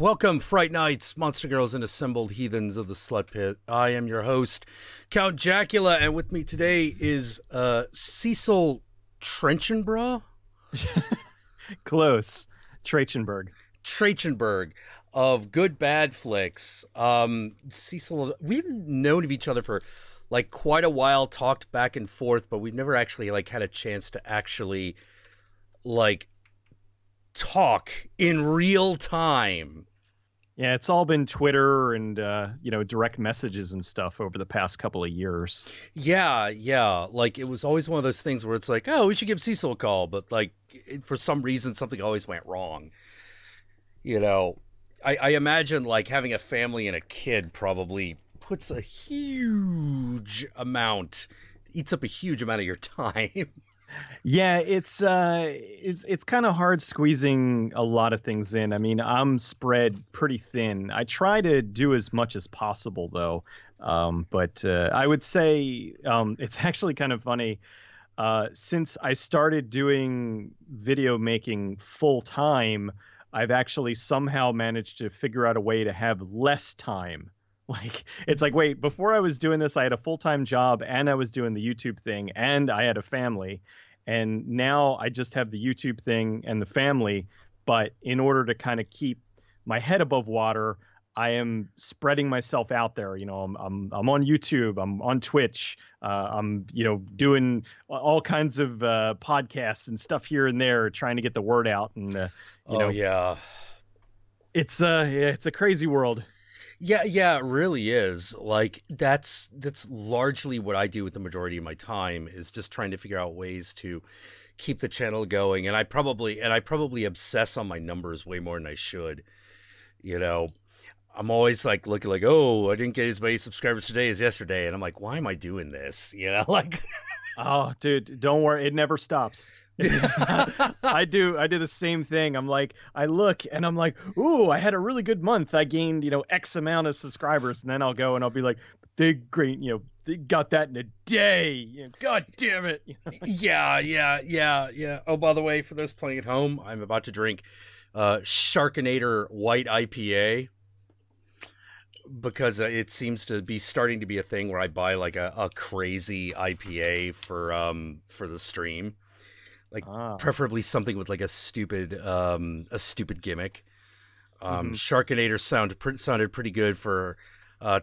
Welcome, Fright Nights, Monster Girls, and Assembled Heathens of the Slut Pit. I am your host, Count Jackula, and with me today is Cecil Trachenberg? Close. Trachenberg. Trachenberg of Good Bad Flicks. Cecil, we've known of each other for like quite a while, talked back and forth, but we've never actually like had a chance to actually like talk in real time. Yeah, it's all been Twitter and direct messages and stuff over the past couple of years. Yeah. Like it was always one of those things where it's like, oh, we should give Cecil a call, but like for some reason something always went wrong. You know, I imagine like having a family and a kid probably puts a huge amount, eats up a huge amount of your time. Yeah, it's kind of hard squeezing a lot of things in. I mean, I'm spread pretty thin. I try to do as much as possible, though. But I would say it's actually kind of funny. Since I started doing video making full time, I've actually somehow managed to figure out a way to have less time. Like, it's like, wait, before I was doing this, I had a full-time job and I was doing the YouTube thing and I had a family. And now I just have the YouTube thing and the family. But in order to kind of keep my head above water, I am spreading myself out there. You know, I'm on YouTube, I'm on Twitch, I'm doing all kinds of podcasts and stuff here and there, trying to get the word out. And Yeah, it's a crazy world. Yeah, it really is. Like that's largely what I do with the majority of my time is just trying to figure out ways to keep the channel going. And I probably obsess on my numbers way more than I should. You know, I'm always like looking like, oh, I didn't get as many subscribers today as yesterday, and I'm like, why am I doing this? You know, like, oh, dude, don't worry, it never stops. I do the same thing. I'm like, I look and I'm like, ooh, I had a really good month. I gained, X amount of subscribers, and then I'll go and I'll be like, they got that in a day. God damn it. Yeah. Oh, by the way, for those playing at home, I'm about to drink Sharkinator White IPA because it seems to be starting to be a thing where I buy like a crazy IPA for the stream. Like preferably something with like a stupid gimmick. Sharkinator sounded pretty good for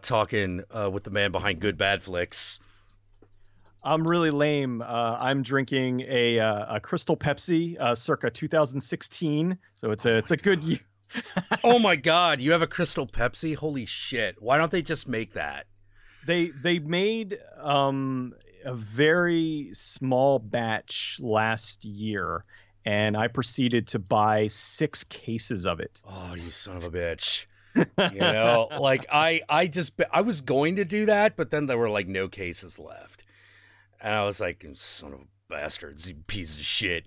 talking with the man behind Good Bad Flicks. I'm really lame. I'm drinking a Crystal Pepsi, circa 2016. So it's a good year. Oh my God, you have a Crystal Pepsi? Holy shit! Why don't they just make that? They made a very small batch last year, and I proceeded to buy 6 cases of it. Oh, you son of a bitch. Like I was going to do that, but then there were like no cases left. And I was like, son of a bastards, you piece of shit,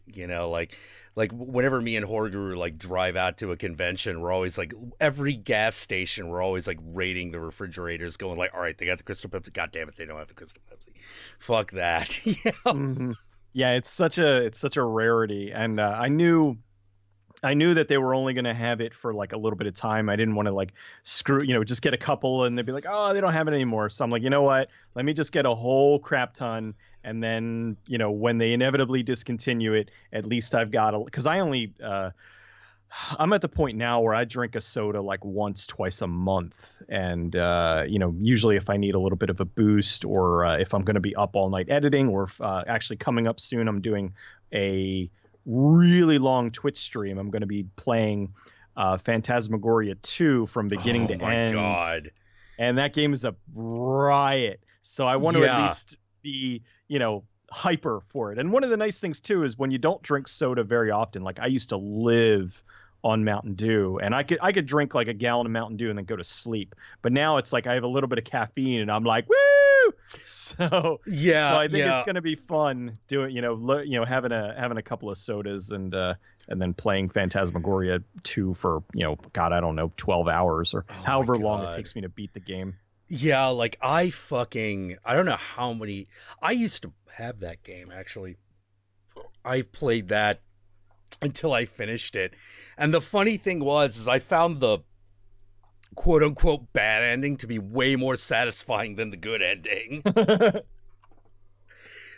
like whenever me and Horror Guru like drive out to a convention, we're always like every gas station, we're always like raiding the refrigerators, going like, all right, they got the Crystal Pepsi. God damn it, they don't have the Crystal Pepsi. Fuck that. Mm-hmm. Yeah, it's such a rarity, and I knew that they were only going to have it for like a little bit of time. I didn't want to like just get a couple and they'd be like, oh, they don't have it anymore. So I'm like, you know what? Let me just get a whole crap ton. And then, when they inevitably discontinue it, at least I've got because I only, I'm at the point now where I drink a soda like once, twice a month. And, usually if I need a little bit of a boost or if I'm going to be up all night editing or if, actually coming up soon, I'm doing a really long Twitch stream. I'm going to be playing Phantasmagoria 2 from beginning to end. Oh my God. And that game is a riot. So I want to at least be, hyper for it. And one of the nice things too is when you don't drink soda very often, like I used to live on Mountain Dew, and I could drink like a gallon of Mountain Dew and then go to sleep. But now it's like I have a little bit of caffeine and I'm like, woo! So I think it's gonna be fun doing, having a couple of sodas and then playing Phantasmagoria 2 for, God, I don't know, 12 hours or however long it takes me to beat the game. Yeah, like I don't know how many. I used to have that game, actually. I played that until I finished it. And the funny thing was, is I found the quote unquote bad ending to be way more satisfying than the good ending.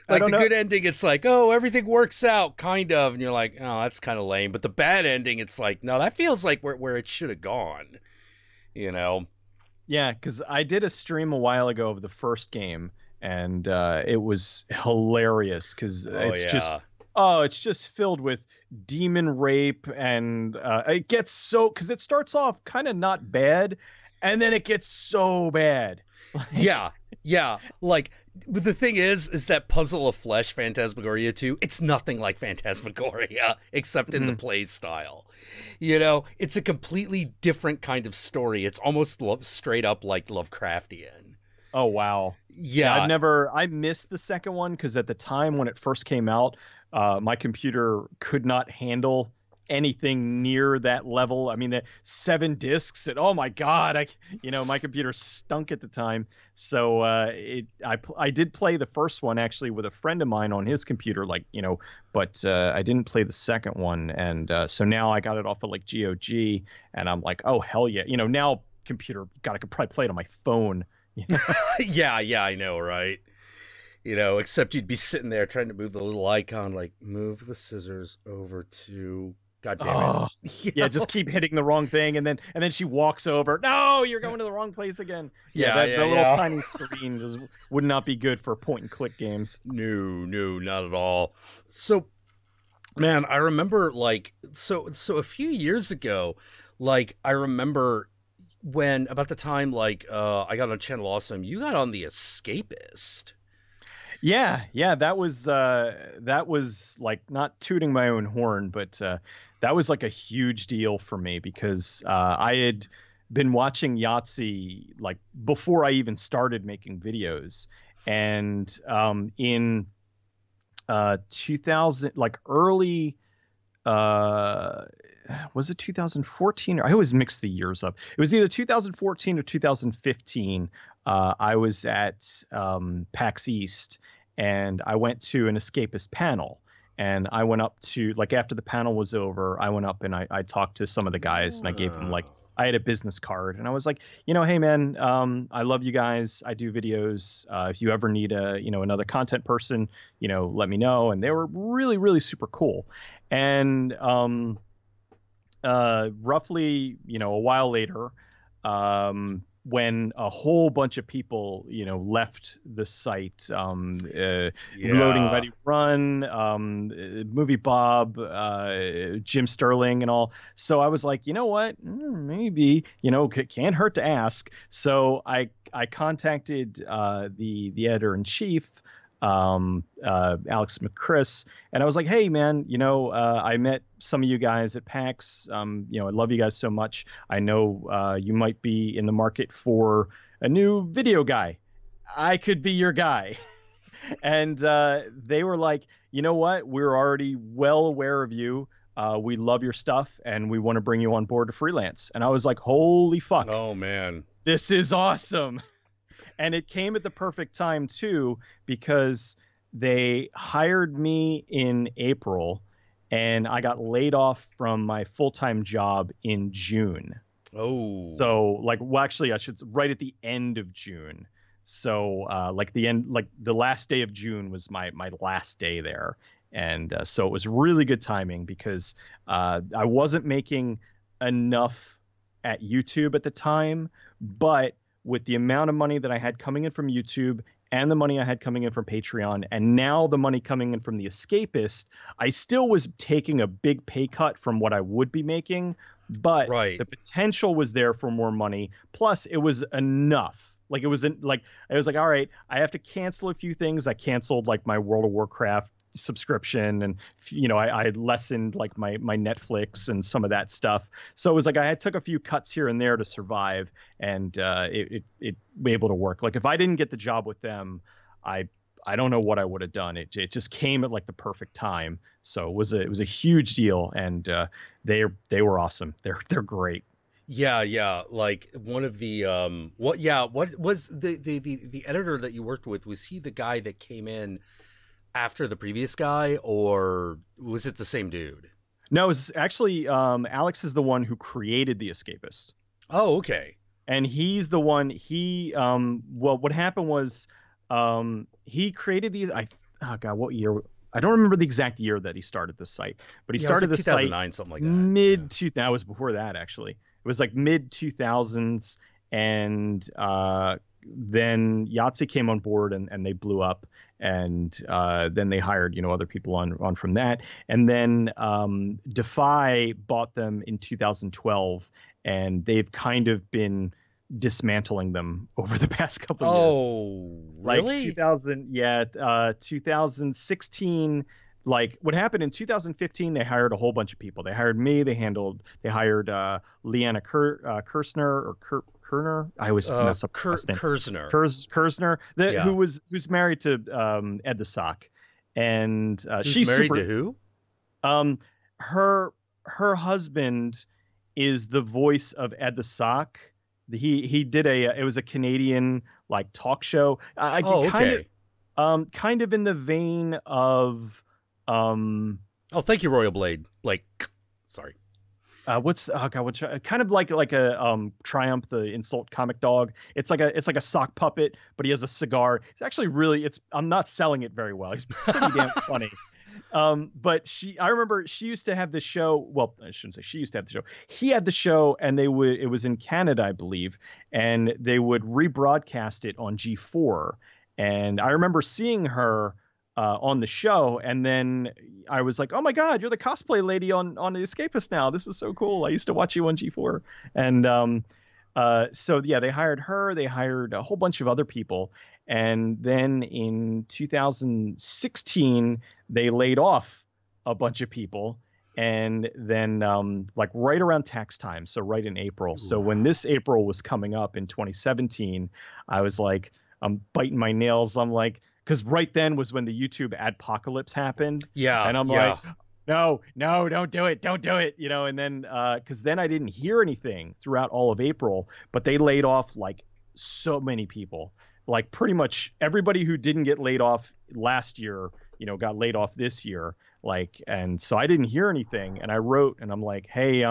I Like don't the know. good ending, it's like, oh, everything works out, kind of, and you're like, oh, that's kind of lame. But the bad ending, it's like, no, that feels like where it should have gone, you know? Yeah, because I did a stream a while ago of the first game, and it was hilarious because Oh yeah, it's just filled with demon rape, and it gets so because it starts off kind of not bad, and then it gets so bad. Like, yeah, yeah. Like, but the thing is that Puzzle of Flesh, Phantasmagoria 2, it's nothing like Phantasmagoria except in the mhm. play style. You know, it's a completely different kind of story. It's almost straight up like Lovecraftian. Oh wow. Yeah, Yeah, I missed the second one because at the time when it first came out, my computer could not handle anything near that level. I mean, the 7 discs and oh my God, my computer stunk at the time. So I did play the first one actually with a friend of mine on his computer, but I didn't play the second one. And so now I got it off of like GOG, and I'm like, oh hell yeah, now computer, God, I could probably play it on my phone. yeah, yeah. I know, right? You know, except you'd be sitting there trying to move the little icon, like move the scissors over to. God damn it! Oh, You yeah, know? just keep hitting the wrong thing, and then she walks over. No, you're going to the wrong place again. Yeah, Yeah, that yeah, the little yeah. tiny screen just would not be good for point and click games. No, no, not at all. So, man, I remember like so a few years ago, like I remember when about the time like I got on Channel Awesome, you got on the Escapist. Yeah, that was like not tooting my own horn, but that was like a huge deal for me because I had been watching Yahtzee like before I even started making videos, and in 2000, like early uh was it 2014? I always mix the years up. It was either 2014 or 2015. I was at PAX East, and I went to an Escapist panel, and I went up to, like, after the panel was over, I went up and I talked to some of the guys, and I gave them, like, Oh. I had a business card, and I was like, hey man, I love you guys. I do videos. If you ever need another content person, let me know. And they were really, really super cool. And roughly, a while later, when a whole bunch of people, left the site, Reloading Yeah. Ready Run, Movie Bob, Jim Sterling, and all. So I was like, you know what? Maybe, can't hurt to ask. So I contacted the editor in chief, Alex McChris, and I was like, hey man, I met some of you guys at PAX. I love you guys so much. I know you might be in the market for a new video guy. I could be your guy. And they were like, you know what? We're already well aware of you. We love your stuff, and we want to bring you on board to freelance. And I was like, holy fuck, Oh man. this is awesome. And it came at the perfect time too, because they hired me in April, and I got laid off from my full-time job in June. Oh. So, like, well, actually, I should right at the end of June. So, like the last day of June was my last day there, and so it was really good timing because I wasn't making enough at YouTube at the time, but with the amount of money that I had coming in from YouTube and the money I had coming in from Patreon, and now the money coming in from The Escapist, I still was taking a big pay cut from what I would be making, but Right. the potential was there for more money. Plus, it was enough. Like it was like I was like, all right, I have to cancel a few things. I canceled like my World of Warcraft subscription, and I lessened like my Netflix and some of that stuff. So it was like I had took a few cuts here and there to survive, and it able to work. Like if I didn't get the job with them, I don't know what I would have done. It just came at like the perfect time. So it was a huge deal, and they were awesome. They're great. Yeah, yeah. Like one of the what was the editor that you worked with, was he the guy that came in after the previous guy, or was it the same dude? No, it's actually Alex is the one who created The Escapist. Oh, okay. And he's the one. Well, what happened was, he created these. Oh God, what year? I don't remember the exact year that he started the site, but he Yeah, it was started like the site 2009, something like that. Yeah. mid two. That was before that actually. It was like mid 2000s, and then Yahtzee came on board, and they blew up, and then they hired other people on from that, and then Defy bought them in 2012, and they've kind of been dismantling them over the past couple years. Oh, Like really? 2000, yeah, 2016. Like what happened in 2015, they hired a whole bunch of people. They hired me. They hired Leanna Kirstner or Kerner. I always mess up the last name. Kersner. Kersner, Yeah. who's married to Ed the Sock, and Who's she's married super. to who? Um, her husband is the voice of Ed the Sock. He did it was a Canadian like talk show. I Oh, okay. kind of in the vein of Oh, thank you, Royal Blade. Like, sorry. what's oh God, what's kind of like a Triumph, the insult comic dog. It's like a sock puppet, but he has a cigar. It's actually really I'm not selling it very well. He's pretty damn funny. But I remember she used to have the show. Well, I shouldn't say she used to have the show. He had the show, and it was in Canada, I believe, and they would rebroadcast it on G4. And I remember seeing her on the show, and then I was like, "Oh my God, you're the cosplay lady on the Escapist now. This is so cool. I used to watch you on G4." And so yeah, they hired her. They hired a whole bunch of other people, and then in 2016 they laid off a bunch of people. And then like right around tax time, so right in April. So Oof. when this April was coming up in 2017, I was like, I'm biting my nails. I'm like, because right then was when the YouTube adpocalypse happened. Yeah, And I'm yeah. like, no, don't do it. Don't do it. And then because then I didn't hear anything throughout all of April, but they laid off like so many people. Like pretty much everybody who didn't get laid off last year, got laid off this year. Like, and so I didn't hear anything. And I wrote, and I'm like, hey,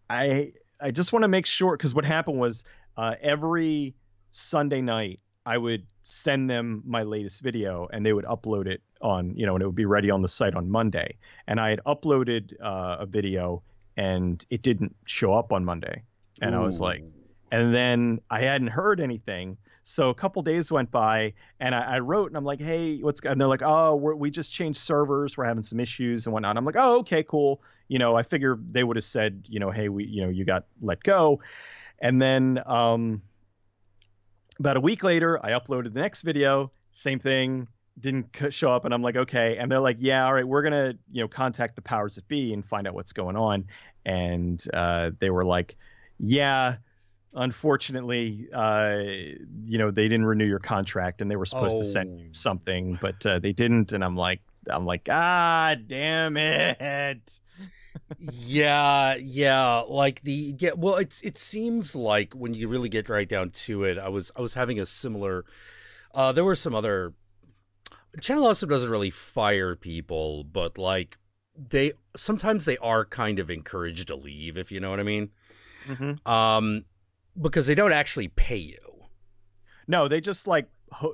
I just want to make sure, because what happened was every Sunday night I would send them my latest video, and they would upload it on, and it would be ready on the site on Monday. And I had uploaded a video, and it didn't show up on Monday. And I was like, Ooh. and then I hadn't heard anything. So a couple days went by, and I wrote, and I'm like, hey, and they're like, oh, we just changed servers. We're having some issues and whatnot. I'm like, oh, okay, cool. I figure they would have said, hey, you got let go. And then about a week later, I uploaded the next video. Same thing, didn't show up, and I'm like, okay. And they're like, yeah, all right, we're gonna contact the powers that be and find out what's going on. And they were like, yeah, unfortunately, they didn't renew your contract, and they were supposed to send you Oh. something, but they didn't. And I'm like, ah, damn it. Yeah. Like well, it seems like when you really get right down to it, I was having a similar there were some other Channel also doesn't really fire people, but like sometimes they are kind of encouraged to leave, if you know what I mean. Mm-hmm. Because they don't actually pay you. No, they just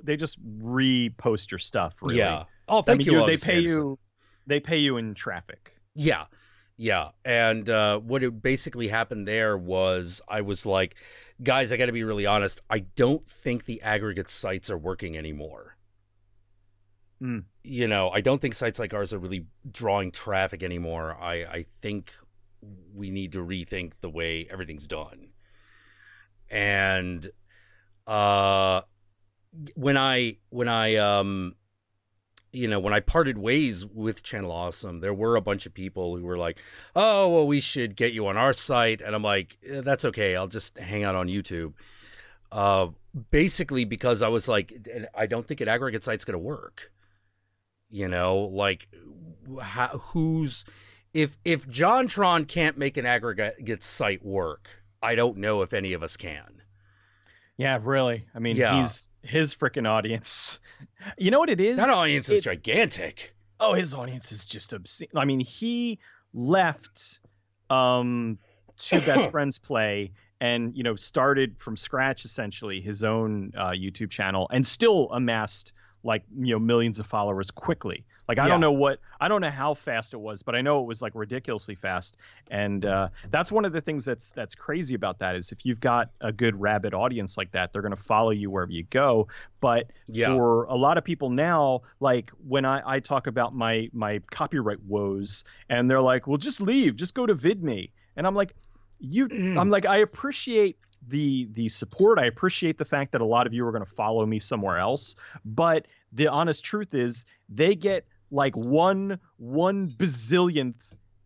they just repost your stuff, really. Yeah. Oh, thank you. They pay you in traffic. Yeah. Yeah. And what it basically happened there was I was like, guys, I got to be really honest. I don't think the aggregate sites are working anymore. Mm. I don't think sites like ours are really drawing traffic anymore. I think we need to rethink the way everything's done. And when I parted ways with Channel Awesome, there were a bunch of people who were like, oh, well, we should get you on our site. And I'm like, that's okay. I'll just hang out on YouTube. Basically because I was like, I don't think an aggregate site's going to work. Like if JonTron can't make an aggregate site work, I don't know if any of us can. Yeah, really. I mean, Yeah. his freaking audience. You know what it is? That audience is gigantic. Oh, his audience is just obscene. I mean, he left Two Best Friends Play and started from scratch essentially his own YouTube channel and still amassed like millions of followers quickly. Like I don't know how fast it was, but I know it was like ridiculously fast. And that's one of the things that's crazy about that is if you've got a good rabid audience like that, they're going to follow you wherever you go. But for a lot of people now, like when I talk about my copyright woes, and they're like, well, just leave, just go to VidMe. And I'm like, I appreciate the support. I appreciate the fact that a lot of you are going to follow me somewhere else. But the honest truth is they get like one bazillionth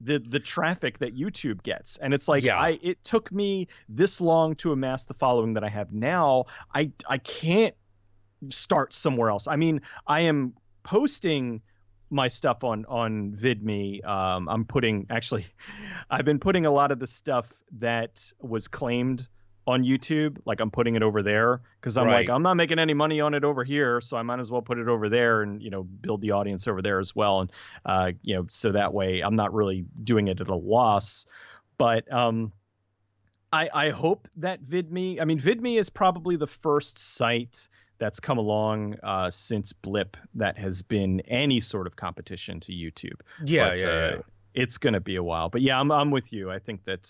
the traffic that YouTube gets. And it's like, it took me this long to amass the following that I have now. I can't start somewhere else. I mean, I am posting my stuff on VidMe. I've been putting a lot of the stuff that was claimed on YouTube, like I'm putting it over there because I'm like, I'm not making any money on it over here, so I might as well put it over there and build the audience over there as well. And so that way I'm not really doing it at a loss. But I hope that VidMe is probably the first site that's come along since Blip that has been any sort of competition to YouTube. It's going to be a while. But yeah, I'm with you. I think that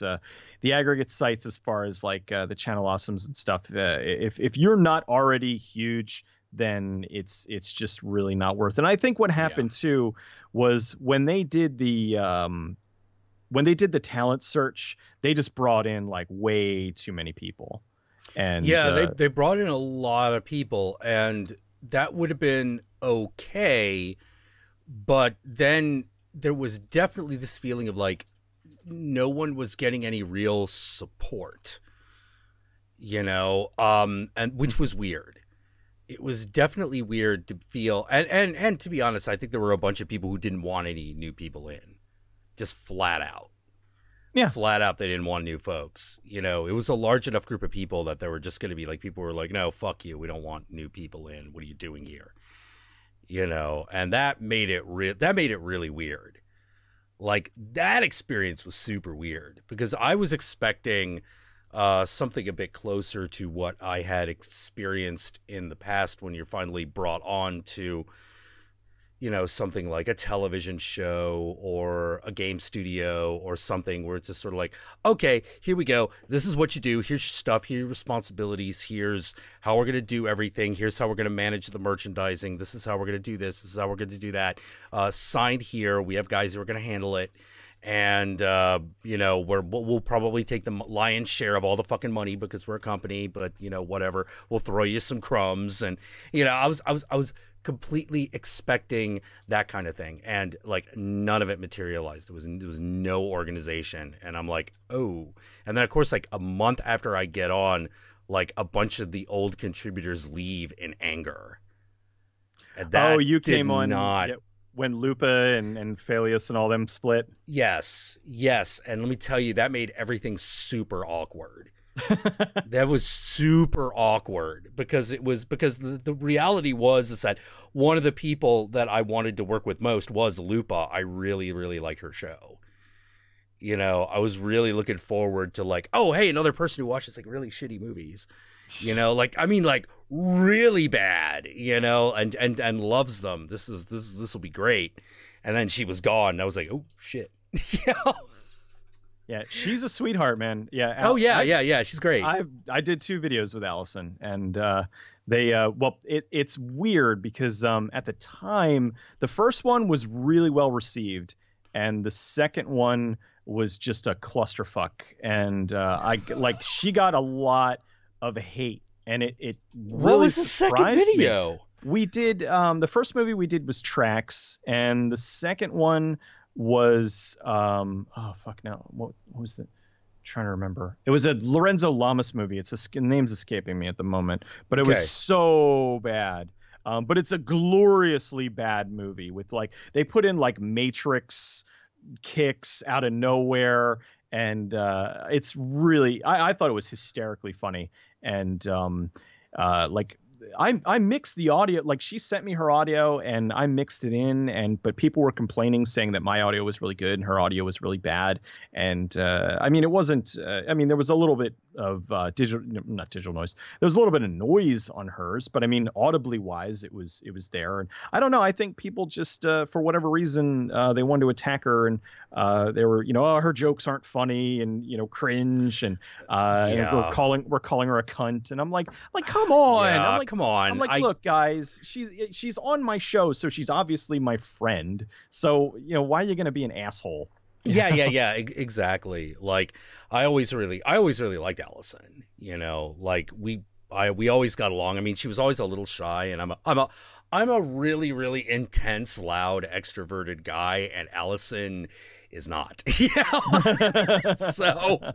the aggregate sites, as far as like the Channel Awesomes and stuff, if you're not already huge, then it's just really not worth it. And I think what happened too was when they did the talent search, they just brought in like way too many people. And they brought in a lot of people, and that would have been okay, but then there was definitely this feeling of like no one was getting any real support, and which was weird. It was definitely weird to feel, and to be honest, I think there were a bunch of people who didn't want any new people in, just flat out. Flat out, they didn't want new folks. It was a large enough group of people that there were just going to be like people were like, no, fuck you, we don't want new people in. What are you doing here? And that made it really weird. Like that experience was super weird because I was expecting something a bit closer to what I had experienced in the past when you're finally brought on to something like a television show or a game studio or something where it's just sort of like, okay, here we go. This is what you do. Here's your stuff. Here's your responsibilities. Here's how we're going to do everything. Here's how we're going to manage the merchandising. This is how we're going to do this. This is how we're going to do that. Signed here. We have guys who are going to handle it. And, we'll probably take the lion's share of all the fucking money because we're a company, but, whatever, we'll throw you some crumbs. And, I was completely expecting that kind of thing. And like none of it materialized. There was no organization. And I'm like, oh, and then of course, like a month after I get on, like a bunch of the old contributors leave in anger. And that you came on when Lupa and Phalius and all them split. Yes. And let me tell you, that made everything super awkward. That was super awkward because the reality is that one of the people that I wanted to work with most was Lupa. I really, really like her show. I was really looking forward to like, oh, hey, another person who watches like really shitty movies, like, I mean, like really bad, and loves them. This will be great. And then she was gone. And I was like, oh shit. Yeah, she's a sweetheart, man. Yeah. She's great. I did 2 videos with Allison, and it's weird because at the time the first one was really well received, and the second one was just a clusterfuck, and she got a lot of hate, and it really what was the second video? Me. We did the first movie we did was Tracks, and the second one was what was it? I'm trying to remember. It was a Lorenzo Lamas movie. Name's escaping me at the moment, but it was so bad. But it's a gloriously bad movie with like they put in like Matrix kicks out of nowhere, and it's really I thought it was hysterically funny, and like I mixed the audio. Like, she sent me her audio and I mixed it in, but people were complaining, saying that my audio was really good and her audio was really bad. And I mean, it wasn't. I mean, there was a little bit of not digital noise. There was a little bit of noise on hers, but I mean, audibly wise, it was there. And I don't know. I think people just for whatever reason they wanted to attack her, and they were, oh, her jokes aren't funny, and cringe, and Yeah. we're calling her a cunt, and I'm like come on. Yeah, I'm like, come on. I'm like, look, guys, she's on my show, so she's obviously my friend. So why are you gonna be an asshole? Yeah, exactly. Like, I always really liked Allison. Like we always got along. I mean, she was always a little shy, and I'm a really, really intense, loud, extroverted guy, and Allison is not. So,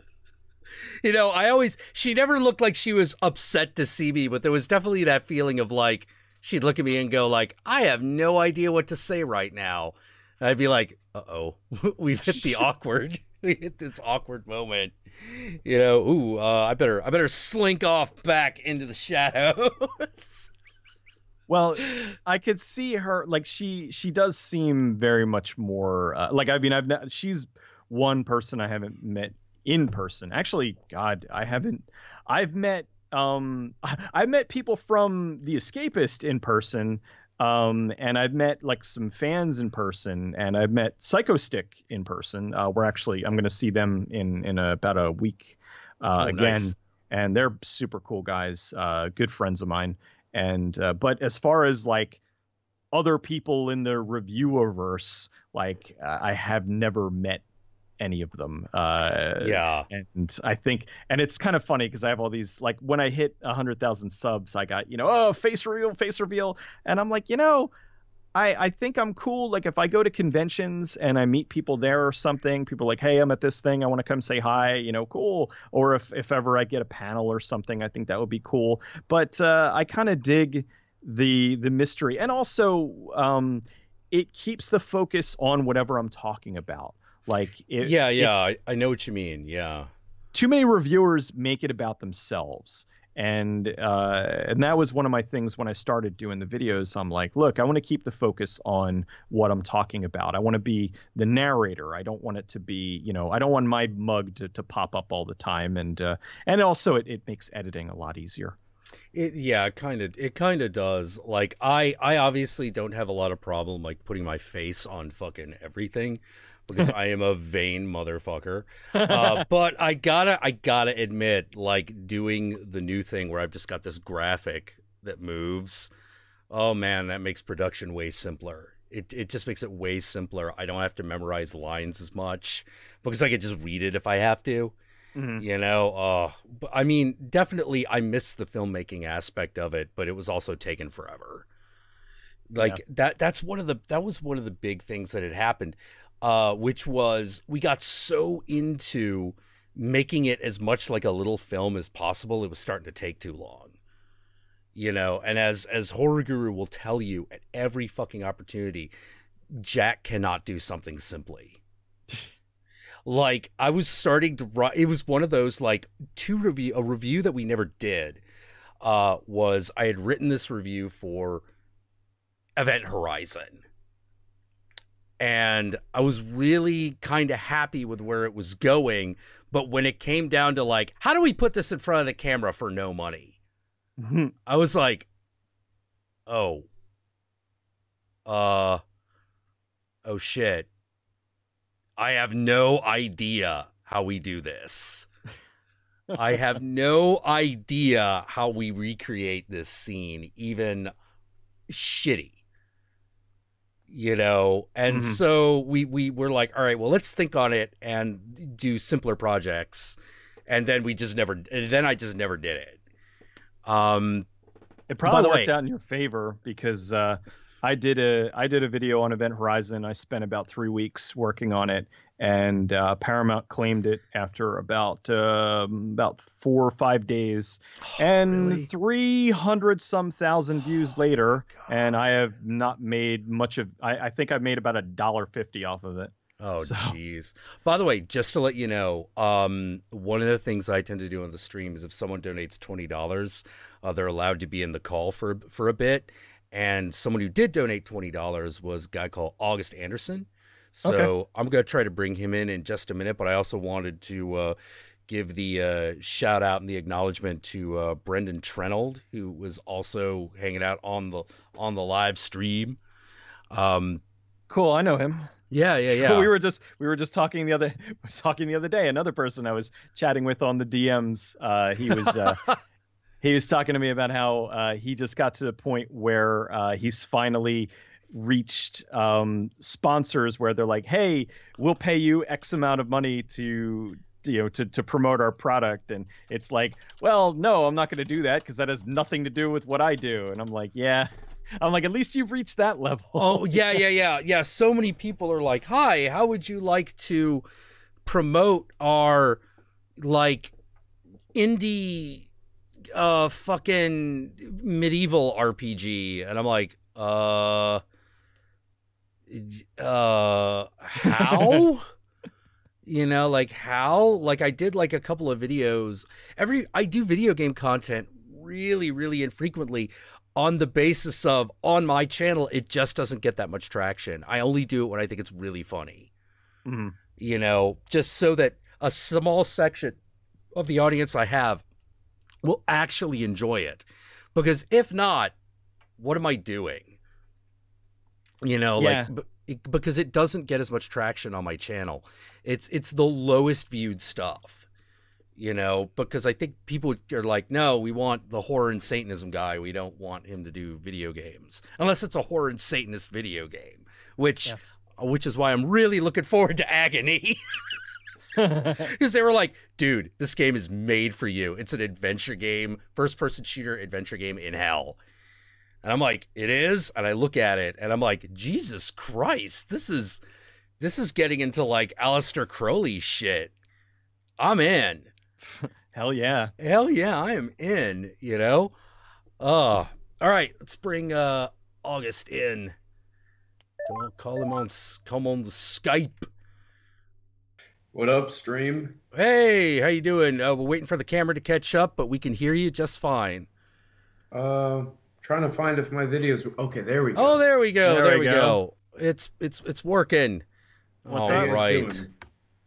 she never looked like she was upset to see me, but there was definitely that feeling of like, she'd look at me and go like, I have no idea what to say right now. And I'd be like, uh-oh, we hit this awkward moment. I better slink off back into the shadows. Well, I could see her, like, she does seem very much more like, I mean, she's one person I haven't met in person. Actually, God, I've met people from the Escapist in person. And I've met like some fans in person, and I've met Psychostick in person. I'm going to see them in about a week again. Nice. And they're super cool guys, good friends of mine. And but as far as like other people in the reviewerverse, like I have never met any of them. Yeah. And I think, and it's kind of funny because I have all these, like, when I hit 100,000 subs, I got, oh, face reveal. And I'm like, I think I'm cool. Like, if I go to conventions and I meet people there or something, people are like, hey, I'm at this thing, I want to come say hi, cool. Or if ever I get a panel or something, I think that would be cool. But I kind of dig the mystery. And also it keeps the focus on whatever I'm talking about. Like, I know what you mean. Yeah. Too many reviewers make it about themselves. And that was one of my things when I started doing the videos. I'm like, look, I want to keep the focus on what I'm talking about. I want to be the narrator. I don't want it to be, I don't want my mug to pop up all the time. And also it makes editing a lot easier. It kind of does. Like, I obviously don't have a lot of problem like putting my face on fucking everything, because I am a vain motherfucker. But I gotta admit, like, doing the new thing where I've just got this graphic that moves, oh man, that makes production way simpler. It just makes it way simpler. I don't have to memorize lines as much because I could just read it if I have to. Mm-hmm. But I mean, definitely I miss the filmmaking aspect of it, but it was also taken forever. Like, that was one of the big things that had happened. Which was, we got so into making it as much like a little film as possible, it was starting to take too long. And as Horror Guru will tell you at every fucking opportunity, Jack cannot do something simply. Like, I was starting to write, it was one of those, like, a review that we never did, was I had written this review for Event Horizon. And I was really kind of happy with where it was going. But when it came down to, like, how do we put this in front of the camera for no money? Mm-hmm. I was like, oh shit. I have no idea how we do this. I have no idea how we recreate this scene, even shitty. And so we were like, all right, well, let's think on it and do simpler projects. And then I just never did it. It probably worked out in your favor, because I did a video on Event Horizon. I spent about 3 weeks working on it, and Paramount claimed it after about 4 or 5 days, and really? 300 some thousand views later, and I have not made much of. I think I've made about $1.50 off of it. Oh, So jeez. By the way, just to let you know, one of the things I tend to do on the stream is if someone donates $20, they're allowed to be in the call for a bit. And someone who did donate $20 was a guy called August Anderson. okay. So I'm going to try to bring him in just a minute, but I also wanted to give the shout out and the acknowledgement to Brendan Trenold, who was also hanging out on the live stream. Cool, I know him. Yeah, yeah, yeah. We were just talking the other day. Another person I was chatting with on the DMs, he was talking to me about how he just got to the point where he's finally reached sponsors where they're like, "Hey, we'll pay you X amount of money to to promote our product," and it's like, "Well, no, I'm not going to do that because that has nothing to do with what I do." And I'm like, "Yeah." I'm like, at least you've reached that level. Oh, yeah. So many people are like, "Hi, how would you like to promote our like indie fucking medieval RPG?" And I'm like, how? Like how? Like I did like a couple of videos. I do video game content really, really infrequently on the basis of on my channel, it just doesn't get that much traction. I only do it when I think it's really funny. Mm-hmm. Just so that a small section of the audience I have will actually enjoy it. Because if not, what am I doing? Yeah. Because it doesn't get as much traction on my channel. It's the lowest viewed stuff. Because I think people are like, no, we want the horror and Satanism guy. We don't want him to do video games unless it's a horror and Satanist video game, which is why I'm really looking forward to Agony. Because they were like, dude, this game is made for you. It's an adventure game, first-person shooter adventure game in hell. And I'm like, it is? And I look at it, and I'm like, Jesus Christ, this is getting into, like, Aleister Crowley shit. I'm in. Hell yeah. Hell yeah, I am in, all right, let's bring August in. Call him on the Skype. What up, stream? Hey, how you doing? We're waiting for the camera to catch up, but we can hear you just fine. Trying to find if my videos. Okay, there we Oh, go. there we go. There we go. It's working. What's all up? right. Doing?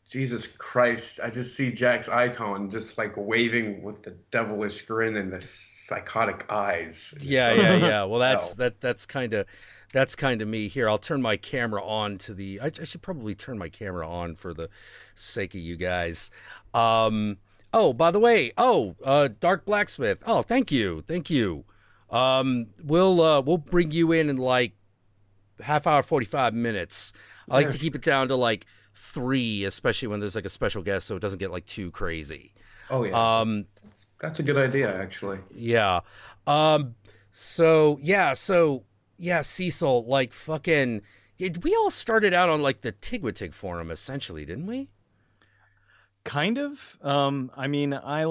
Jesus Christ! I just see Jack's icon just like waving with the devilish grin and the psychotic eyes. Yeah. Well, that's kind of me. Here, I'll turn my camera on to the. I should probably turn my camera on for the sake of you guys. Oh, by the way, Dark Blacksmith. Oh, thank you. We'll bring you in like half hour, 45 minutes. I like to keep it down to like 3, especially when there's like a special guest, so it doesn't get like too crazy. Oh yeah. That's a good idea, actually. Yeah. So Cecil, like fucking, we all started out on like the Tigwatig forum, essentially, didn't we? Kind of. I mean, I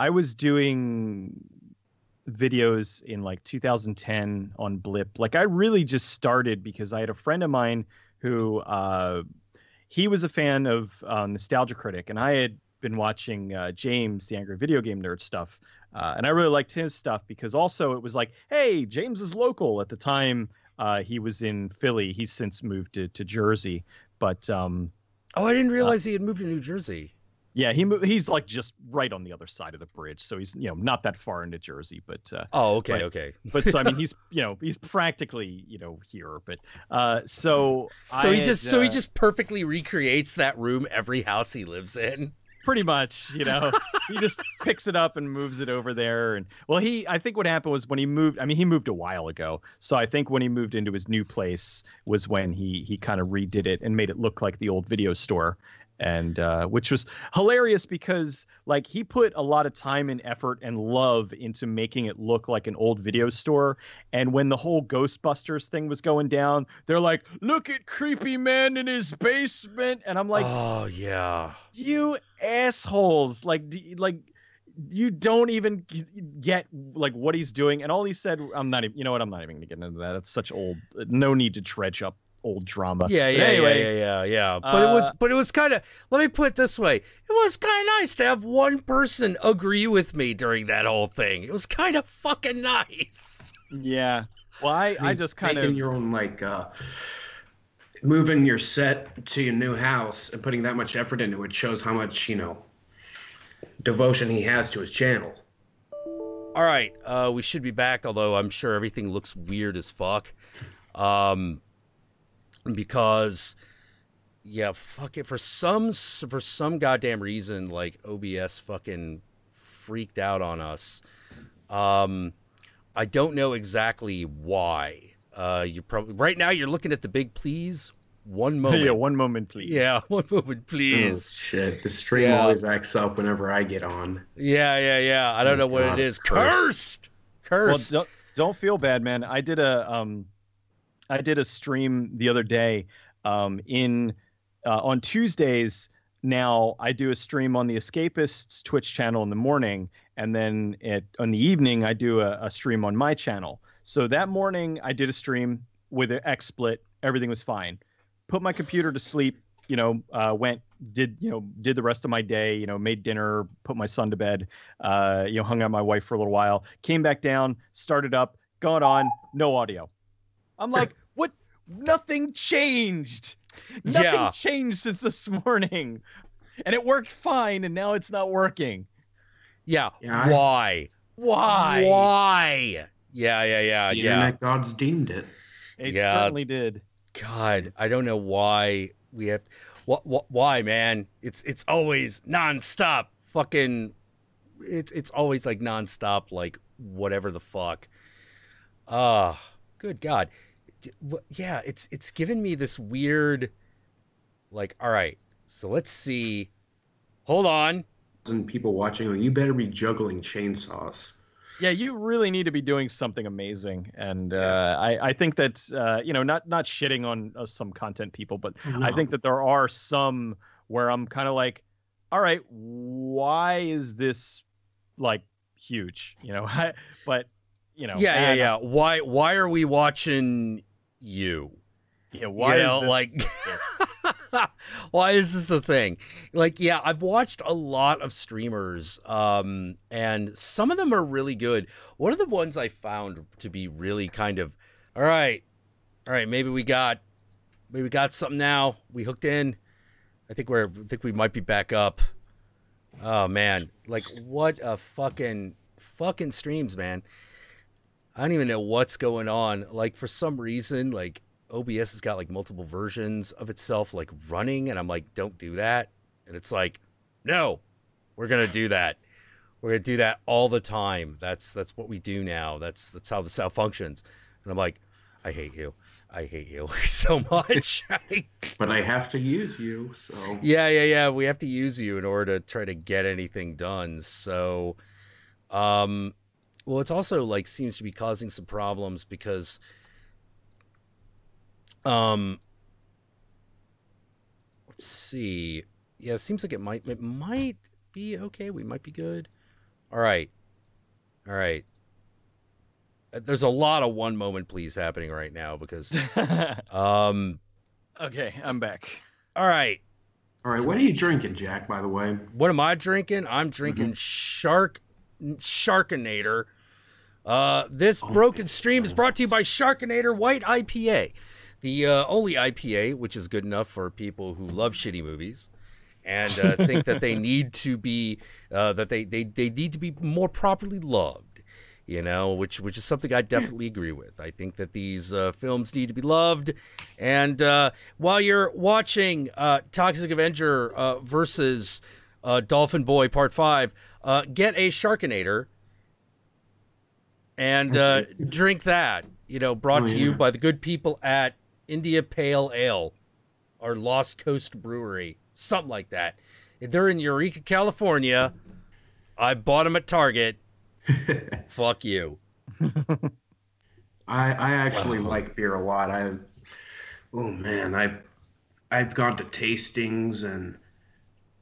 was doing videos in like 2010 on Blip. Like I really just started because I had a friend of mine who he was a fan of Nostalgia Critic, and I had been watching James, the Angry Video Game Nerd stuff, and I really liked his stuff because also it was like, hey, James is local. At the time, he was in Philly. He's since moved to Jersey, but oh, I didn't realize he had moved to New Jersey. Yeah, he's like just right on the other side of the bridge, so he's not that far into Jersey, but okay. But so I mean, he's practically here, but so he just perfectly recreates that room every house he lives in. Pretty much, he just picks it up and moves it over there, and I think what happened was when he moved. I mean, he moved a while ago, so I think when he moved into his new place was when he kind of redid it and made it look like the old video store. And which was hilarious because like he put a lot of time and effort and love into making it look like an old video store. And when the whole Ghostbusters thing was going down, they're like, look at creepy man in his basement. And I'm like, oh yeah, you assholes. Like you don't even get like what he's doing. And all he said, I'm not even, I'm not even gonna get into that. It's such old, no need to dredge up old drama. Yeah, But yeah, anyway, yeah. But it was kind of. Let me put it this way: it was kind of nice to have one person agree with me during that whole thing. It was kind of fucking nice. yeah. Well, I just kind making of your own moving your set to your new house and putting that much effort into it shows how much devotion he has to his channel. All right, we should be back. Although I'm sure everything looks weird as fuck, because yeah, fuck it. For some goddamn reason, like OBS fucking freaked out on us. I don't know exactly why. You're probably right now. You're looking at the big please. One moment. Yeah, one moment, please. Yeah, one moment, please. Oh, shit. The stream always acts up whenever I get on. Yeah. I don't know what it is. Cursed. Well, don't feel bad, man. I did a stream the other day. On Tuesdays now, I do a stream on the Escapists Twitch channel in the morning, and then on the evening I do a stream on my channel. So that morning I did a stream with an XSplit. Everything was fine. Put my computer to sleep. Did the rest of my day. Made dinner, put my son to bed. Hung out with my wife for a little while. Came back down, started up, gone on, no audio. I'm like, what? Nothing changed. Nothing changed since this morning, and it worked fine, and now it's not working. Yeah. Why? Yeah. The internet gods deemed it. It certainly did. God, I don't know why we have. Why, man? It's always nonstop. Fucking. It's always like nonstop, like whatever the fuck. Good God. Yeah, it's given me this weird. Like, all right, so let's see. Hold on. And people watching, you better be juggling chainsaws. Yeah, you really need to be doing something amazing, and I think that's not shitting on some content people, but I think that there are some where I'm kind of like, all right, why is this like huge? But yeah. Why are we watching you? Yeah, why is this like? Why is this a thing? Like, yeah, I've watched a lot of streamers, and some of them are really good. One of the ones I found to be really kind of, all right, maybe we got something now. We hooked in. I think we might be back up. Oh man, like what a fucking streams, man. I don't even know what's going on. Like for some reason, like OBS has got like multiple versions of itself like running, and I'm like, don't do that. And it's like, no, we're gonna do that. We're gonna do that all the time. That's what we do now. That's how the cell functions. And I'm like, I hate you so much. But I have to use you, so yeah. We have to use you in order to try to get anything done. So, well, it's also like seems to be causing some problems because. Let's see. Yeah, it seems like it might be okay. We might be good. All right. There's a lot of one moment please happening right now because okay, I'm back. All right. What are you drinking, Jack, by the way? What am I drinking? I'm drinking Sharkinator. This broken stream is brought to you by Sharkinator White IPA. The only IPA which is good enough for people who love shitty movies and think that they need to be that they need to be more properly loved, which is something I definitely agree with. I think that these films need to be loved. And while you're watching Toxic Avenger versus Dolphin Boy Part 5, get a Sharkinator and drink that. Brought to you by the good people at India Pale Ale or Lost Coast Brewery, something like that. They're in Eureka, California. I bought them at Target. Fuck you. I actually like beer a lot. I've gone to tastings and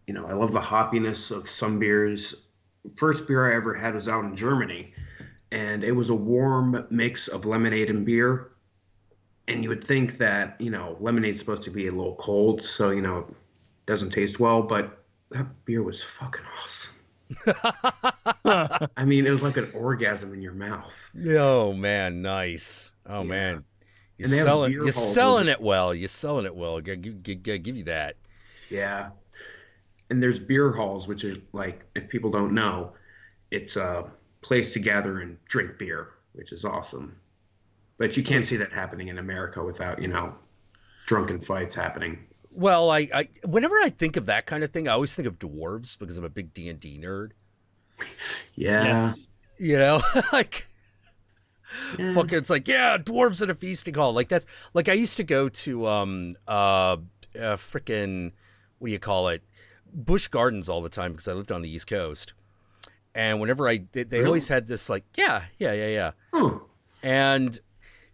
I love the hoppiness of some beers. First beer I ever had was out in Germany, and it was a warm mix of lemonade and beer. And you would think that, lemonade's supposed to be a little cold, so, it doesn't taste well, but that beer was fucking awesome. I mean, it was like an orgasm in your mouth. Oh man, nice. Oh Yeah. man, you're And they have selling, beer you're halls selling over- it well. You're selling it well. Gotta give you that. Yeah. And there's beer halls, which is like, if people don't know, it's a place to gather and drink beer, which is awesome. But you can't see that happening in America without, drunken fights happening. Well, I whenever I think of that kind of thing, I always think of dwarves because I'm a big D&D nerd. Yeah. Yes. Like Yeah. fucking, it's like, yeah, dwarves at a feasting hall. Like that's like I used to go to frickin' what do you call it? Busch Gardens all the time because I lived on the East Coast. And whenever they Really? always had this like, yeah. Oh. And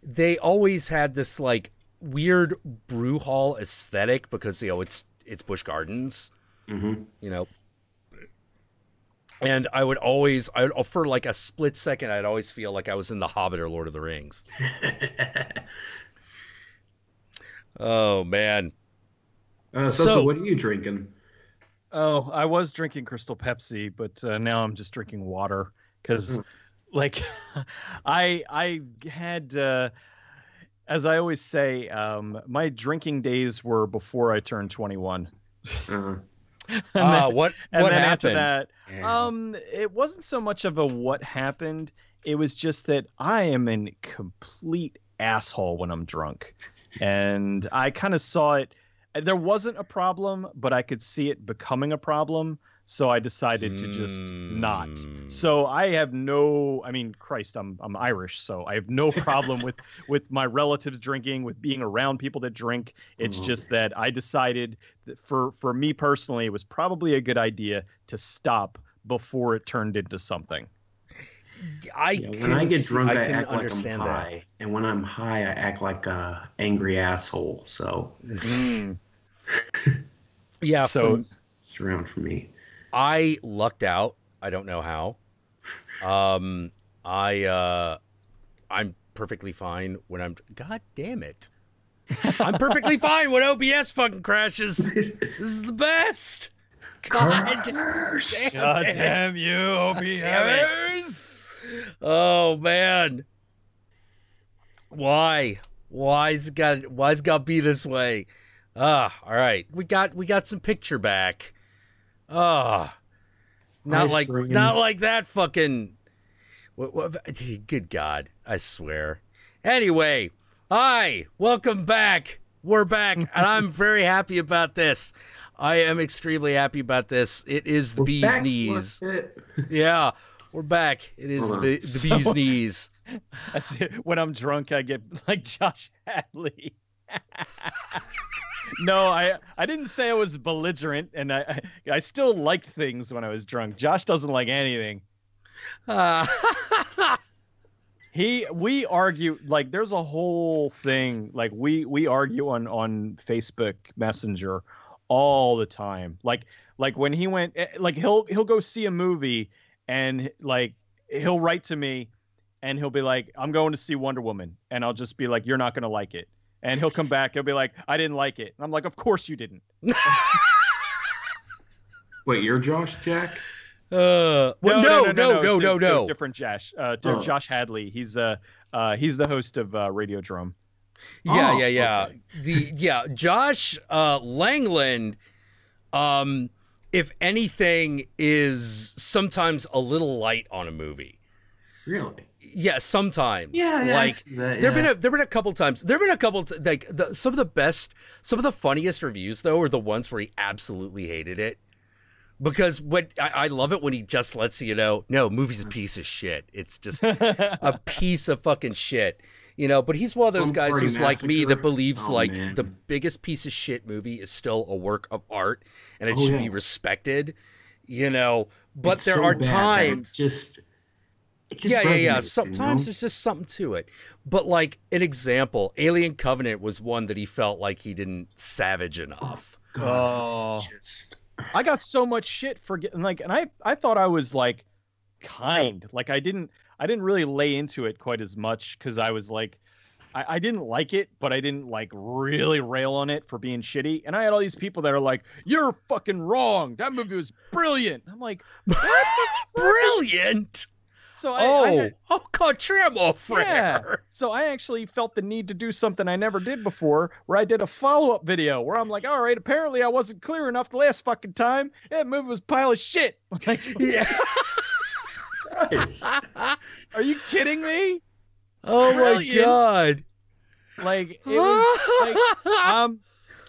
they always had this like weird brew hall aesthetic because it's Busch Gardens, Mm-hmm. And I would for like a split second, I'd always feel like I was in The Hobbit or Lord of the Rings. Oh man. So what are you drinking? Oh, I was drinking Crystal Pepsi, but now I'm just drinking water because, like, I had, as I always say, my drinking days were before I turned 21. Uh-huh. What After happened? that, Yeah. it wasn't so much of a what happened. It was just that I am a complete asshole when I'm drunk, and I kind of saw it. There wasn't a problem, but I could see it becoming a problem. So I decided to just not. So I have I mean, Christ, I'm Irish, so I have no problem with my relatives drinking, with being around people that drink. It's just that I decided that for me personally, it was probably a good idea to stop before it turned into something. When I get drunk, I act like I'm understand that. high, and when I'm high, I act like a angry asshole. So Yeah, So it's around for me. I lucked out. I don't know how. I'm perfectly fine when I'm. God damn it! I'm perfectly fine when OBS fucking crashes. This is the best. God damn it. you, OBS! Oh man, why? Why's it got to be this way? All right. We got some picture back. Not like that fucking. Good God, I swear. Anyway, hi, welcome back. We're back, and I'm very happy about this. I am extremely happy about this. It is the bee's knees. Yeah, we're back. It is the bee's knees. I see, when I'm drunk, I get like Josh Hadley. No, I didn't say I was belligerent, and I still liked things when I was drunk. Josh doesn't like anything. We argue, like, there's a whole thing, like we argue on Facebook Messenger all the time. Like when he went, like he'll go see a movie, and like he'll write to me, and he'll be like, I'm going to see Wonder Woman, and I'll just be like, you're not going to like it. And he'll come back, he'll be like, I didn't like it. And I'm like, of course you didn't. Wait, you're Josh Jack? No. Different Josh. Josh Hadley. He's the host of Radio Drum. Yeah. Okay. Josh Langland, if anything, is sometimes a little light on a movie. Really? Yeah, sometimes. Yeah, like that, there've been a couple times. Like some of the funniest reviews though are the ones where he absolutely hated it. Because I love it when he just lets you know, no, movie's a piece of shit. It's just a piece of fucking shit. But he's one of those guys who's like me that believes the biggest piece of shit movie is still a work of art and it should be respected. But there are times sometimes there's just something to it. But like an example, Alien Covenant was one that he felt like he didn't savage enough. I got so much shit for getting and I thought I was like kind. Like I didn't really lay into it quite as much because I was like, I didn't like it, but I didn't like really rail on it for being shitty. And I had all these people that are like, "You're fucking wrong. That movie was brilliant." I'm like, "What the Brilliant. So contraire, mon frère. Yeah. So I actually felt the need to do something I never did before, where I did a follow-up video where I'm like, all right, apparently I wasn't clear enough the last fucking time. That movie was a pile of shit. Like, Yeah. are you kidding me? Oh Brilliant. my god. Like, it was like,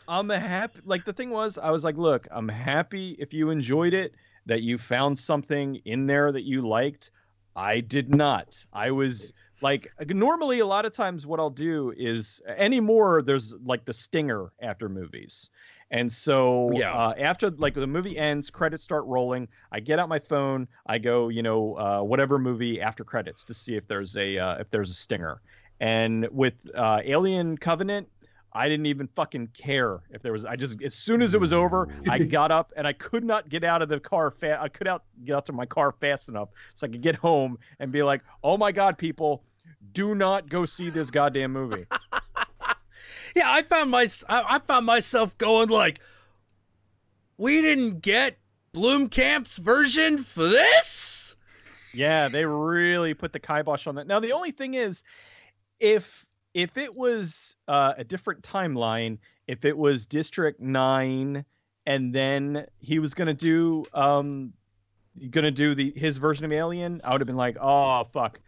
I'm happy. Like, the thing was, I was like, look, I'm happy if you enjoyed it, that you found something in there that you liked. I did not. I was like, normally a lot of times what I'll do is anymore, there's like the stinger after movies. And so after like the movie ends, credits start rolling. I get out my phone. I go, whatever movie after credits to see if there's a stinger. And with Alien Covenant, I didn't even fucking care if there was. I just, as soon as it was over, I got up and I could not get out of the car I could get out to my car fast enough so I could get home and be like, "Oh my god, people, do not go see this goddamn movie." Yeah, I found myself going like, "We didn't get Blomkamp's version for this." Yeah, they really put the kibosh on that. Now the only thing is, if it was a different timeline, if it was District 9 and then he was gonna do his version of Alien, I would have been like, oh fuck.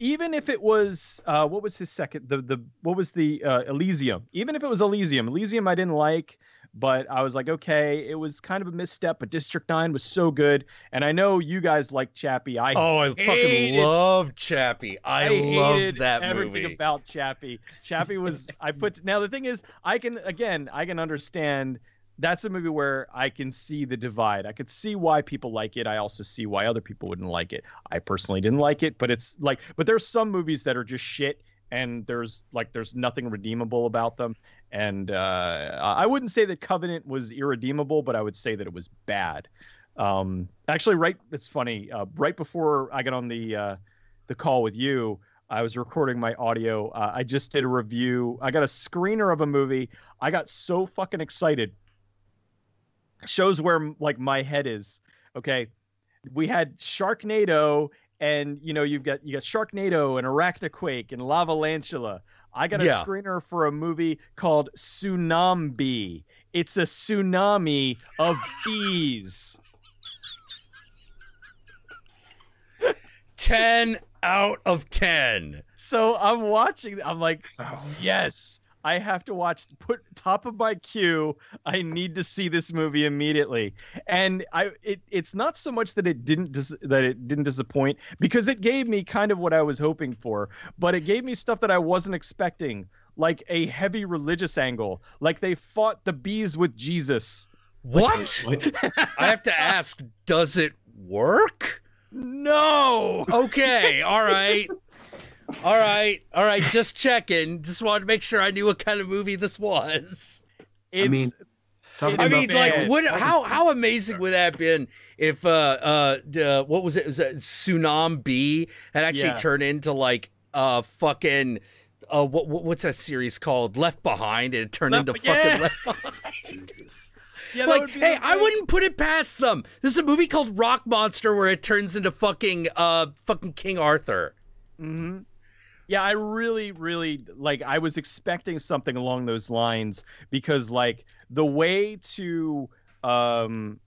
Even if it was what was his second Elysium. Even if it was Elysium I didn't like, but I was like, okay, it was kind of a misstep, but District 9 was so good. And I know you guys like Chappie. I fucking loved Chappie. I loved that movie. Everything about Chappie. Chappie was now the thing is, I can understand that's a movie where I can see the divide. I could see why people like it. I also see why other people wouldn't like it. I personally didn't like it, but it's like, but there's some movies that are just shit and there's nothing redeemable about them. And I wouldn't say that Covenant was irredeemable, but I would say that it was bad. Actually, it's funny. Right before I got on the call with you, I was recording my audio. I just did a review. I got a screener of a movie. I got so fucking excited. Shows where like my head is. Okay, we had Sharknado, and you got Sharknado and Arachnoquake and Lavalantula. I got a screener for a movie called Tsunami. It's a tsunami of bees. 10 out of 10. So I'm watching. I'm like, yes, I have to put top of my queue. I need to see this movie immediately. And it's not so much that it didn't disappoint, because it gave me kind of what I was hoping for, but it gave me stuff that I wasn't expecting, like a heavy religious angle, like they fought the bees with Jesus. What? I have to ask, does it work? No. Okay. All right. Just checking. Just wanted to make sure I knew what kind of movie this was. Like, how amazing would that have been if what was it? Was it Tsunami had actually turned into like fucking what's that series called? Left Behind, and it turned into fucking Left Behind. Yeah, like, hey, I wouldn't put it past them. There's a movie called Rock Monster where it turns into fucking King Arthur. Mm-hmm. Yeah, I really, really, like, I was expecting something along those lines, because, like, the way to, when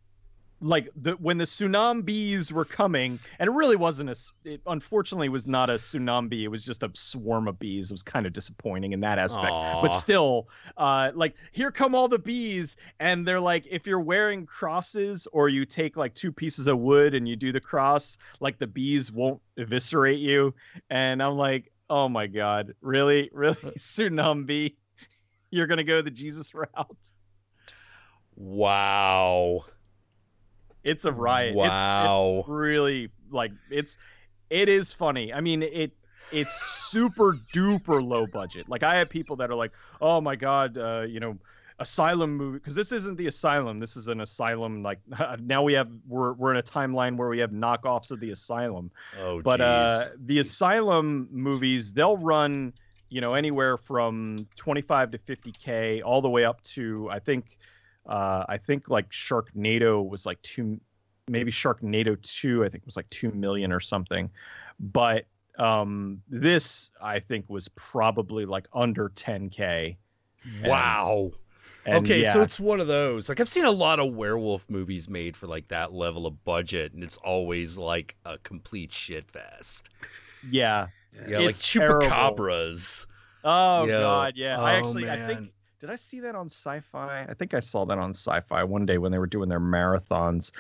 the tsunami bees were coming, and it really wasn't it unfortunately was not a tsunami, it was just a swarm of bees. It was kind of disappointing in that aspect. Aww. But still, like, here come all the bees, and they're like, if you're wearing crosses or you take like 2 pieces of wood and you do the cross, like, the bees won't eviscerate you. And I'm like, oh my god, really tsunami, you're gonna go the Jesus route? Wow. It's a riot. Wow. It's really, like, it is funny. I mean, it's super duper low budget. Like, I have people that are like, oh my god, Asylum movie, because this isn't the Asylum. This is an Asylum. Like, now we're in a timeline where we have knockoffs of the Asylum. Oh, but geez. the Asylum movies, they'll run, anywhere from 25 to 50K all the way up to I think like Sharknado was like maybe Sharknado 2 I think was like 2 million or something. But this I think was probably like under 10K. Wow. And okay, yeah. so it's one of those. Like, I've seen a lot of werewolf movies made for like that level of budget, and it's always like a complete shit fest. Yeah. Yeah, like It's terrible. chupacabras. Oh God, yeah. Oh, I man. think did I see that on Sci-Fi? I think I saw that on Sci-Fi one day when they were doing their marathons.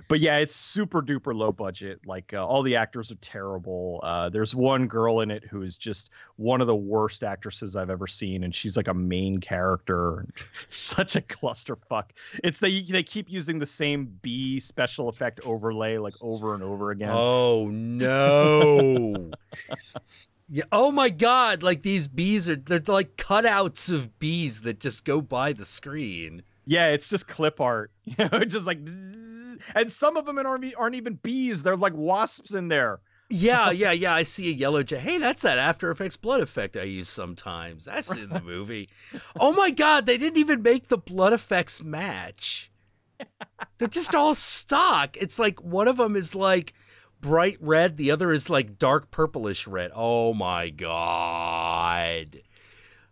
But yeah, it's super duper low budget. Like all the actors are terrible. There's one girl in it who is just one of the worst actresses I've ever seen, and she's like a main character. Such a clusterfuck. It's they keep using the same bee special effect overlay like over and over again. Oh no. Yeah. Oh my God! Like these bees they're like cutouts of bees that just go by the screen. Yeah, it's just clip art, just like, and some of them aren't even bees; they're like wasps in there. Yeah. I see a yellow Hey, that's that After Effects blood effect I use sometimes. That's in the movie. Oh my God! They didn't even make the blood effects match. They're just all stock. It's like one of them is like bright red, the other is like dark purplish red. Oh my God.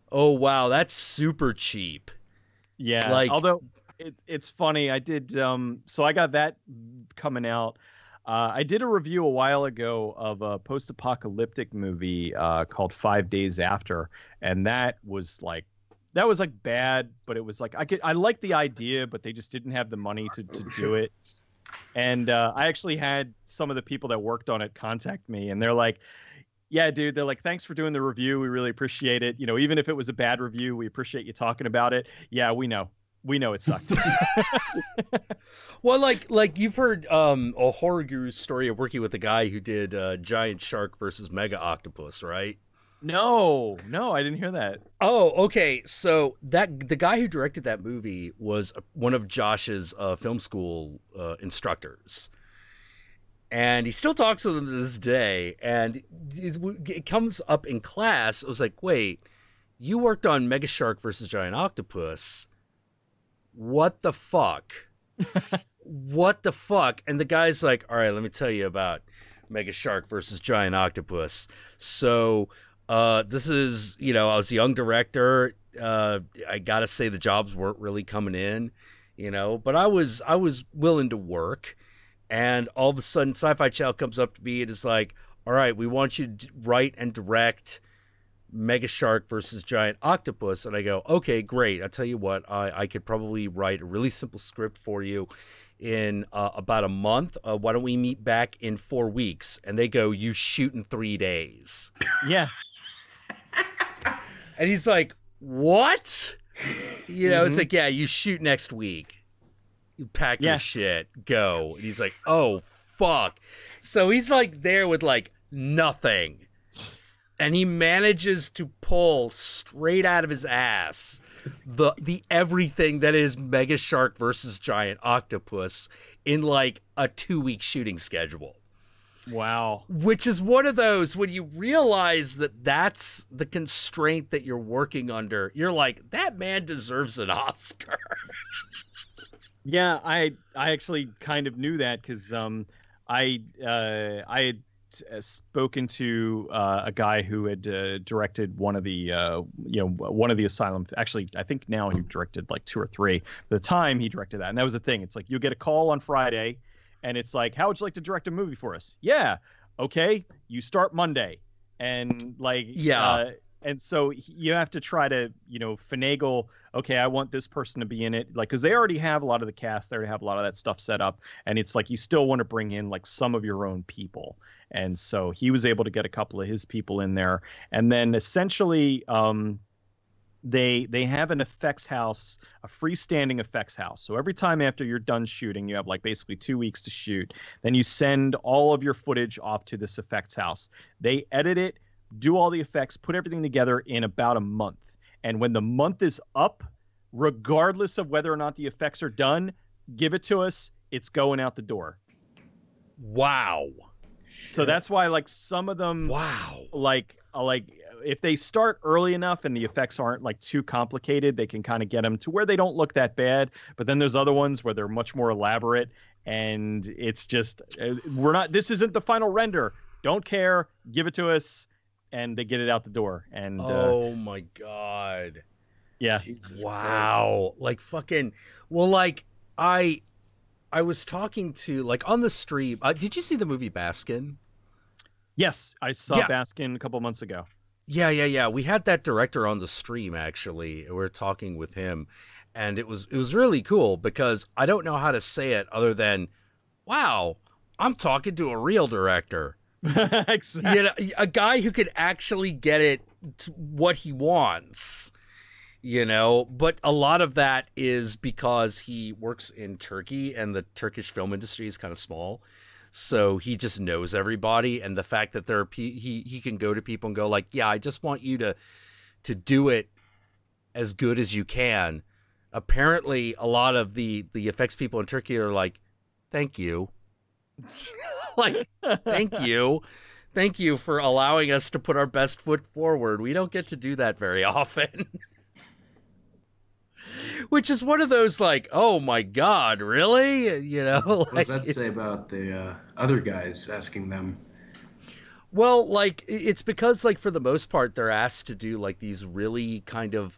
Oh wow, that's super cheap. Yeah, like, although it's funny, I did so I got that coming out. I did a review a while ago of a post-apocalyptic movie called 5 Days After, and that was like bad, but it was like I liked the idea, but they just didn't have the money to do it. And I actually had some of the people that worked on it contact me, and they're like, yeah, dude, they're like, thanks for doing the review. We really appreciate it. Even if it was a bad review, we appreciate you talking about it. Yeah, we know it sucked. Well, like you've heard a horror guru story of working with a guy who did Giant Shark versus Mega Octopus, right? No, I didn't hear that. Oh, okay. So the guy who directed that movie was one of Josh's film school instructors, and he still talks to them to this day. And it comes up in class. I was like, "Wait, you worked on Mega Shark versus Giant Octopus? What the fuck? What the fuck?" And the guy's like, "All right, let me tell you about Mega Shark versus Giant Octopus." So. This is, I was a young director. I gotta say the jobs weren't really coming in, but I was willing to work. And all of a sudden, Sci-Fi Channel comes up to me and is like, "All right, we want you to write and direct Mega Shark versus Giant Octopus." And I go, "Okay, great. I'll tell you what, I could probably write a really simple script for you in about a month. Why don't we meet back in 4 weeks?" And they go, "You shoot in 3 days." Yeah. And he's like, "What?" It's like, "Yeah, you shoot next week. You pack your shit, go." And he's like, "Oh, fuck." So he's like there with like nothing. And he manages to pull straight out of his ass the everything that is Mega Shark versus Giant Octopus in like a 2-week shooting schedule. Wow. Which is one of those, when you realize that that's the constraint that you're working under, you're like, that man deserves an Oscar. Yeah, I actually kind of knew that because I had spoken to a guy who had directed one of the Asylum. Actually, I think now he directed like 2 or 3. At the time, he directed that, and that was the thing. It's like you get a call on Friday. And it's like, "How would you like to direct a movie for us?" "Yeah, okay. You start Monday." And like, yeah. And so you have to try to, finagle. Okay, I want this person to be in it, like, because they already have a lot of the cast. They already have a lot of that stuff set up, and it's like you still want to bring in like some of your own people. And so he was able to get a couple of his people in there, and then essentially, they have an effects house, a freestanding effects house. So every time after you're done shooting, you have like basically 2 weeks to shoot. Then you send all of your footage off to this effects house. They edit it, do all the effects, put everything together in about a month. And when the month is up, regardless of whether or not the effects are done, give it to us. It's going out the door. Wow. So that's why like some of them, wow, like if they start early enough and the effects aren't like too complicated, they can kind of get them to where they don't look that bad. But then there's other ones where they're much more elaborate, and it's just we're not. This isn't the final render. Don't care. Give it to us, and they get it out the door. And oh my god, yeah, wow, like fucking. Well, like I was talking to like on the stream. Did you see the movie Baskin? Yes, I saw Baskin a couple months ago. Yeah. We had that director on the stream actually. We were talking with him, and it was really cool because I don't know how to say it other than, wow, I'm talking to a real director. Exactly. You know, a guy who could actually get it to what he wants. You know, but a lot of that is because he works in Turkey and the Turkish film industry is kind of small. So he just knows everybody, and the fact that there are he can go to people and go like, yeah, I just want you to do it as good as you can. Apparently, a lot of the effects people in Turkey are like, thank you, like thank you for allowing us to put our best foot forward. We don't get to do that very often. Which is one of those like, oh my god, really? You know, like, what does that say about the other guys asking them? Well, like it's because like for the most part they're asked to do like these really kind of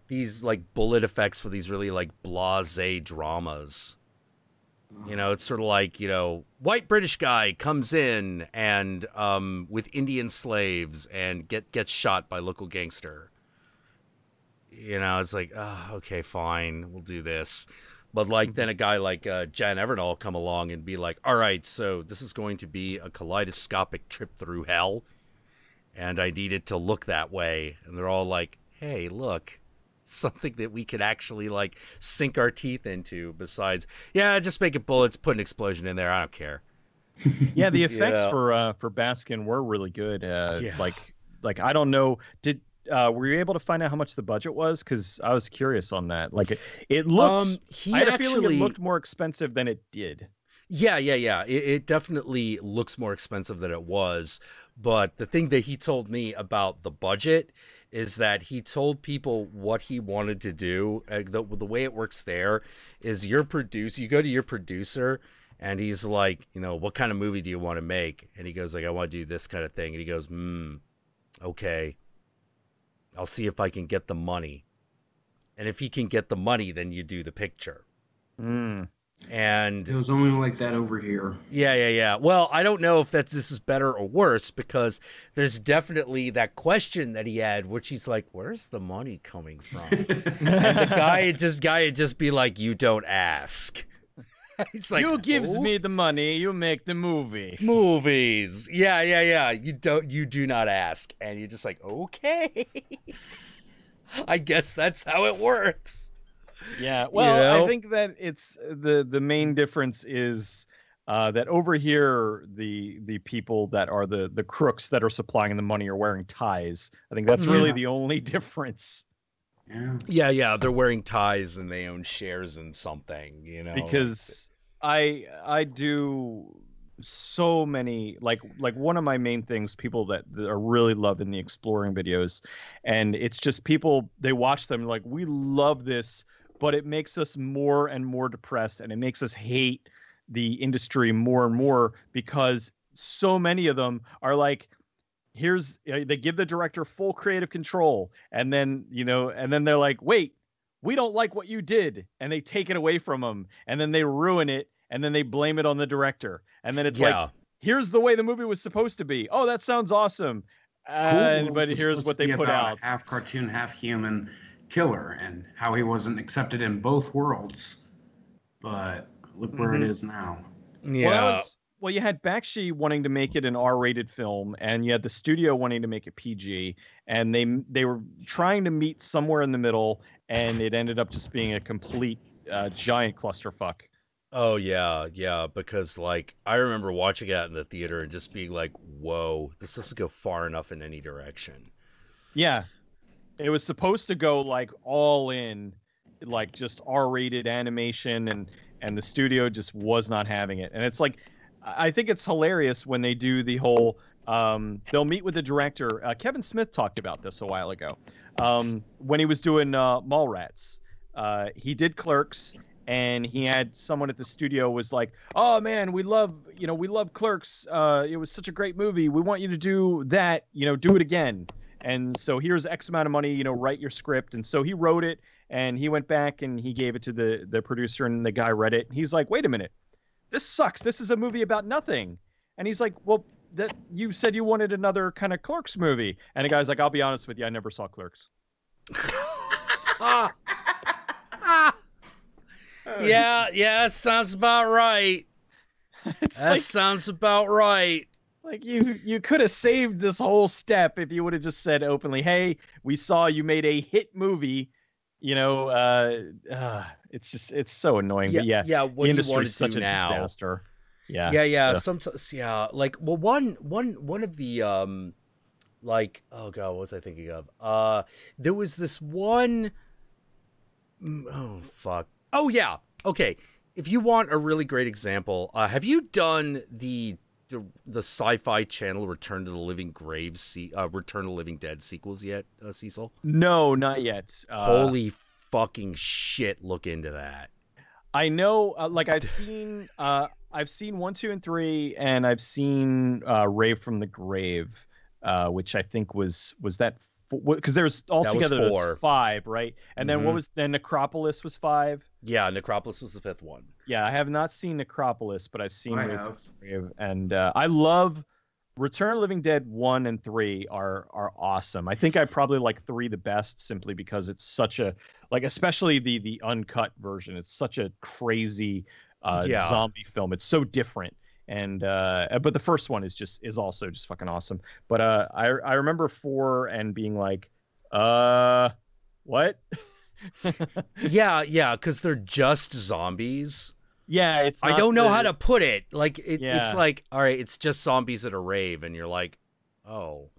these like bullet effects for these really like blasé dramas. You know, it's sort of like, you know, white British guy comes in and with Indian slaves and gets shot by local gangster. You know, it's like, oh, okay, fine, we'll do this. But like then a guy like Jan Evernall come along and be like, all right, so this is going to be a kaleidoscopic trip through hell, and I need it to look that way. And they're all like, hey, look, something that we could actually like sink our teeth into besides, yeah, just make it bullets, put an explosion in there, I don't care. Yeah, the effects for Baskin were really good. Like I don't know, were you able to find out how much the budget was? Because I was curious on that. Like it looked. I had a feeling it looked more expensive than it did. Yeah. It definitely looks more expensive than it was. But the thing that he told me about the budget is that he told people what he wanted to do. The way it works there is you go to your producer, and he's like, you know, what kind of movie do you want to make? And he goes like, I want to do this kind of thing. And he goes, okay. I'll see if I can get the money. And if he can get the money, then you do the picture. And it was only like that over here. Yeah. Well, I don't know if this is better or worse, because there's definitely that question that he had, which he's like, where's the money coming from? And the guy would just be like, you don't ask. He's like, you gives me the money, you make the movie. Movies. Yeah. You do not ask. And you're just like, okay. I guess that's how it works. Yeah. Well, you know? I think that it's the main difference is that over here the people that are the crooks that are supplying the money are wearing ties. I think that's really the only difference. Yeah. They're wearing ties and they own shares in something, you know. Because I do so many like one of my main things, people that are really loving the exploring videos, and it's just people, they watch them like, we love this, but it makes us more and more depressed, and it makes us hate the industry more and more, because so many of them are like, they give the director full creative control, and then, you know, and then they're like, wait, we don't like what you did, and they take it away from them, and then they ruin it, and then they blame it on the director, and then it's like, here's the way the movie was supposed to be. Oh, that sounds awesome. Cool. But here's what they put out. Half cartoon, half human killer, and how he wasn't accepted in both worlds. But look where it is now. Yeah. Well, you had Bakshi wanting to make it an R-rated film, and you had the studio wanting to make it PG, and they were trying to meet somewhere in the middle, and it ended up just being a complete giant clusterfuck. Oh yeah, because like I remember watching it in the theater and just being like, whoa, this doesn't go far enough in any direction. Yeah. It was supposed to go like all in, like just R-rated animation, and the studio just was not having it. And it's like, I think it's hilarious when they do the whole They'll meet with the director. Kevin Smith talked about this a while ago when he was doing Mallrats. He did Clerks, and he had someone at the studio was like, "Oh man, we love Clerks. It was such a great movie. We want you to do that. Do it again. And so here's X amount of money. Write your script." And so he wrote it, and he went back and he gave it to the producer, and the guy read it. He's like, "Wait a minute, this sucks. This is a movie about nothing." And he's like, "Well, that you said you wanted another kind of Clerks movie." And the guy's like, "I'll be honest with you, I never saw Clerks." Yeah, sounds about right. Sounds about right. Like you could have saved this whole step if you would have just said openly, "Hey, we saw you made a hit movie." It's so annoying. Yeah, but yeah, yeah. What the do you want industry's to such do a now? disaster. Yeah, yeah. Sometimes, yeah. Like, well, one of the like, oh god, what was I thinking of? There was this one. Oh fuck. Oh yeah. Okay. If you want a really great example, have you done the Sci-Fi Channel Return to the Living Return to the Living Dead sequels yet, Cecil? No, not yet. Holy fucking shit! Look into that. I know, like I've seen 1, 2, and 3, and I've seen Rave from the Grave, which I think was that, because there's altogether that was 4. There's 5, right? And then what was then Necropolis was 5. Yeah, Necropolis was the 5th one. Yeah, I have not seen Necropolis, but I've seen Rave from the Grave, and I love Return of the Living Dead 1 and 3 are awesome. I think I probably like 3 the best, simply because it's such a, like, especially the uncut version. It's such a crazy zombie film. It's so different. And but the first one is also just fucking awesome. But I remember 4 and being like, what? yeah, because they're just zombies. Yeah, it's not I don't know how to put it. Like it's Yeah. like, all right, it's just zombies at a rave, and you're like, oh,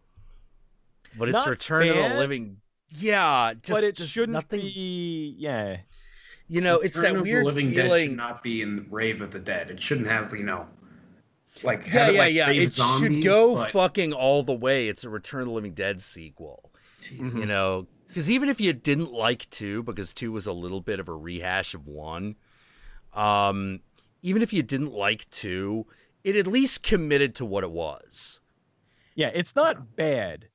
but it's Not Return to the bad, Living. Yeah, but it just shouldn't nothing. be. Yeah, It's Return that of weird the Living Dead feeling. should not be in Rave of the Dead. It shouldn't have, like, Yeah, have it like yeah. Rave It Zombies, should go but... fucking all the way. It's a Return of the Living Dead sequel. Jesus. Because even if you didn't like 2, because 2 was a little bit of a rehash of 1, even if you didn't like 2, it at least committed to what it was. yeah, it's not bad,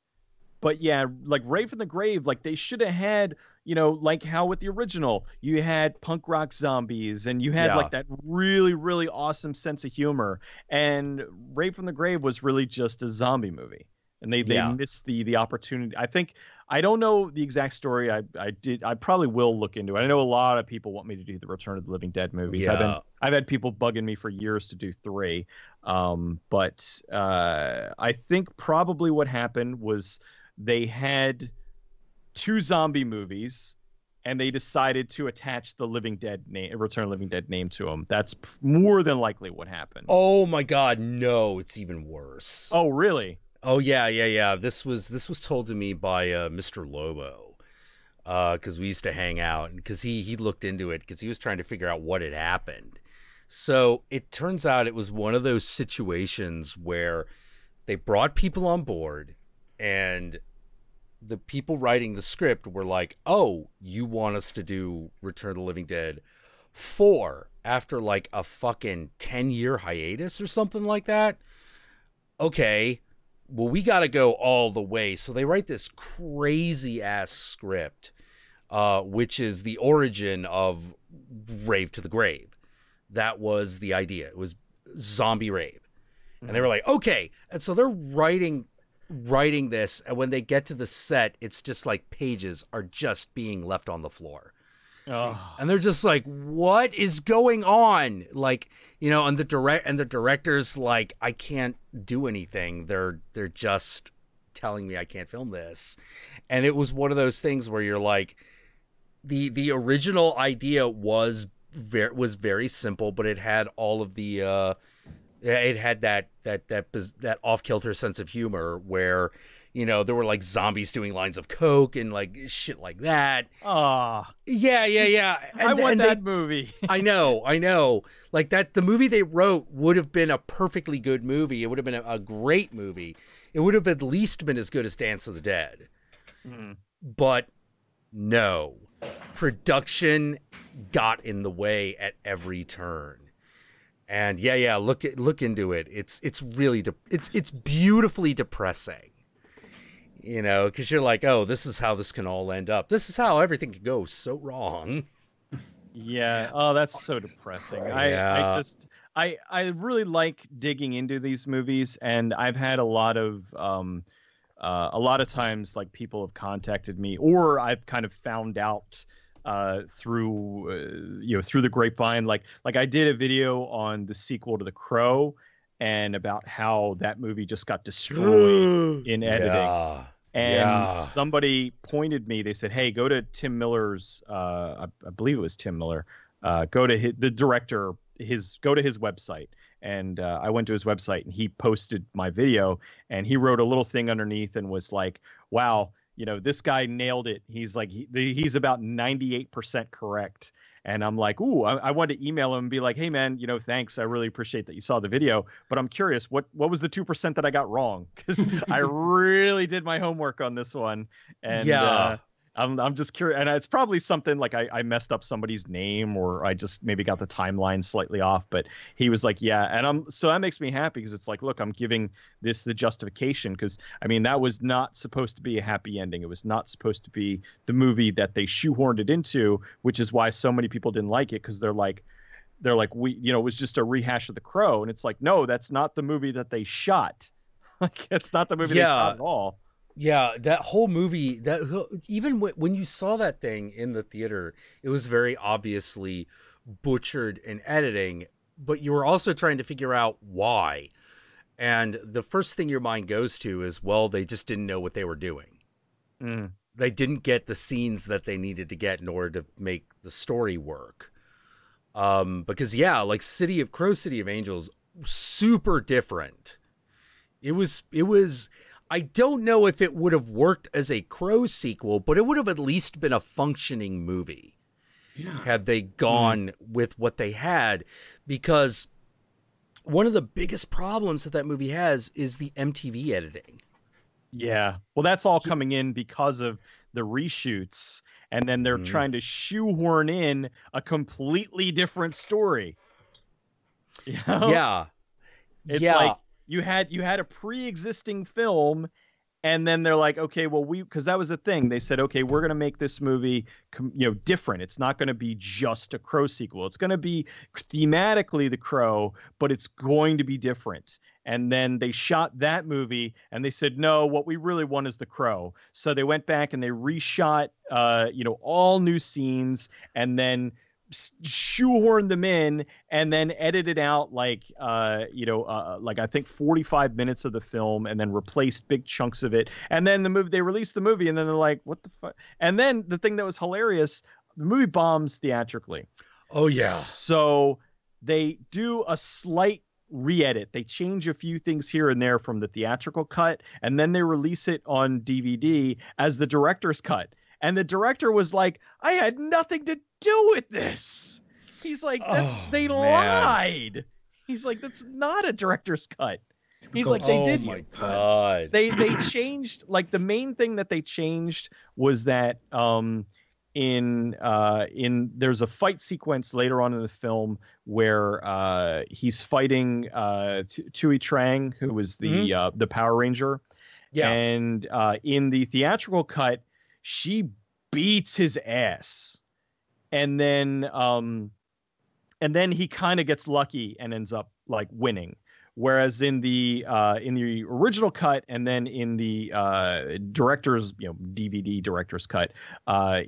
but yeah, like Rave from the Grave, like they should have had, like how with the original, you had punk rock zombies, and you had like that really, really awesome sense of humor. And Rave from the Grave was really just a zombie movie, and they missed the opportunity. I don't know the exact story. I probably will look into it. I know a lot of people want me to do the Return of the Living Dead movies. Yeah. I've had people bugging me for years to do 3. But I think probably what happened was they had 2 zombie movies, and they decided to attach the Living Dead name, Return of the Living Dead name to them. That's more than likely what happened. Oh my God, no! It's even worse. Oh, really? Oh yeah. This was told to me by Mr. Lobo, because we used to hang out, and because he looked into it because he was trying to figure out what had happened. So it turns out it was one of those situations where they brought people on board, and the people writing the script were like, "Oh, you want us to do Return of the Living Dead 4 after like a fucking 10-year hiatus or something like that? Okay. Well, we got to go all the way." So they write this crazy ass script, which is the origin of Rave to the Grave. That was the idea. It was zombie rave. And they were like, okay. And so they're writing this. And when they get to the set, it's just like pages are just being left on the floor. Oh. And they're just like, what is going on? Like, and the director's like, I can't do anything. They're just telling me I can't film this. And it was one of those things where you're like, the original idea was very simple, but it had all of the it had that off-kilter sense of humor where, there were like zombies doing lines of coke and like shit like that. Ah, Yeah. I want that movie. I know. Like that, the movie they wrote would have been a perfectly good movie. It would have been a great movie. It would have at least been as good as Dance of the Dead. But no, production got in the way at every turn. And yeah, look into it. It's really it's beautifully depressing. Because you're like, oh, this is how this can all end up. This is how everything can go so wrong. Yeah. Oh, that's so depressing. Yeah. I really like digging into these movies, and I've had a lot of times like people have contacted me, or I've kind of found out through through the grapevine. Like I did a video on the sequel to The Crow, and about how that movie just got destroyed in editing. And somebody pointed me, they said, hey, go to Tim Miller's, I believe it was Tim Miller, go to the director, go to his website. And I went to his website, and he posted my video, and he wrote a little thing underneath and was like, wow, this guy nailed it. He's like, he's about 98% correct. And I'm like, ooh, I wanted to email him and be like, hey, man, thanks. I really appreciate that you saw the video. But I'm curious, what was the 2% that I got wrong? Because I really did my homework on this one. And I'm just curious. And it's probably something like I messed up somebody's name, or I just maybe got the timeline slightly off. But he was like, yeah. And so that makes me happy, because it's like, look, I'm giving this the justification, because I mean, that was not supposed to be a happy ending. It was not supposed to be the movie that they shoehorned it into, which is why so many people didn't like it, because they're like, it was just a rehash of The Crow. And it's like, no, that's not the movie that they shot. Like, it's not the movie they shot at all. Yeah, that whole movie, even when you saw that thing in the theater, it was very obviously butchered in editing, but you were also trying to figure out why. And the first thing your mind goes to is, well, they just didn't know what they were doing. They didn't get the scenes that they needed to get in order to make the story work. Because like City of Angels, super different. It was. I don't know if it would have worked as a Crow sequel, but it would have at least been a functioning movie had they gone with what they had. Because one of the biggest problems that movie has is the MTV editing. Yeah. Well, that's all coming in because of the reshoots, and then they're trying to shoehorn in a completely different story. Yeah. It's like you had a pre-existing film, and then they're like, okay, well, because that was the thing. They said, okay, we're going to make this movie, different. It's not going to be just a Crow sequel. It's going to be thematically The Crow, but it's going to be different. And then they shot that movie, and they said, no, what we really want is The Crow. So they went back and they reshot, all new scenes, and then shoehorned them in, and then edited out like I think 45 minutes of the film, and then replaced big chunks of it. And then they released the movie, and then they're like, what the fuck? And then the thing that was hilarious, the movie bombs theatrically. Oh yeah. So they do a slight re-edit. They change a few things here and there from the theatrical cut, and then they release it on DVD as the director's cut. And the director was like, I had nothing to do with this. He's like, they lied. He's like, that's not a director's cut. He's like, they did. Oh my God. They changed, like, the main thing that they changed was that in there's a fight sequence later on in the film where he's fighting Tui Trang, who was the Power Ranger. Yeah. And in the theatrical cut, she beats his ass, and then he kind of gets lucky and ends up like winning. Whereas in the original cut, and then in the director's DVD director's cut,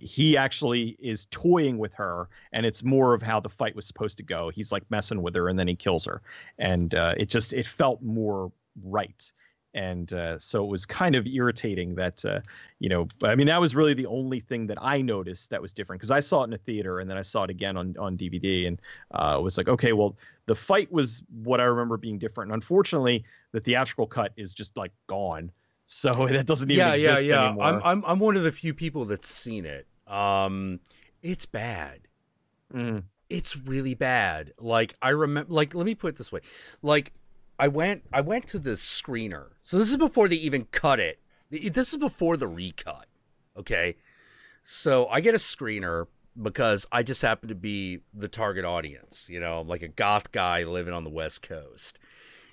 he actually is toying with her, and it's more of how the fight was supposed to go. He's like messing with her, and then he kills her, and it felt more right. And so it was kind of irritating that, I mean, that was really the only thing that I noticed that was different, because I saw it in a theater, and then I saw it again on DVD, and it was like, okay, well, the fight was what I remember being different. And unfortunately, the theatrical cut is just like gone. so that doesn't even exist anymore. I'm one of the few people that's seen it. It's bad. It's really bad. Like, I remember, like, let me put it this way. Like, I went to the screener. So this is before they even cut it. This is before the recut. Okay. So I get a screener because I just happen to be the target audience. You know, I'm like a goth guy living on the West Coast.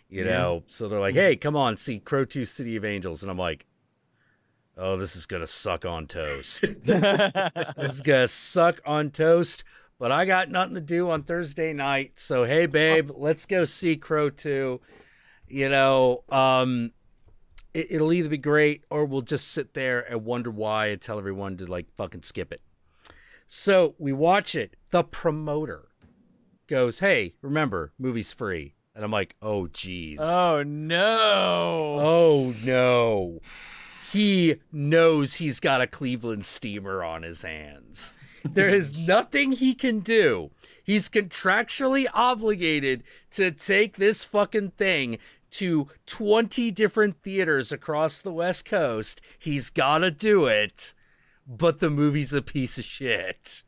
You know, so they're like, hey, come on, see Crow 2 City of Angels. And I'm like, oh, this is going to suck on toast. This is going to suck on toast. But I got nothing to do on Thursday night. So, hey, babe, let's go see Crow 2. You know, it'll either be great or we'll just sit there and wonder why and tell everyone to, like, fucking skip it. So we watch it. The promoter goes, hey, remember, movie's free. And I'm like, oh, geez. Oh, no. Oh, no. He knows he's got a Cleveland steamer on his hands. There is nothing he can do. He's contractually obligated to take this fucking thing to 20 different theaters across the West Coast. He's got to do it. But the movie's a piece of shit.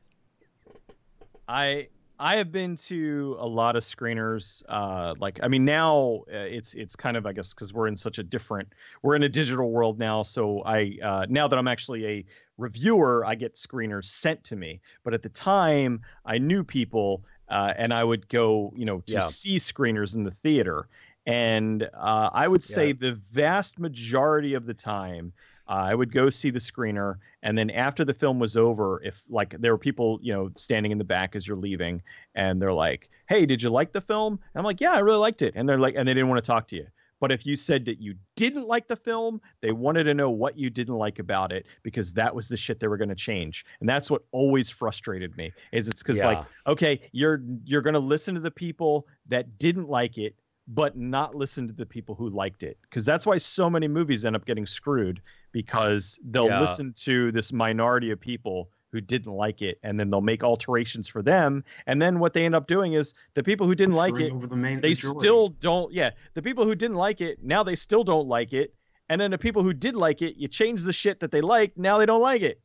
I have been to a lot of screeners. Like, I mean, now it's kind of, I guess, because we're in a digital world now. So now that I'm actually a reviewer, I get screeners sent to me. But at the time, I knew people, and I would go, to see screeners in the theater. And I would say the vast majority of the time, I would go see the screener, and then after the film was over, if like there were people, standing in the back as you're leaving, and they're like, "Hey, did you like the film?" And I'm like, "Yeah, I really liked it." And they're like, and they didn't want to talk to you. But if you said that you didn't like the film, they wanted to know what you didn't like about it, because that was the shit they were going to change. And that's what always frustrated me. It's because like, okay, you're going to listen to the people that didn't like it, but not listen to the people who liked it. Because that's why so many movies end up getting screwed, because they'll listen to this minority of people who didn't like it, and then they'll make alterations for them. And then what they end up doing is the people who didn't like it, still don't. Yeah. The people who didn't like it, now they still don't like it. And then the people who did like it, you change the shit that they liked. Now they don't like it.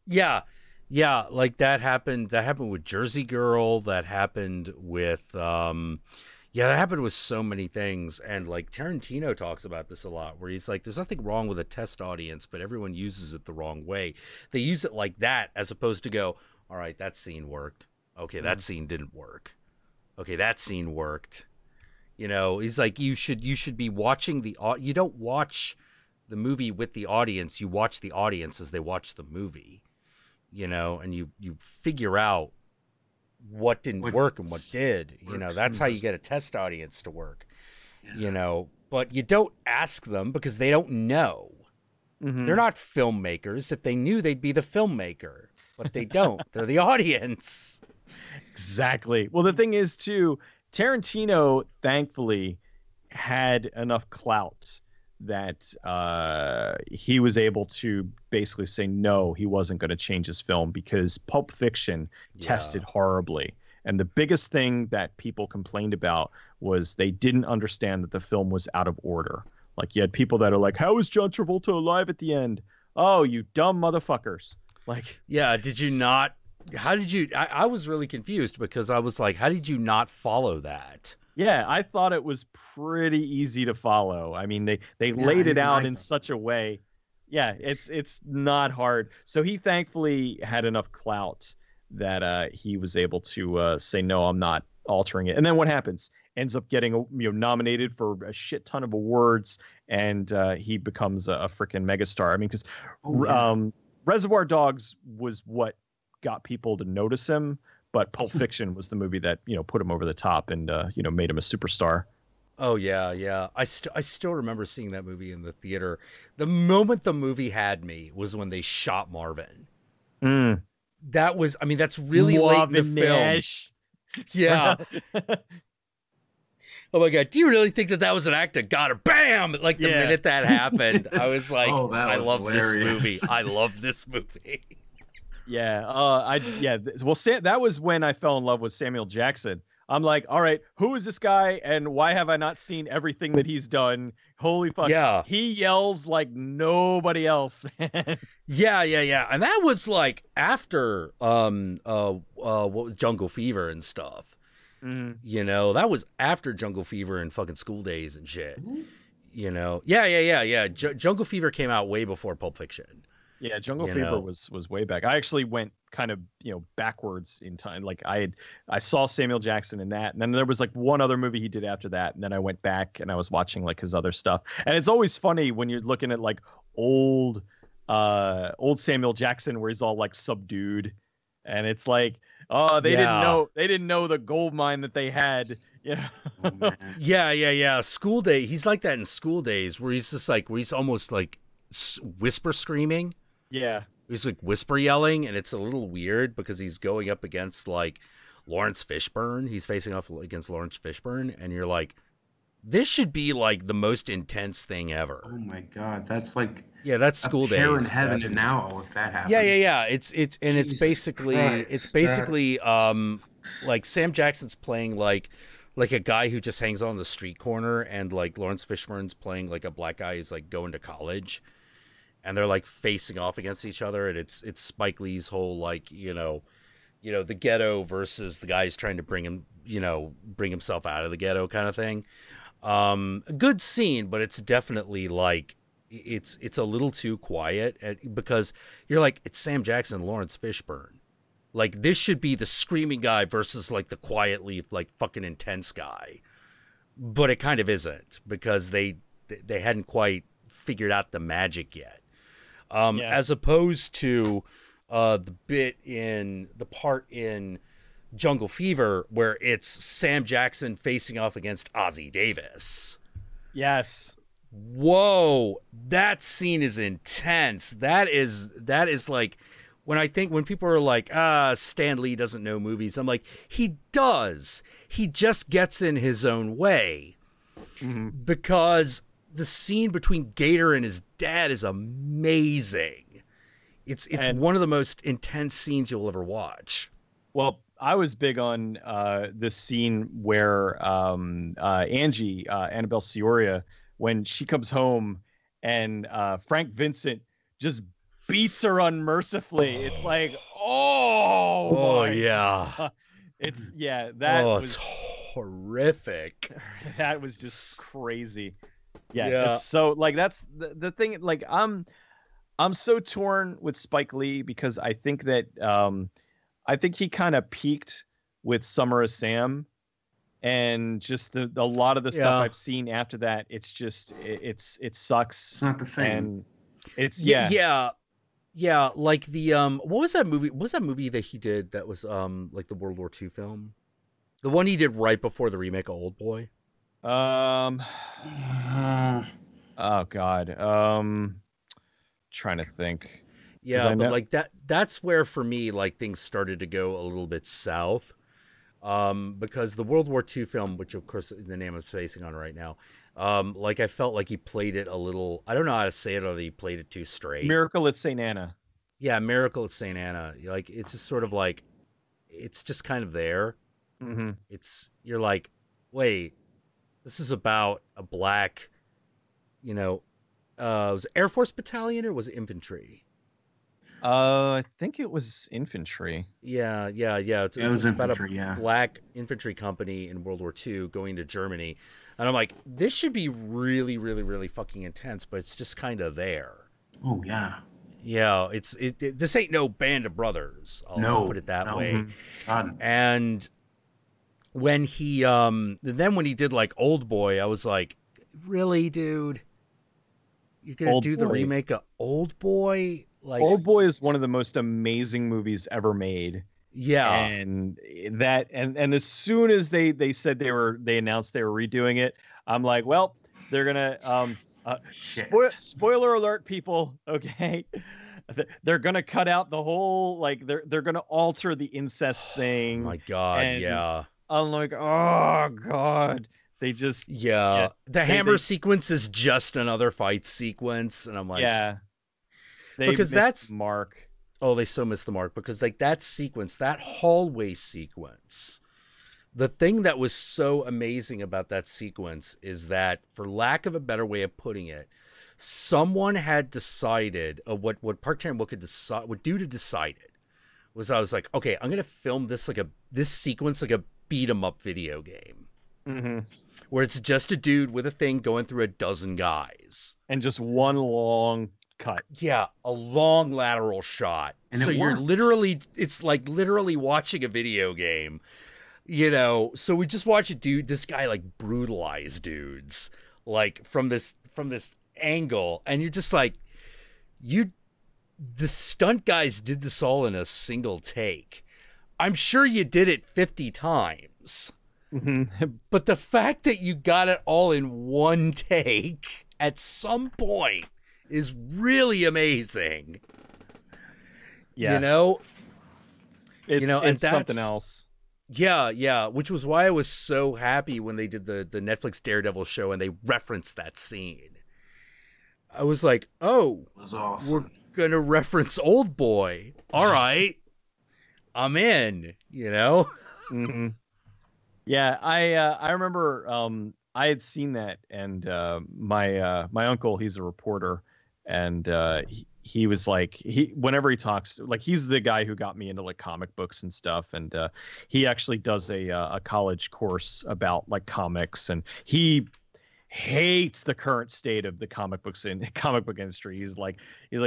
Yeah. Yeah. Like that happened with Jersey Girl. That happened with, that happened with so many things. And like Tarantino talks about this a lot, where he's like, there's nothing wrong with a test audience, but everyone uses it the wrong way. They use it like that, as opposed to go, all right, that scene worked. Okay, that scene didn't work. Okay, that scene worked. He's like, you should be watching you don't watch the movie with the audience. You watch the audience as they watch the movie, and you figure out what didn't work and what did. That's how you get a test audience to work. But you don't ask them, because they don't know. They're not filmmakers. If they knew, they'd be the filmmaker, but they don't. They're the audience. Exactly. Well, the thing is too, Tarantino thankfully had enough clout that he was able to basically say no, he wasn't going to change his film, because Pulp Fiction tested horribly. And the biggest thing that people complained about was they didn't understand that the film was out of order. Like, you had people that are like, how is John Travolta alive at the end? Oh, you dumb motherfuckers. Like, yeah, did you not? How did you? I was really confused, because I was like, how did you not follow that? Yeah, I thought it was pretty easy to follow. I mean, they laid it out in such a way. Yeah, it's not hard. So he thankfully had enough clout that he was able to say, no, I'm not altering it. And then what happens? Ends up getting nominated for a shit ton of awards, and he becomes a freaking megastar. I mean, because Reservoir Dogs was what got people to notice him. But Pulp Fiction was the movie that, put him over the top and, made him a superstar. Oh, yeah, yeah. I still remember seeing that movie in the theater. The moment the movie had me was when they shot Marvin. That was, I mean, that's really late in the film. Yeah. Oh, my God. Do you really think that was an act of God? Or bam! Like, the minute that happened, I was like, I love this movie. I love this movie. Yeah, Well, that was when I fell in love with Samuel Jackson. I'm like, all right, who is this guy and why have I not seen everything that he's done? Holy fuck. Yeah. He yells like nobody else, man. Yeah. And that was like after what was Jungle Fever and stuff. Mm. You know, that was after Jungle Fever and fucking School Days and shit. You know. Yeah. Jungle Fever came out way before Pulp Fiction. Yeah, Jungle Fever was way back. I actually went kind of, backwards in time. Like I saw Samuel Jackson in that, and then there was like one other movie he did after that, and then I went back and I was watching like his other stuff. And it's always funny when you're looking at like old Samuel Jackson where he's all like subdued, and it's like, oh, they didn't know the gold mine that they had. Yeah. Yeah. School Day. He's like that in School Days where he's just like, where he's almost like whisper screaming. Yeah. He's like whisper yelling, and it's a little weird because he's going up against like Lawrence Fishburne. He's facing off against Lawrence Fishburne, and you're like, this should be like the most intense thing ever. Oh my god, that's like that's School Days. Hair in heaven and now if that happens. Yeah. It's basically Christ. like Sam Jackson's playing like a guy who just hangs on the street corner, and like Lawrence Fishburne's playing like a black guy who's like going to college. And they're like facing off against each other, and it's Spike Lee's whole like the ghetto versus the guy who's trying to bring himself out of the ghetto kind of thing. A good scene, but it's definitely like it's a little too quiet because you're like, it's Sam Jackson, Lawrence Fishburne. Like this should be the screaming guy versus like the quietly like fucking intense guy, but it kind of isn't because they hadn't quite figured out the magic yet. As opposed to the part in Jungle Fever where it's Sam Jackson facing off against Ozzie Davis. Yes. Whoa, that scene is intense. That is like when people are like, Stanley doesn't know movies. I'm like, he does. He just gets in his own way. Mm-hmm. Because the scene between Gator and his dad is amazing. It's one of the most intense scenes you'll ever watch. Well, I was big on this scene where Angie, Annabelle Cioria, when she comes home and Frank Vincent just beats her unmercifully. It's like, yeah. It's horrific. That was just crazy. Yeah. So like that's the thing. Like I'm so torn with Spike Lee because I think that I think he kind of peaked with Summer of Sam, and just a lot of the stuff I've seen after that. It's just it sucks. It's not the same. And it's yeah. Like the what was that movie? What was that movie that he did that was like the World War II film? The one he did right before the remake of Oldboy. Oh God. Trying to think. Yeah, but like that's where for me like things started to go a little bit south. Because the World War II film, which of course the name I'm spacing on right now, like I felt like he played it a little, I don't know how to say it, or he played it too straight. Miracle at St. Anna. Yeah, Miracle at St. Anna. Like it's just sort of like, it's just kind of there. Mm-hmm. You're like, wait, this is about a black, was it Air Force battalion or was it infantry? I think it was infantry. Yeah. It was infantry, about a black infantry company in World War II going to Germany. And I'm like, this should be really, really, really fucking intense, but it's just kind of there. Oh, yeah. Yeah, this ain't no Band of Brothers. I'll put it that way. God. And when he then when he did like Oldboy, I was like, really, dude? You're gonna do the remake of Oldboy? Like, Oldboy is one of the most amazing movies ever made. Yeah, and as soon as they said they announced they were redoing it, I'm like, well, they're gonna spoiler alert, people. Okay, they're gonna cut out the whole they're gonna alter the incest thing. Oh my God, yeah. I'm like, oh God. They just the hammer sequence is just another fight sequence, and I'm like, because that's mark. Oh, they so missed the mark because like that sequence, that hallway sequence The thing that was so amazing about that sequence is that, for lack of a better way of putting it, someone had decided what Park Chan-wook would do to decide it was, I was like, okay, I'm gonna film this this sequence like a beat 'em up video game, where it's just a dude with a thing going through a dozen guys and just one long cut. Yeah, a long lateral shot. And so you're it's like literally watching a video game. You know, so we just watch this guy like brutalize dudes like from this angle, and you're just like, the stunt guys did this all in a single take. I'm sure you did it 50 times. But the fact that you got it all in one take at some point is really amazing. Yeah. You know? And that's something else. Yeah, which was why I was so happy when they did the Netflix Daredevil show and they referenced that scene. I was like, oh, was awesome. We're going to reference Oldboy. All right. I'm in, you know? Yeah, I remember I had seen that, and my uncle, he's a reporter, and he was like, whenever he talks, like, he's the guy who got me into like comic books and stuff, and he actually does a college course about like comics, and he hates the current state of the comic book industry. He's like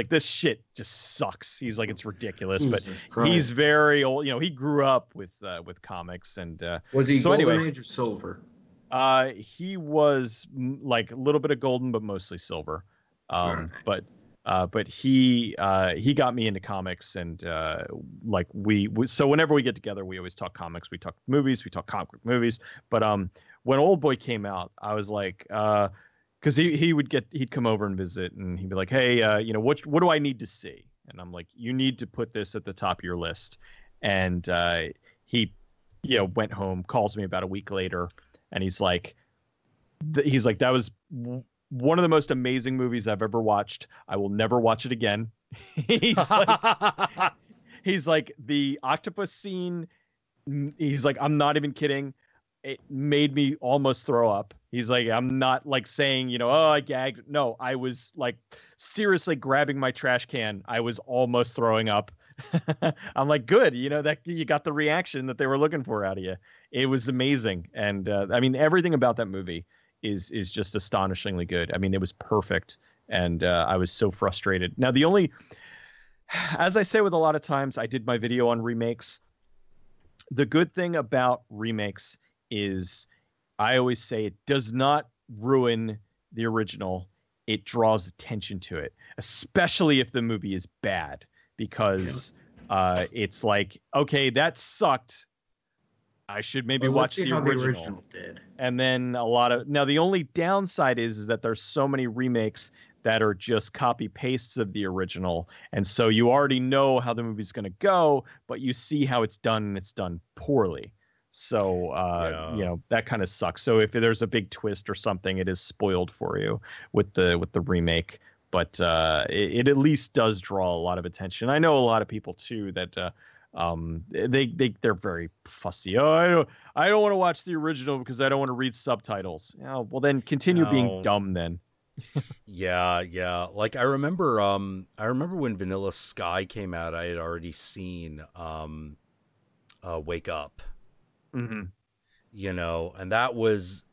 this shit just sucks. He's like, it's ridiculous. Jesus Christ. He's very old. You know, he grew up with comics, and was he so golden anyway, age or silver? He was like a little bit of golden, but mostly silver. But he got me into comics, and like we so whenever we get together, we always talk comics. We talk movies. We talk comic book movies. But when Oldboy came out, I was like, because he'd come over and visit, and he'd be like, hey, you know, what do I need to see? And I'm like, you need to put this at the top of your list. And he, you know, went home, calls me about a week later, and he's like, that was one of the most amazing movies I've ever watched. I will never watch it again. he's like the octopus scene. He's like, I'm not even kidding. It made me almost throw up. He's like, I'm not like saying, you know, oh, I gagged. No, I was like seriously grabbing my trash can. I was almost throwing up. I'm like, good. You know, that you got the reaction that they were looking for out of you. It was amazing. And I mean, everything about that movie is just astonishingly good. I mean, it was perfect. And I was so frustrated. Now, as I say with a lot of times, I did my video on remakes. The good thing about remakes is, I always say, it does not ruin the original. It draws attention to it, especially if the movie is bad, because it's like, okay, that sucked. I should maybe watch the original. Did. And then now the only downside is that there's so many remakes that are just copy pastes of the original. And so you already know how the movie's going to go, but you see how it's done, and it's done poorly. So, you know, that kind of sucks. So if there's a big twist or something, it is spoiled for you with the remake. But it at least does draw a lot of attention. I know a lot of people too that they're very fussy. Oh, I don't want to watch the original because I don't want to read subtitles. Oh, well, then continue being dumb then. Yeah. Like I remember when Vanilla Sky came out, I had already seen Wake Up. You know, and that was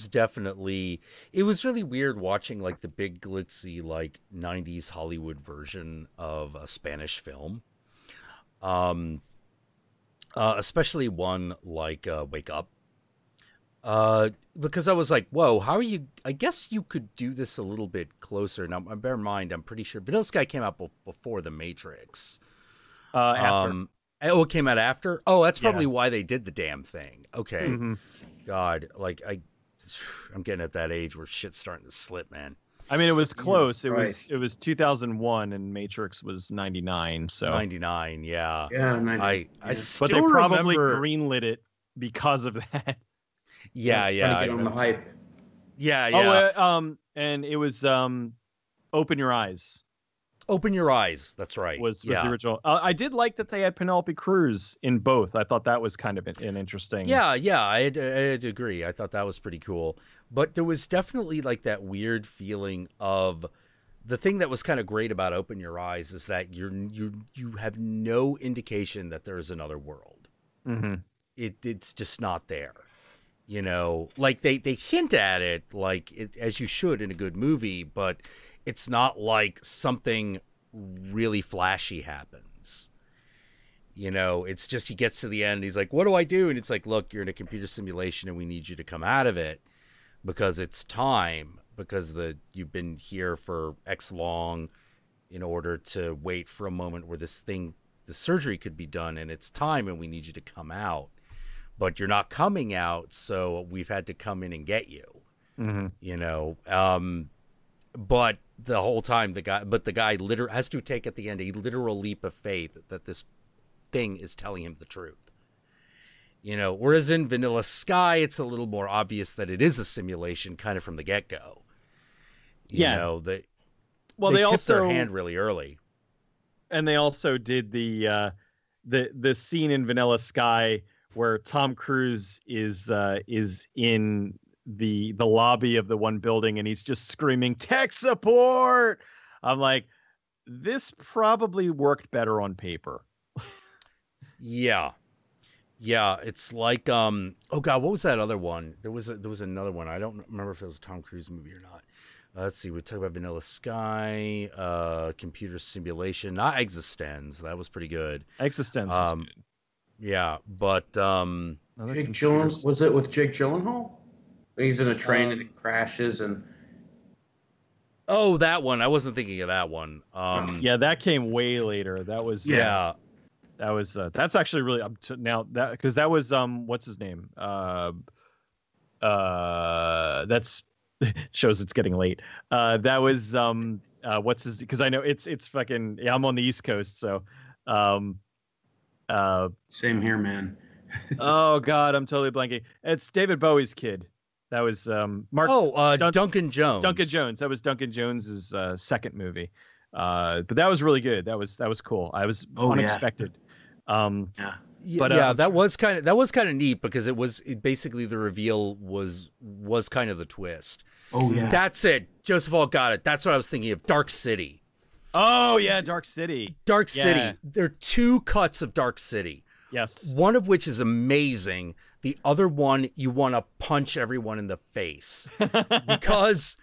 definitely, it was really weird watching like the big glitzy like 90s Hollywood version of a Spanish film. Especially one like Wake Up. Because I was like, whoa, how are you? I guess you could do this a little bit closer. Now, bear in mind, I'm pretty sure Vanilla Sky came out before The Matrix. After. Oh, it came out after? Oh, that's probably why they did the damn thing. Okay. God, like I'm getting at that age where shit's starting to slip, man. I mean, it was close. It was 2001 and Matrix was 99. So 99, yeah. Yeah, 99. I still but they probably remember... greenlit it because of that. Yeah. Trying to get on the hype. Yeah. Oh, and it was Open Your Eyes. Open Your Eyes. That's right. Was the original. I did like that they had Penelope Cruz in both. I thought that was kind of an interesting. Yeah, I had to agree. I thought that was pretty cool. But there was definitely like that weird feeling of the thing that was kind of great about Open Your Eyes is that you have no indication that there is another world. Mm-hmm. It's just not there. You know, like they hint at it, like as you should in a good movie, but it's not like something really flashy happens. You know, it's just he gets to the end, he's like, what do I do? And it's like, look, you're in a computer simulation and we need you to come out of it because it's time, because you've been here for X long in order to wait for a moment where the surgery could be done, and it's time and we need you to come out. But you're not coming out, so we've had to come in and get you. Mm-hmm. You know, but the whole time the guy literally has to take at the end a literal leap of faith that this thing is telling him the truth. You know, whereas in Vanilla Sky, it's a little more obvious that it is a simulation kind of from the get-go. You know, they tipped also their hand really early. And they also did the scene in Vanilla Sky where Tom Cruise is in the lobby of the one building and he's just screaming tech support. I'm like, this probably worked better on paper. Yeah, it's like oh god, what was that other one? There was another one. I don't remember if it was a Tom Cruise movie or not. Let's see. We talked about Vanilla Sky, computer simulation, not Existenz. That was pretty good. Existenz was good. Yeah, but Jake Gyllenhaal, was it with Jake Gyllenhaal? He's in a train and it crashes and. Oh, that one. I wasn't thinking of that one. Yeah, that came way later. That was yeah. That was that's actually really up to now that because that was what's his name? That's shows it's getting late. That was what's his, because I know it's fucking, yeah, I'm on the East Coast, so same here, man. Oh god, I'm totally blanking. It's David Bowie's kid. That was Mark. Duncan Jones. Duncan Jones. That was Duncan Jones's second movie. But that was really good. That was cool. I was unexpected. Yeah. That was kind of neat because it basically the reveal was kind of the twist. Oh yeah. That's it. Joseph All got it. That's what I was thinking of. Dark City. Oh yeah, Dark City. Dark City. There are two cuts of Dark City. Yes. One of which is amazing. The other one, you want to punch everyone in the face. Because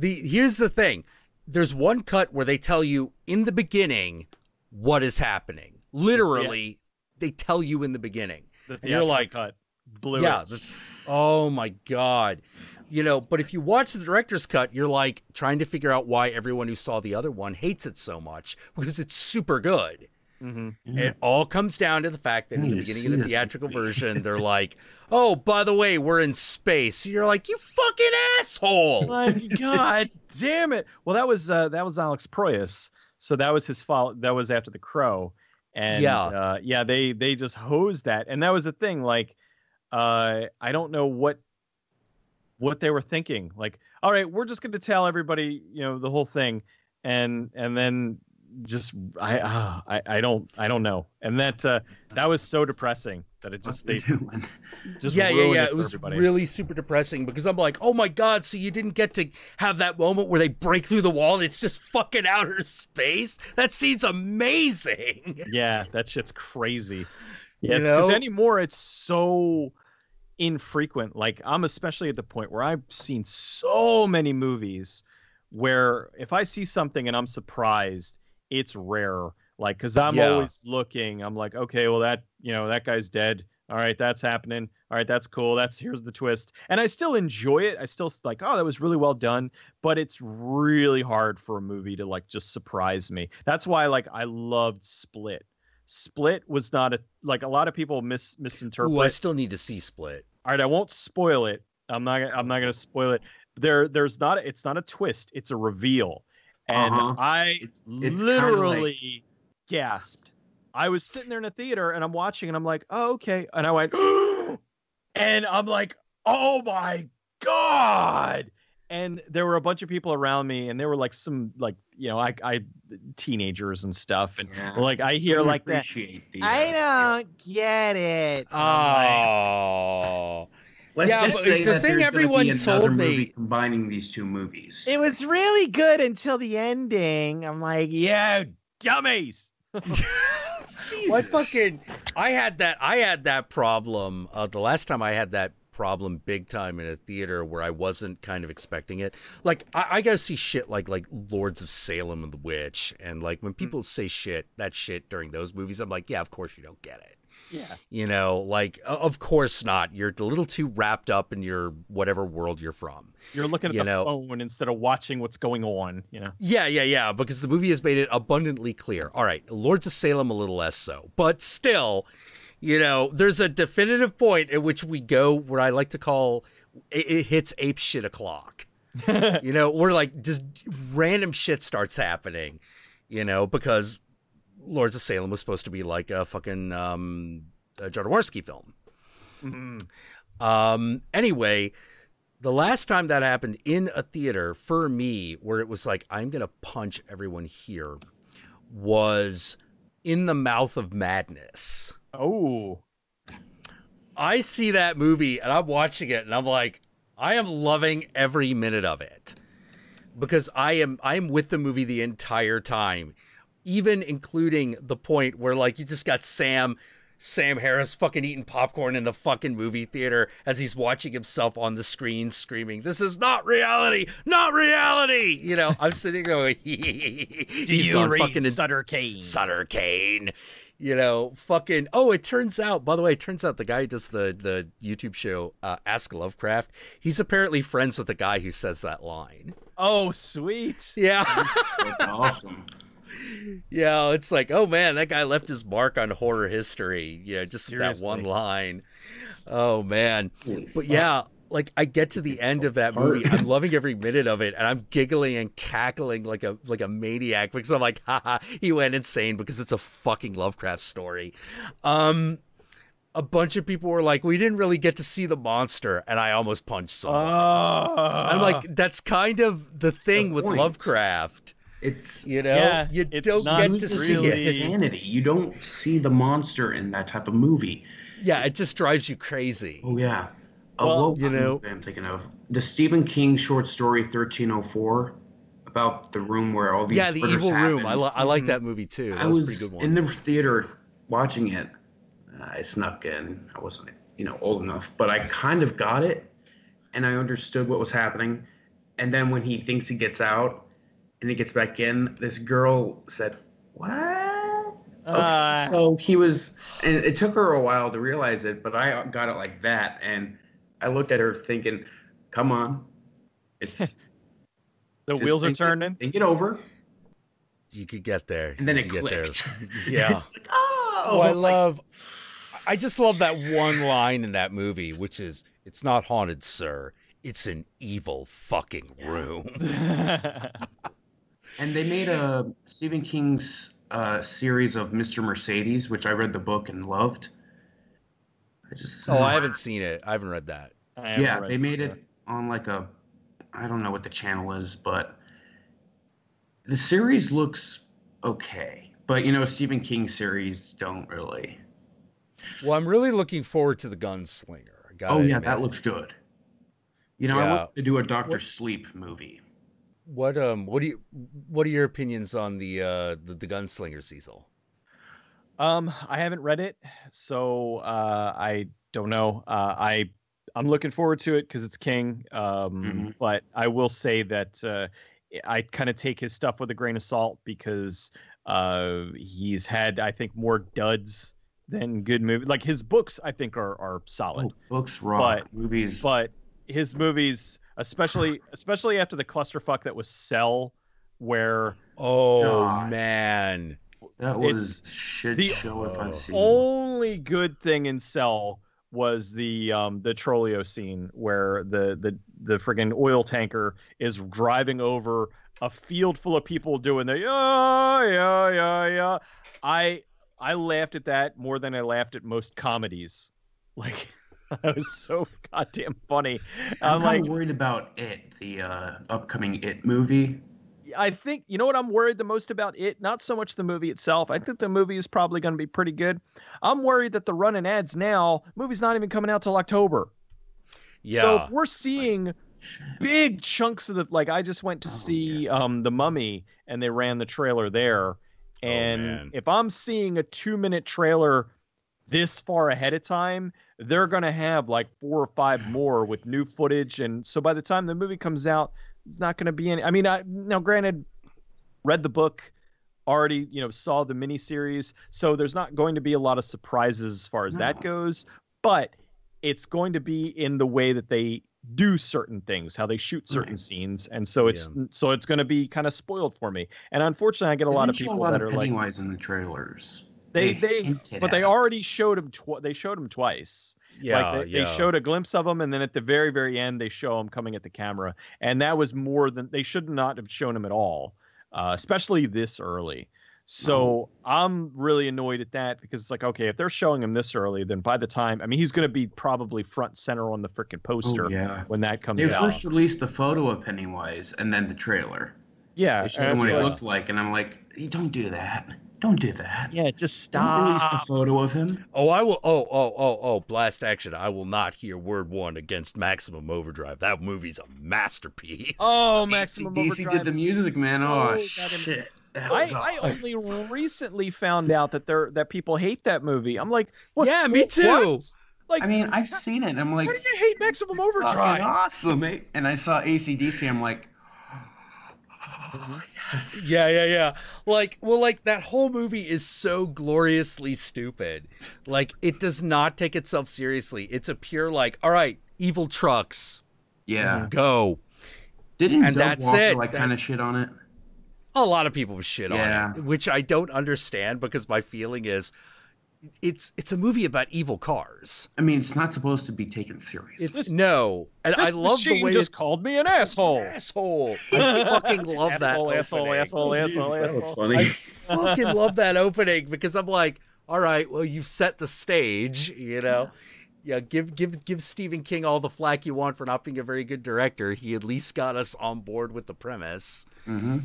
here's the thing. There's one cut where they tell you in the beginning what is happening. Literally, they tell you in the beginning. And you're like, cut. Blew it. Oh my God. You know, but if you watch the director's cut, you're like trying to figure out why everyone who saw the other one hates it so much, because it's super good. Mm-hmm. It all comes down to the fact that in the beginning of the theatrical version, they're like, oh, by the way, we're in space. You're like, you fucking asshole. Like, God damn it. Well, that was Alex Proyas. So that was his fault. That was after The Crow. And they just hosed that. And that was the thing. Like, I don't know what they were thinking. Like, all right, we're just going to tell everybody, the whole thing. And then just I don't know. And that was so depressing that it just ruined it was everybody. Really super depressing, because I'm like, oh my God, so you didn't get to have that moment where they break through the wall and it's just fucking outer space? That scene's amazing. Yeah, that shit's crazy. Yeah, because anymore it's so infrequent. Like, I'm especially at the point where I've seen so many movies where if I see something and I'm surprised, it's rare. Like, because I'm always looking. I'm like, okay, well, that guy's dead. All right, that's happening. All right, that's cool. Here's the twist. And I still enjoy it. I still like, oh, that was really well done. But it's really hard for a movie to like just surprise me. That's why I loved Split. Split was not a lot of people misinterpret. Ooh, I still need to see Split. All right, I won't spoil it. I'm not going to spoil it. It's not a twist. It's a reveal. And it's literally gasped. I was sitting there in a theater and I'm watching and I'm like, oh, okay. And I went, and I'm like, oh my God. And there were a bunch of people around me, and there were like some like I teenagers and stuff, and Yeah. like I hear like that. Appreciate the. I don't get it. And I'm like, Oh. Let's Yeah, just but say the that thing there's going to be everyone another told movie me. combining these two movies. it was really good until the ending. I'm like, yeah, dummies. What fucking I had that problem the last time I had that problem big time in a theater where I wasn't kind of expecting it. Like I go see shit like Lords of Salem and the Witch, and like when people say that shit during those movies, I'm like, yeah, of course you don't get it. Yeah. You know, like, of course not. You're a little too wrapped up in your whatever world you're from. You're looking at the phone instead of watching what's going on, you know? Yeah, because the movie has made it abundantly clear. All right, Lords of Salem a little less so. But still, you know, there's a definitive point at which we go where I like to call it hits ape shit o'clock. You know, where like just random shit starts happening, you know, because Lords of Salem was supposed to be like a fucking Jodorowsky film. Mm-hmm. Anyway, the last time that happened in a theater for me, where it was like, I'm going to punch everyone here, was In the Mouth of Madness. Oh. I see that movie and I'm watching it and I'm like, I am loving every minute of it. Because I am with the movie the entire time. Even including the point where like you just got Sam Harris fucking eating popcorn in the fucking movie theater as he's watching himself on the screen screaming, "This is not reality, not reality!" You know, I'm sitting there going, he's gone fucking Sutter Kane. Sutter Kane. You know, fucking. Oh, it turns out. By the way, it turns out the guy who does the YouTube show Ask Lovecraft, he's apparently friends with the guy who says that line. Oh, sweet. Yeah. That's awesome. Yeah, it's like, oh man, that guy left his mark on horror history. Yeah, just Seriously. that one line. Oh man. But yeah, like I get to the end of that movie, I'm loving every minute of it, and I'm giggling and cackling like a maniac because I'm like, haha, he went insane because it's a fucking Lovecraft story. A bunch of people were like, we didn't really get to see the monster, and I almost punched someone. I'm like, that's kind of the thing with Lovecraft. It's, you know, you don't get to see it. Insanity. You don't see the monster in that type of movie. Yeah, it just drives you crazy. Oh yeah. Well, you know, I'm thinking of the Stephen King short story 1304 about the room where all these the evil room. I like that movie too. That was a pretty good one. In the theater watching it. I snuck in. I wasn't, old enough, but I kind of got it, and I understood what was happening. And then when he thinks he gets out, and he gets back in, this girl said, "What?" Okay, so he was, and it took her a while to realize it, but I got it like that, and I looked at her thinking, "Come on, it's the wheels are turning. Think it over. You could get there, and then it clicked. Yeah. Like, oh, I just love that one line in that movie, which is, "It's not haunted, sir. It's an evil fucking room." And they made a Stephen King's series of Mr. Mercedes, which I read the book and loved. I haven't seen it. I haven't read that. Yeah, they made it on like I don't know what the channel is, but the series looks okay. But, Stephen King series don't really. Well, I'm really looking forward to The Gunslinger. That looks good. I want to do a Dr. Sleep movie. What are your opinions on the Gunslinger, Cecil? I haven't read it, so I don't know. I'm looking forward to it because it's King. But I will say that I kind of take his stuff with a grain of salt because he's had, I think, more duds than good movies. Like his books, I think are solid. Oh, books rock. Movies, but his movies, especially after the clusterfuck that was Cell, where man, that was shit show. If I've seen only good thing in Cell was the Trollio scene where the friggin' oil tanker is driving over a field full of people doing the yeah. I laughed at that more than I laughed at most comedies. Like, That was so goddamn funny. I'm I'm kind like, of worried about the upcoming It movie. I think, you know what I'm worried the most about it? Not so much the movie itself. I think the movie is probably going to be pretty good. I'm worried that the running ads now, movie's not even coming out till October. So if Yeah. we're seeing big chunks of the, like, I just went to see The Mummy and they ran the trailer there. And man. if I'm seeing a 2-minute trailer this far ahead of time, they're going to have like 4 or 5 more with new footage. And so by the time the movie comes out, it's not going to be any. I mean, now granted, read the book, already, saw the miniseries. So there's not going to be a lot of surprises as far as that goes. But it's going to be in the way that they do certain things, how they shoot certain scenes. And so it's going to be kind of spoiled for me. And unfortunately, I get a lot of people that are like Pennywise in the trailers. But they already showed him. They showed him twice. Yeah, they showed a glimpse of him, and then at the very, very end, they show him coming at the camera, and that was more than they should not have shown him at all, especially this early. So I'm really annoyed at that because it's like, okay, if they're showing him this early, then by the time, I mean, he's going to be probably front center on the freaking poster when that comes out. They first released the photo of Pennywise and then the trailer. Yeah, they showed him what it looked like, and I'm like, hey, don't do that. Don't do that. Yeah, just stop. Don't release the photo of him. Oh, I will. Oh, blast action. I will not hear word one against Maximum Overdrive. That movie's a masterpiece. Oh, Maximum Overdrive. did the music, man. Oh, shit. I only recently found out that people hate that movie. I'm like, what? Yeah, me too. What? Like, I mean, I've seen it, and I'm like, how do you hate Maximum Overdrive? Awesome, mate. And I saw AC/DC, I'm like, Yeah. Like that whole movie is so gloriously stupid. Like, it does not take itself seriously. It's a pure, like, all right, evil trucks. Yeah. Go. Didn't Doug Walker, kind of shit on it? A lot of people shit on it, which I don't understand because my feeling is it's a movie about evil cars. I mean, it's not supposed to be taken seriously. No. And I love the way just called me an asshole. Asshole. I fucking love that asshole. That was funny. I fucking love that opening because I'm like, all right, well, you've set the stage, Yeah, give Stephen King all the flack you want for not being a very good director. He at least got us on board with the premise, But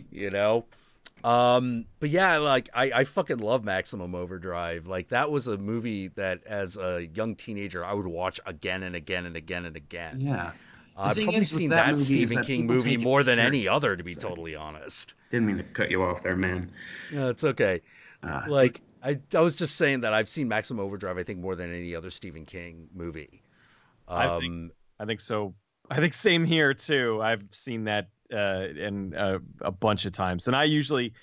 yeah, like I fucking love Maximum Overdrive. Like, that was a movie that as a young teenager I would watch again and again and again and again. Yeah. I've probably seen that Stephen King movie more than any other, to be totally honest. Didn't mean to cut you off there, man. Yeah, it's okay. I was just saying that I've seen Maximum Overdrive, I think, more than any other Stephen King movie. I think so. I think same here too. I've seen that a bunch of times, and I usually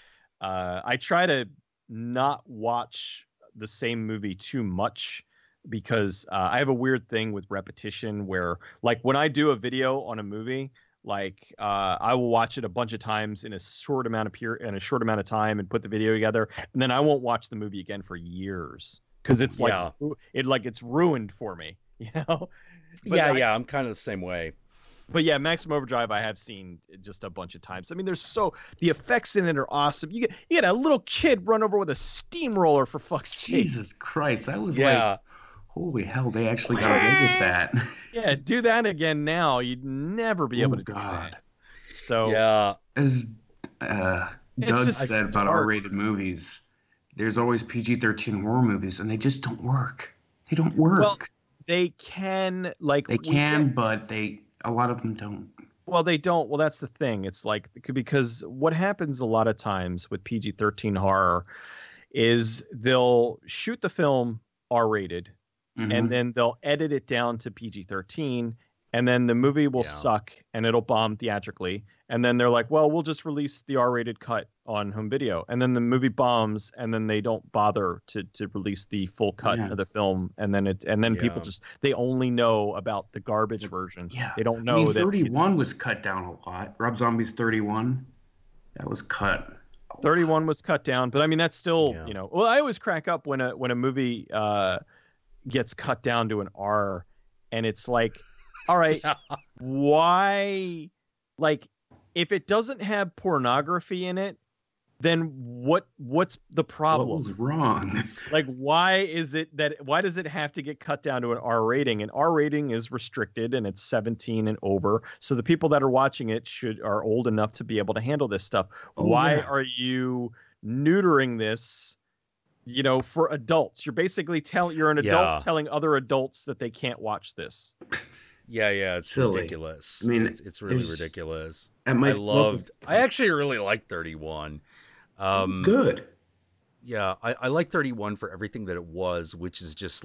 I try to not watch the same movie too much because I have a weird thing with repetition where, like, when I do a video on a movie, like I will watch it a bunch of times in a short amount of time and put the video together, and then I won't watch the movie again for years because it's like it's ruined for me, But I'm kind of the same way. But yeah, Maximum Overdrive I have seen just a bunch of times. I mean, the effects in it are awesome. You get a little kid run over with a steamroller, for fuck's sake. Jesus Christ, that was like, holy hell, they actually got away with that. Yeah, do that again now. You'd never be able to do that. So yeah, as Doug said about R-rated movies, there's always PG-13 horror movies, and they just don't work. They don't work. Well, they can, but a lot of them don't. Well, they don't. Well, that's the thing. It's like, because what happens a lot of times with PG-13 horror is they'll shoot the film R-rated, and then they'll edit it down to PG-13, and then the movie will suck and it'll bomb theatrically. And then they're like, well, we'll just release the R-rated cut on home video. And then the movie bombs, and then they don't bother to release the full cut of the film. And then people they only know about the garbage version. Yeah. They don't know that 31 was cut down a lot. Rob Zombie's 31, that was cut. 31 was cut down, but I mean, that's still, well, I always crack up when a movie gets cut down to an R, and it's like, all right, why, like, if it doesn't have pornography in it, then what's the problem? What was wrong? Like, why does it have to get cut down to an R rating? An R rating is restricted and it's 17 and over. So the people that are watching it are old enough to be able to handle this stuff. Why are you neutering this, for adults? You're basically you're an adult telling other adults that they can't watch this. Yeah, it's silly. ridiculous. I mean, it's really ridiculous. I actually really liked 31. It's good. Yeah, I like 31 for everything that it was, which is just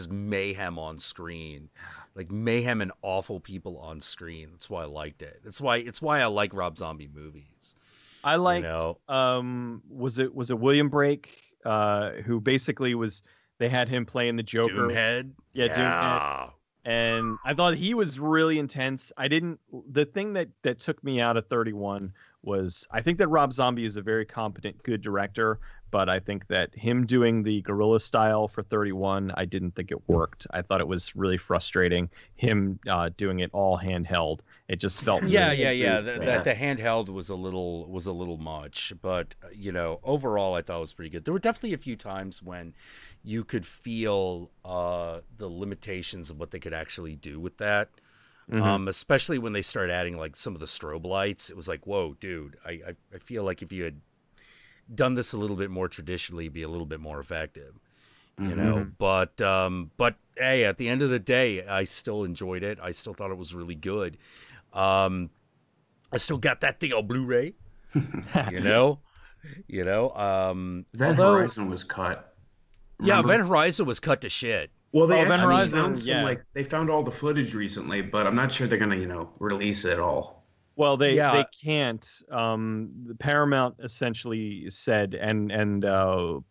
mayhem on screen, like mayhem and awful people on screen. That's why I liked it. It's why I like Rob Zombie movies. I liked. Was it William Brake, who basically they had him playing the Joker. Doomhead. Yeah, Doomhead. And I thought he was really intense. The thing that took me out of 31 was, I think that Rob Zombie is a very competent, good director, but I think that him doing the guerrilla style for 31, I didn't think it worked. I thought it was really frustrating, him doing it all handheld. It just felt The handheld was a little much, but overall I thought it was pretty good. There were definitely a few times when you could feel the limitations of what they could actually do with that. Mm-hmm. Especially when they started adding like some of the strobe lights. It was like, whoa, dude, I feel like if you had done this a little bit more traditionally, it'd be a little bit more effective, but hey, at the end of the day, I still enjoyed it. I still thought it was really good. I still got that thing on Blu-ray, Event Horizon was cut. Remember? Yeah, Event Horizon was cut to shit. Well, they found all the footage recently, but I'm not sure they're gonna, release it all. Well, they can't. The Paramount essentially said, and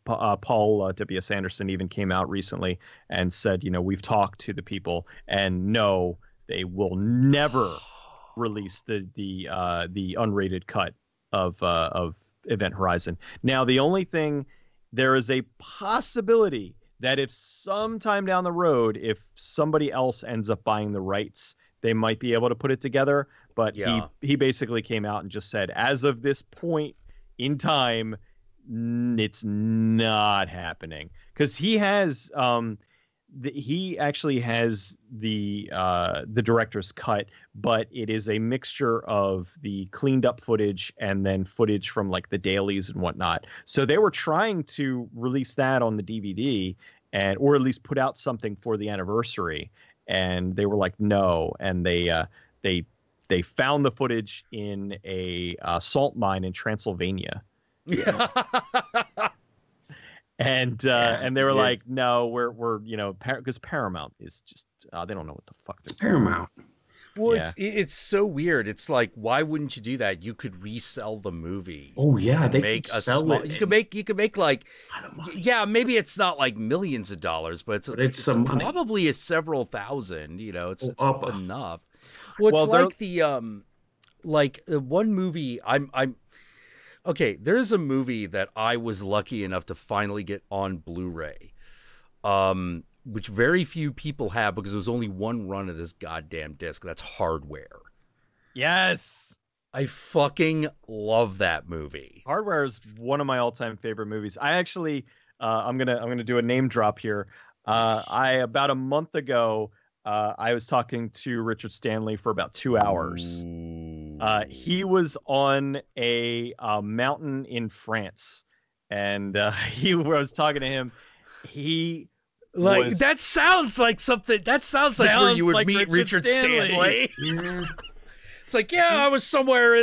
Paul W.S. Anderson even came out recently and said, we've talked to the people, and no, they will never release the unrated cut of Event Horizon. Now, the only thing, there is a possibility that if sometime down the road, if somebody else ends up buying the rights, they might be able to put it together. But he basically came out and just said, as of this point in time, it's not happening, because he has he actually has the director's cut, but it is a mixture of the cleaned up footage and then footage from like the dailies and whatnot. So they were trying to release that on the DVD, or at least put out something for the anniversary, and they were like, no. And they found the footage in a salt mine in Transylvania. Yeah. And they were like, no, we're because Paramount is just they don't know what the fuck it's Paramount. Well, it's so weird. It's like, why wouldn't you do that? You could resell the movie. Oh yeah, they make could sell it. You could make like, maybe it's not like millions of dollars, but it's probably a several thousand. It's enough. Well, it's the one movie I'm. Okay, there's a movie that I was lucky enough to finally get on Blu-ray, which very few people have because there's only one run of this goddamn disc. That's Hardware. Yes. I fucking love that movie. Hardware is one of my all-time favorite movies. I actually, I'm gonna do a name drop here. About a month ago, I was talking to Richard Stanley for about 2 hours. He was on a mountain in France, and he was talking to him. That sounds like something. That sounds like where you would meet Richard Stanley. Yeah. It's like, I was somewhere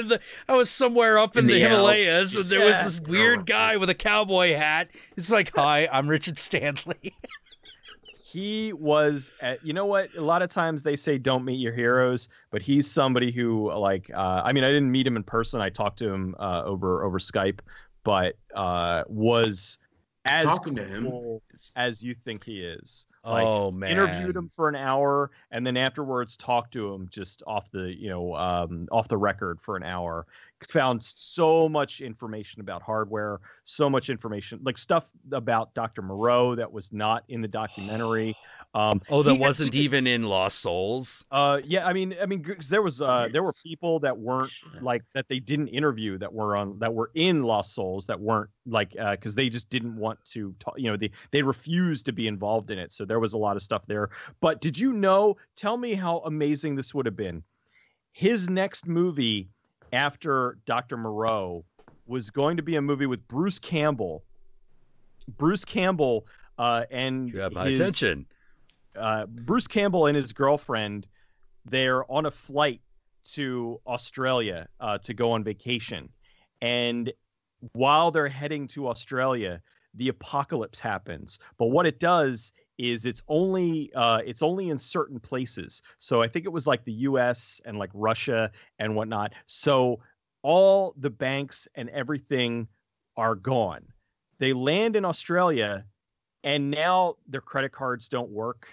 up in the Himalayas, and there was this weird guy with a cowboy hat. It's like, hi, I'm Richard Stanley. He was, you know what? A lot of times they say don't meet your heroes, but he's somebody who, like, I didn't meet him in person. I talked to him over Skype, but was as cool as you think he is. Like, oh man! Interviewed him for an hour, and then afterwards talked to him just off the record for an hour. Found so much information about Hardware, so much information, like stuff about Dr. Moreau that was not in the documentary. Oh, that wasn't even in Lost Souls. Yeah, I mean, 'cause there were people that weren't like that they didn't interview that were in Lost Souls that weren't like because they just didn't want to talk, they refused to be involved in it. So there was a lot of stuff there. But did you know? Tell me how amazing this would have been. His next movie after Dr. Moreau was going to be a movie with Bruce Campbell. Bruce Campbell and you have my attention. Bruce Campbell and his girlfriend, they're on a flight to Australia to go on vacation. And while they're heading to Australia, the apocalypse happens. But what it does is it's only in certain places. So I think it was like the US and like Russia and whatnot. So all the banks and everything are gone. They land in Australia and now their credit cards don't work.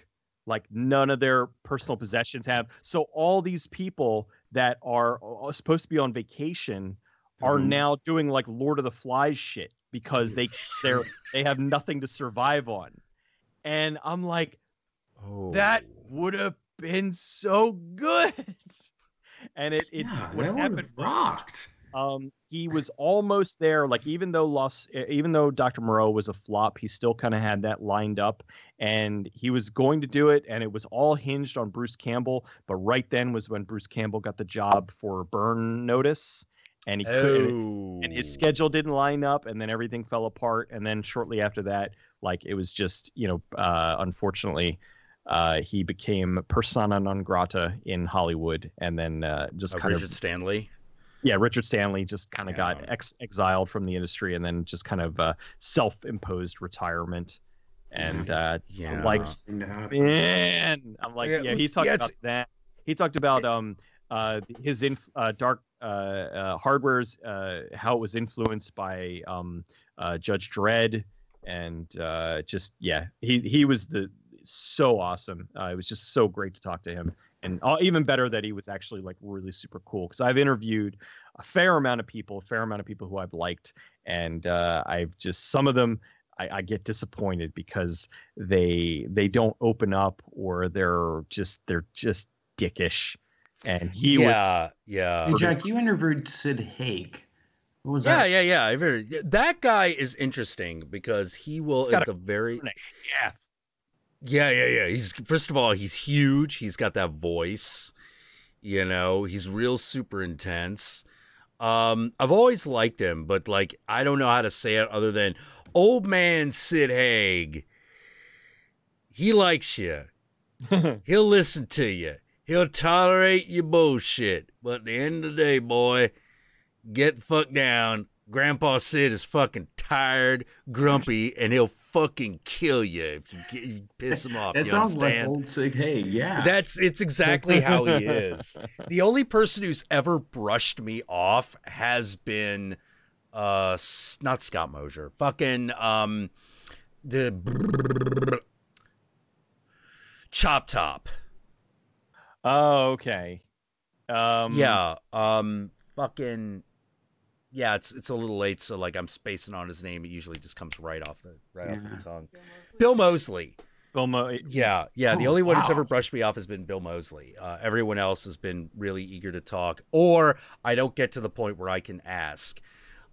Like none of their personal possessions have. So all these people that are supposed to be on vacation are now doing like Lord of the Flies shit because they have nothing to survive on. And I'm like, that would have been so good. And it what happened rocked. He was almost there. Like even though Dr. Moreau was a flop, he still kind of had that lined up, and he was going to do it, and it was all hinged on Bruce Campbell. But right then was when Bruce Campbell got the job for Burn Notice, and he couldn't, and his schedule didn't line up, and then everything fell apart. And then shortly after that, like it was just unfortunately. He became persona non grata in Hollywood, and then just kind Richard Stanley. Yeah, Richard Stanley just kind of got exiled from the industry, and then just kind of self-imposed retirement. And I'm like, man, he talked about that. He talked about his Dark Hardware's how it was influenced by Judge Dredd, and he was so awesome. It was just so great to talk to him. And even better that he was actually like really super cool, because I've interviewed a fair amount of people who I've liked, and I've just some of them I get disappointed because they don't open up, or they're just dickish. And he was Hey, Jack, you interviewed Sid Haig. What was that? Yeah. That guy is interesting because he will at the very Yeah. He's first of all, he's huge. He's got that voice. He's real super intense. I've always liked him, but like I don't know how to say it other than old man Sid Haig. He likes you. He'll listen to you. He'll tolerate your bullshit. But at the end of the day, boy, get the fuck down. Grandpa Sid is fucking tired, grumpy, and he'll fucking kill you if you piss him off. That sounds like old Sig Haig, yeah. It's exactly how he is. The only person who's ever brushed me off has been not Scott Mosier. Fucking the Chop Top. Oh, okay. Fucking yeah, it's a little late, so like I'm spacing on his name. It usually just comes right off the tongue. Bill Moseley. Yeah. The only one who's ever brushed me off has been Bill Moseley. Everyone else has been really eager to talk, or I don't get to the point where I can ask.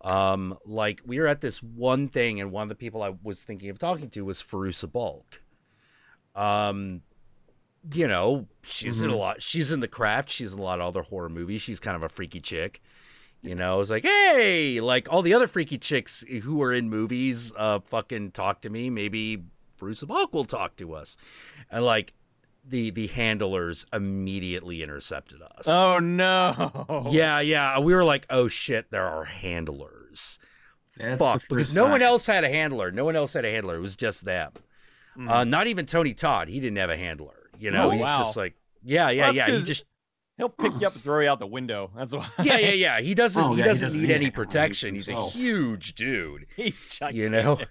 Like we were at this one thing, and one of the people I was thinking of talking to was Fairuza Balk. She's in a lot. She's in The Craft. She's in a lot of other horror movies. She's kind of a freaky chick. I was like, hey, like all the other freaky chicks who are in movies, fucking talk to me. Maybe Fairuza Balk will talk to us. And like the handlers immediately intercepted us. Oh no. Yeah. We were like, oh shit, there are handlers. Fuck, because no one else had a handler. It was just them. Not even Tony Todd. He didn't have a handler. He's just like, he'll pick you up and throw you out the window. That's why. Yeah. He doesn't need any protection. He's a huge dude. He's gigantic.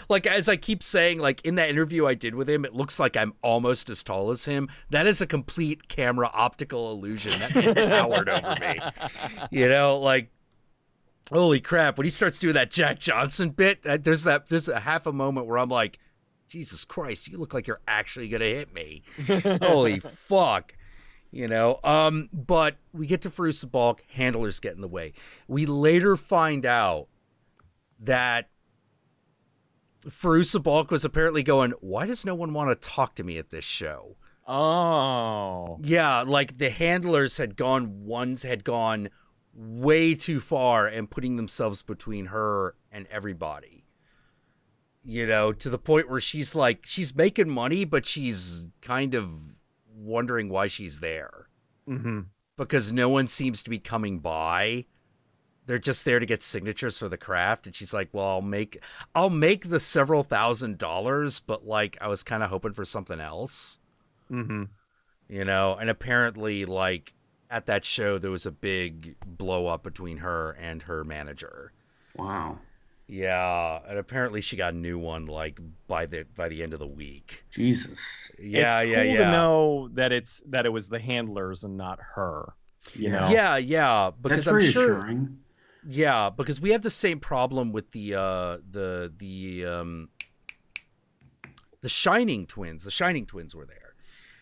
Like as I keep saying, like in that interview I did with him, it looks like I'm almost as tall as him. That is a complete camera optical illusion. That man towered over me. Like holy crap! When he starts doing that Jack Johnson bit, there's a half a moment where I'm like, Jesus Christ, you look like you're actually gonna hit me. Holy fuck. But we get to Fairuza Balk, handlers get in the way. We later find out that Fairuza Balk was apparently going, why does no one want to talk to me at this show? Oh. Yeah, like the handlers had gone way too far and putting themselves between her and everybody. To the point where she's making money, but she's kind of wondering why she's there. Mm-hmm. Because no one seems to be coming by. They're just there to get signatures for the craft. And she's like, well, I'll make the several $1,000s, but like I was kind of hoping for something else. Mm-hmm. And apparently like at that show there was a big blow up between her and her manager. Wow. Yeah, and apparently she got a new one like by the end of the week. Jesus. Yeah, it's cool to know that it was the handlers and not her. Yeah, because that's reassuring. Sure. Yeah, because we have the same problem with the Shining twins. The Shining twins were there,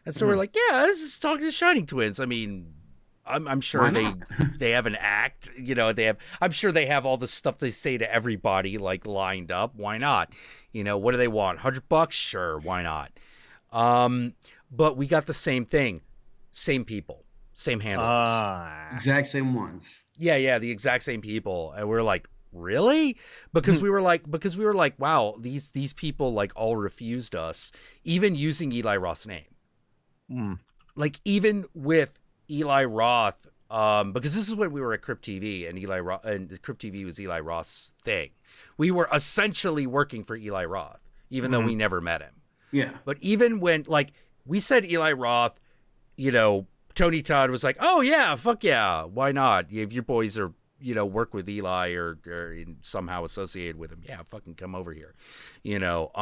and so we're like, yeah, let's just talk to the Shining twins. I mean, I'm sure they have an act, I'm sure they have all the stuff they say to everybody like lined up. Why not? What do they want? $100? Sure. Why not? But we got the same thing. Same people, same handlers. Exact same ones. Yeah. The exact same people. And we're like, really? Because we were like, wow, these people like all refused us, even using Eli Roth's name. Like even with Eli Roth, because this is when we were at Crypt TV, and Crypt TV was Eli Roth's thing. We were essentially working for Eli Roth, even though we never met him. Yeah. But even when, like, we said Eli Roth, Tony Todd was like, oh yeah, fuck yeah, why not? If your boys are, work with Eli or somehow associated with him, yeah, fucking come over here. Felissa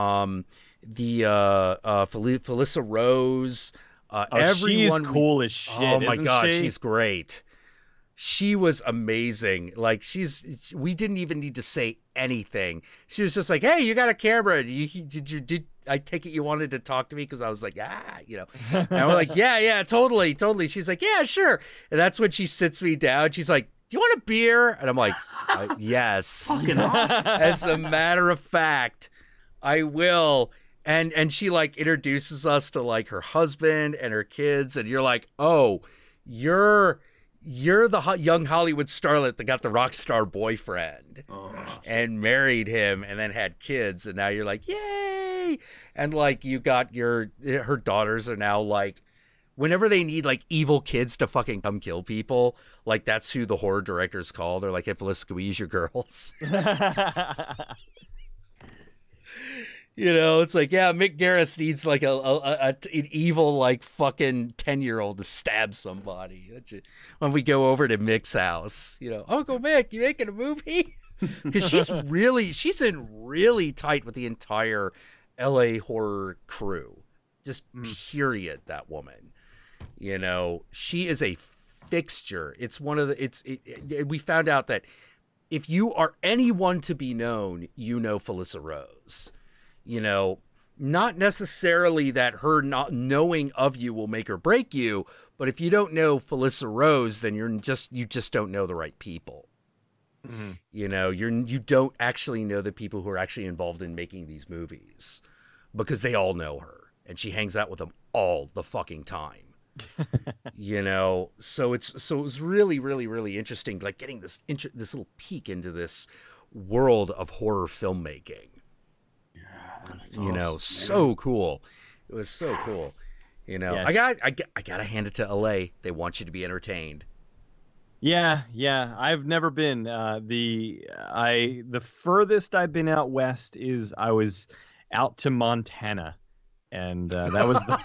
Rose. Everyone, she's cool as shit. Oh my god, she? She's great. She was amazing. Like we didn't even need to say anything. She was just like, "Hey, you got a camera? Did I take it you wanted to talk to me?" Because I was like, And we're like, yeah, totally. She's like, yeah, sure. And that's when she sits me down. She's like, "Do you want a beer?" And I'm like, yes. Fucking awesome. As a matter of fact, I will. And she like introduces us to like her husband and her kids, and you're like, oh, you're the young Hollywood starlet that got the rock star boyfriend and married him and then had kids, and now you're like, yay! And like you got her daughters are now like, whenever they need like evil kids to fucking come kill people, like that's who the horror directors call. They're like, hey, Felicity, can we use your girls? It's like, yeah, Mick Garris needs like an evil like fucking 10-year-old to stab somebody. When we go over to Mick's house, Uncle Mick, you making a movie? Because she's in really tight with the entire LA horror crew. Just period, that woman. She is a fixture. It's one of the we found out that if you are anyone to be known, Felissa Rose. Not necessarily that her not knowing of you will make or break you, but if you don't know Felissa Rose, then you just don't know the right people. Mm-hmm. You don't actually know the people who are actually involved in making these movies, because they all know her and she hangs out with them all the fucking time. So it was really, really, really interesting, like getting this little peek into this world of horror filmmaking. Awesome, so cool. It was so cool. Yes. I gotta hand it to LA. They want you to be entertained. Yeah. I've never been. The furthest I've been out west is I was out to Montana, and that was the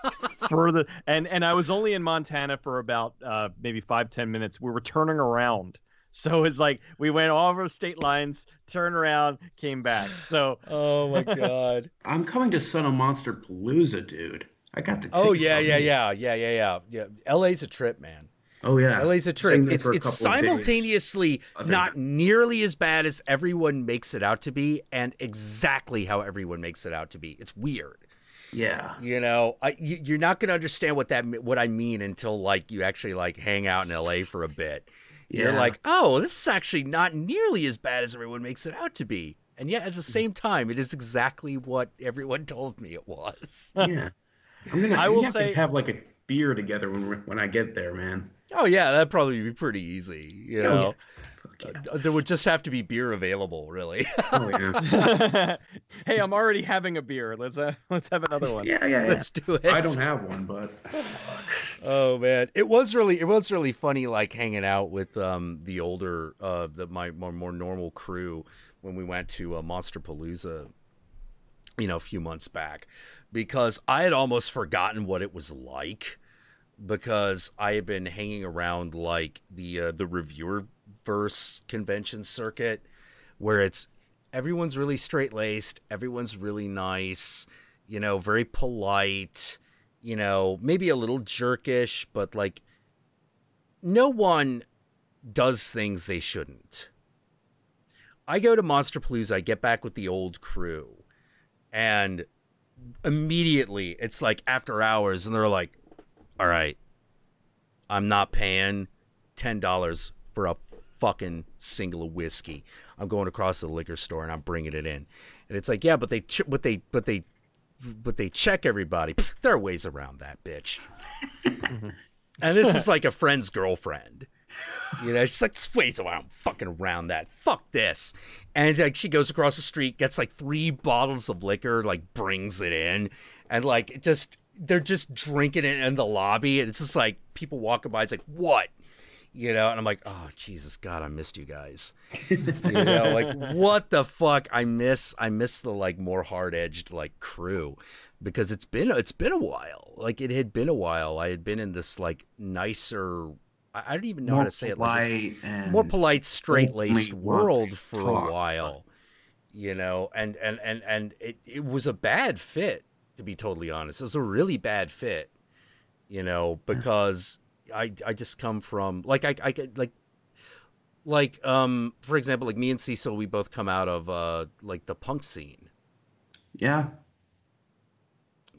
further. And I was only in Montana for about maybe 5-10 minutes. We were turning around. So it's like we went all over state lines, turned around, came back. So oh my god, I'm coming to Son of Monster Palooza, dude. I got the tickets. Oh yeah. LA's a trip, man. Oh yeah, LA's a trip. Staying there It's for a it's couple of days. simultaneously Other- not nearly as bad as everyone makes it out to be, and exactly how everyone makes it out to be. It's weird. Yeah. You know, you're not gonna understand what I mean until like you actually like hang out in LA for a bit. You're Yeah. like, oh, this is actually not nearly as bad as everyone makes it out to be. And yet at the same time, it is exactly what everyone told me it was. Yeah. I will we have say- to have like a beer together when I get there, man. Oh yeah, that'd probably be pretty easy. You Oh, know, yeah. Fuck yeah. there would just have to be beer available, really. Oh yeah. Hey, I'm already having a beer. Let's have another one. Yeah, yeah, yeah. Let's do it. I don't have one, but Oh man, it was really funny, like hanging out with the older my more normal crew when we went to Monsterpalooza, you know, a few months back, because I had almost forgotten what it was like, because I had been hanging around like the reviewer verse convention circuit, where it's everyone's really straight laced, everyone's really nice, you know, very polite, you know, maybe a little jerkish, but like no one does things they shouldn't. I go to Monsterpalooza, I get back with the old crew, and immediately it's like after hours, and they're like, all right, I'm not paying $10 for a fucking single of whiskey. I'm going across to the liquor store and I'm bringing it in. And it's like, yeah, but they check everybody. Pfft, there are ways around that, bitch. And this is like a friend's girlfriend. You know, she's like, there's ways around that. Fuck this. And like she goes across the street, gets like 3 bottles of liquor, like brings it in, and like it just they're just drinking it in the lobby, and it's just like people walking by. It's like, what? You know, and I'm like, oh Jesus God, I missed you guys. You know, like what the fuck? I miss the like more hard edged like crew, because it's been a while. Like it had been a while. I had been in this like nicer, I don't even know how to say it, like this, more polite, straight laced world for a while. You know, and it was a bad fit, to be totally honest. It was a really bad fit. You know, because I just come from like for example, like me and Cecil, we both come out of like the punk scene. yeah.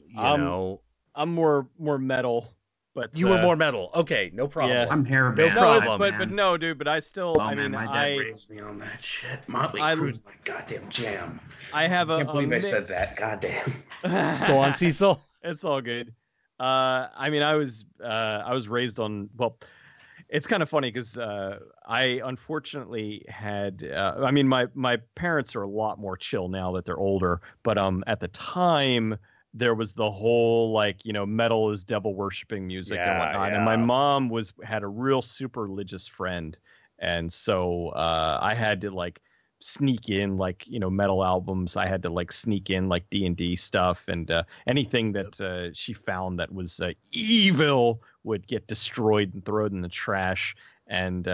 You know, I'm more metal, but you were more metal. Okay, no problem. Yeah. I'm hair No band. problem. but no, dude. But I still, Oh I man, mean, my dad raised me on that shit. Motley Crue's my goddamn jam. I have I a can't believe I mix. said that. Goddamn. Go on, Cecil. It's all good. I mean, I was raised on, well, it's kind of funny because I unfortunately had, I mean, my parents are a lot more chill now that they're older, but at the time there was the whole like, you know, metal is devil worshiping music and whatnot. And my mom had a real super religious friend. And so I had to like sneak in like, you know, metal albums. I had to like sneak in like D&D stuff, and anything that she found that was evil would get destroyed and thrown in the trash. And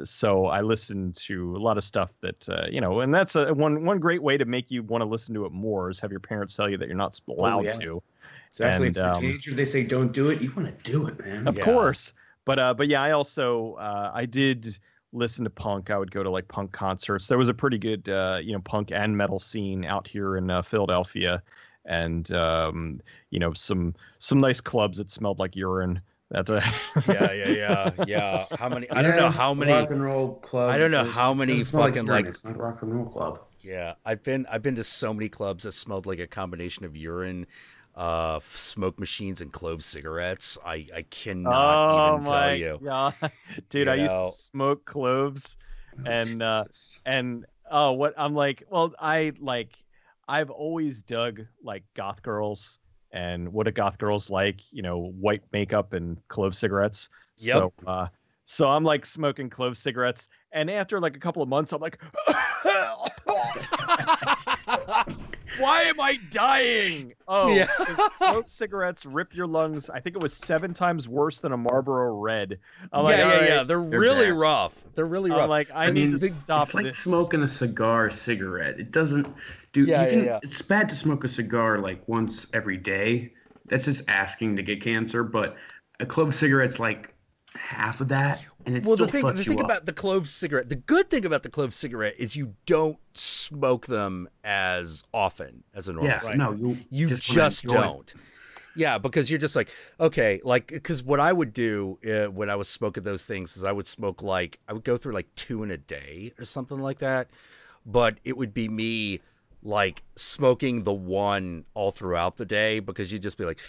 so I listened to a lot of stuff that you know, and that's one great way to make you want to listen to it more is have your parents tell you that you're not allowed to. Exactly. And, if you're a teenager, they say don't do it. You want to do it, man. Of course. But yeah, I also I did listen to punk. I would go to like punk concerts. There was a pretty good you know, punk and metal scene out here in Philadelphia, and you know, some nice clubs that smelled like urine. That's yeah. How many? I don't know how many rock and roll club. I don't know how many fucking like. It's not a rock and roll club. Yeah, I've been to so many clubs that smelled like a combination of urine, smoke machines, and clove cigarettes. I cannot even tell you. God. Dude, I used to smoke cloves, and what I'm like, well, I've always dug like goth girls. And what a goth girl's like, you know, white makeup and clove cigarettes. Yep. So I'm like smoking clove cigarettes, and after like a couple of months, I'm like, why am I dying? Oh, yeah. Clove cigarettes rip your lungs. I think it was 7 times worse than a Marlboro Red. Yeah. They're really rough. They're really rough. I'm like, I need to stop it's like this. smoking a cigarette. It doesn't do. It's bad to smoke a cigar like once every day. That's just asking to get cancer. But a clove cigarette's like half of that, and it Well, still the thing fucks you up. about the clove cigarette, the good thing about the clove cigarette is you don't smoke them as often as a normal Yeah, cigarette. no, you just don't. Yeah, because you're just like, okay, like, because what I would do when I was smoking those things is I would smoke like, I would go through like 2 in a day or something like that. But it would be me like smoking the one all throughout the day because you'd just be like,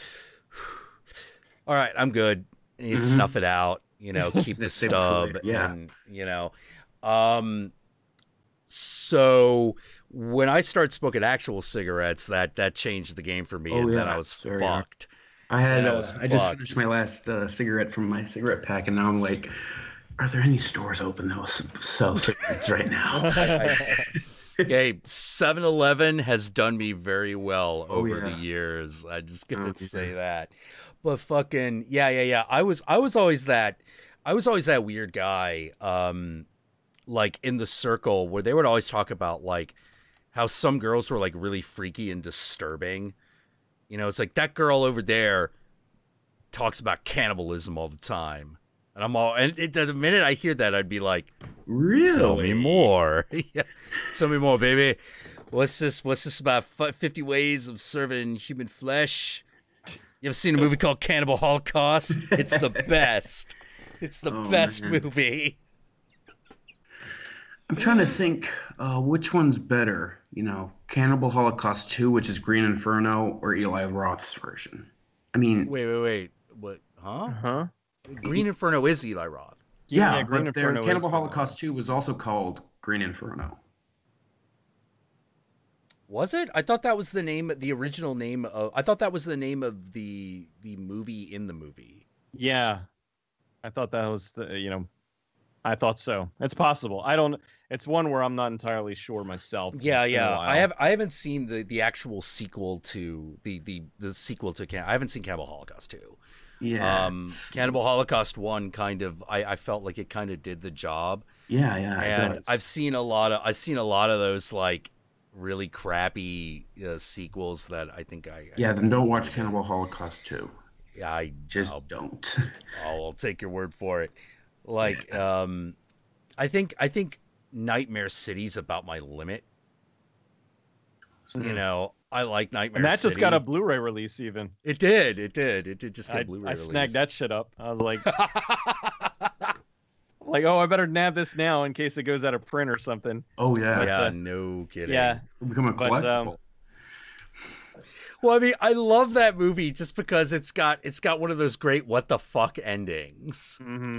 all right, I'm good. And you snuff it out, you know, keep the stub. Yeah. And, you know, so when I started smoking actual cigarettes, that changed the game for me, and then I was fucked. I just finished my last cigarette from my cigarette pack, and now I'm like, are there any stores open that will sell cigarettes right now? Hey, 7-Eleven has done me very well over the years. I just gotta say that. But fucking yeah. I was always that weird guy. Like in the circle where they would always talk about like how some girls were like really freaky and disturbing. You know, it's like that girl over there talks about cannibalism all the time. And the minute I hear that, I'd be like, really? Tell me more. Yeah. Tell me more, baby. What's this about 50 ways of serving human flesh? You ever seen a movie called Cannibal Holocaust? It's the best. It's the best movie. I'm trying to think which one's better, you know, Cannibal Holocaust 2, which is Green Inferno, or Eli Roth's version. I mean... Wait. What? Huh? Green Inferno is Eli Roth. Yeah, Green Inferno Cannibal Holocaust 2 was also called Green Inferno. Was it? I thought that was the original name of... I thought that was the name of the movie in the movie. Yeah. I thought that was I thought so. It's possible. It's one where I'm not entirely sure myself. Yeah. I haven't seen the actual sequel to the sequel to I haven't seen Cannibal Holocaust 2. Yeah. Cannibal Holocaust 1 kind of I felt like it kind of did the job. Yeah. And I've seen a lot of those like really crappy sequels that I think then don't watch Cannibal Holocaust 2. Yeah, I just don't. I'll take your word for it. Like, I think Nightmare City's about my limit. You know, I like Nightmare City. And that just got a Blu-ray release even. It did just get a Blu-ray release. I snagged that shit up. I was like, I better nab this now in case it goes out of print or something. Oh, yeah. Yeah, no kidding. Yeah. It'll become a collectible. Well, I mean, I love that movie just because it's got one of those great what the fuck endings. Mm-hmm.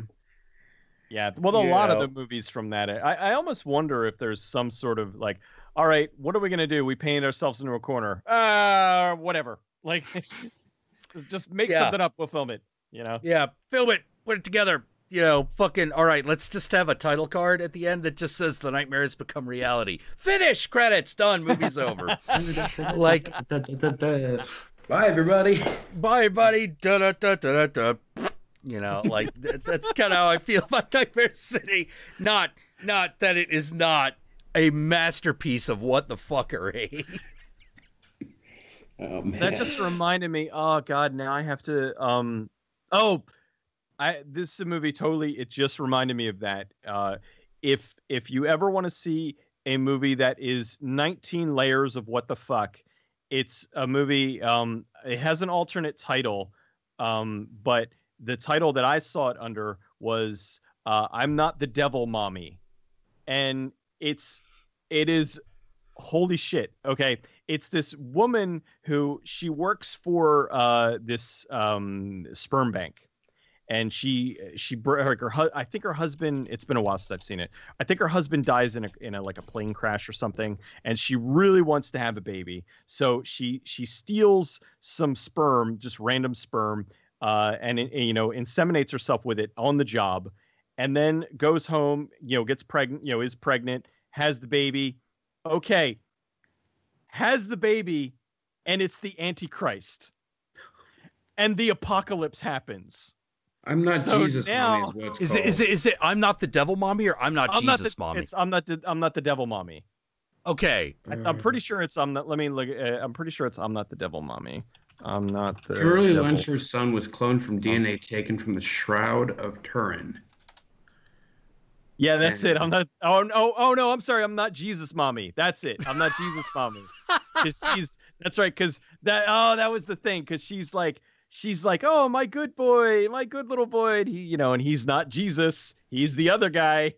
Yeah, well, a lot of the movies from that, I almost wonder if there's some sort of like, all right, what are we gonna do? We paint ourselves into a corner. Whatever. Like, just make something up. We'll film it. You know. Yeah, film it. Put it together. You know, fucking. All right, let's just have a title card at the end that just says the nightmares become reality. Finish. Credits. Done. Movie's over. Like, bye everybody. Bye everybody. Da da da da da. You know, like that's kind of how I feel about Nightmare City. Not that it is not a masterpiece of what the fuckery. Oh man, that just reminded me. Oh God, now I have to. This is a movie totally. It just reminded me of that. If you ever want to see a movie that is 19 layers of what the fuck, it's a movie. It has an alternate title, but the title that I saw it under was I'm Not the Devil Mommy. And it is holy shit. Okay. It's this woman who she works for this sperm bank. And I think her husband, it's been a while since I've seen it. I think her husband dies in a like a plane crash or something, and she really wants to have a baby. So she steals some sperm, just random sperm, and inseminates herself with it on the job, and then goes home, gets pregnant, is pregnant, has the baby. Okay. Has the baby, and it's the Antichrist. And the apocalypse happens. I'm not Jesus now, mommy is what's is called. Is it I'm not the devil mommy or I'm not Jesus mommy? It's I'm not the devil mommy. Okay. I'm pretty sure it's I'm not. Let me look. I'm pretty sure it's I'm not the devil mommy. I'm not the Kimberly devil. Lencher's son was cloned from DNA taken from the Shroud of Turin. Yeah, that's it. And I'm not. Oh no! Oh no! I'm sorry. I'm not Jesus, mommy. That's it. I'm not Jesus, mommy. Because she's. That's right. Because that. Oh, that was the thing. Because she's like. Oh, my good boy, my good little boy. And he, and he's not Jesus. He's the other guy.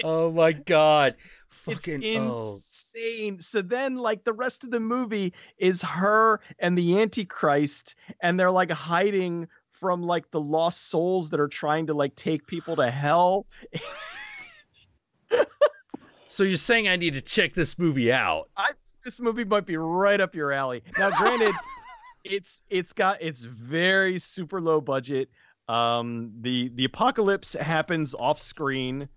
Oh my God. It's Fucking, oh. insane. So then, like, the rest of the movie is her and the Antichrist, and they're like hiding from like the lost souls that are trying to like take people to hell. So you're saying I need to check this movie out? I think this movie might be right up your alley. Now, granted, it's very super low budget. The apocalypse happens off screen,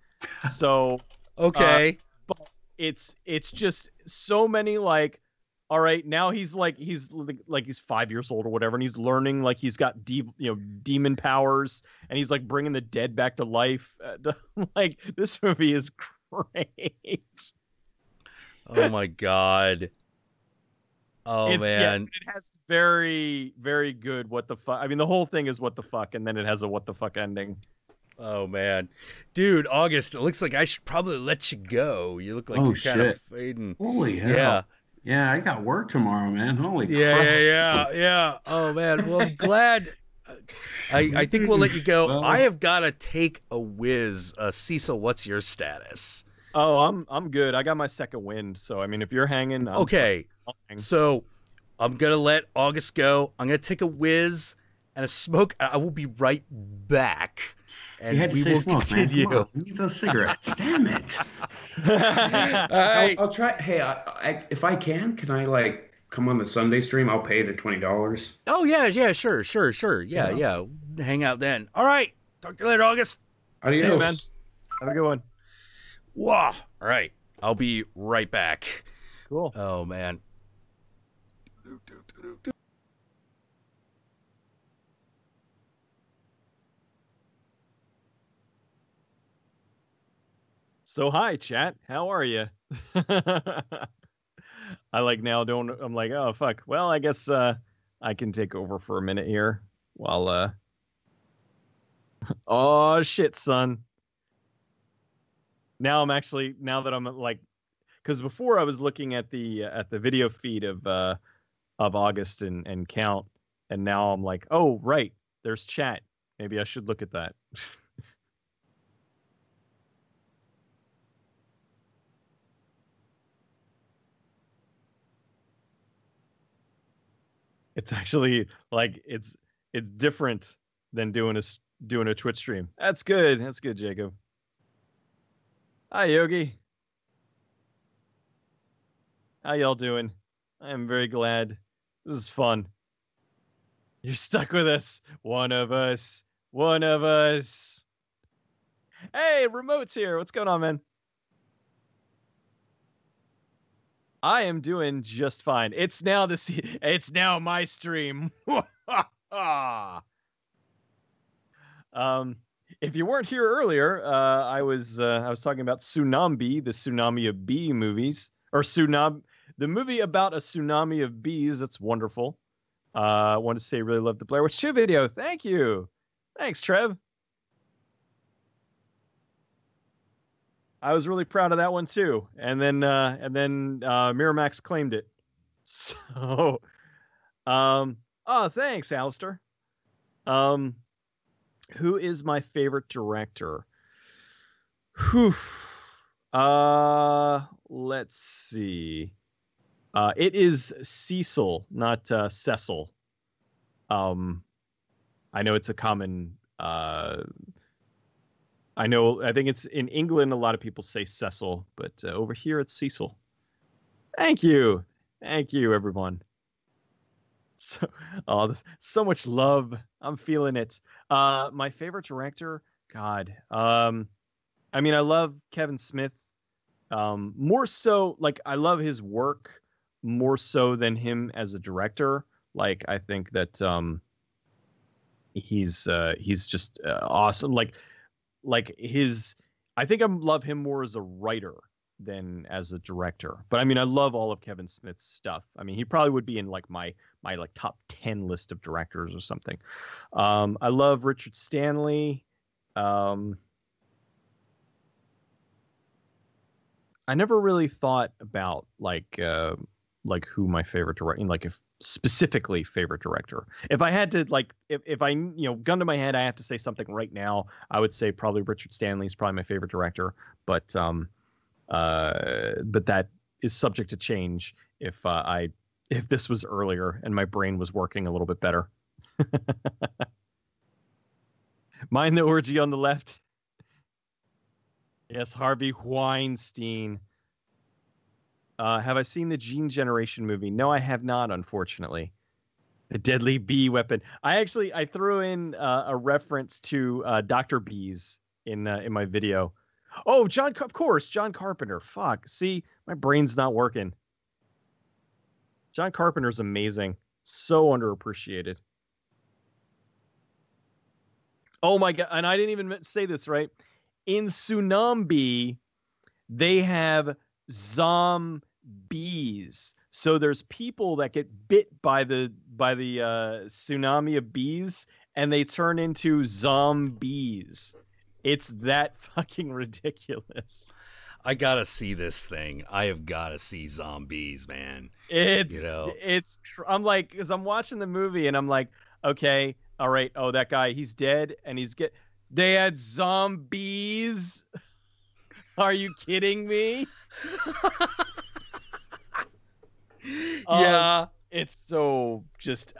so Okay. but it's just so many like, all right, now he's 5 years old or whatever, and he's learning like he's got demon powers, and he's like bringing the dead back to life. Like, this movie is great. Oh my God. Oh man. It has very, very good what the fuck. I mean, the whole thing is what the fuck, and then it has a what the fuck ending. Oh man, dude, August, it looks like I should probably let you go. You look like you're kind of fading. Holy hell. Yeah. Yeah, I got work tomorrow, man. Holy crap. Yeah. Oh man, well, I'm glad. I think we'll let you go. Well, I have got to take a whiz. Cecil, what's your status? Oh, I'm good. I got my second wind, so I mean, if you're hanging, Okay. hang. So I'm gonna let August go. I'm gonna take a whiz and a smoke. I will be right back. And you had to we say will smoke, continue. Man. Come on. We need those cigarettes. Damn it. All right. I'll try. Hey, if I can I like come on the Sunday stream? I'll pay the $20. Oh yeah, sure. Yeah. Hang out then. All right. Talk to you later, August. Adios. Hey, man. Have a good one. Wow. All right. I'll be right back. Cool. Oh man. So hi, chat. How are you? I like now don't. I'm like, oh fuck. Well, I guess I can take over for a minute here while. Oh shit, son. Now that I'm like, because before I was looking at the video feed of August and Count, and now I'm like, oh right, there's chat. Maybe I should look at that. It's actually like it's different than doing a Twitch stream. That's good. That's good, Jacob. Hi, Yogi. How y'all doing? I am very glad. This is fun. You're stuck with us. One of us. One of us. Hey, Remote's here. What's going on, man? I am doing just fine. It's now my stream. If you weren't here earlier, I was talking about Tsunami, the Tsunami of Bee movies, or Tsunami, the movie about a tsunami of bees. That's wonderful. I want to say really love the Blair Witch 2 video. Thank you. Thanks, Trev. I was really proud of that one too. And then Miramax claimed it. So oh, thanks, Alistair. Who is my favorite director? Whew. Let's see. It is Cecil, not Cecil. I know it's a common I think it's in England, a lot of people say Cecil, but over here it's Cecil. Thank you. Thank you, everyone. So much love. I'm feeling it. My favorite director, God. I mean, I love Kevin Smith. More so, like, I love his work more so than him as a director. Like, I think that he's just awesome. I think I love him more as a writer. than as a director. But I mean, I love all of Kevin Smith's stuff. I mean, he probably would be in like my like top 10 list of directors or something. I love Richard Stanley. I never really thought about like who my favorite director, like if specifically favorite director. If I had to like, if I, gun to my head, I have to say something right now, I would say probably Richard Stanley is probably my favorite director. But that is subject to change if this was earlier and my brain was working a little bit better. Mind the orgy on the left. Yes, Harvey Weinstein. Have I seen the Gene Generation movie? No, I have not, unfortunately. The Deadly Bee Weapon. I threw in a reference to Dr. Bees in my video. Oh, of course, John Carpenter. Fuck. See, my brain's not working. John Carpenter's amazing. So underappreciated. Oh my God. And I didn't even say this, right? In Tsunami, they have zombies. So there's people that get bit by the tsunami of bees and they turn into zombies. It's that fucking ridiculous. I gotta see this thing. I have gotta see Zombies, man. I'm like, because I'm watching the movie and I'm like, okay, all right. Oh, that guy, he's dead and they had zombies. Are you kidding me? Yeah. It's so just,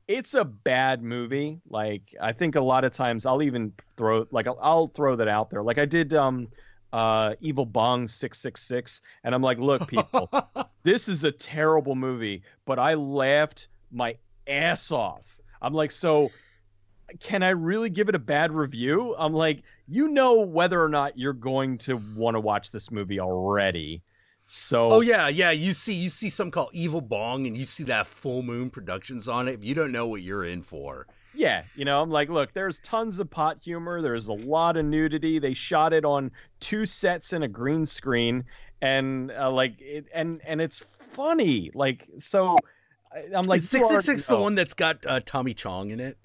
it's a bad movie. Like, I think a lot of times I'll even I'll throw that out there. Like I did Evil Bong 666 and I'm like, look, people, this is a terrible movie, but I laughed my ass off. I'm like, so can I really give it a bad review? I'm like, whether or not you're going to want to watch this movie already. So oh yeah, you see something called Evil Bong and you see that Full Moon Productions on it. You don't know what you're in for. Yeah, I'm like, look, there's tons of pot humor. There's a lot of nudity. They shot it on 2 sets in a green screen, and and it's funny. Like, so I'm like, is 666 the one that's got Tommy Chong in it?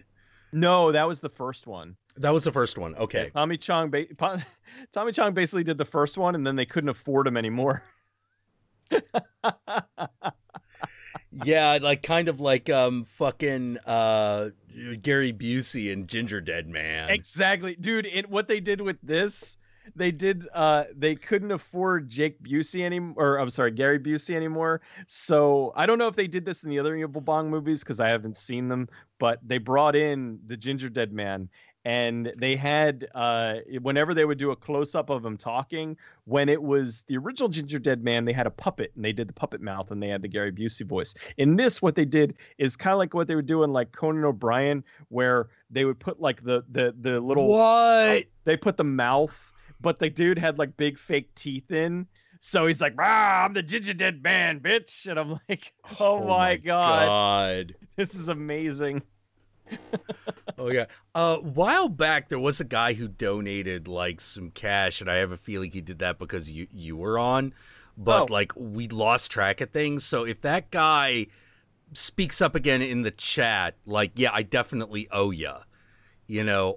No, that was the first one. That was the first one. Okay. Yeah, Tommy Chong basically did the first one, and then they couldn't afford him anymore. Yeah, like kind of like fucking Gary Busey and Ginger Dead Man. Exactly, dude. What they did with this, they couldn't afford Jake Busey anymore, or I'm sorry, Gary Busey anymore. So I don't know if they did this in the other Evil Bong movies because I haven't seen them, but they brought in the Ginger Dead Man. And they had, whenever they would do a close-up of him talking, when it was the original Ginger Dead Man, they had a puppet, and they did the puppet mouth, and they had the Gary Busey voice. In this, what they did is kind of like what they would do in, like, Conan O'Brien, where they would put, like, the little... What? They put the mouth, but the dude had, like, big fake teeth in. So he's like, I'm the Ginger Dead Man, bitch! And I'm like, oh my God. This is amazing. Oh yeah. A while back there was a guy who donated like some cash, and I have a feeling he did that because you were on, but like we lost track of things. So if that guy speaks up again in the chat, like, yeah, I definitely owe ya,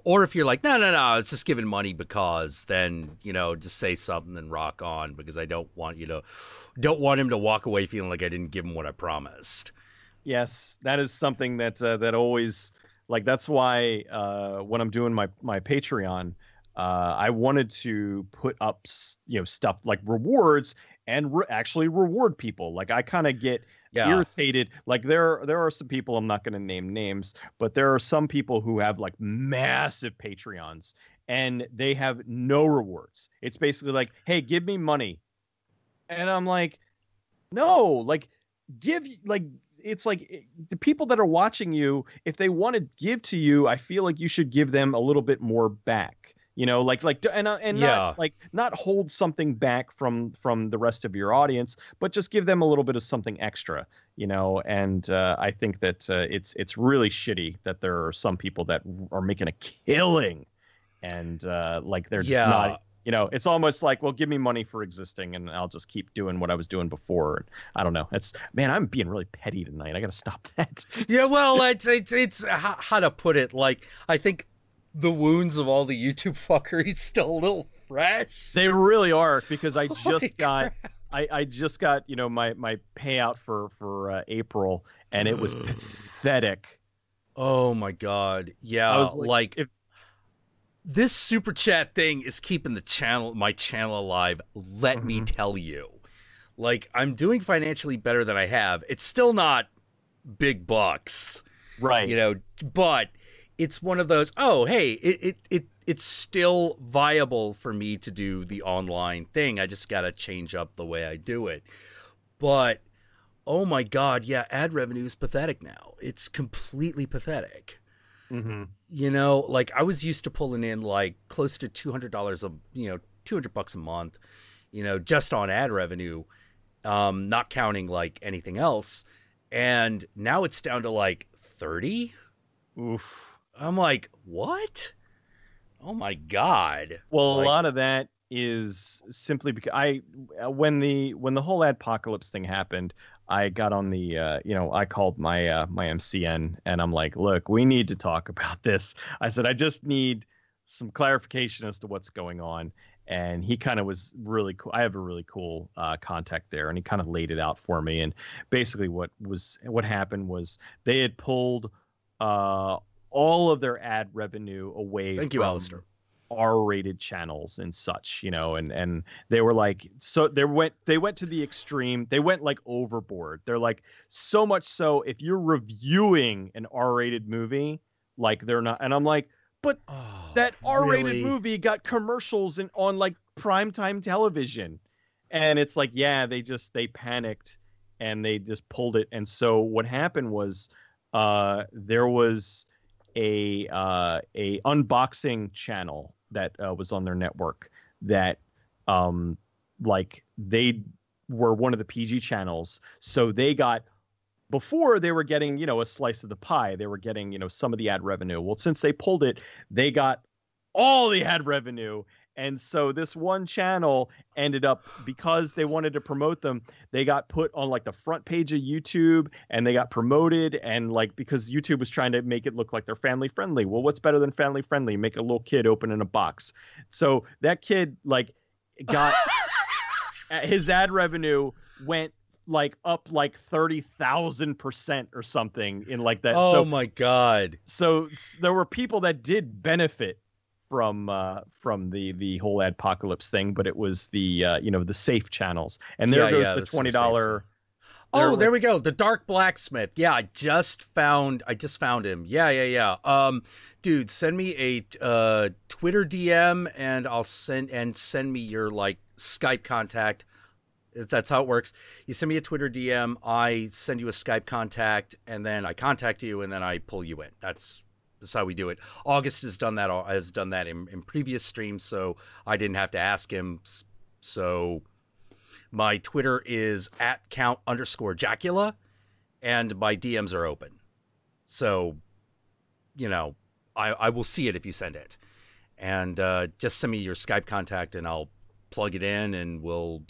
or if you're like, no, it's just giving money because, then, just say something and rock on, because I don't want him to walk away feeling like I didn't give him what I promised. Yes, that is something that always, like, that's why when I'm doing my Patreon, I wanted to put up stuff like rewards and actually reward people. Like, I kind of get irritated. Like, there are some people, I'm not going to name names, but there are some people who have like massive Patreons and they have no rewards. It's basically like, hey, give me money, and I'm like, no, like, it's like the people that are watching you, if they want to give to you, I feel like you should give them a little bit more back, not hold something back from the rest of your audience, but just give them a little bit of something extra, and I think that it's really shitty that there are some people that are making a killing and like they're just not You know, it's almost like, well, give me money for existing, and I'll just keep doing what I was doing before. I don't know. It's man, I'm being really petty tonight. I got to stop that. Yeah, well, it's how to put it. Like, I think the wounds of all the YouTube fuckery is still a little fresh. They really are, because I just got I just got, you know, my payout for April, and it was pathetic. Oh my god. Yeah, I was like if this super chat thing is keeping my channel alive. Let me tell you. Like, I'm doing financially better than I have. It's still not big bucks. Right. You know, but it's one of those, oh, hey, it's still viable for me to do the online thing. I just got to change up the way I do it. But, oh my God, yeah, ad revenue is pathetic now. It's completely pathetic. You know, like, I was used to pulling in like close to $200 $200 a month, you know, just on ad revenue, not counting like anything else. And now it's down to like 30. Oof. I'm like, what? Oh my God. Well, like, a lot of that is simply because when the whole adpocalypse thing happened, I got on the I called my my MCN, and I'm like, look, we need to talk about this. I said, I just need some clarification as to what's going on. And he kind of was really cool. I have a really cool contact there, and he kind of laid it out for me. And basically what happened was they had pulled all of their ad revenue away Thank you, Alistair. R-rated channels and such, you know, and they were like, so they went to the extreme. They went like overboard. They're like, so much so if you're reviewing an R-rated movie, like they're not. And I'm like, but that R-rated movie got commercials on like primetime television. And it's like, yeah, they panicked and they just pulled it. And so what happened was there was a unboxing channel that was on their network that like they were one of the PG channels. So they got, before they were getting, you know, a slice of the pie, they were getting, you know, some of the ad revenue. Well, since they pulled it, they got all the ad revenue. And so this one channel ended up, because they wanted to promote them, they got put on like the front page of YouTube, and they got promoted. And like, because YouTube was trying to make it look like they're family friendly. Well, what's better than family friendly? Make a little kid open in a box. So that kid like got his ad revenue went like up like 30,000% or something in like that. Oh my God. So there were people that did benefit from the whole adpocalypse thing, but it was the the safe channels. And there goes the $20. Oh, there we go. The Dark Blacksmith. Yeah, I just found him. Yeah. Dude, send me a Twitter DM, and I'll send me your like Skype contact. That's how it works. You send me a Twitter DM, I send you a Skype contact, and then I contact you, and then I pull you in. That's how we do it. August has done that in previous streams, so I didn't have to ask him. So my Twitter is @count_Jackula, and my DMs are open. So, you know, I will see it if you send it. And just send me your Skype contact, and I'll plug it in, and we'll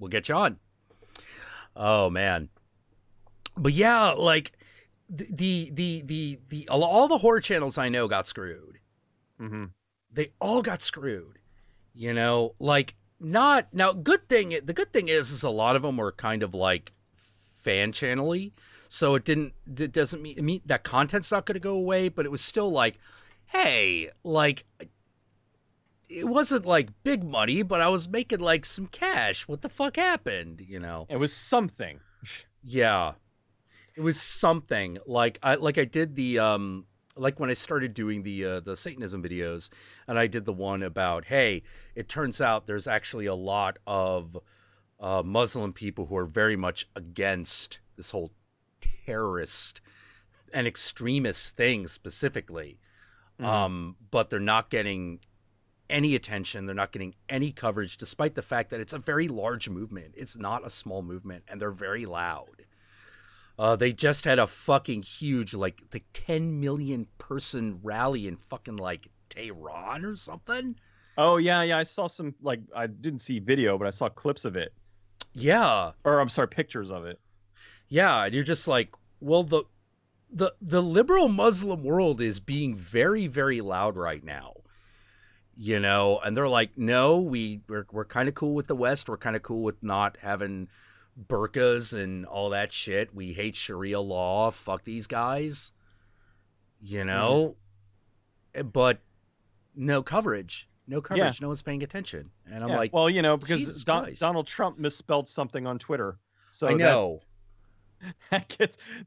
get you on. Oh man. But yeah, like the all the horror channels I know got screwed. They all got screwed. You know, like the good thing is a lot of them were kind of like fan channel-y. So it doesn't mean that content's not going to go away, but it was still like, hey, like, it wasn't like big money, but I was making like some cash. What the fuck happened? You know, it was something. Yeah, it was something. Like I did the like when I started doing the Satanism videos, and I did the one about, hey, it turns out there's actually a lot of Muslim people who are very much against this whole terrorist and extremist thing specifically, but they're not getting any attention. They're not getting any coverage, despite the fact that it's a very large movement. It's not a small movement, and they're very loud. They just had a fucking huge, like 10 million person rally in fucking like Tehran or something. Oh yeah, yeah. I saw some like I didn't see video, but I saw clips of it. Yeah, Or I'm sorry, pictures of it. yeah. And you're just like, well, the liberal Muslim world is being very, very loud right now. You know, and they're like, no, we're kind of cool with the West. We're kind of cool with not having burqas and all that shit. We hate Sharia law. Fuck these guys. You know, but no coverage. No coverage. Yeah. No one's paying attention. And I'm like, well, you know, because Donald Trump misspelled something on Twitter. So I know. That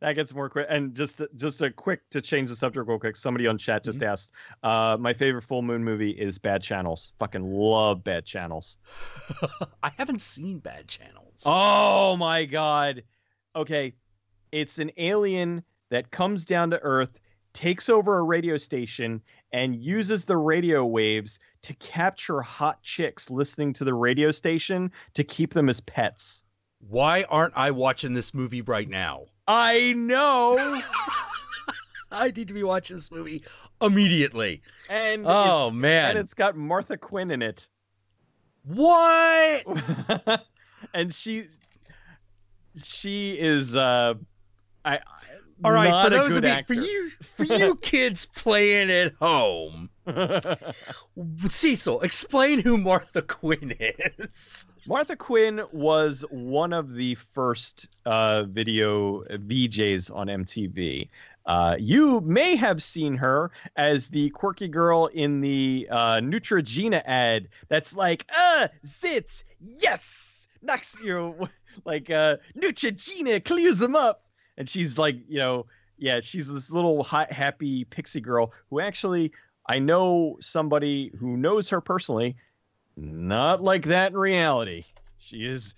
gets more quick. And just a quick to change the subject real quick. Somebody on chat just asked, my favorite full moon movie is Bad Channels. Fucking love Bad Channels. I haven't seen Bad Channels. Oh my God. Okay. It's an alien that comes down to Earth, takes over a radio station, and uses the radio waves to capture hot chicks listening to the radio station to keep them as pets. Why aren't I watching this movie right now? I know. I need to be watching this movie immediately. And man, and it's got Martha Quinn in it. What? And she is all right, for those of you, for you kids playing at home, Cecil, explain who Martha Quinn is. Martha Quinn was one of the first video VJs on MTV. You may have seen her as the quirky girl in the Neutrogena ad. That's like, zits, yes, knocks you like Neutrogena clears them up. And she's like, you know, yeah, she's this little hot, happy pixie girl who actually, I know somebody who knows her personally. Not like that in reality. She is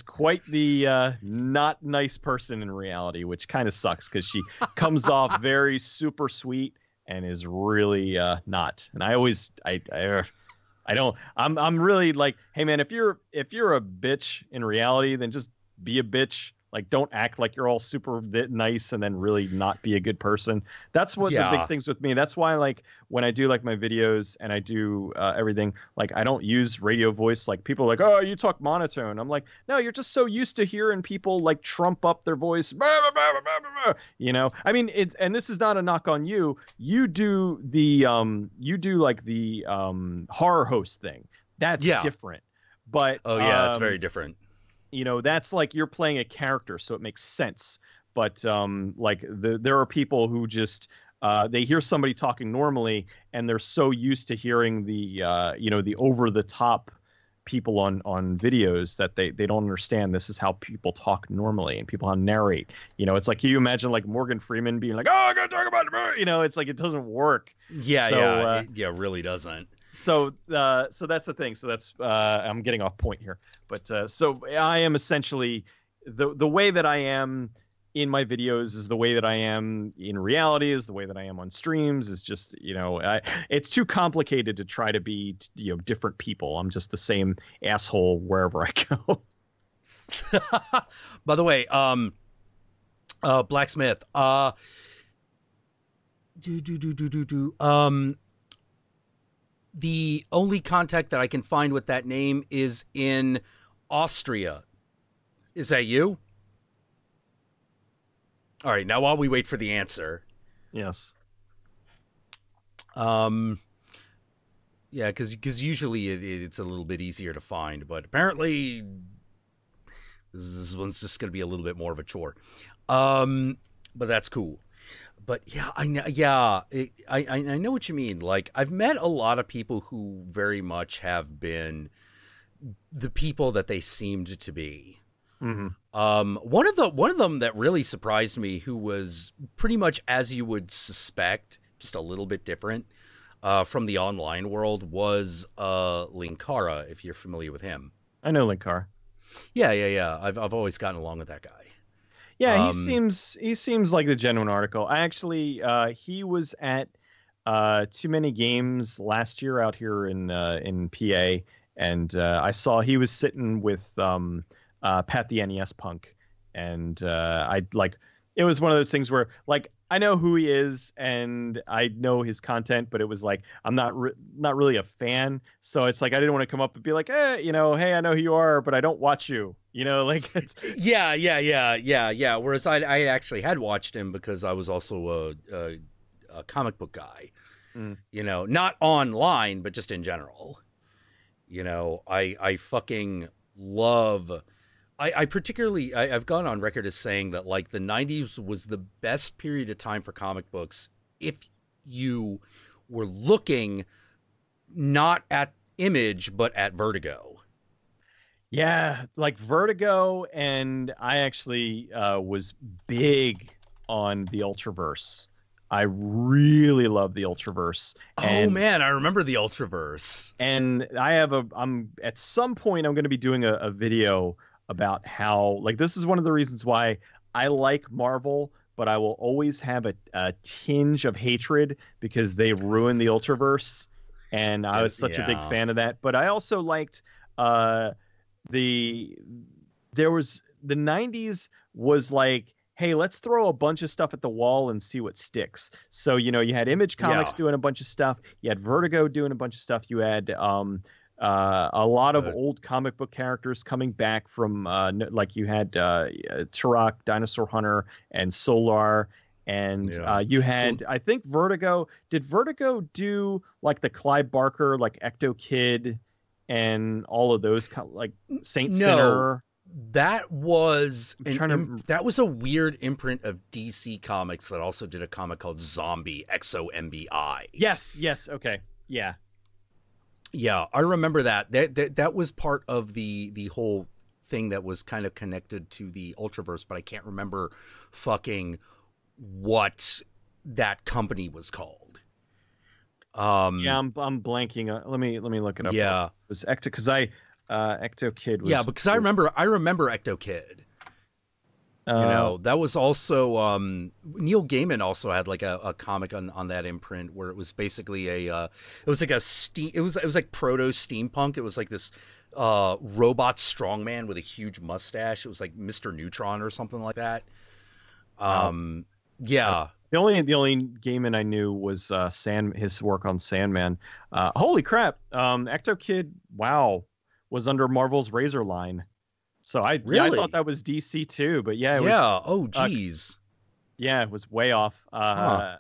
quite the not nice person in reality, which kind of sucks because she comes off very super sweet and is really not. And I'm really like, hey man, if you're a bitch in reality, then just be a bitch. Like, don't act like you're all super nice and then really not be a good person. That's what the big things with me. That's why, like, when I do like my videos and I do everything, like, I don't use radio voice. Like, people are like, oh, you talk monotone. I'm like, no, you're just so used to hearing people like trump up their voice. You know, I mean, and this is not a knock on you. You do the horror host thing. That's different. But it's very different. You know, that's like you're playing a character, so it makes sense. But there are people who just they hear somebody talking normally, and they're so used to hearing the the over the top people on videos that they don't understand this is how people talk normally and people how narrate. You know, it's like, can you imagine like Morgan Freeman being like, oh, I gotta talk about it. You know, it's like it doesn't work. It really doesn't. So that's the thing. So that's I'm getting off point here. But so I am essentially the way that I am in my videos is the way that I am in reality, is the way that I am on streams, is just, you know, it's too complicated to try to be, you know, different people. I'm just the same asshole wherever I go. By the way, Blacksmith, the only contact that I can find with that name is in Austria. Is that you? All right, now while we wait for the answer. Yes. Yeah, because usually it's a little bit easier to find, but apparently this one's just going to be a little bit more of a chore. But that's cool. But yeah, I know. Yeah, I know what you mean. Like, I've met a lot of people who very much have been the people that they seemed to be. Mm-hmm. One of them that really surprised me, who was pretty much as you would suspect, just a little bit different from the online world, was Linkara. If you're familiar with him, I know Linkara. Yeah. I've always gotten along with that guy. Yeah, he seems like the genuine article. I actually he was at Too Many Games last year out here in PA, and I saw he was sitting with Pat the NES Punk, and I like it was one of those things where like I know who he is and I know his content, but it was like I'm not really a fan. So it's like I didn't want to come up and be like, you know, hey, I know who you are, but I don't watch you. You know, like it's... yeah. Whereas I actually had watched him because I was also a comic book guy. You know, not online, but just in general. You know, I fucking love. I particularly, I've gone on record as saying that, like, the 90s was the best period of time for comic books if you were looking not at Image, but at Vertigo. Yeah, like Vertigo, and I actually was big on the Ultraverse. I really love the Ultraverse. Oh man, I remember the Ultraverse. And I'm at some point I'm going to be doing a video about how, like, this is one of the reasons why I like Marvel, but I will always have a tinge of hatred because they ruined the Ultraverse, and I was such a big fan of that. But I also liked the 90s was like, hey, let's throw a bunch of stuff at the wall and see what sticks. So, you know, you had Image Comics doing a bunch of stuff. You had Vertigo doing a bunch of stuff. You had a lot of old comic book characters coming back from, like you had Turok, Dinosaur Hunter, and Solar. And you had, I think did Vertigo do like the Clive Barker, like Ecto Kid and all of those, like Saint Sinner? That was that was a weird imprint of DC Comics that also did a comic called Zombie XOMBI. Yes. Okay. Yeah, I remember that. That was part of the whole thing that was kind of connected to the Ultraverse, but I can't remember fucking what that company was called. I'm blanking. Let me look it up. Yeah, it was Ecto, because Ecto Kid was... Yeah, because I remember Ecto Kid. You know, that was also Neil Gaiman also had like a comic on that imprint where it was basically it was like like proto steampunk. It was like this robot strongman with a huge mustache. It was like Mr. Neutron or something like that. Yeah. The only Gaiman I knew was his work on Sandman. Holy crap. Ecto Kid, wow, was under Marvel's Razor line. So I thought that was DC too, but yeah, it was, oh geez. Yeah, it was way off. Because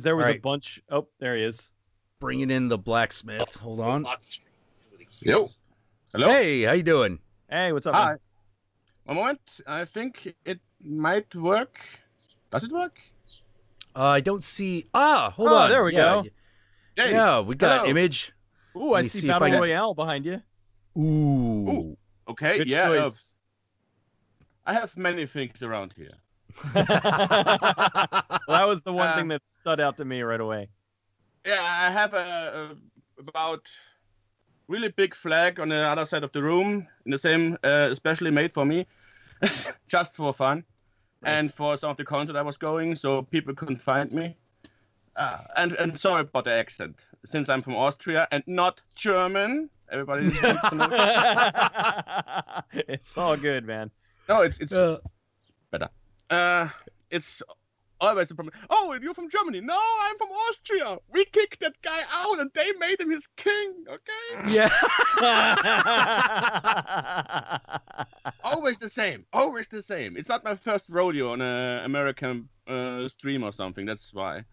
there was a bunch. Oh, there he is. Bringing in the blacksmith. Hold on. Yo. Hello. Hey, how you doing? Hey, what's up? Hi. Man? One moment. I think it might work. Does it work? I don't see. Hold on. There we go. Hey. Yeah, we got Image. Ooh, I see Battle Royale behind you. Ooh. Okay. Good yeah. Choice. I have many things around here. Well, that was the one thing that stood out to me right away. Yeah, I have a about really big flag on the other side of the room, in the same, especially made for me, just for fun, and for some of the concert I was going, so people couldn't find me. And sorry about the accent, since I'm from Austria and not German. Everybody needs to know. It's all good, man. No, it's better. It's always a problem. Oh, you're from Germany? No, I'm from Austria. We kicked that guy out, and they made him his king. Okay. Yeah. Always the same. Always the same. It's not my first rodeo on an American stream or something. That's why.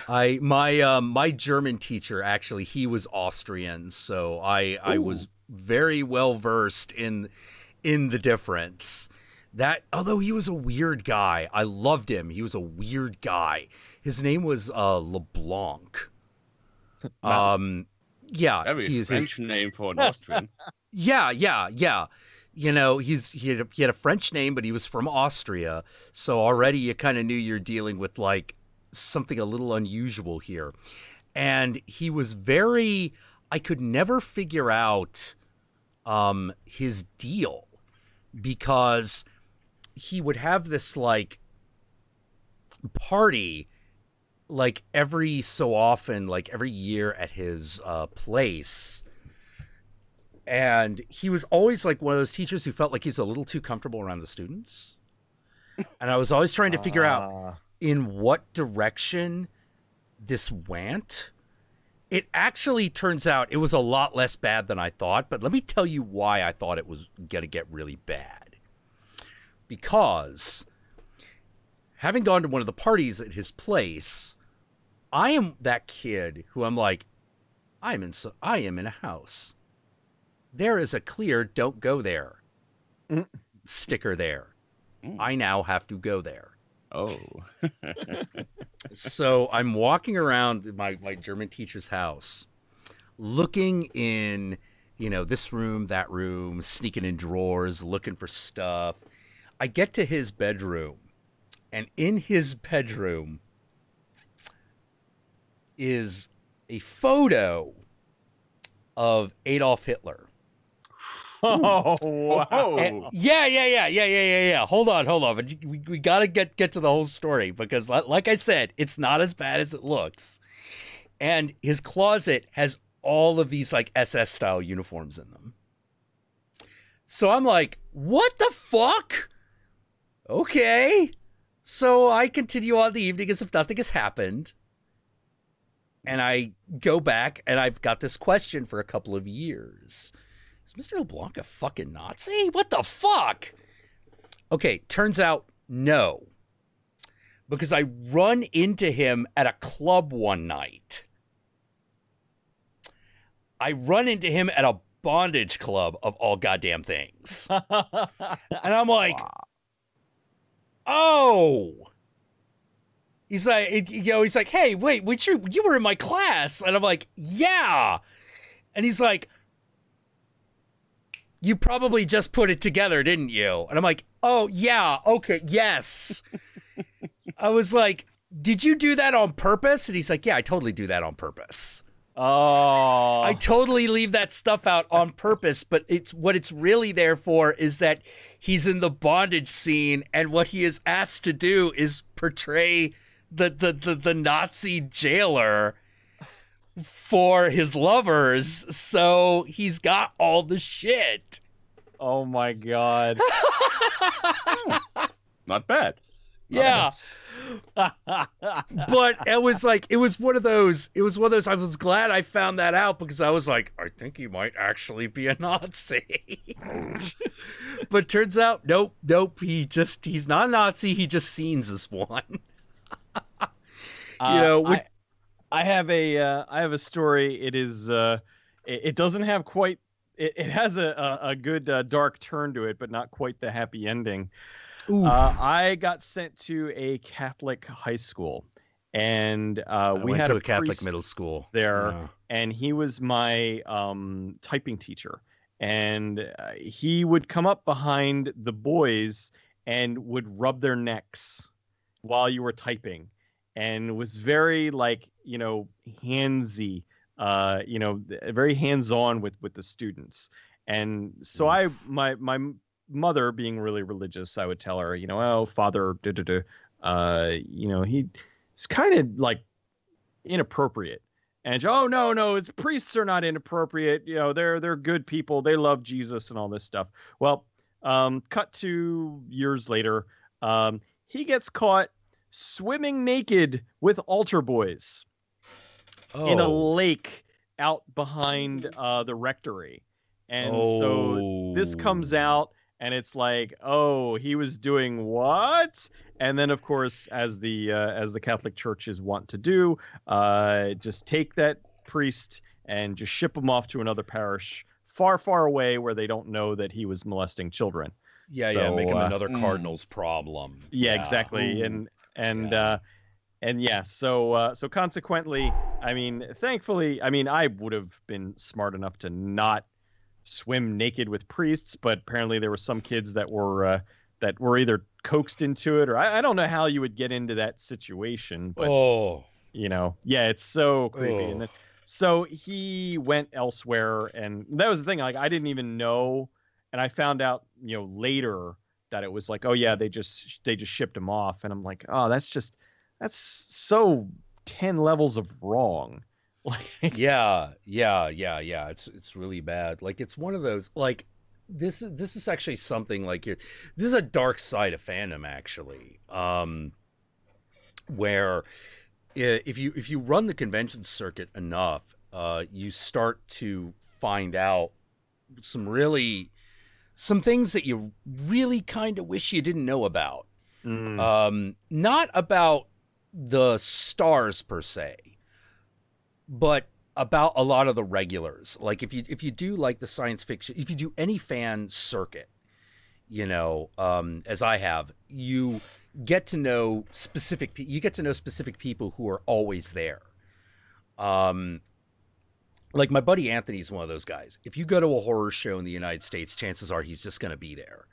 My German teacher, actually, he was Austrian, so I was very well versed in the difference. That, although he was a weird guy, I loved him. He was a weird guy. His name was LeBlanc. Yeah, very French name for an Austrian. Yeah. You know, he had a French name, but he was from Austria, so already you kind of knew you're dealing with like something a little unusual here. And he was I could never figure out his deal, because he would have this like party like every so often, like every year at his place. And he was always like one of those teachers who felt like he was a little too comfortable around the students. And I was always trying to figure out in what direction this went. It actually turns out it was a lot less bad than I thought, but let me tell you why I thought it was going to get really bad. Because having gone to one of the parties at his place, I am that kid who I'm like, I am in a house. There is a clear don't go there sticker there. I now have to go there. Oh. So I'm walking around my German teacher's house, looking in, this room, that room, sneaking in drawers, looking for stuff. I get to his bedroom, and in his bedroom is a photo of Adolf Hitler. Oh, wow. And, yeah. Hold on. But we got to get to the whole story because, like I said, it's not as bad as it looks. And his closet has all of these like SS-style uniforms in them. So I'm like, what the fuck? Okay. So I continue on the evening as if nothing has happened. And I go back and I've got this question for a couple of years. Is Mr. LeBlanc a fucking Nazi? What the fuck? Okay, turns out no. Because I run into him at a club one night. I run into him at a bondage club of all goddamn things. And I'm like, oh. He's like, he's like, hey, wait, you were in my class. And I'm like, yeah. And he's like, you probably just put it together, didn't you? And I'm like, oh, yeah, okay, yes. I was like, did you do that on purpose? And he's like, yeah, I totally do that on purpose. Oh. I totally leave that stuff out on purpose, but what it's really there for is that he's in the bondage scene, and what he is asked to do is portray the Nazi jailer for his lovers, so he's got all the shit. Oh my god. Not bad. Yeah. But it was one of those I was glad I found that out because I was like, I think he might actually be a Nazi. But turns out nope, he's not a Nazi, he just scenes as one. I have a story. It is it doesn't have quite it has a good dark turn to it, but not quite the happy ending. I got sent to a Catholic high school, and we had to a Catholic middle school there, and he was my typing teacher, and he would come up behind the boys and would rub their necks while you were typing, and was very handsy, very hands-on with the students. And so my mother, being really religious, I would tell her, oh, Father, he's kind of like inappropriate. And she, oh, no, it's priests are not inappropriate. They're good people. They love Jesus and all this stuff. Well, cut to years later, he gets caught swimming naked with altar boys in a lake out behind the rectory. And so this comes out, and it's like, oh, he was doing what? And then, of course, as the Catholic churches want to do, just take that priest and just ship him off to another parish far, far away where they don't know that he was molesting children. Yeah, make him another cardinal's problem. Yeah, exactly. So consequently, thankfully, I would have been smart enough to not swim naked with priests, but apparently there were some kids that were either coaxed into it, or I don't know how you would get into that situation, but it's so creepy. And then, so he went elsewhere, and that was the thing. Like, I didn't even know, and I found out later that it was like, oh yeah, they just shipped him off, and I'm like, oh, that's so 10 levels of wrong. Yeah. It's really bad. Like, it's one of those, like, this is actually something like this is a dark side of fandom, actually, where if you run the convention circuit enough, you start to find out some things that you really kind of wish you didn't know about. Not about the stars per se, but about a lot of the regulars. Like if you do like the science fiction, if you do any fan circuit, you know, as I have, you get to know specific people who are always there. Like my buddy Anthony is one of those guys. If you go to a horror show in the United States, chances are he's just going to be there.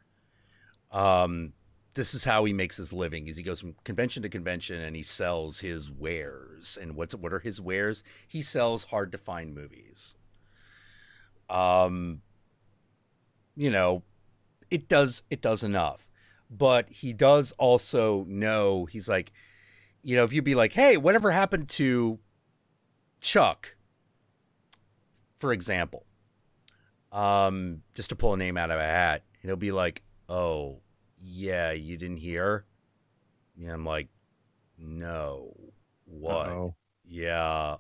This is how he makes his living. Is he goes from convention to convention and he sells his wares. And what are his wares? He sells hard to find movies. You know, it does enough. But he does also know, he's like, you know, if you'd be like, hey, whatever happened to Chuck, for example, just to pull a name out of a hat, and he'll be like, oh, yeah, you didn't hear? Yeah, I'm like, no. What? Uh-oh. Yeah,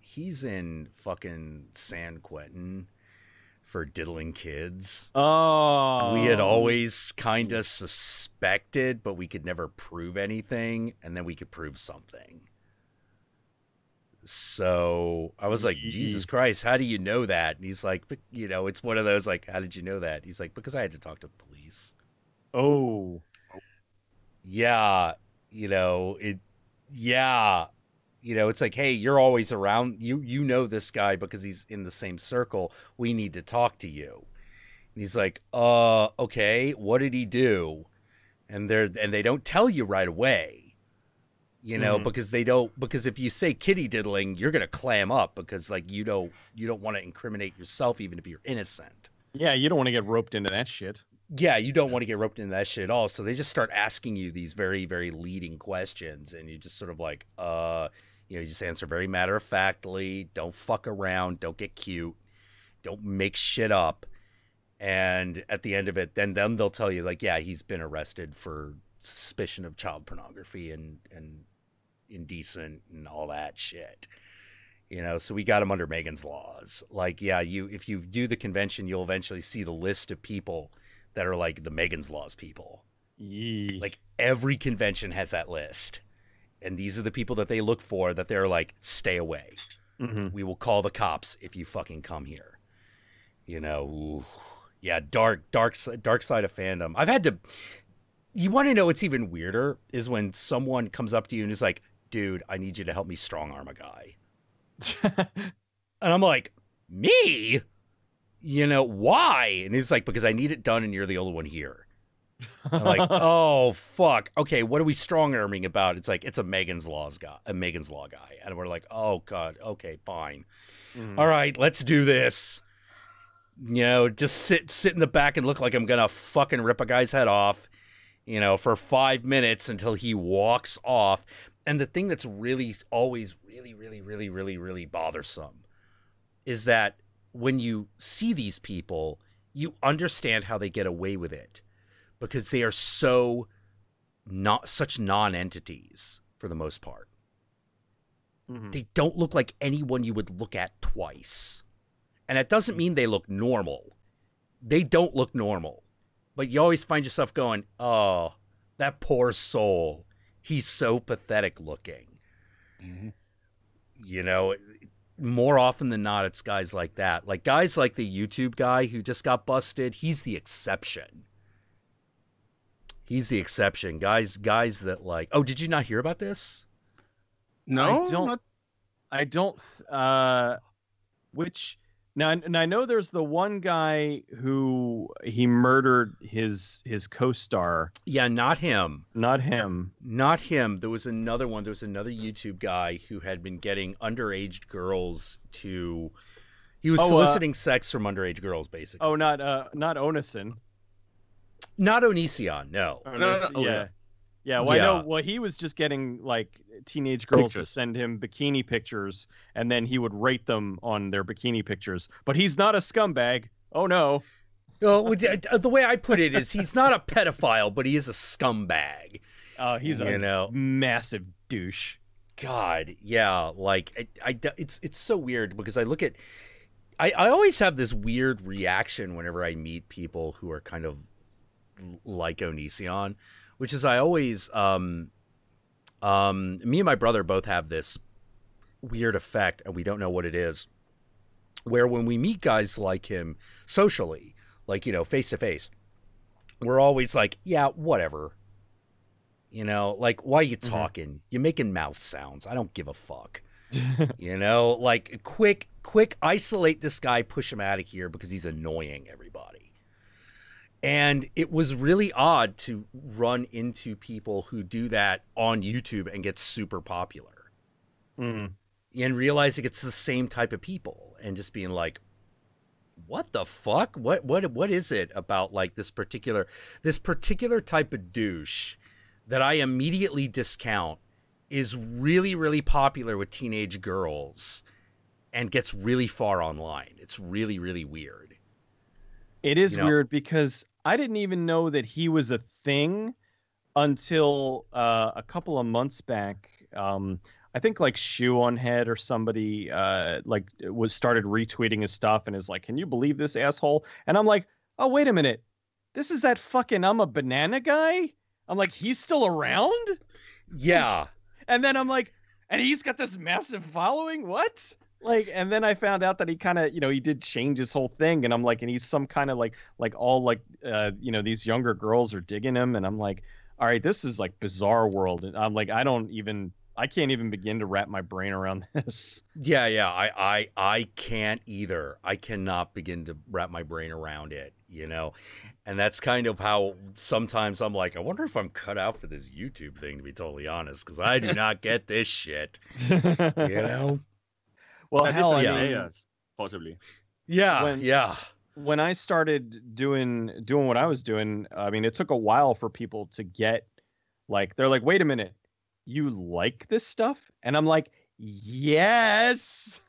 he's in fucking San Quentin for diddling kids. Oh. We had always kind of suspected, but we could never prove anything, and then we could prove something. So I was like, Jesus Christ, how do you know that? And he's like, you know, it's one of those, like, how did you know that? He's like, because I had to talk to the police. Oh. Yeah. You know, you know, it's like, hey, you're always around. You know this guy because he's in the same circle. We need to talk to you. And he's like, okay, what did he do? And they don't tell you right away. You know, because if you say kitty diddling, you're gonna clam up because like you don't want to incriminate yourself even if you're innocent. Yeah, you don't want to get roped into that shit. Yeah, you don't want to get roped into that shit at all. So they just start asking you these very, very leading questions, and you just sort of like, you know, you just answer very matter-of-factly. Don't fuck around. Don't get cute. Don't make shit up. And at the end of it, then they'll tell you like, yeah, he's been arrested for suspicion of child pornography and indecent and all that shit. You know, so we got him under Megan's laws. Like, yeah, if you do the convention, you'll eventually see the list of people that are like the Megan's laws people. Yee. Like every convention has that list. And these are the people that they look for that they're like, stay away. We will call the cops if you fucking come here. You know, ooh. Yeah, dark side of fandom. I've had to, you want to know what's even weirder is when someone comes up to you and is like, dude, I need you to help me strong arm a guy. And I'm like, me? You know, why? And he's like, because I need it done and you're the only one here. I'm like, oh, fuck. Okay, what are we strong arming about? It's like, it's a Megan's Law guy. And we're like, oh, God, okay, fine. All right, let's do this. You know, just sit in the back and look like I'm going to fucking rip a guy's head off, you know, for 5 minutes until he walks off. And the thing that's really always really bothersome is that when you see these people, you understand how they get away with it because they are such non-entities for the most part. They don't look like anyone you would look at twice. And that doesn't mean they look normal. They don't look normal. But you always find yourself going, oh, that poor soul. He's so pathetic looking. You know, more often than not, it's guys like that. Like guys like the YouTube guy who just got busted. He's the exception. Guys that like, oh, did you not hear about this? No, I don't. Which now, and I know there's the one guy who he murdered his co-star. Yeah, not him. Not him. There was another one. There was another YouTube guy who had been getting underage girls to. He was soliciting sex from underage girls, basically. Oh, not Onison. Not Onision. No. Yeah. Yeah, well, yeah. I know. Well, he was just getting like teenage girls to send him bikini pictures, and then he would rate them on their bikini pictures. But he's not a scumbag. Oh no. Well, the way I put it is he's not a pedophile, but he is a scumbag. He's a massive douche. God, yeah, like it's so weird because I look at I always have this weird reaction whenever I meet people who are kind of like Onision, which is I always me and my brother both have this weird effect, and we don't know what it is, where when we meet guys like him socially, like, you know, face to face, we're always like, yeah, whatever. You know, like, why are you talking? You're making mouth sounds. I don't give a fuck. You know, like, quick, isolate this guy, push him out of here because he's annoying everybody. And it was really odd to run into people who do that on YouTube and get super popular. And realizing it's the same type of people and just being like, what the fuck? What is it about, like, this particular type of douche that I immediately discount is really, really popular with teenage girls and gets really far online? It's really, really weird. It is weird because I didn't even know that he was a thing until a couple of months back. I think like Shoe on Head or somebody started retweeting his stuff and is like, can you believe this asshole? And I'm like, oh, wait a minute. This is that fucking I'm a banana guy? I'm like, he's still around? Yeah. And then I'm like, and he's got this massive following? What? Like, and then I found out that he kind of, you know, he did change his whole thing. And I'm like, and he's some kind of like all like, you know, these younger girls are digging him. And I'm like, all right, this is like bizarre world. And I'm like, I can't even begin to wrap my brain around this. Yeah. I can't either. I cannot begin to wrap my brain around it, you know? And that's kind of how sometimes I'm like, I wonder if I'm cut out for this YouTube thing, to be totally honest, because I do not get this shit, you know? Well, hell, I mean, possibly. Yeah. When I started doing what I was doing, I mean, it took a while for people to get, like, they're like, wait a minute, you like this stuff? And I'm like, yes.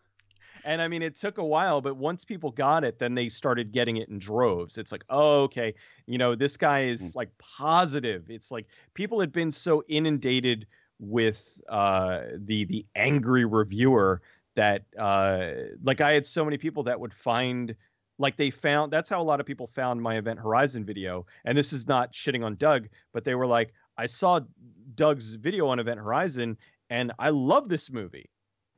And I mean, it took a while, but once people got it, then they started getting it in droves. It's like, oh, okay, you know, this guy is like positive. It's like people had been so inundated with the angry reviewer that like I had so many people that would find, like, that's how a lot of people found my Event Horizon video. And this is not shitting on Doug, but they were like, I saw Doug's video on Event Horizon and I love this movie.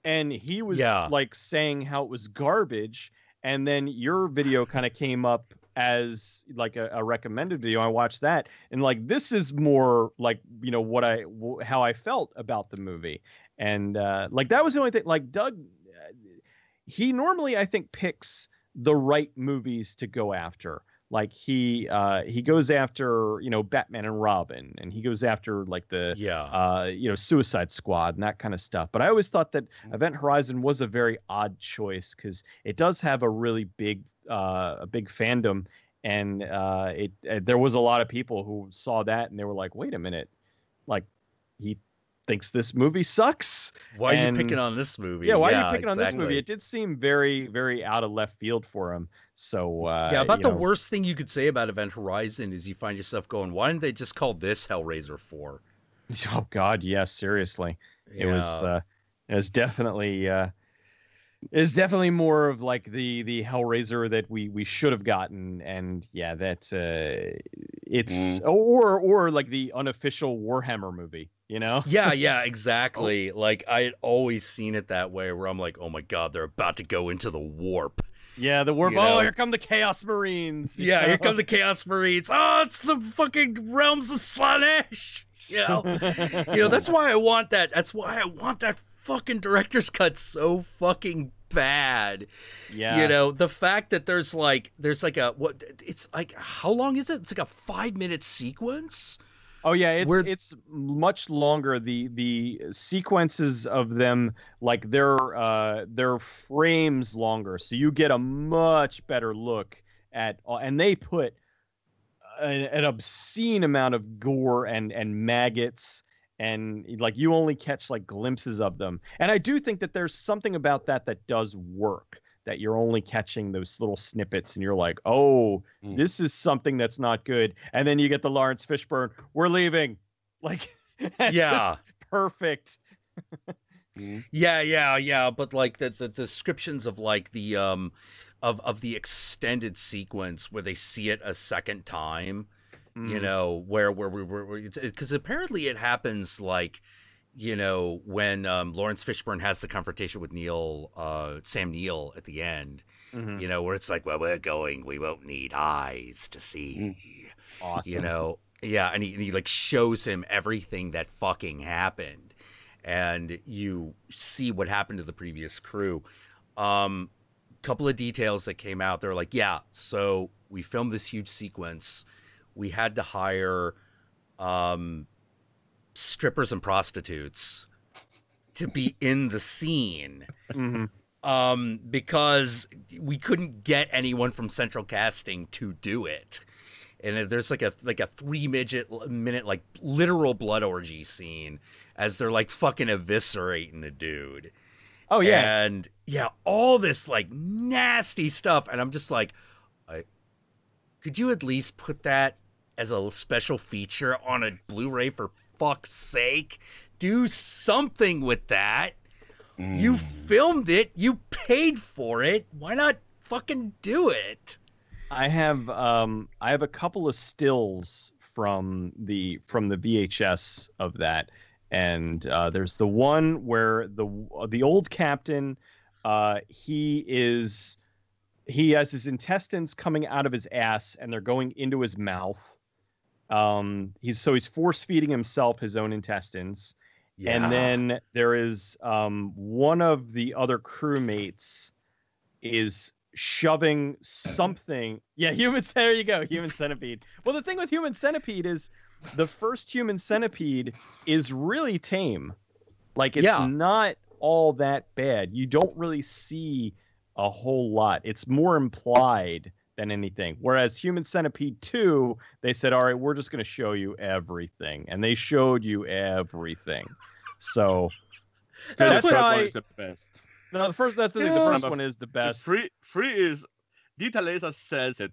And he was like saying how it was garbage. And then your video kind of came up as like a recommended video. I watched that and like, this is more like, you know, how I felt about the movie. And like, that was the only thing. Like Doug, he normally, I think, picks the right movies to go after. Like he goes after, you know, Batman and Robin, and he goes after like the you know, Suicide Squad and that kind of stuff. But I always thought that Event Horizon was a very odd choice because it does have a really big fandom, and there was a lot of people who saw that and they were like, wait a minute, like he thinks this movie sucks. Why are you picking on this movie? Yeah, why are you picking on this movie? It did seem very, very out of left field for him. So about the worst thing you could say about Event Horizon is you find yourself going, why didn't they just call this Hellraiser 4? Oh God, yes, seriously. Yeah. It was definitely more of like the Hellraiser that we should have gotten, and yeah, that's it's or like the unofficial Warhammer movie, you know? Yeah, exactly. Like I had always seen it that way, where I'm like, oh my God, they're about to go into the warp. Yeah, the warp. Oh, here come the Chaos Marines. Yeah, here come the Chaos Marines. Oh, it's the fucking realms of Slaanesh. You know, that's why I want that. That's why I want that fucking director's cut so fucking bad. Yeah. You know, the fact that there's like it's like, how long is it? It's like a 5-minute sequence. Oh yeah, it's much longer. The sequences of them, like they're frames longer, so you get a much better look at. And they put an obscene amount of gore and maggots, and like you only catch like glimpses of them. And I do think that there's something about that does work. that you're only catching those little snippets, and you're like, oh, this is something that's not good. And then you get the Lawrence Fishburne, we're leaving. Like, that's just perfect. Yeah. But like the descriptions of like the of the extended sequence where they see it a second time, you know, where because apparently it happens like, you know, when Lawrence Fishburne has the confrontation with Sam Neill at the end, you know, where it's like, well, we're going, we won't need eyes to see. Awesome. You know, yeah, and he like shows him everything that fucking happened, and you see what happened to the previous crew. Couple of details that came out. They're like, yeah, so we filmed this huge sequence. We had to hire strippers and prostitutes to be in the scene because we couldn't get anyone from central casting to do it. And there's like a 3-minute like literal blood orgy scene as they're like fucking eviscerating the dude. Oh yeah. And yeah, all this like nasty stuff. And I'm just like, could you at least put that as a special feature on a Blu-ray for fuck's sake? Do something with that. You filmed it. You paid for it. Why not fucking do it? I have a couple of stills from the VHS of that, and there's the one where the old captain, he has his intestines coming out of his ass and they're going into his mouth. He's force feeding himself his own intestines. Yeah. And then there is one of the other crewmates is shoving something. Yeah, there you go, Human Centipede. Well, the thing with Human Centipede is the first Human Centipede is really tame. Like, it's not all that bad. You don't really see a whole lot. It's more implied than anything. Whereas Human Centipede 2, they said, all right, we're just going to show you everything. And they showed you everything. So that's why the best. No, the first one is the best. Free is Dieter Laser says it.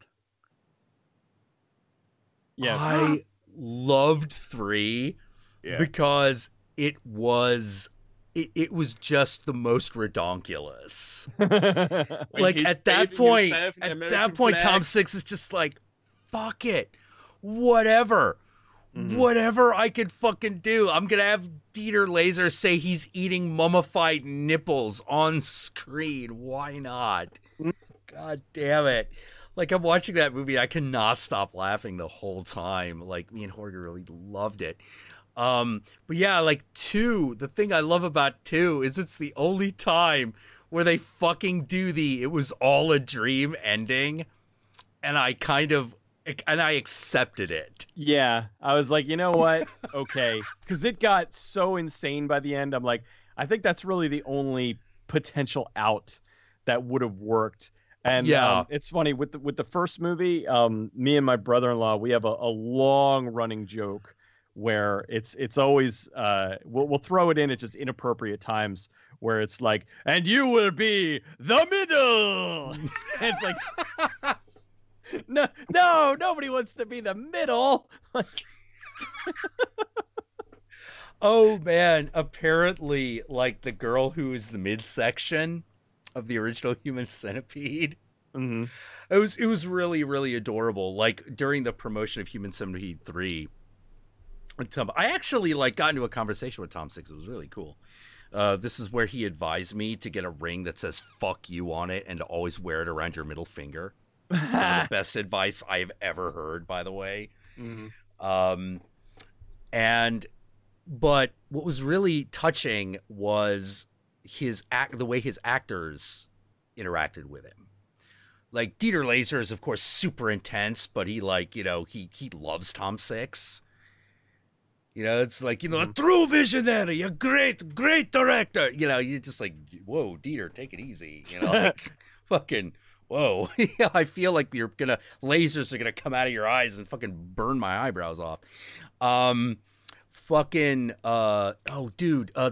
Yeah. I loved 3 because it was just the most redonkulous. Like at that point, Tom Six is just like, fuck it. Whatever I could fucking do. I'm gonna have Dieter Laser say he's eating mummified nipples on screen. Why not? God damn it. Like, I'm watching that movie, I cannot stop laughing the whole time. Like, me and Jorge really loved it. But yeah, like 2, the thing I love about 2 is it's the only time where they fucking do it was all a dream ending, and I accepted it. Yeah, I was like, you know what? Okay, because it got so insane by the end. I'm like, I think that's really the only potential out that would have worked. And it's funny with the first movie. Me and my brother-in-law, we have a long running joke where it's always we'll throw it in at just inappropriate times where it's like, and you will be the middle. And it's like, no, nobody wants to be the middle. Oh man, apparently like the girl who is the midsection of the original Human Centipede. Mm-hmm. It was really, really adorable. Like during the promotion of Human Centipede 3, I actually like got into a conversation with Tom Six. It was really cool. This is where he advised me to get a ring that says "fuck you" on it and to always wear it around your middle finger. Some of the best advice I've ever heard, by the way. Mm-hmm. But what was really touching was the way his actors interacted with him. Like Dieter Laser is of course super intense, but he he loves Tom Six. You know, it's like, a true visionary, a great director. You know, you're just like, whoa, Dieter, take it easy. You know, like, fucking, whoa. I feel like lasers are gonna come out of your eyes and fucking burn my eyebrows off. The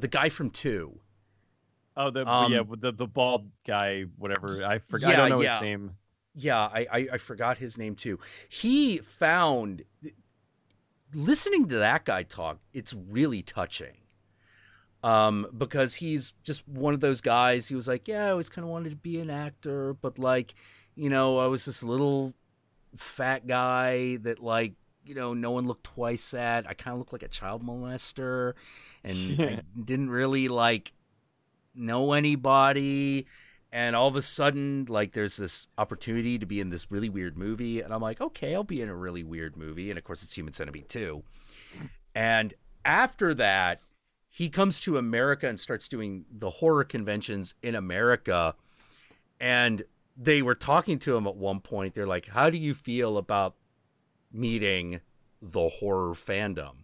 guy from 2. Oh, the bald guy, whatever. I forgot. Yeah, I don't know yeah. his name. Yeah, I forgot his name too. He found listening to that guy talk, it's really touching. Because he's just one of those guys. He was like, yeah, I always kind of wanted to be an actor, but like, you know, I was this little fat guy that like, you know, no one looked twice at. I kind of looked like a child molester, and I didn't really like know anybody. And all of a sudden, like, there's this opportunity to be in this really weird movie, and I'm like, okay, I'll be in a really weird movie. And of course, it's Human Centipede 2. And after that, he comes to America and starts doing the horror conventions in America. And they were talking to him at one point. They're like, how do you feel about meeting the horror fandom?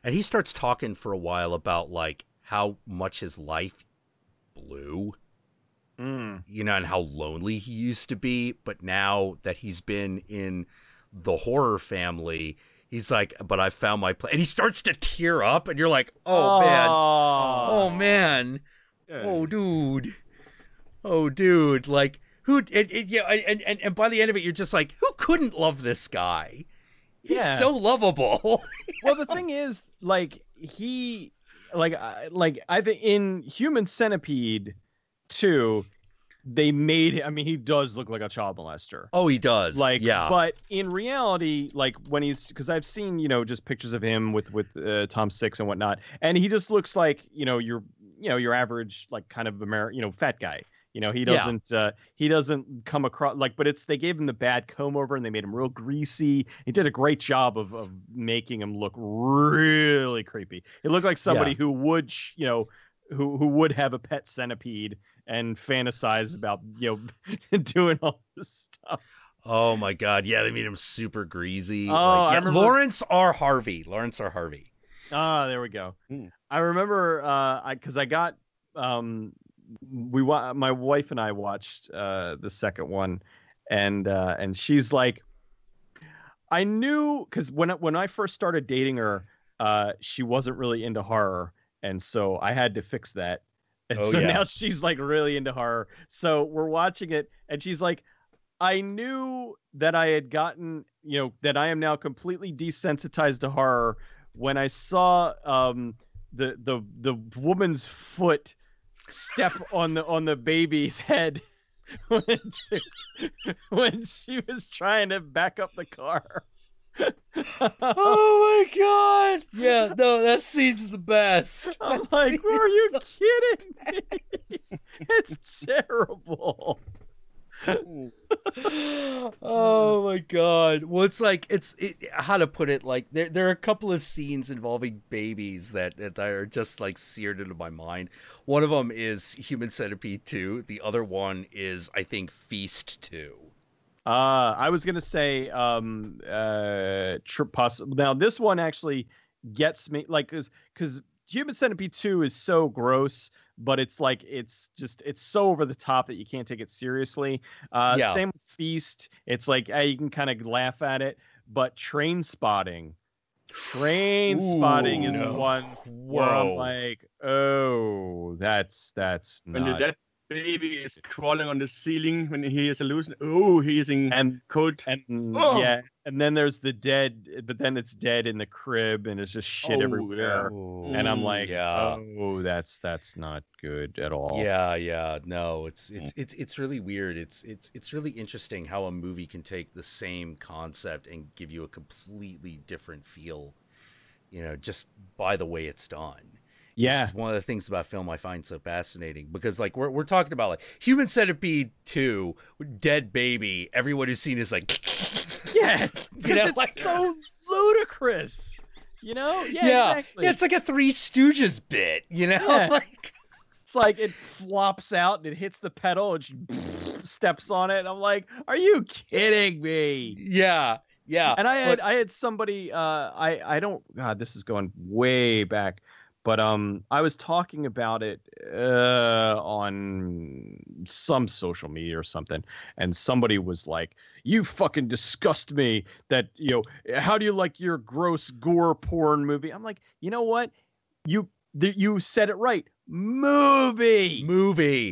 And he starts talking for a while about like how much his life blew, you know, and how lonely he used to be. But now that he's been in the horror family, he's like, but I found my place. And he starts to tear up, and you're like, oh, man. Oh, man. Yeah. Oh, dude. Like, who, and by the end of it, you're just like, who couldn't love this guy? He's so lovable. Well, the thing is, like, I think in Human Centipede 2, they made, I mean, he does look like a child molester. Oh, he does. Like, yeah. But in reality, like when he's, because I've seen, you know, just pictures of him with Tom Six and whatnot, and he just looks like, your average, like, kind of American, fat guy. You know, he doesn't come across like, but they gave him the bad comb over and they made him real greasy. He did a great job of making him look really creepy. He looked like somebody who would, who would have a pet centipede and fantasize about, doing all this stuff. Oh my God. Yeah. They made him super greasy. Oh, I remember... Lawrence R. Harvey. Ah, there we go. I remember, cause I got, my wife and I watched the second one, and she's like, I knew, because when I first started dating her, she wasn't really into horror, and so I had to fix that. And now she's like really into horror. So we're watching it, and she's like, I knew that I had gotten, that I am now completely desensitized to horror when I saw the woman's foot step on the baby's head when she was trying to back up the car. Oh my God. Yeah, no, that scene's the best. I'm like, are you kidding me? It's terrible. Oh my God. Well, it's like, how to put it, like there are a couple of scenes involving babies that are just like seared into my mind. One of them is Human Centipede 2. The other one is, I think, Feast 2. I was gonna say now this one actually gets me, like, because Human Centipede 2 is so gross, but it's like it's so over the top that you can't take it seriously. Same with Feast. It's like you can kind of laugh at it, but Train Spotting is one where I'm like, oh, that's not. When that baby is crawling on the ceiling when he is hallucinating. Oh, he is in code. And then there's the dead, but then it's dead in the crib, and it's just shit everywhere. And I'm like, oh, that's not good at all. Yeah. No, it's really weird. It's really interesting how a movie can take the same concept and give you a completely different feel, just by the way it's done. Yeah, it's one of the things about film I find so fascinating, because like we're talking about like Human Centipede 2, dead baby. Everyone who's seen is like, it's like so ludicrous, exactly. Yeah, it's like a Three Stooges bit, like it's like it flops out and it hits the pedal and she steps on it. And I'm like, are you kidding me? Yeah. And I had somebody, God, this is going way back. But I was talking about it on some social media or something, and somebody was like, "You fucking disgust me. That how do you like your gross gore porn movie?" I'm like, you know what? You You said it right. Movie.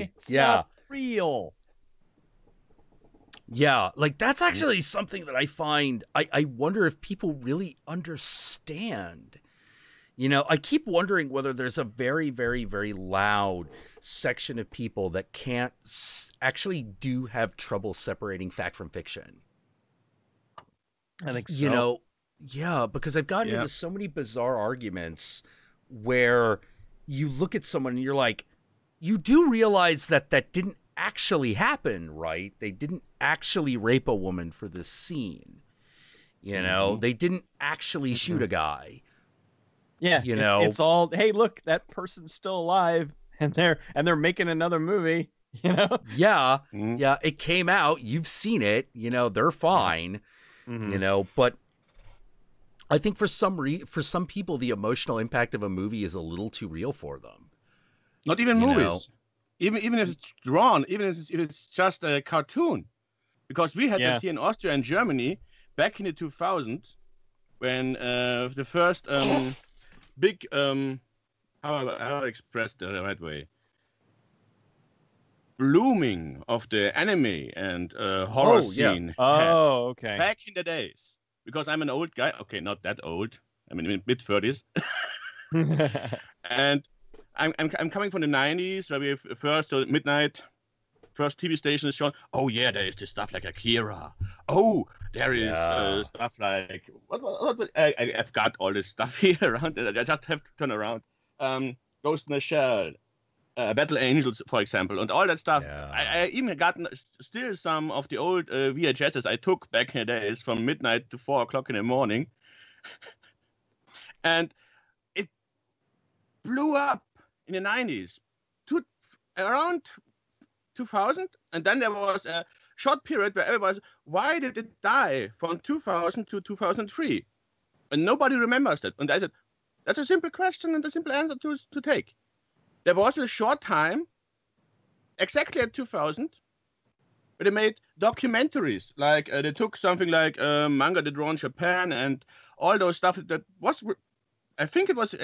It's yeah. not real. Yeah, like that's actually something that I find, I wonder if people really understand. You know, I keep wondering whether there's a very, very, very loud section of people that can't actually do have trouble separating fact from fiction. I think so. You know, yeah, because I've gotten into so many bizarre arguments where you look at someone and you're like, you do realize that that didn't actually happen, right? They didn't actually rape a woman for this scene. You know, they didn't actually shoot a guy. Yeah, you know, it's all, hey, look, that person's still alive, and they're making another movie. You know, yeah, it came out. You've seen it. You know, they're fine. You know, but I think for some people, the emotional impact of a movie is a little too real for them. Not even movies. Even if it's drawn, even if it's just a cartoon, because we had that here in Austria and Germany back in the 2000s when the first big how I express the right way, blooming of the anime and horror scene. Oh, okay. Back in the days, because I'm an old guy. Okay, not that old. I mean, in mid-30s, and I'm coming from the 90s where we have first midnight. First TV station is shown. Oh yeah, there is this stuff like Akira. Oh, there is stuff like what I've got all this stuff here around. I just have to turn around. Ghost in the Shell, Battle Angels, for example, and all that stuff. Yeah. I even got still some of the old VHSs I took back in the days from midnight to 4 o'clock in the morning, and it blew up in the 90s to around 2000, and then there was a short period where everybody was, why did it die from 2000 to 2003? And nobody remembers that. And I said, that's a simple question and a simple answer to take. There was a short time, exactly at 2000, where they made documentaries. Like they took something like manga they draw in Japan and all those stuff that was, I think it was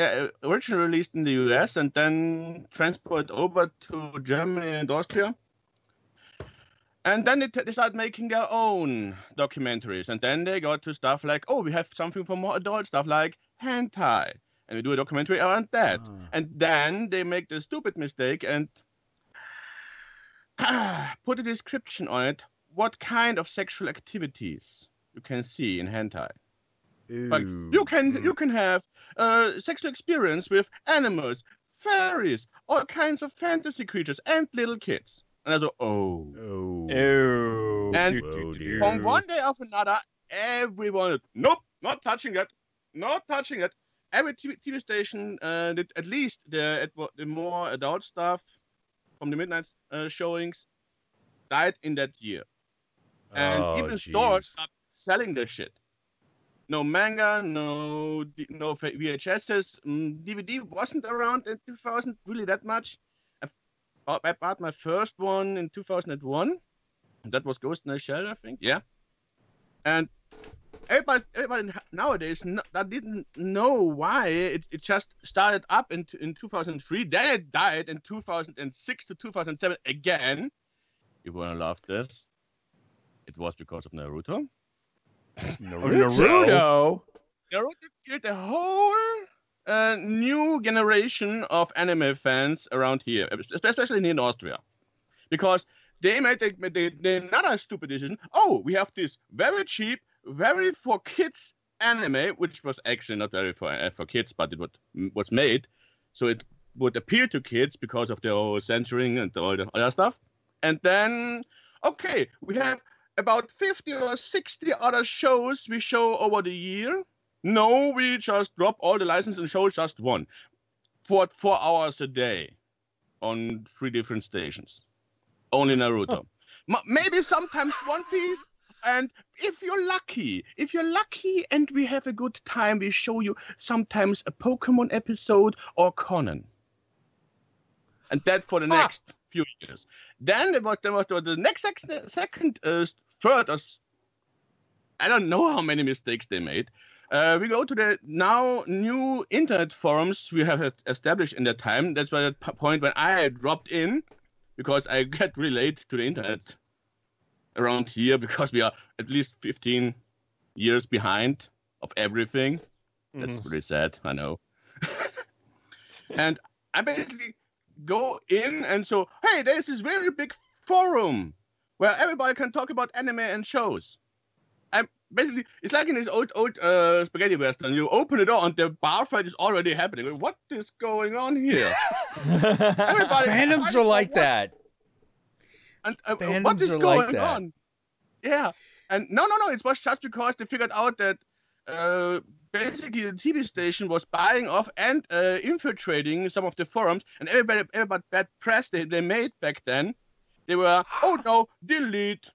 originally released in the US and then transported over to Germany and Austria. And then they started making their own documentaries. And then they got to stuff like, oh, we have something for more adult stuff like hentai. And we do a documentary around that. And then they make the stupid mistake and put a description on it, what kind of sexual activities you can see in hentai. Like you can have sexual experience with animals, fairies, all kinds of fantasy creatures, and little kids. And I thought, and from one day of another, everyone, nope, not touching that, not touching that. Every TV station did at least the more adult stuff from the midnight showings died in that year, and even stores stopped selling their shit. No manga, no VHSs. DVD wasn't around in 2000 really that much. I bought my first one in 2001. That was Ghost in the Shell, I think. Yeah. And everybody nowadays that didn't know why it just started up in 2003. Then it died in 2006 to 2007 again. You wanna love this? It was because of Naruto. Naruto killed a whole new generation of anime fans around here, especially in Austria, because they made another stupid decision. Oh, we have this very cheap, very for kids anime, which was actually not very for kids, but it was made so it would appeal to kids because of the whole censoring and all the other stuff. And then, okay, we have about 50 or 60 other shows we show over the year. No, we just drop all the license and show just one for 4 hours a day on 3 different stations. Only Naruto. Maybe sometimes One Piece. And if you're lucky and we have a good time, we show you sometimes a Pokemon episode or Conan. And that's for the next few years. Then there was the next second, third, or I don't know how many mistakes they made. We go to the now new internet forums we have established in that time. That's why the point when I dropped in, because I get relate to the internet around here because we are at least 15 years behind of everything. That's really sad, I know. And I basically go in and so, hey, there's this very big forum where everybody can talk about anime and shows. And basically, it's like in this old spaghetti western. You open the door and the bar fight is already happening. What is going on here? Fandoms are like that. And what is going on? Yeah. And no. It was just because they figured out that basically the TV station was buying off and infiltrating some of the forums, and everybody bad press they made back then, they were, oh no, delete,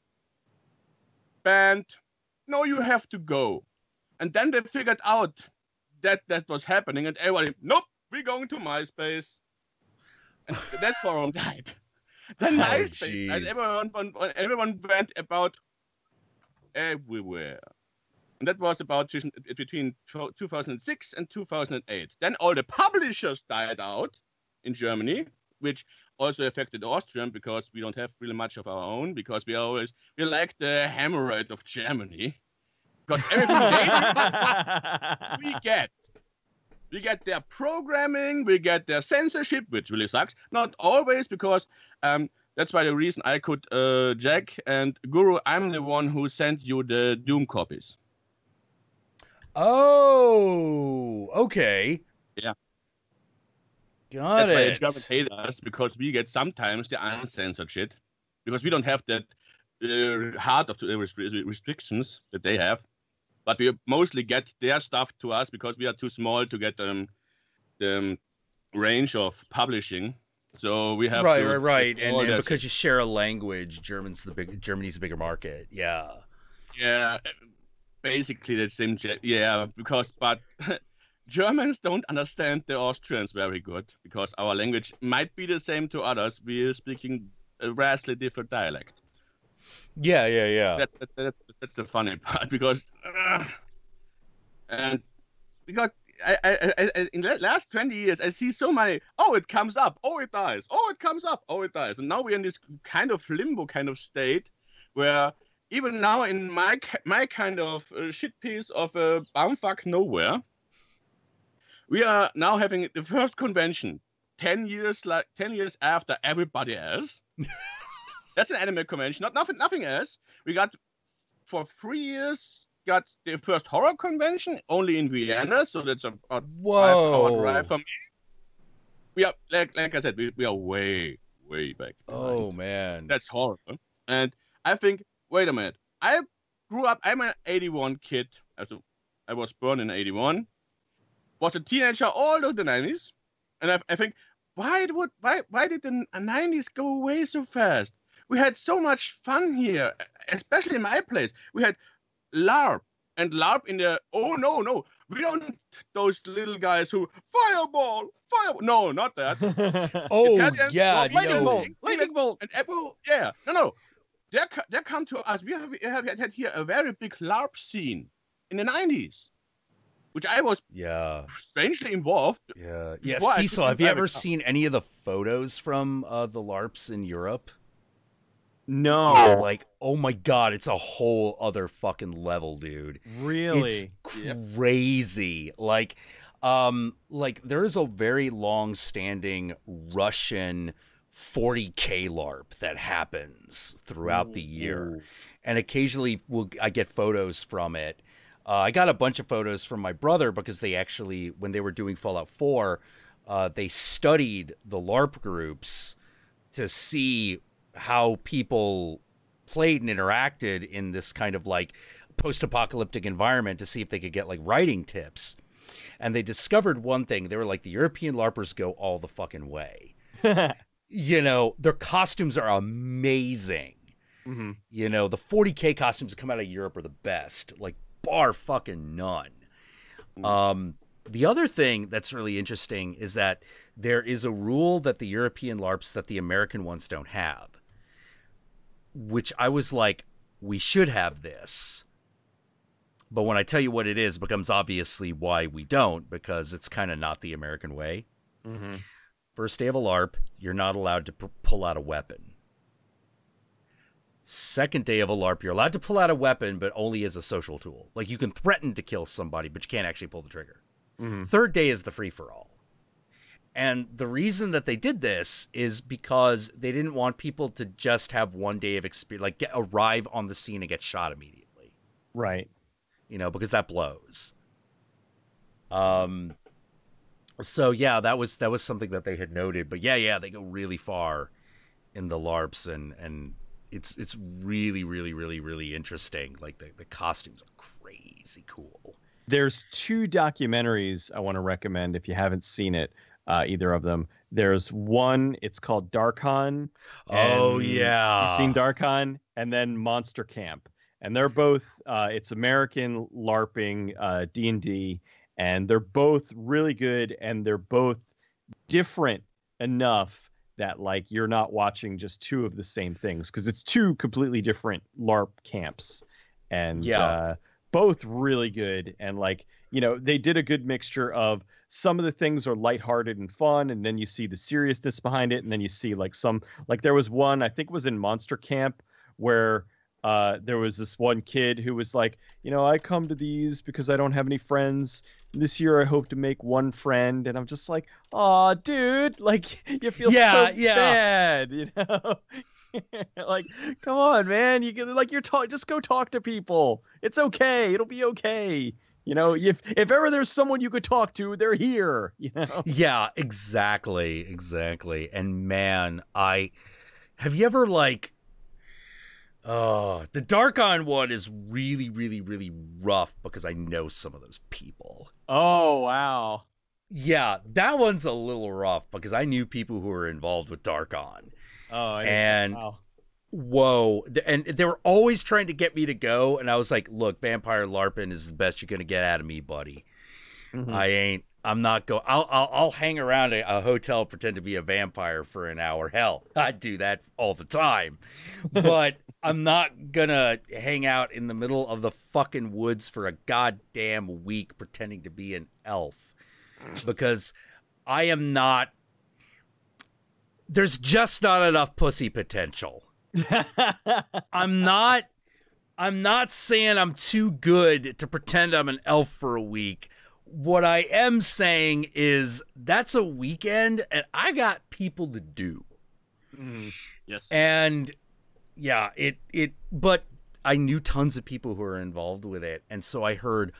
banned, no, you have to go. And then they figured out that was happening, and everybody, nope, we're going to MySpace. And that forum died. Then MySpace died. Everyone went about everywhere. And that was about between 2006 and 2008. Then all the publishers died out in Germany, which also affected Austrian because we don't have really much of our own, because we like the hemorrhoid of Germany. Because everything we get their programming, we get their censorship, which really sucks. Not always, because that's why the reason I could, Jack and Guru, I'm the one who sent you the Doom copies. Oh, okay. Yeah. Got That's it. why the Germans hate us, because we get sometimes the uncensored shit, because we don't have that heart of the restrictions that they have, but we mostly get their stuff to us because we are too small to get the range of publishing. So we have right, and because you share a language, Germany's the bigger market. Yeah. Yeah. Basically the same, but Germans don't understand the Austrians very good, because our language might be the same to others. We are speaking a vastly different dialect. Yeah. That's the funny part, because I in the last 20 years I see so many. Oh, it comes up. Oh, it dies. Oh, it comes up. Oh, it dies. And now we're in this kind of limbo kind of state where, even now in my kind of shit piece of bumfuck nowhere, we are now having the first convention 10 years after everybody else. That's an anime convention, nothing else. We got for 3 years got the first horror convention only in Vienna, so that's about 5-hour drive from me. We are like I said, we are way back behind. Oh man, that's horrible. And I think, wait a minute. I grew up, I'm an 81 kid. I was born in 81. Was a teenager all of the 90s. And I think, why did the 90s go away so fast? We had so much fun here, especially in my place. We had LARP. And LARP in the, oh, no. We don't, those little guys who, fireball. No, not that. Oh, Italians, yeah. Lightning bolt. And yeah, no. They come to us. We have had here a very big LARP scene in the 90s, which I was strangely involved. Yeah. Cecil, have you ever seen any of the photos from the LARPs in Europe? No. It's like, oh my god, it's a whole other fucking level, dude. Really? It's crazy. Like there is a very long-standing Russian 40K LARP that happens throughout the year, and occasionally I get photos from it. I got a bunch of photos from my brother because they actually, when they were doing Fallout 4, they studied the LARP groups to see how people played and interacted in this kind of like post-apocalyptic environment, to see if they could get like writing tips. And they discovered one thing. They were like, the European LARPers go all the fucking way. You know, their costumes are amazing. Mm-hmm. You know, the 40K costumes that come out of Europe are the best, like bar fucking none. The other thing that's really interesting is that there is a rule that the European LARPs that the American ones don't have, which I was like, we should have this. But when I tell you what it is, it becomes obviously why we don't, because it's kind of not the American way. Mm-hmm. First day of a LARP, you're not allowed to pull out a weapon. Second day of a LARP, you're allowed to pull out a weapon, but only as a social tool. Like, you can threaten to kill somebody, but you can't actually pull the trigger. Mm-hmm. Third day is the free-for-all. And the reason that they did this is because they didn't want people to just have one day of experience, like arrive on the scene and get shot immediately. Right. You know, because that blows. So yeah, that was something that they had noted. But yeah, they go really far in the LARPs, and it's really, really, really, really interesting. Like the costumes are crazy cool. There's 2 documentaries I want to recommend if you haven't seen it, either of them. There's one, it's called Darkon. Oh, yeah. You've seen Darkon? And then Monster Camp. And they're both, it's American LARPing, D&D, and they're both really good, and they're both different enough that, like, you're not watching just 2 of the same things, because it's 2 completely different LARP camps. And both really good, and, like, you know, they did a good mixture of some of the things are lighthearted and fun, and then you see the seriousness behind it, and then you see like some, like there was one, I think it was in Monster Camp, where there was this one kid who was like, you know, I come to these because I don't have any friends. This year I hope to make one friend, and I'm just like, aw, dude, like, you feel so bad, you know? Like, come on, man, you can, like, just go talk to people. It's okay, it'll be okay. You know, if ever there's someone you could talk to, they're here, you know? Yeah, exactly. And man, have you ever, like, the Darkon one is really, really, really rough because I know some of those people. Oh, wow. Yeah, that one's a little rough because I knew people who were involved with Darkon. Oh, wow. Whoa. And they were always trying to get me to go, and I was like, look, vampire LARPing is the best you're gonna get out of me, buddy. Mm-hmm. I'm not going. I'll hang around a hotel, pretend to be a vampire for an hour. Hell, I do that all the time. But I'm not gonna hang out in the middle of the fucking woods for a goddamn week pretending to be an elf, because I am not. There's just not enough pussy potential. I'm not saying I'm too good to pretend I'm an elf for a week. What I am saying is that's a weekend and I got people to do. Yes. And yeah, but I knew tons of people who were involved with it, and so I heard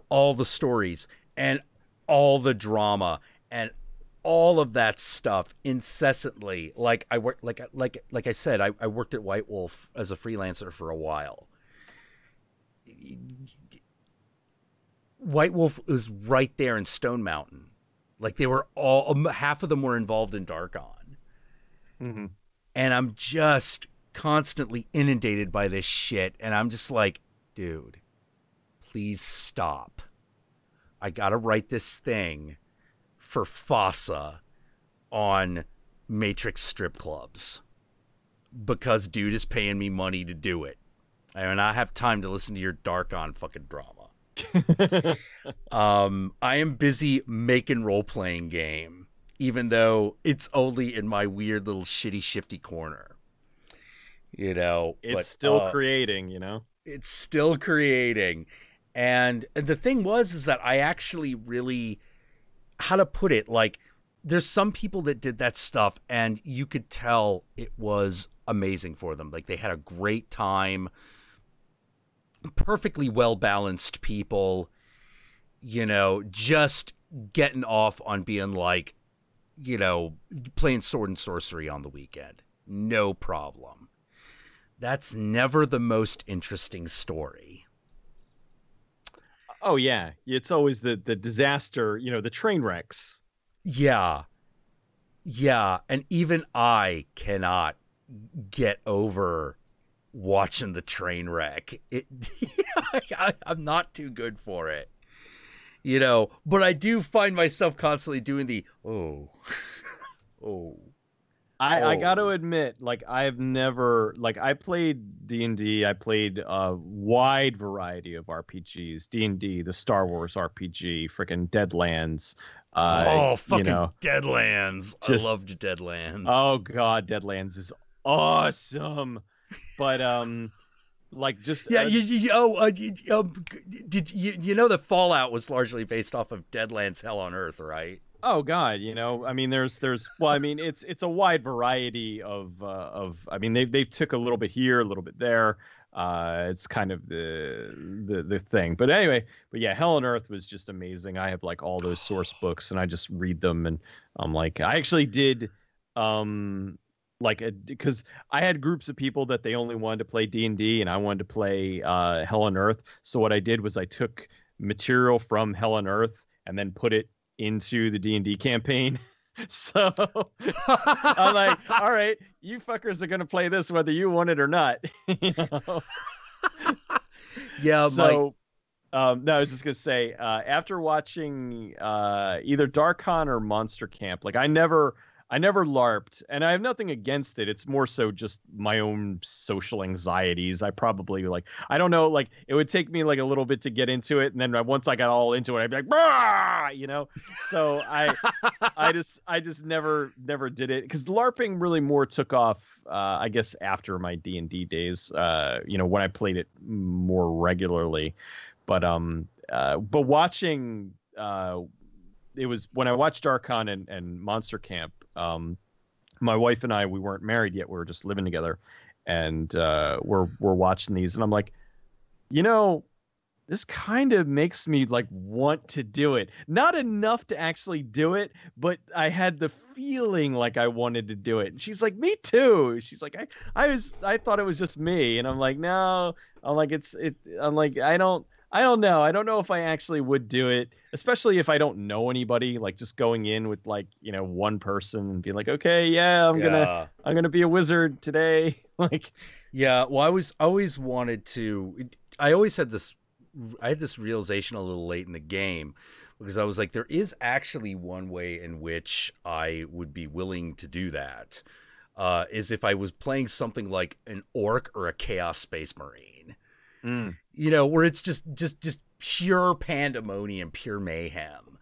all the stories and all the drama and all of that stuff incessantly. Like I worked, like I said, I worked at White Wolf as a freelancer for a while. White Wolf was right there in Stone Mountain. Like, they were all, half of them were involved in Darkon. Mm-hmm. And I'm just constantly inundated by this shit. And I'm just like, dude, please stop. I gotta write this thing for FOSSA on Matrix strip clubs because dude is paying me money to do it. And I have time to listen to your Darkon fucking drama. I am busy making role-playing game, even though it's only in my weird little shitty shifty corner. You know, it's still creating, you know? It's still creating. And the thing is that I actually really, how to put it, like, there's some people that did that stuff and you could tell it was amazing for them. Like, they had a great time, perfectly well-balanced people, you know, just getting off on being like, you know, playing sword and sorcery on the weekend. No problem. That's never the most interesting story. Oh, yeah. It's always the disaster, you know, the train wrecks. Yeah. Yeah. And even I cannot get over watching the train wreck. I'm not too good for it. You know, but I do find myself constantly doing the, oh. I got to admit, like I've never like I played D&D, I played a wide variety of RPGs, D&D, the Star Wars RPG, freaking Deadlands, fucking Deadlands. I just loved Deadlands. oh god, Deadlands is awesome. But like just yeah, did you know that Fallout was largely based off of Deadlands Hell on Earth, right? oh god, I mean there's well I mean it's a wide variety of I mean they've took a little bit here, a little bit there. It's kind of the thing. But anyway, but yeah, Hell on Earth was just amazing. I have like all those source books and I just read them, and I'm like I actually did because I had groups of people that they only wanted to play D&D and I wanted to play Hell on Earth. So what I did was I took material from Hell on Earth and then put it into the D&D campaign. So I'm like, all right, you fuckers are gonna play this whether you want it or not. Yeah. So no, I was just gonna say after watching either DarkCon or Monster Camp, like I never LARPed, and I have nothing against it. It's more so just my own social anxieties. I probably I don't know, like it would take me like a little bit to get into it, and then once I got all into it, I'd be like, "Bah!" So I just never did it because LARPing really more took off, I guess after my D&D days, when I played it more regularly, but watching it was when I watched DarkCon and Monster Camp. My wife and I, we weren't married yet. We were just living together, and we're watching these, and I'm like, this kind of makes me like want to do it. Not enough to actually do it, but I had the feeling like I wanted to do it. And she's like, me too. She's like, I thought it was just me, and I'm like, no. I'm like, I'm like, I don't know. I don't know if I actually would do it, especially if I don't know anybody, like just going in with one person and being like, okay, yeah, I'm gonna be a wizard today. Like, yeah, well, I always wanted to, I had this realization a little late in the game because I was like, there is actually one way in which I would be willing to do that, is if I was playing something like an orc or a chaos space marine. Where it's just pure pandemonium, pure mayhem.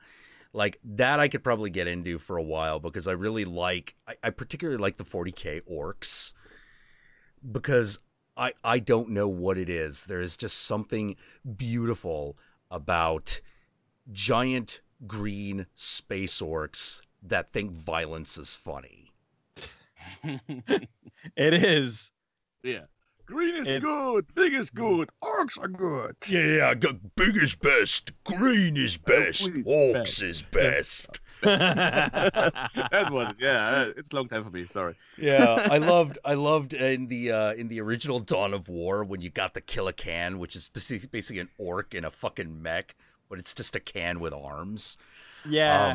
Like that I could probably get into for a while because I really I particularly like the 40k orcs because I don't know what it is. There is just something beautiful about giant green space orcs that think violence is funny. It is. Yeah. Green is good. Big is good. Orcs are good. Yeah, big is best. Green is best. Orcs is best. That was, yeah. It's a long time for me. Sorry. Yeah, I loved in the original Dawn of War when you got the kill a can, which is basically an orc in a fucking mech, but it's just a can with arms. Yeah.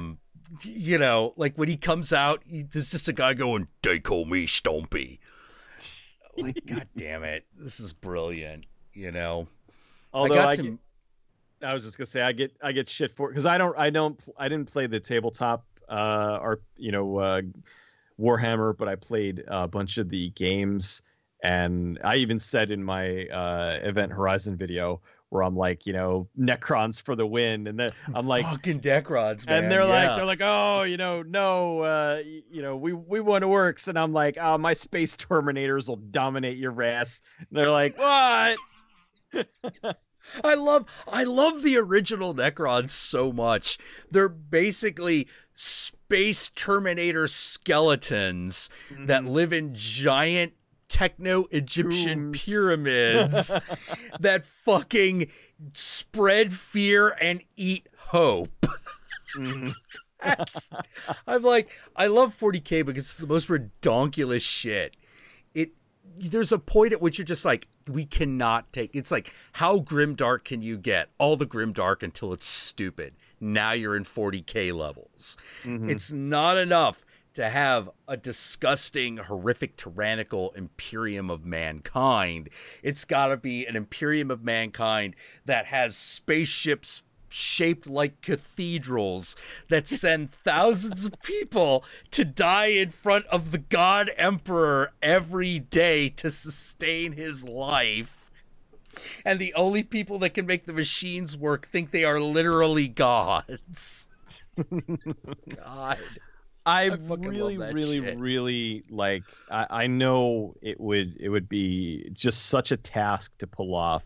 Like when he comes out, there's just a guy going, "They call me Stompy." Like, God damn it, this is brilliant. Although I was just gonna say I get shit for it because I didn't play the tabletop Warhammer, but I played a bunch of the games, and I even said in my Event Horizon video where I'm like, Necrons for the win, and then I'm like, fucking Necrons, man. And they're like, oh, no, we want orcs, and I'm like, oh, my space Terminators will dominate your ass. And they're like, what? I love the original Necrons so much. They're basically space Terminator skeletons that live in giant techno-Egyptian pyramids that fucking spread fear and eat hope. I'm like, I love 40k because it's the most redonkulous shit. There's a point at which you're just like, we cannot take, it's like, how grimdark can you get? All the grimdark until it's stupid. Now you're in 40k levels. It's not enough to have a disgusting, horrific, tyrannical Imperium of mankind. It's got to be an Imperium of mankind that has spaceships shaped like cathedrals that send thousands of people to die in front of the God Emperor every day to sustain his life. And the only people that can make the machines work think they are literally gods. God. I really like. I know it would be just such a task to pull off,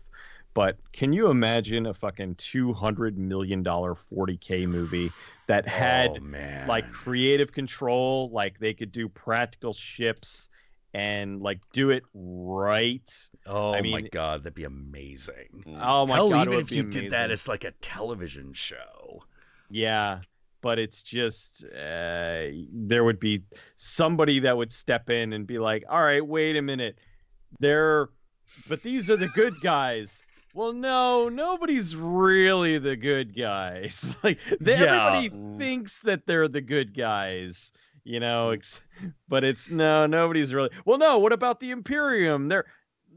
but can you imagine a fucking $200 million 40K movie that had like creative control, like they could do practical ships and like do it right? Oh my God, that'd be amazing. Oh my God, even if you did that as like a television show. Yeah. But it's just there would be somebody that would step in and be like, all right, wait a minute. But these are the good guys. Well, no, nobody's really the good guys. Like everybody thinks that they're the good guys, you know, but it's nobody's really. Well, no, what about the Imperium? They're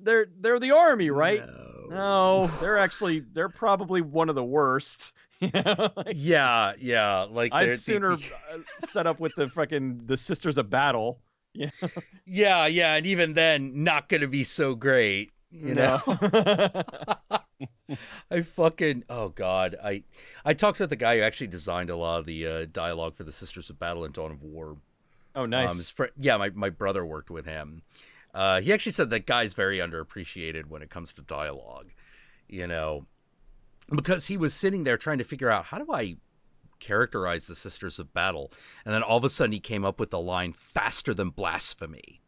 the army, right? No, they're probably one of the worst. You know, like, yeah. Like I'd sooner set up with the Sisters of Battle. Yeah. Yeah, and even then, not gonna be so great. You know. Oh God, I talked with the guy who actually designed a lot of the dialogue for the Sisters of Battle and Dawn of War. Oh, nice. My brother worked with him. He actually said that guy's very underappreciated when it comes to dialogue. You know. Because he was sitting there trying to figure out, how do I characterize the Sisters of Battle? And then all of a sudden he came up with the line, faster than blasphemy.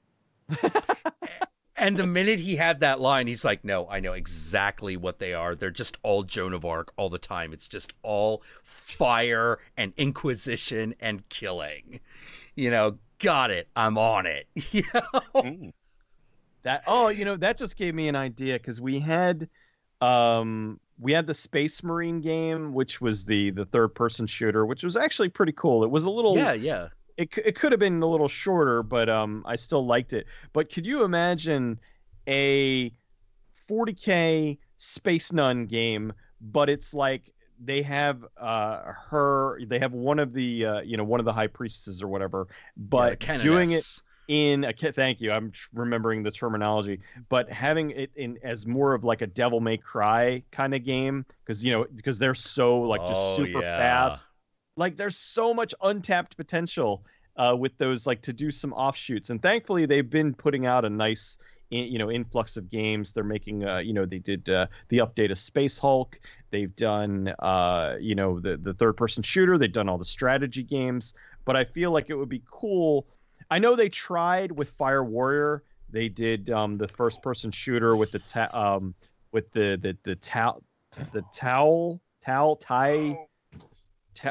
And the minute he had that line, he's like, no, I know exactly what they are. They're just all Joan of Arc all the time. It's just all fire and inquisition and killing. You know, got it. I'm on it. You know? That just gave me an idea, because we had the Space Marine game, which was the third-person shooter, which was actually pretty cool. It was a little... Yeah. It could have been a little shorter, but I still liked it. But could you imagine a 40K Space Nun game, but it's like they have one of the high priestesses or whatever, but doing it thank you, I'm remembering the terminology, but having it in as more of like a Devil May Cry kind of game, because they're so like just super fast. Like there's so much untapped potential with those, like to do some offshoots, and thankfully they've been putting out a nice influx of games. They're making they did the update of Space Hulk. They've done the third person shooter. They've done all the strategy games, but I feel like it would be cool. I know they tried with Fire Warrior. They did the first person shooter with the towel.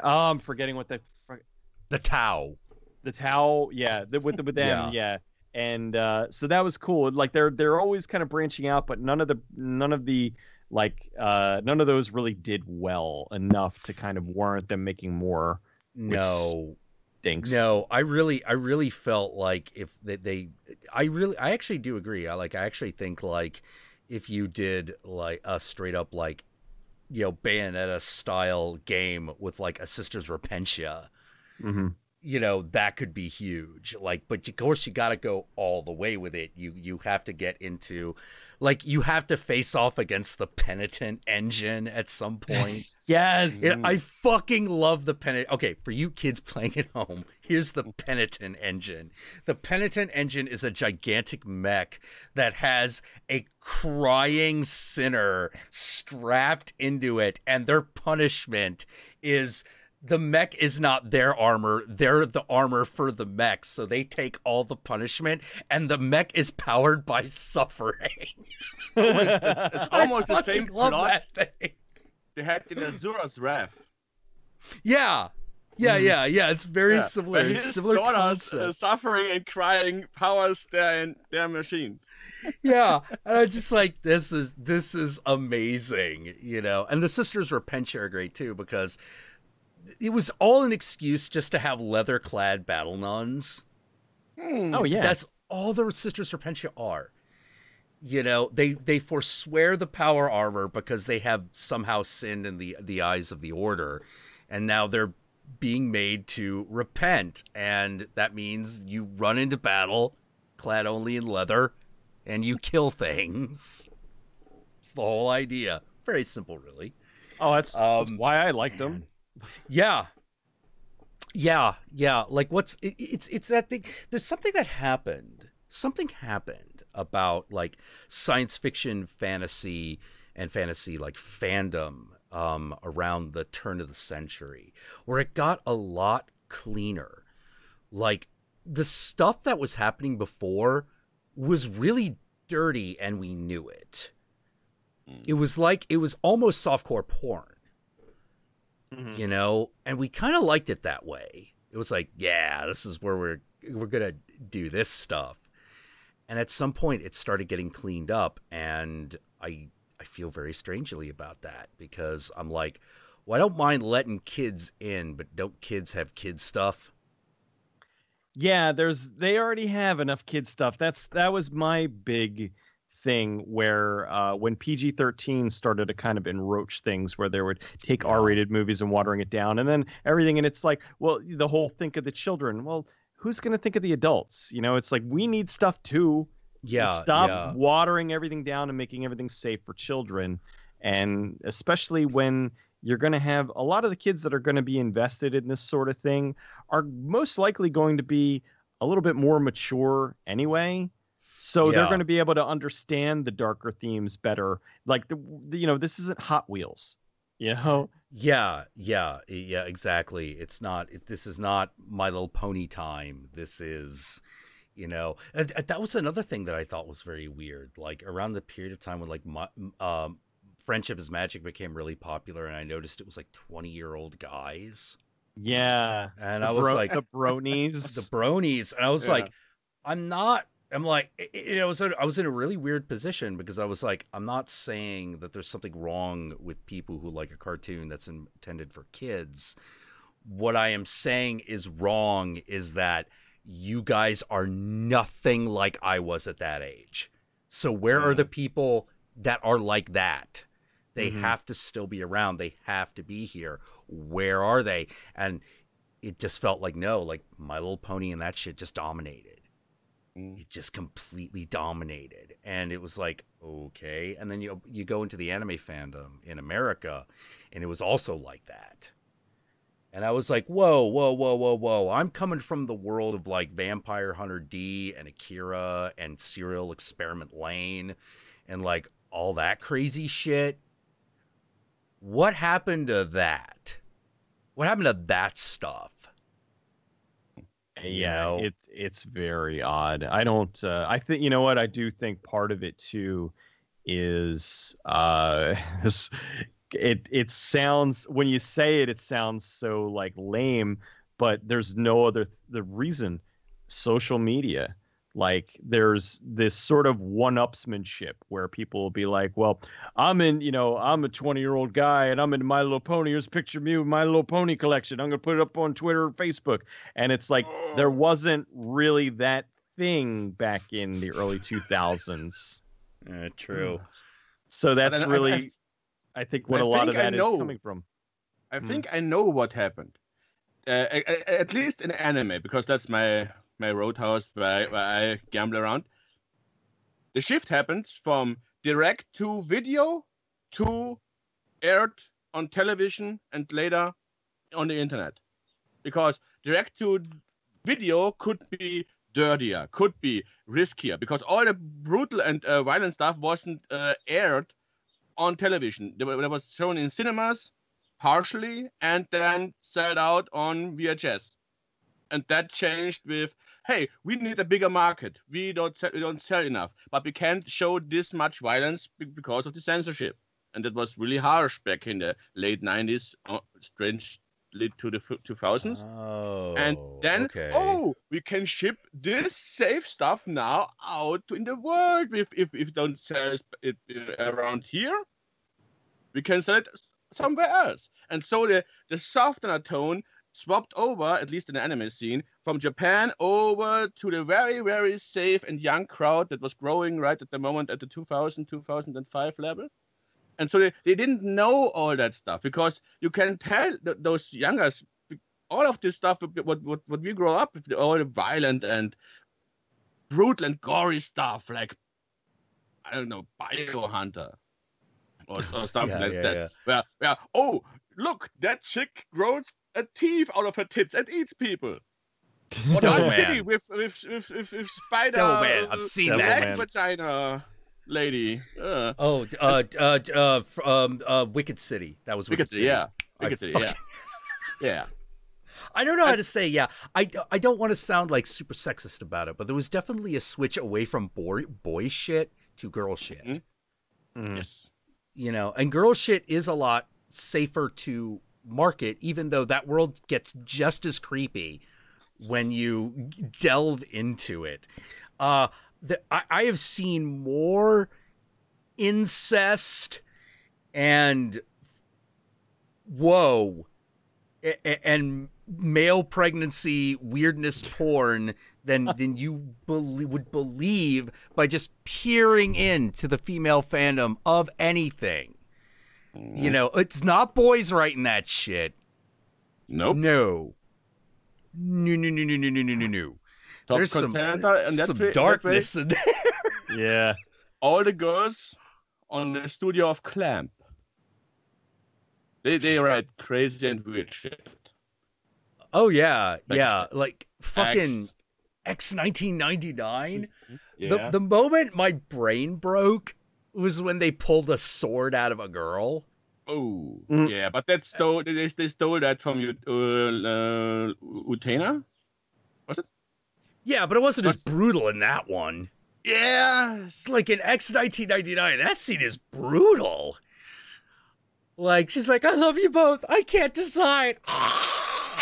I'm forgetting what the Tau. The Tau, yeah, with them, yeah. And so that was cool. Like they're always kind of branching out, but none of those really did well enough to kind of warrant them making more. No. Thanks. No, I really felt like if I actually do agree. I actually think like if you did like a straight up like Bayonetta style game with like a Sisters Repentia, that could be huge. Like, but of course you got to go all the way with it. You have to get into, like, you have to face off against the Penitent engine at some point. Yes. I fucking love the Penitent. Okay, for you kids playing at home, here's the Penitent engine. The Penitent engine is a gigantic mech that has a crying sinner strapped into it, and their punishment is the mech is not their armor. They're the armor for the mech, so they take all the punishment, and the mech is powered by suffering. It's almost the same plot that thing. They had in Azura's Wrath. Yeah. It's very similar. His It's similar concept. Suffering and crying powers their machines. Yeah, and I'm just like, this is amazing, And the Sisters Repentia are great too, because it was all an excuse just to have leather-clad battle nuns. Oh yeah, that's all the Sisters Repentia are. You know, they forswear the power armor because they have somehow sinned in the eyes of the Order, and now they're being made to repent, and that means you run into battle clad only in leather and you kill things. It's the whole idea. Very simple, really. Oh, that's why I liked them. Yeah. Like it's that thing. There's something that happened. Something happened about like science fiction, fantasy, and fantasy like fandom around the turn of the century, where it got a lot cleaner. Like the stuff that was happening before was really dirty, and we knew it. It was almost softcore porn. You know, and we kind of liked it that way. It was like, yeah, this is where we're gonna do this stuff. And at some point, it started getting cleaned up, and I feel very strangely about that, because I'm like, well, I don't mind letting kids in, but don't kids have kid stuff? Yeah, they already have enough kid stuff. That was my big thing, where when PG-13 started to kind of enroach things, where they would take R-rated movies and watering it down, and then everything, and it's like, well, the whole think of the children. Well, who's going to think of the adults? You know, it's like, we need stuff too. Stop watering everything down and making everything safe for children. And especially when you're going to have a lot of the kids that are going to be invested in this sort of thing are most likely going to be a little bit more mature anyway. So they're going to be able to understand the darker themes better. Like this isn't Hot Wheels, you know? Yeah, exactly. It's not. This is not My Little Pony time. This is, you know, that was another thing that I thought was very weird. Like around the period of time when like Friendship is Magic became really popular, and I noticed it was like 20-year-old guys. Yeah, and I was like, the bronies, and I was like, I'm like, I was in a really weird position, because I was like, I'm not saying that there's something wrong with people who like a cartoon that's intended for kids. What I am saying is wrong is that you guys are nothing like I was at that age. So where are the people that are like that? They have to still be around. They have to be here. Where are they? And it just felt like, no, like My Little Pony and that shit just dominated. It just completely dominated. And it was like, okay. And then you go into the anime fandom in America, and it was also like that. And I was like, whoa. I'm coming from the world of like Vampire Hunter D and Akira and Serial Experiment Lane and like all that crazy shit. What happened to that? What happened to that stuff? Yeah, it's very odd. I don't. I think, you know what? I do think part of it too is it sounds, when you say it, it sounds so like lame, but there's no other the reason. Social media. Like there's this sort of one-upsmanship where people will be like, well, I'm a 20-year-old guy and I'm into My Little Pony. Here's a picture of me with My Little Pony collection. I'm going to put it up on Twitter and Facebook. And it's like, there wasn't really that thing back in the early 2000s. True. So that's really, I think, what a lot of that is coming from. I think I know what happened. At least in anime, because that's my roadhouse where I gamble around. The shift happens from direct to video to aired on television and later on the internet. Because direct to video could be dirtier, could be riskier, because all the brutal and violent stuff wasn't aired on television. It was shown in cinemas partially and then sold out on VHS. And that changed with, hey, we need a bigger market. We don't sell enough, but we can't show this much violence because of the censorship. And that was really harsh back in the late 90s, strangely to the 2000s. Oh, and then, we can ship this safe stuff now out in the world. If we don't sell it around here, we can sell it somewhere else. And so the soft undertone swapped over, at least in the anime scene, from Japan over to the very, very safe and young crowd that was growing right at the moment at the 2000, 2005 level. And so they didn't know all that stuff, because you can tell those youngers, all of this stuff, what we grow up with, all the violent and brutal and gory stuff, like, I don't know, Biohunter or stuff like that. Where, oh, look, that chick grows a teeth out of her tits and eats people. Or Dark City with spider. Oh man, I've seen that. Vagina lady. Wicked City. That was Wicked City. Yeah. Wicked City. Yeah. Yeah. I don't know how to say. Yeah, I don't want to sound like super sexist about it, but there was definitely a switch away from boy shit to girl shit. Mm-hmm. Yes. You know, and girl shit is a lot safer to market, even though that world gets just as creepy when you delve into it. I have seen more incest and and male pregnancy weirdness porn than you would believe by just peering into the female fandom of anything. You know, it's not boys writing that shit. Nope. No. There's some darkness in there. Yeah. All the girls on the studio of Clamp. They write crazy and weird shit. Oh yeah, yeah, like fucking X 1999. Yeah. The moment my brain broke was when they pulled a sword out of a girl. Oh, yeah, but they stole that from Utena, was it? Yeah, but it wasn't as brutal in that one. Yeah, like in X 1999, that scene is brutal. Like she's like, "I love you both. I can't decide."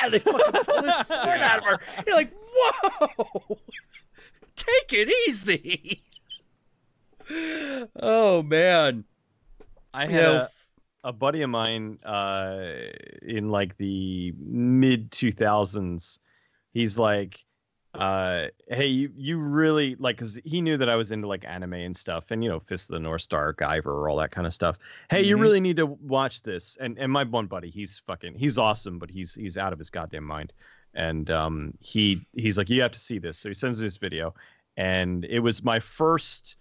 And they fucking pull this sword out of her. You're like, "Whoa, take it easy." Oh man, I had a buddy of mine in like the mid 2000s. He's like, hey, you really like, because he knew that I was into like anime and stuff, and you know, Fist of the North Star, Guyver, all that kind of stuff. Hey, you really need to watch this. And my one buddy, he's awesome, but he's out of his goddamn mind. And he's like, you have to see this. So he sends me this video, and it was my first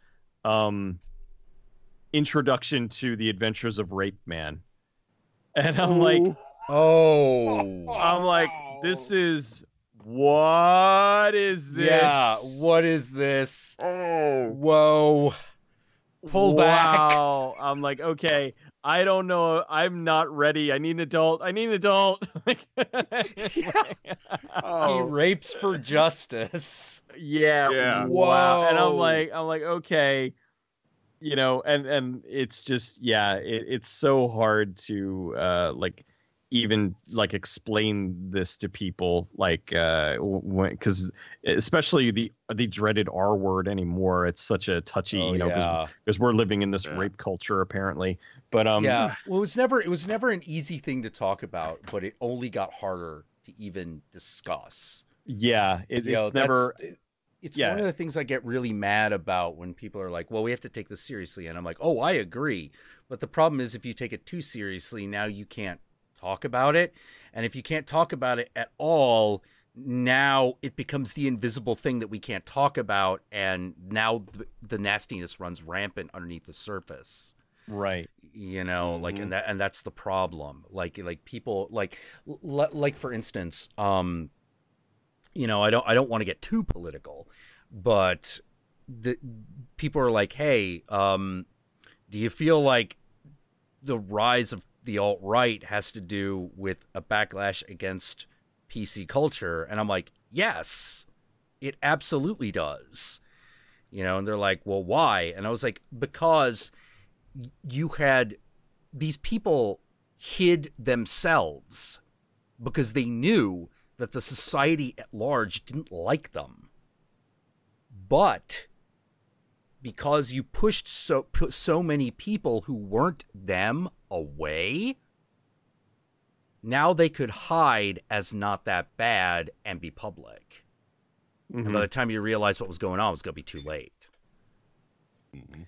introduction to the adventures of Rape Man. And I'm like, this is, what is this? Yeah, what is this? Oh, whoa. Pull back. I'm like, okay, I don't know. I'm not ready. I need an adult. He rapes for justice. Yeah. Whoa. Wow. And I'm like, okay, you know, and it's just, yeah, it's so hard to like even like explain this to people, like because especially the dreaded R word anymore. It's such a touchy, you know, because we're living in this rape culture apparently. But well, it was never an easy thing to talk about, but it only got harder to even discuss. Yeah, it's never. It's one of the things I get really mad about when people are like, well, we have to take this seriously. And I'm like, oh, I agree. But the problem is if you take it too seriously, now you can't talk about it. And if you can't talk about it at all, now it becomes the invisible thing that we can't talk about. And now the nastiness runs rampant underneath the surface. Right. You know, like, and that's the problem. Like people like for instance, you know, I don't want to get too political, but the people are like, hey, do you feel like the rise of the alt-right has to do with a backlash against PC culture? And I'm like, yes, it absolutely does. You know, and they're like, well, why? And I was like, because you had these people hid themselves because they knew that the society at large didn't like them. But because you pushed so many people who weren't them away, Now they could hide as not that bad and be public. And by the time you realize what was going on, it was going to be too late.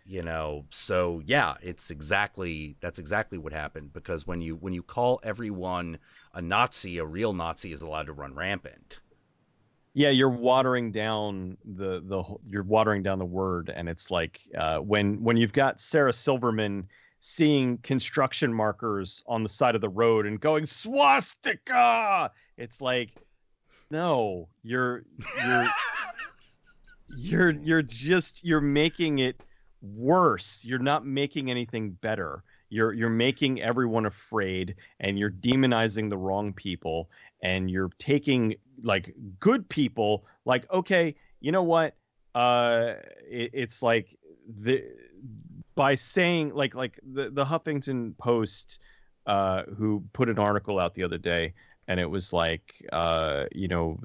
You know, so yeah, that's exactly what happened. Because when you call everyone a Nazi, a real Nazi is allowed to run rampant. Yeah, you're watering down you're watering down the word, and it's like when you've got Sarah Silverman seeing construction markers on the side of the road and going swastika, it's like, no, you're making it worse. You're not making anything better. You're making everyone afraid, and you're demonizing the wrong people, and you're taking like good people, like, okay, you know what? It's like by saying like the Huffington Post who put an article out the other day, and it was like you know,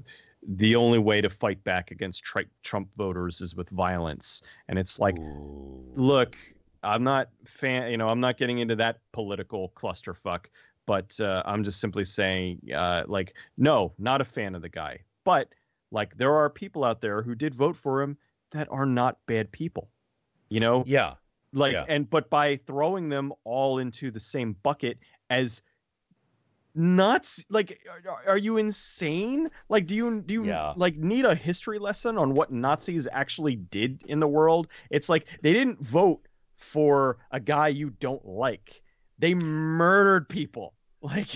the only way to fight back against Trump voters is with violence. And it's like, look, I'm not I'm not getting into that political clusterfuck, but I'm just simply saying, like, no, not a fan of the guy. But like, there are people out there who did vote for him that are not bad people, you know? Yeah. Like, yeah. but by throwing them all into the same bucket as nuts, like, are you insane? Like, do you like need a history lesson on what Nazis actually did in the world? It's like they didn't vote for a guy you don't like. They murdered people. Like,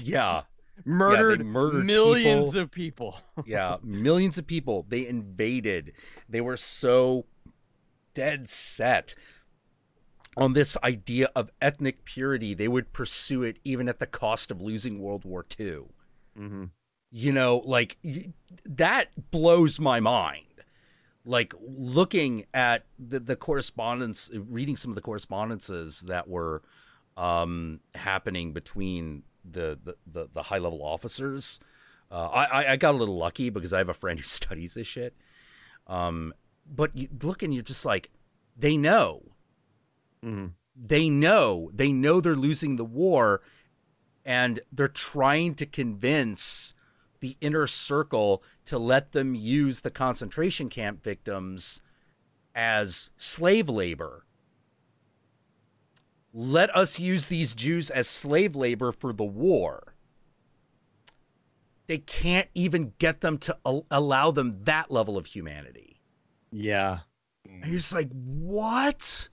murdered, they murdered millions of people. Yeah, millions of people. They invaded. They were so dead set on this idea of ethnic purity. They would pursue it even at the cost of losing World War II. You know, like, that blows my mind. Like, looking at the correspondence, reading some of the correspondences that were happening between the high level officers. I got a little lucky because I have a friend who studies this shit. But you look and you're just like, they know. They know they're losing the war, and they're trying to convince the inner circle to let them use the concentration camp victims as slave labor. Let us use these Jews as slave labor for the war. They can't even get them to allow them that level of humanity. Yeah. And you're just like, what?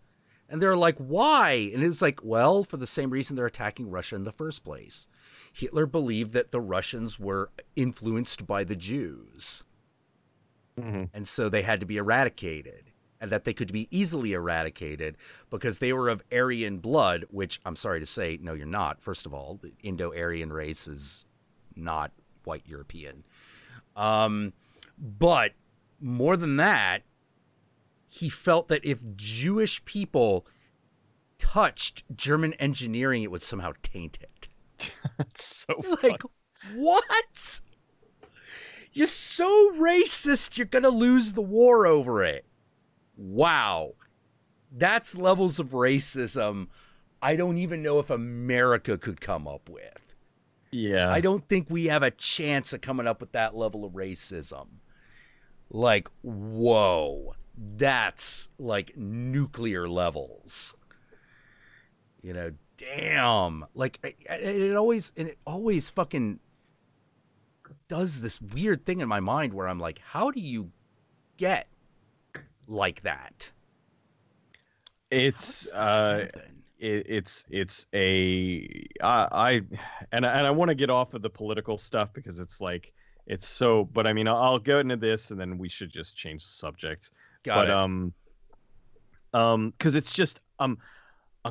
And they're like, why? And it's like, well, for the same reason they're attacking Russia in the first place. Hitler believed that the Russians were influenced by the Jews. And so they had to be eradicated. And that they could be easily eradicated because they were of Aryan blood, which I'm sorry to say, no, you're not. First of all, the Indo-Aryan race is not white European. But more than that, he felt that if Jewish people touched German engineering, it would somehow taint it. That's so like, what? You're so racist, you're going to lose the war over it. Wow. That's levels of racism I don't even know if America could come up with. Yeah. I don't think we have a chance of coming up with that level of racism. Like, whoa. That's like nuclear levels. You know, damn. Like, it always fucking does this weird thing in my mind where I'm like, how do you get like that? It's I want to get off of the political stuff because it's like it's so, but I mean I'll go into this and then we should just change the subject. Got it. Because it's just I'm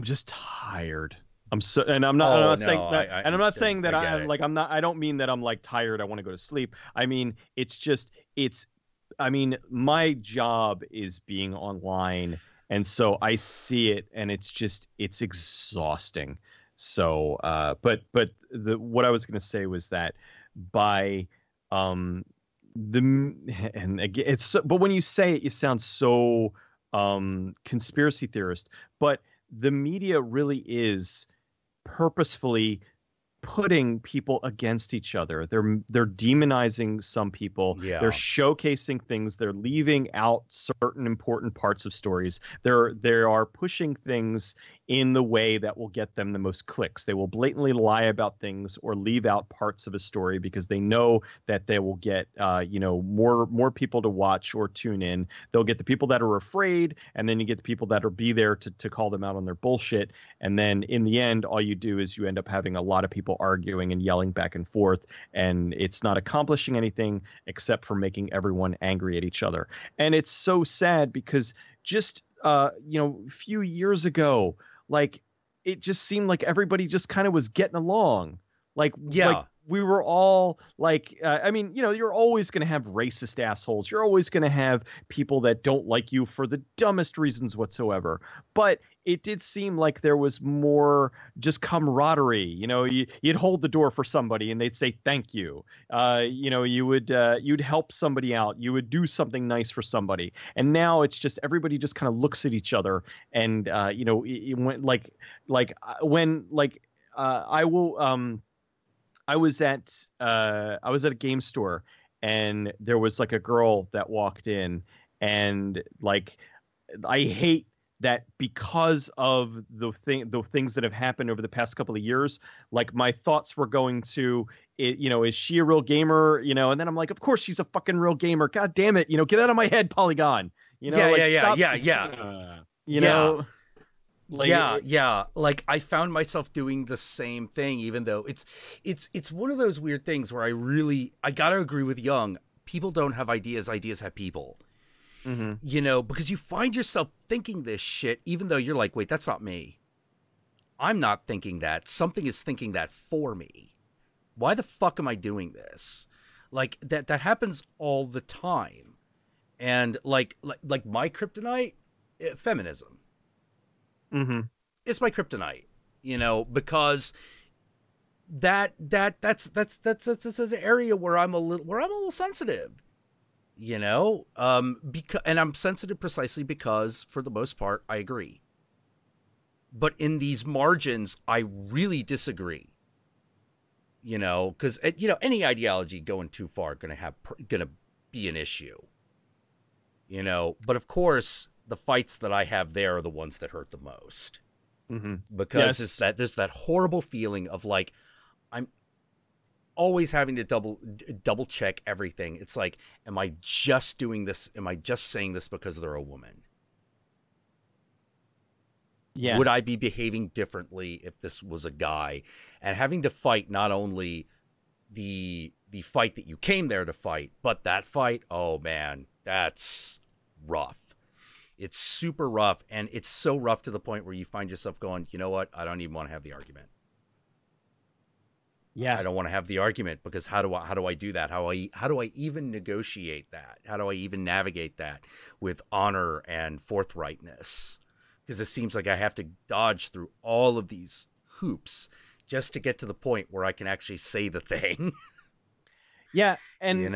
just tired. I'm so, and I'm not saying that, and I'm not saying that I don't mean that I'm like tired. I want to go to sleep. I mean, I mean, my job is being online, and so I see it, and it's exhausting. So, but what I was going to say was that by but when you say it, you sound so conspiracy theorist. But the media really is purposefully putting people against each other. They're demonizing some people. Yeah. They're showcasing things. They're leaving out certain important parts of stories. They are pushing things in the way that will get them the most clicks. They will blatantly lie about things or leave out parts of a story because they know that they will get more people to watch or tune in. They'll get the people that are afraid, and then you get the people that will be there to call them out on their bullshit. And then in the end, all you do is you end up having a lot of people arguing and yelling back and forth, and it's not accomplishing anything except for making everyone angry at each other. And it's so sad because just a few years ago, like, it just seemed like everybody just kind of was getting along. Like we were all like, you're always going to have racist assholes. You're always going to have people that don't like you for the dumbest reasons whatsoever. But it did seem like there was more just camaraderie. You'd hold the door for somebody and they'd say thank you. You'd help somebody out. You would do something nice for somebody. And now it's just everybody just kind of looks at each other. And it went I was at a game store, and there was like a girl that walked in, and like, I hate that because of the things that have happened over the past couple of years. Like, my thoughts were going to it, is she a real gamer? And then I'm like, of course she's a fucking real gamer. God damn it, get out of my head, Polygon. Like, I found myself doing the same thing, even though it's one of those weird things where I gotta agree with Young. People don't have ideas have people. Mm-hmm. Because you find yourself thinking this shit, even though you're like, wait, that's not me. I'm not thinking that. Something is thinking that for me. Why the fuck am I doing this? Like, that happens all the time. And like my kryptonite, feminism. Mm-hmm. It's my kryptonite, because that's an area where I'm a little sensitive, and I'm sensitive precisely because, for the most part, I agree. But in these margins, I really disagree. Because any ideology going too far gonna be an issue. But of course, the fights that I have there are the ones that hurt the most. Mm-hmm. Because there's that horrible feeling of like, I'm always having to double check everything. It's like, am I just doing this? Am I just saying this because they're a woman? Yeah. Would I be behaving differently if this was a guy? And having to fight not only the fight that you came there to fight, but that fight, oh man, that's rough. It's super rough, and it's so rough to the point where you find yourself going, you know what? I don't even want to have the argument. Yeah, I don't want to have the argument, because how do I do that? How do I even negotiate that? How do I even navigate that with honor and forthrightness? Because it seems like I have to dodge through all of these hoops just to get to the point where I can actually say the thing. Yeah, and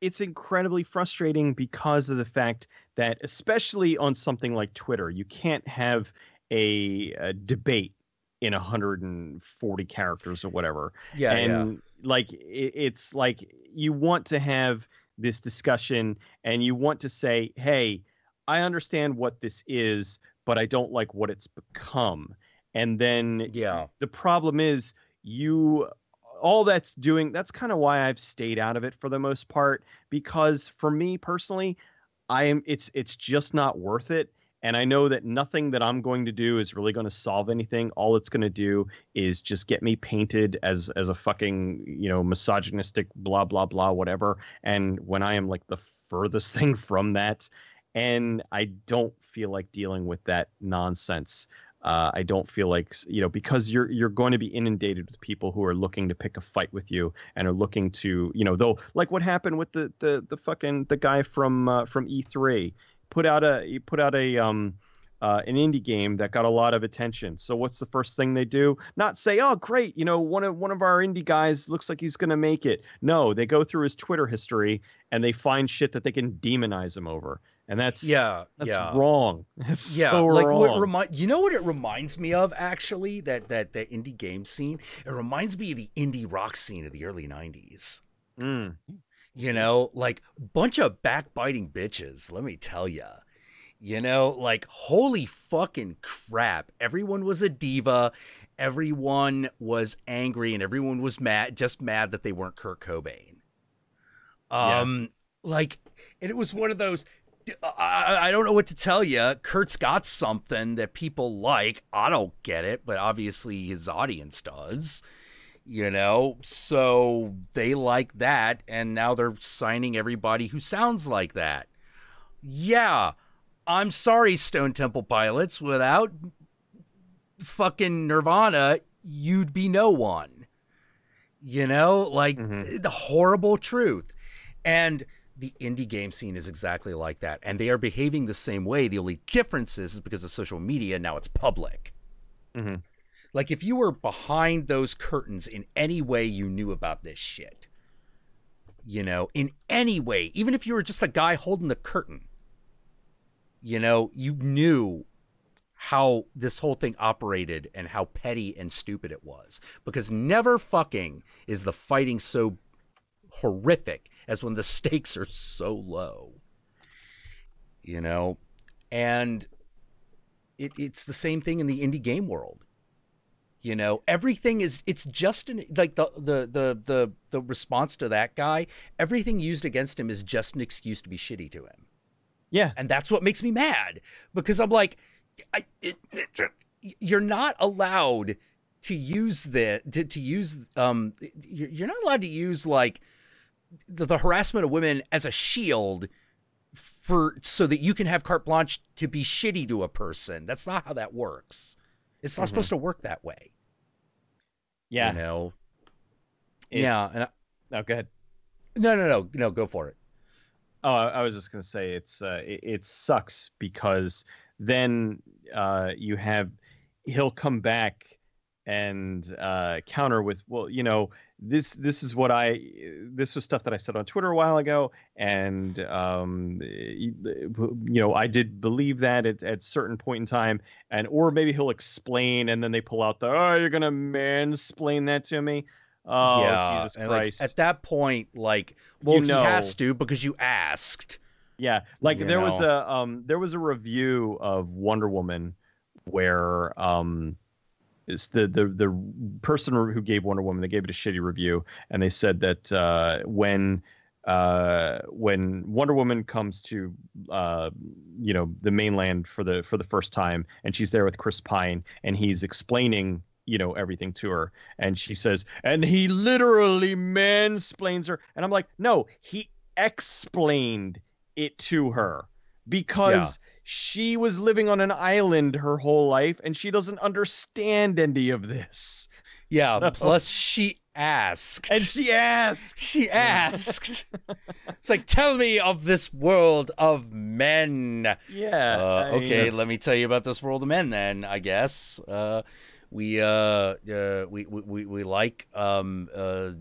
it's incredibly frustrating because of the fact that, especially on something like Twitter, you can't have a debate in 140 characters or whatever. Yeah, and like it's like you want to have this discussion and you want to say, hey, I understand what this is, but I don't like what it's become. And then the problem is all that's doing, that's kind of why I've stayed out of it for the most part, because for me personally, it's just not worth it. And I know that nothing that I'm going to do is really going to solve anything. All it's going to do is just get me painted as a fucking, misogynistic, blah, blah, blah, whatever. And when I am like the furthest thing from that, and I don't feel like dealing with that nonsense. I don't feel like, because you're going to be inundated with people who are looking to pick a fight with you and are looking to, though, like what happened with the guy from E3 put out an indie game that got a lot of attention. So what's the first thing they do? Not say, oh, great, one of our indie guys looks like he's going to make it. No, they go through his Twitter history and they find shit that they can demonize him over. And that's yeah, wrong. It's so like wrong. you know what it reminds me of, actually, that indie game scene? It reminds me of the indie rock scene of the early 90s. You know, like bunch of backbiting bitches, let me tell you. You know, like, holy fucking crap. Everyone was a diva. Everyone was angry, and everyone was mad that they weren't Kurt Cobain. Like, and it was one of those, I don't know what to tell you. Kurt's got something that people like. I don't get it, but obviously his audience does. You know, so they like that, and now they're signing everybody who sounds like that. Yeah, I'm sorry, Stone Temple Pilots. Without fucking Nirvana, you'd be no one. You know, like, the horrible truth. And the indie game scene is exactly like that. And they are behaving the same way. The only difference is because of social media, now it's public. Like, if you were behind those curtains in any way, you knew about this shit. You know, in any way, even if you were just the guy holding the curtain, you know, you knew how this whole thing operated and how petty and stupid it was. Because never fucking is the fighting so horrific as when the stakes are so low. You know, and it's the same thing in the indie game world. You know, everything is, it's just like the response to that guy, everything used against him is just an excuse to be shitty to him. Yeah. And that's what makes me mad, because I'm like, you're not allowed to use you're not allowed to use like the harassment of women as a shield so that you can have carte blanche to be shitty to a person. That's not how that works. It's not supposed to work that way. Yeah. You know? And no, go ahead. No, go for it. Oh, I was just going to say it sucks, because then he'll come back and counter with, well, you know, this was stuff that I said on Twitter a while ago, and you know, I did believe that at certain point in time, or maybe he'll explain, and then they pull out you're gonna mansplain that to me. Oh, yeah, Jesus and Christ! Like, at that point, like, well, he has to, because you asked. Yeah, like there was a review of Wonder Woman where it's the person who gave Wonder Woman, they gave it a shitty review, and they said that when Wonder Woman comes to you know, the mainland for the first time, and she's there with Chris Pine, and he's explaining, you know, everything to her, and she says, and he literally mansplains her, and I'm like, no, he explained it to her, because she was living on an island her whole life, and she doesn't understand any of this. Yeah, so, plus she asked. And she asked. She asked. It's like, tell me of this world of men. Yeah. Okay, let me tell you about this world of men then, I guess. We like,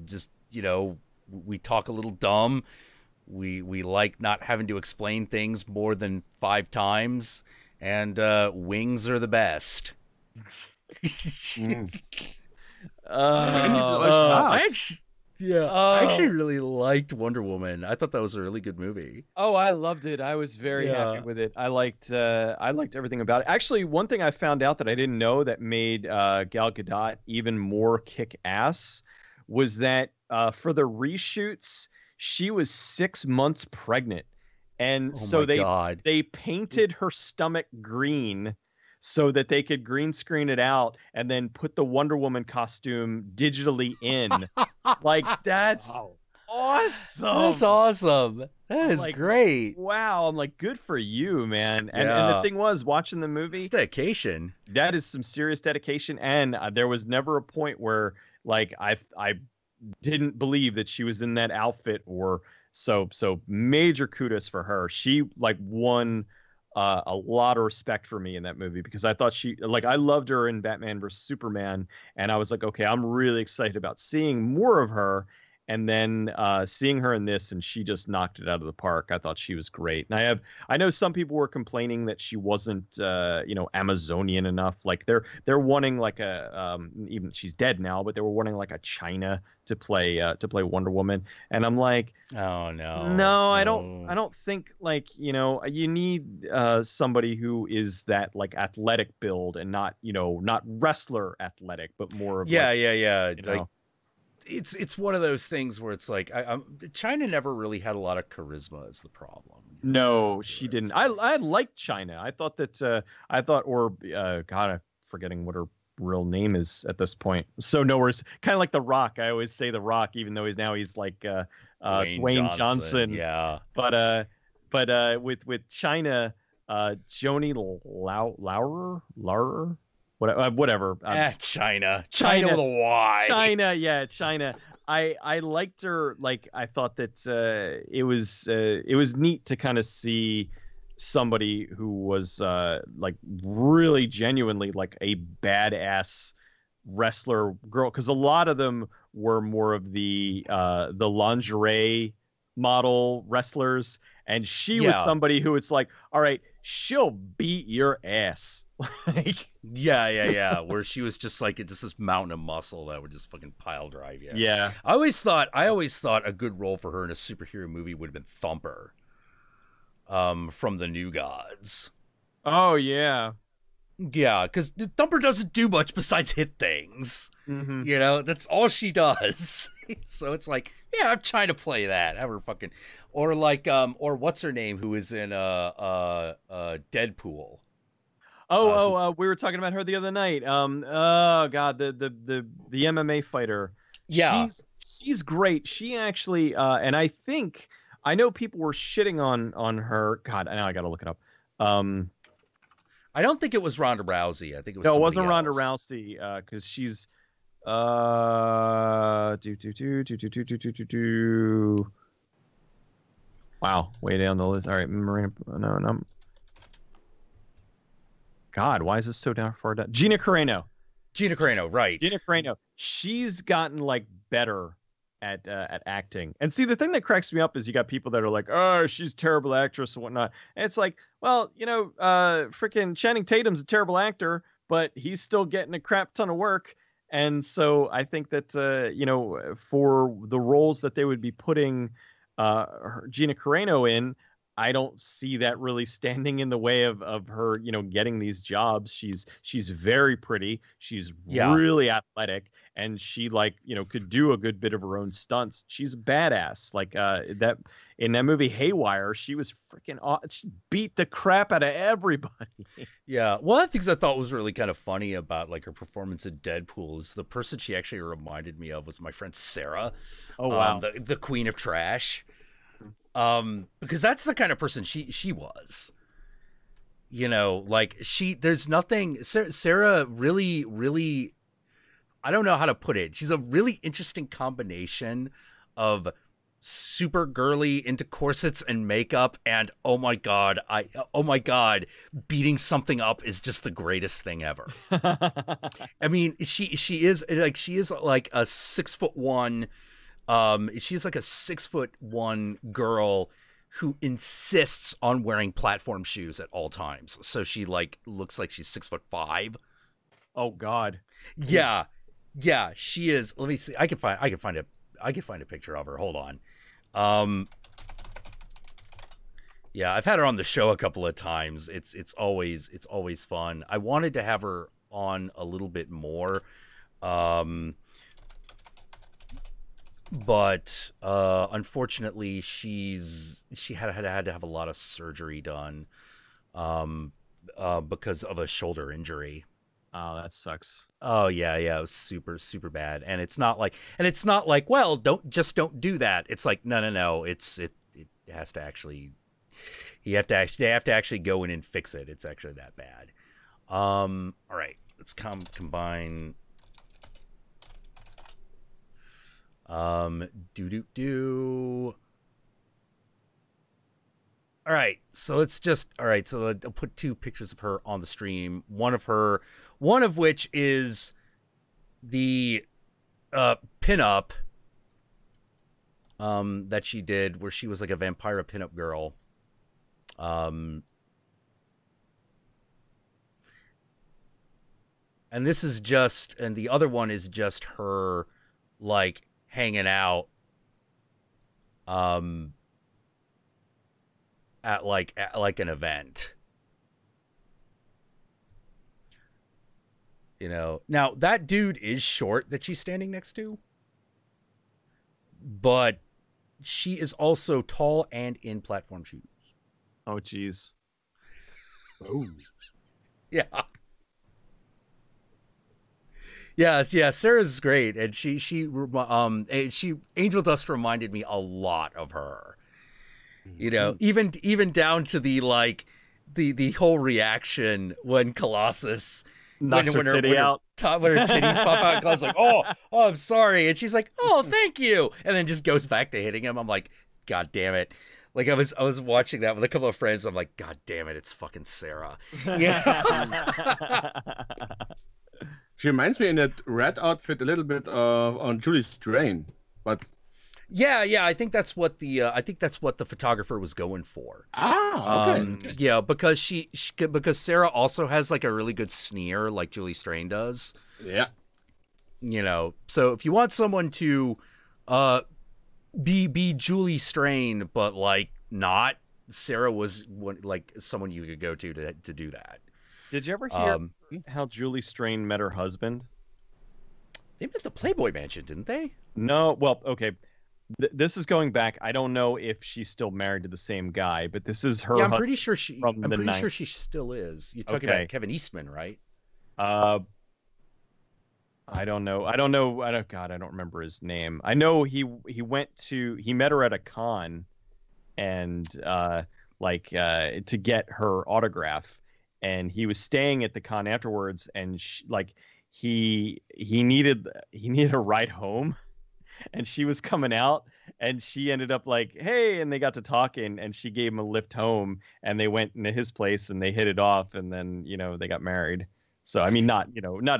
just, you know, we talk a little dumb. We like not having to explain things more than 5 times, and wings are the best. I actually really liked Wonder Woman. I thought that was a really good movie. Oh, I loved it. I was very happy with it. I liked everything about it. Actually, one thing I found out that I didn't know that made Gal Gadot even more kick-ass was that for the reshoots, she was 6 months pregnant, and they painted her stomach green so that they could green screen it out and then put the Wonder Woman costume digitally in. Like, that's awesome. That's awesome. That is great. Wow. I'm like, good for you, man. And the thing was, watching the movie, it's dedication. That is some serious dedication. And there was never a point where, like, I didn't believe that she was in that outfit, or so major kudos for her. She like won a lot of respect for me in that movie, because I thought I loved her in Batman vs Superman, and I was like, okay, I'm really excited about seeing more of her. And then seeing her in this, and she just knocked it out of the park. I thought she was great. And I know some people were complaining that she wasn't, Amazonian enough. Like they're wanting like even she's dead now, but they were wanting like a China to play Wonder Woman. And I'm like, oh no, no, I don't think like, you need somebody who is that like athletic build and not, not wrestler athletic, but more of yeah. Like, it's one of those things where it's like China never really had a lot of charisma is the problem. No, she didn't. I liked China. I thought that God, I'm forgetting what her real name is at this point. So nowhere, kind of like The Rock. I always say The Rock, even though he's like Dwayne Johnson. Yeah. But with China, Joni Laurer. Whatever. China with a Y. China. I liked her. Like I thought that it was neat to kind of see somebody who was like really genuinely like a badass wrestler girl, because a lot of them were more of the lingerie model wrestlers, and she was somebody who it's like, all right, she'll beat your ass. Like, yeah, where she was just like just this mountain of muscle that would just fucking pile drive you. Yeah. I always thought a good role for her in a superhero movie would have been Thumper, from the New Gods. Oh yeah. Yeah, because Thumper doesn't do much besides hit things. Mm-hmm. That's all she does. So it's like, yeah, I'm trying to play that. Have her fucking, or like, or what's her name, who is in Deadpool. We were talking about her the other night. Oh God, the MMA fighter. Yeah, she's great. She actually, and I know people were shitting on her. God, now I gotta look it up. I don't think it was Ronda Rousey. I think it was no, it wasn't else. Ronda Rousey, because she's wow, way down the list. All right, Marina, no. God, why is this so far down? Gina Carano, right? Gina Carano. She's gotten like better at acting. And see, the thing that cracks me up is you got people that are like, oh, she's a terrible actress and whatnot. And it's like, well, freaking Channing Tatum's a terrible actor, but he's still getting a crap ton of work. And so I think that for the roles that they would be putting Gina Carano in, I don't see that really standing in the way of her, getting these jobs. She's very pretty. She's really athletic, and she could do a good bit of her own stunts. She's a badass. Like that in that movie Haywire, she was freaking she beat the crap out of everybody. Yeah. One of the things I thought was really kind of funny about like her performance in Deadpool is the person she actually reminded me of was my friend Sarah. Oh wow. The Queen of Trash. Because that's the kind of person she was, like there's nothing, Sarah really, I don't know how to put it. She's a really interesting combination of super girly into corsets and makeup. And oh my God, beating something up is just the greatest thing ever. I mean, she is like a 6'1". She's like a 6'1" girl who insists on wearing platform shoes at all times. So she looks like she's 6'5". Oh God. Yeah, she is. Let me see. I can find a picture of her. Hold on. Yeah, I've had her on the show a couple of times. It's always fun. I wanted to have her on a little bit more. But unfortunately, she had to have a lot of surgery done because of a shoulder injury. Oh, that sucks. Oh yeah, it was super super bad. And it's not like well, don't do that. It's like no. It has to actually, they have to actually go in and fix it. It's actually that bad. All right, let's combine. All right, so I'll put two pictures of her on the stream. One of which is the pinup that she did where she was like a vampire pinup girl. And this is just, and the other one is just her like hanging out at like an event. You know, now that dude is short that she's standing next to, but she is also tall and in platform shoes. Oh, geez. Oh. Yeah. Yes, yeah, Sarah's great, and she Angel Dust reminded me a lot of her. You know, even down to the like the whole reaction when Colossus knocks her titty out. When her titties pop out, and Colossus like, oh, I'm sorry, and she's like, oh, thank you, and then just goes back to hitting him. I'm like, God damn it. Like I was watching that with a couple of friends. I'm like, God damn it, it's fucking Sarah. Yeah. She reminds me in that red outfit a little bit on Julie Strain, but yeah, I think that's what the photographer was going for. Okay. Yeah, because because Sarah also has like a really good sneer, like Julie Strain does. Yeah. You know, so if you want someone to be Julie Strain, but like not, Sarah was like someone you could go to do that. Did you ever hear how Julie Strain met her husband? They met the Playboy Mansion, didn't they? No. Well, okay. This is going back. I don't know if she's still married to the same guy, but this is her. Yeah, I'm pretty sure she still is. You're talking Okay. about Kevin Eastman, right? I don't know. God, I don't remember his name. I know he met her at a con, and to get her autograph. And he was staying at the con afterwards, and he needed a ride home, and she was coming out, and she ended up like, hey, and they got to talking, and she gave him a lift home, and they went into his place and they hit it off, and then they got married. So I mean, not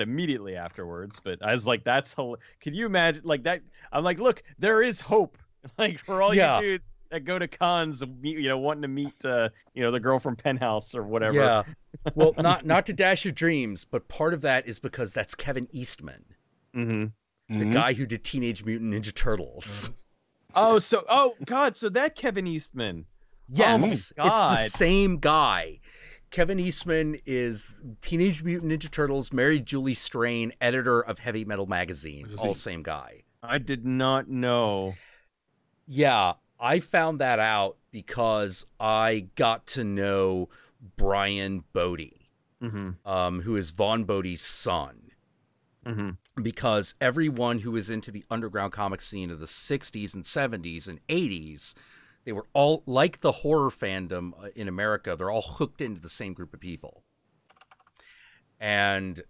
immediately afterwards, but I was like, could you imagine like that? I'm like, look, there is hope, like for all you dudes that go to cons, wanting to meet, the girl from Penthouse or whatever. Yeah. Well, not to dash your dreams, but part of that is because that's Kevin Eastman, the guy who did Teenage Mutant Ninja Turtles. Oh God, so that Kevin Eastman. Yes, oh my God. It's the same guy. Kevin Eastman is Teenage Mutant Ninja Turtles, married Julie Strain, editor of Heavy Metal Magazine. All same guy. I did not know. Yeah, I found that out because I got to know Brian Bodie, who is Vaughn Bodie's son. Because everyone who was into the underground comic scene of the 60s and 70s and 80s, they were all, like the horror fandom in America, they're all hooked into the same group of people. And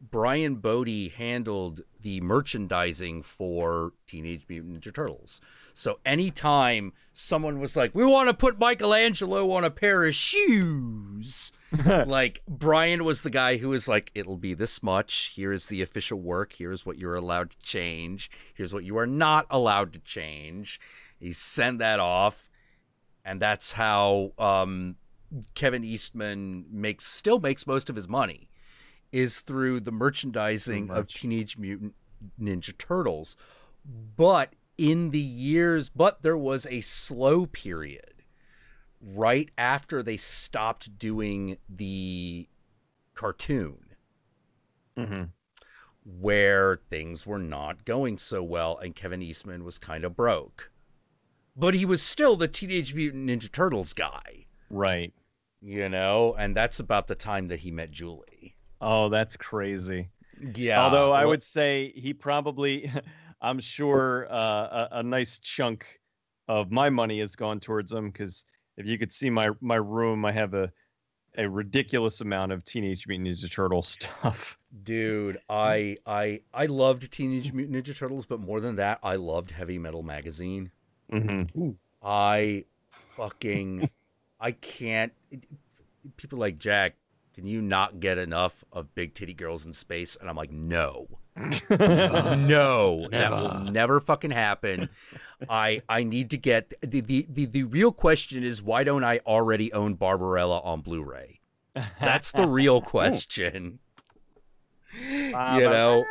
Brian Bodie handled the merchandising for Teenage Mutant Ninja Turtles. So anytime someone was like, we want to put Michelangelo on a pair of shoes, like Brian was the guy who was like, it'll be this much. Here is the official work. Here's what you're allowed to change. Here's what you are not allowed to change. He sent that off. And that's how Kevin Eastman still makes most of his money, is through the merchandising of Teenage Mutant Ninja Turtles. But there was a slow period right after they stopped doing the cartoon, where things were not going so well, and Kevin Eastman was kind of broke. But he was still the Teenage Mutant Ninja Turtles guy. Right. And that's about the time that he met Julie. Oh, that's crazy. Yeah. Although I would say he probably, I'm sure a nice chunk of my money has gone towards him, because if you could see my room, I have a ridiculous amount of Teenage Mutant Ninja Turtle stuff. Dude, I loved Teenage Mutant Ninja Turtles, but more than that, I loved Heavy Metal Magazine. I can't. People like, Jack, can you not get enough of big titty girls in space? And I'm like, no. No, that will never fucking happen. I need to get the real question is, why don't I already own Barbarella on Blu-ray? That's the real question. Barbarella.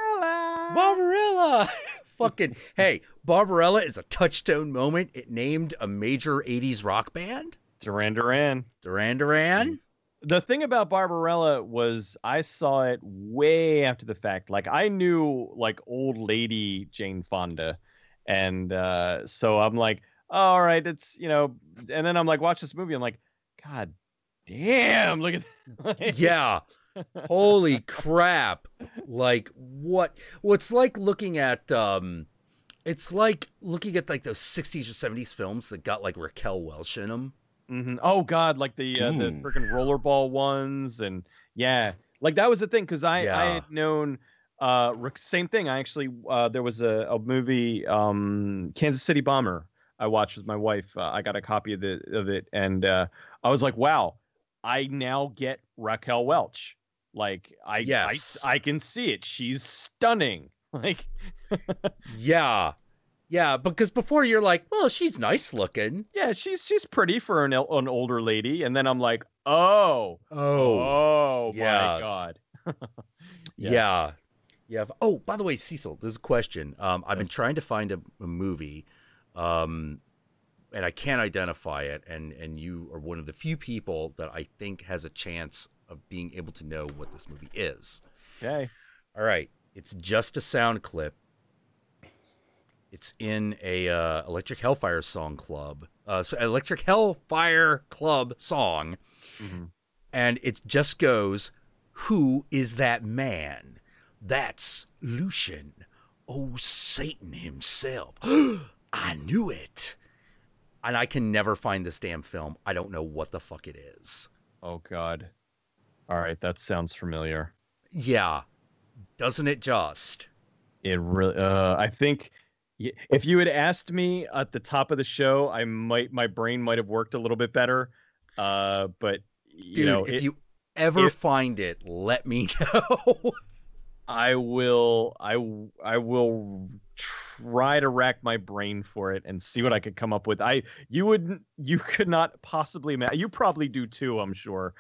Barbarella. Fucking hey, Barbarella is a touchstone moment. It named a major 80s rock band. Duran Duran. Duran Duran. The thing about Barbarella was I saw it way after the fact. Like, I knew, like, old lady Jane Fonda. And so I'm like, oh, all right, it's, and then I'm like, watch this movie. I'm like, God damn, look at that. Yeah. Holy crap. Like, what's like looking at, it's like looking at, like, those 60s or 70s films that got, like, Raquel Welch in them. Mm-hmm. Oh God, like the freaking rollerball ones, and yeah, like that was the thing, because I had known same thing. I actually there was a movie, Kansas City Bomber, I watched with my wife. I got a copy of it, and I was like, wow, I now get Raquel Welch. Like I can see it. She's stunning. Like yeah. Yeah, because before you're like, well, she's nice looking. Yeah, she's pretty for an older lady, and then I'm like, oh my God. Yeah. Oh, by the way, Cecil, there's a question. I've been trying to find a movie, and I can't identify it, and you are one of the few people that I think has a chance of being able to know what this movie is. Okay. All right. It's just a sound clip. It's in a Electric Hellfire song club, Electric Hellfire Club song, and it just goes, "Who is that man? That's Lucian. Oh, Satan himself. I knew it." And I can never find this damn film. I don't know what the fuck it is. Oh God. All right, that sounds familiar. Yeah, doesn't it just? It really. I think. If you had asked me at the top of the show, my brain might have worked a little bit better. But dude, if you ever find it, let me know. I will try to rack my brain for it and see what I could come up with. You could not possibly imagine. You probably do too, I'm sure.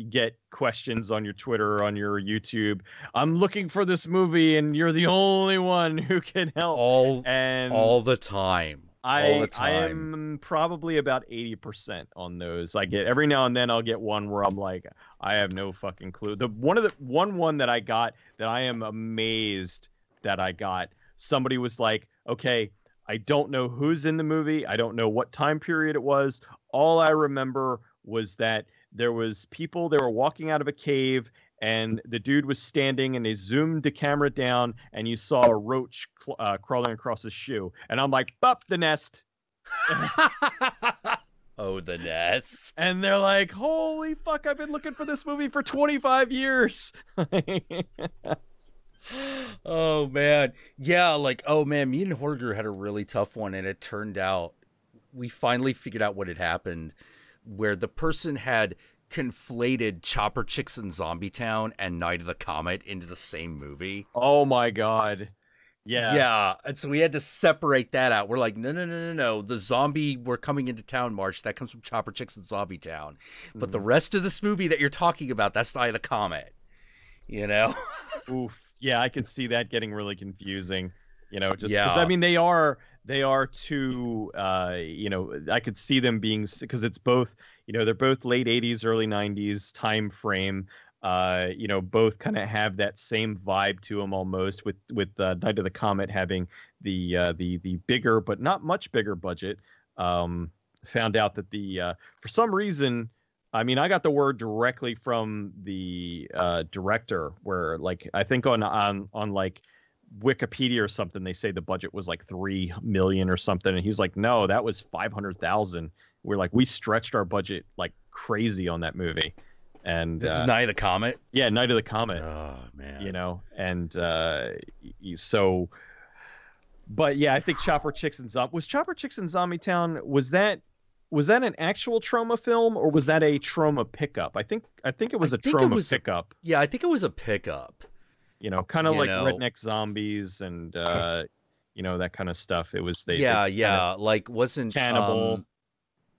Get questions on your Twitter, on your YouTube. I'm looking for this movie, and you're the only one who can help. All the time. I am probably about 80% on those. I get every now and then I'll get one where I'm like, I have no fucking clue. The one that I got that I am amazed that I got. Somebody was like, okay, I don't know who's in the movie. I don't know what time period it was. All I remember was that there was people, they were walking out of a cave, and the dude was standing, and they zoomed the camera down, and you saw a roach crawling across his shoe. And I'm like, "Bop, the nest." Oh, the nest. And they're like, holy fuck, I've been looking for this movie for 25 years. Oh, man. Yeah, like, oh, man, me and Horger had a really tough one, and it turned out we finally figured out what had happened, where the person had conflated Chopper Chicks in Zombie Town and Night of the Comet into the same movie. Oh my God. Yeah. Yeah. And so we had to separate that out. We're like, no. The zombie we're coming into town march, that comes from Chopper Chicks in Zombie Town. But the rest of this movie that you're talking about, that's Night of the Comet. You know? Oof. Yeah, I could see that getting really confusing. Just because I mean they are two. I could see them being, because it's both. They're both late 80s, early 90s time frame. Both kind of have that same vibe to them almost. With Night of the Comet having the bigger but not much bigger budget. Found out that for some reason. I mean, I got the word directly from the director, where like I think on like Wikipedia or something, they say the budget was like $3 million or something, and he's like, no, that was $500,000. We're like, we stretched our budget like crazy on that movie. And this is Night of the Comet. Yeah, Night of the Comet. Oh man. And so, but yeah, I think Chopper Chicks and Zombie Town, was that an actual trauma film, or was that a trauma pickup? I think it was a trauma pickup. Yeah, I think it was a pickup. You know, kind of You like know, redneck zombies and you know, that kind of stuff. It was yeah, like wasn't Cannibal.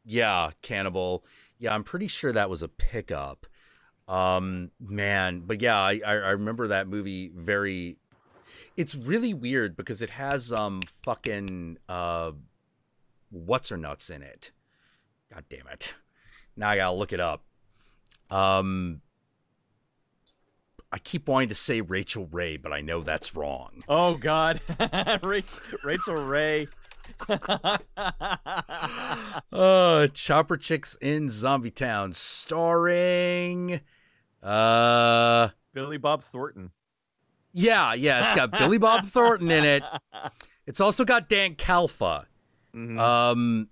yeah, Cannibal. Yeah, I'm pretty sure that was a pickup. Man, but yeah, I remember that movie very. It's really weird because it has fucking what's her nuts in it. God damn it. Now I gotta look it up. I keep wanting to say Rachel Ray, but I know that's wrong. Oh God, Rachel Ray. Chopper Chicks in Zombie Town, starring Billy Bob Thornton. Yeah, it's got Billy Bob Thornton in it. It's also got Dan Calfa. Mm-hmm.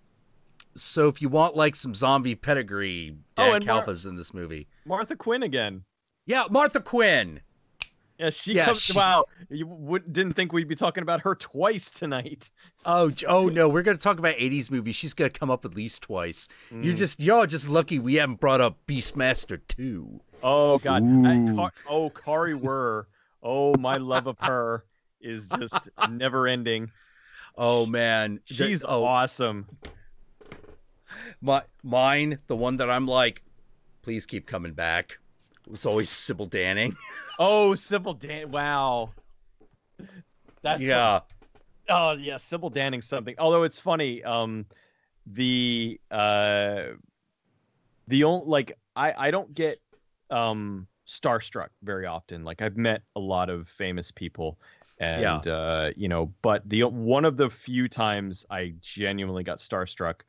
So if you want like some zombie pedigree, Dan Calfa's in this movie. Martha Quinn again. Yeah, Martha Quinn. Yeah, she comes. Wow, you didn't think we'd be talking about her twice tonight. Oh no, we're gonna talk about '80s movies. She's gonna come up at least twice. You're just lucky we haven't brought up Beastmaster 2. Oh God. Kari Wurr. Oh, my love of her is just never ending. Oh man, she's awesome. Mine, the one that I'm like, please keep coming back. It was always Sybil Danning. Oh, Sybil Danning. Wow. That's oh yeah, Sybil Danning something. Although it's funny, the only like I don't get starstruck very often. Like I've met a lot of famous people and you know, but one of the few times I genuinely got starstruck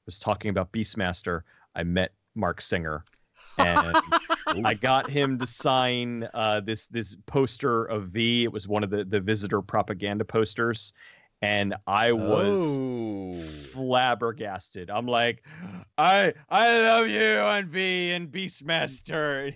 was talking about Beastmaster. I met Mark Singer and I got him to sign this poster of V. It was one of the Visitor propaganda posters. And I was flabbergasted. I'm like, I love you on V and Beastmaster.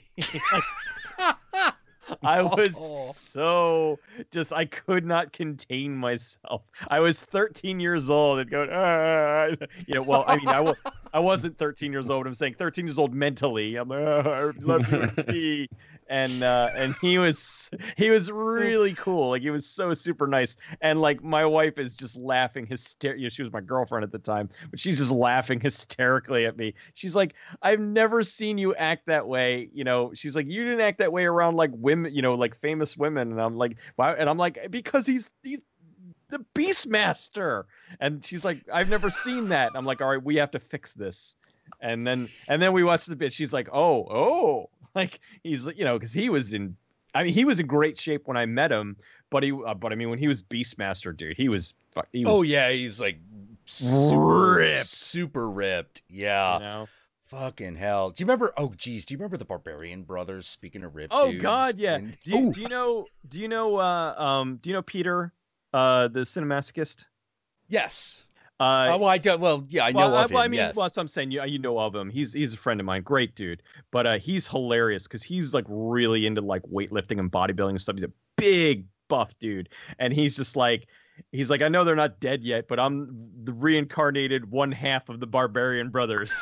I was so just, I could not contain myself. I was 13 years old and going, yeah, well, I mean, I wasn't 13 years old. I'm saying 13 years old mentally. I'm like, I love you on V. And he was really cool. Like he was so super nice. And like my wife is just laughing hysterically. She was my girlfriend at the time, but she's just laughing hysterically at me. She's like, I've never seen you act that way. You know, she's like, you didn't act that way around like women, you know, like famous women. And I'm like, wow. And I'm like, because he's the Beastmaster. And she's like, I've never seen that. And I'm like, all right, we have to fix this. And then we watched the bit. She's like, oh. Like he's, you know, because he was in great shape when I met him, but I mean, when he was Beastmaster, dude, he was. Oh yeah, he's like ripped, super ripped. Yeah, you know? Fucking hell. Do you remember? Oh, geez, do you remember the Barbarian Brothers? Speaking of ripped. Oh dudes? God, yeah. Do you know Peter, the Cinemasochist? Yes. Well, I don't. Well, yeah, I know of him. I mean, yes. Well, that's what I'm saying. You know of him. He's a friend of mine. Great dude. But he's hilarious because he's like really into like weightlifting and bodybuilding and stuff. He's a big buff dude, and he's like, I know they're not dead yet, but I'm the reincarnated one half of the Barbarian Brothers.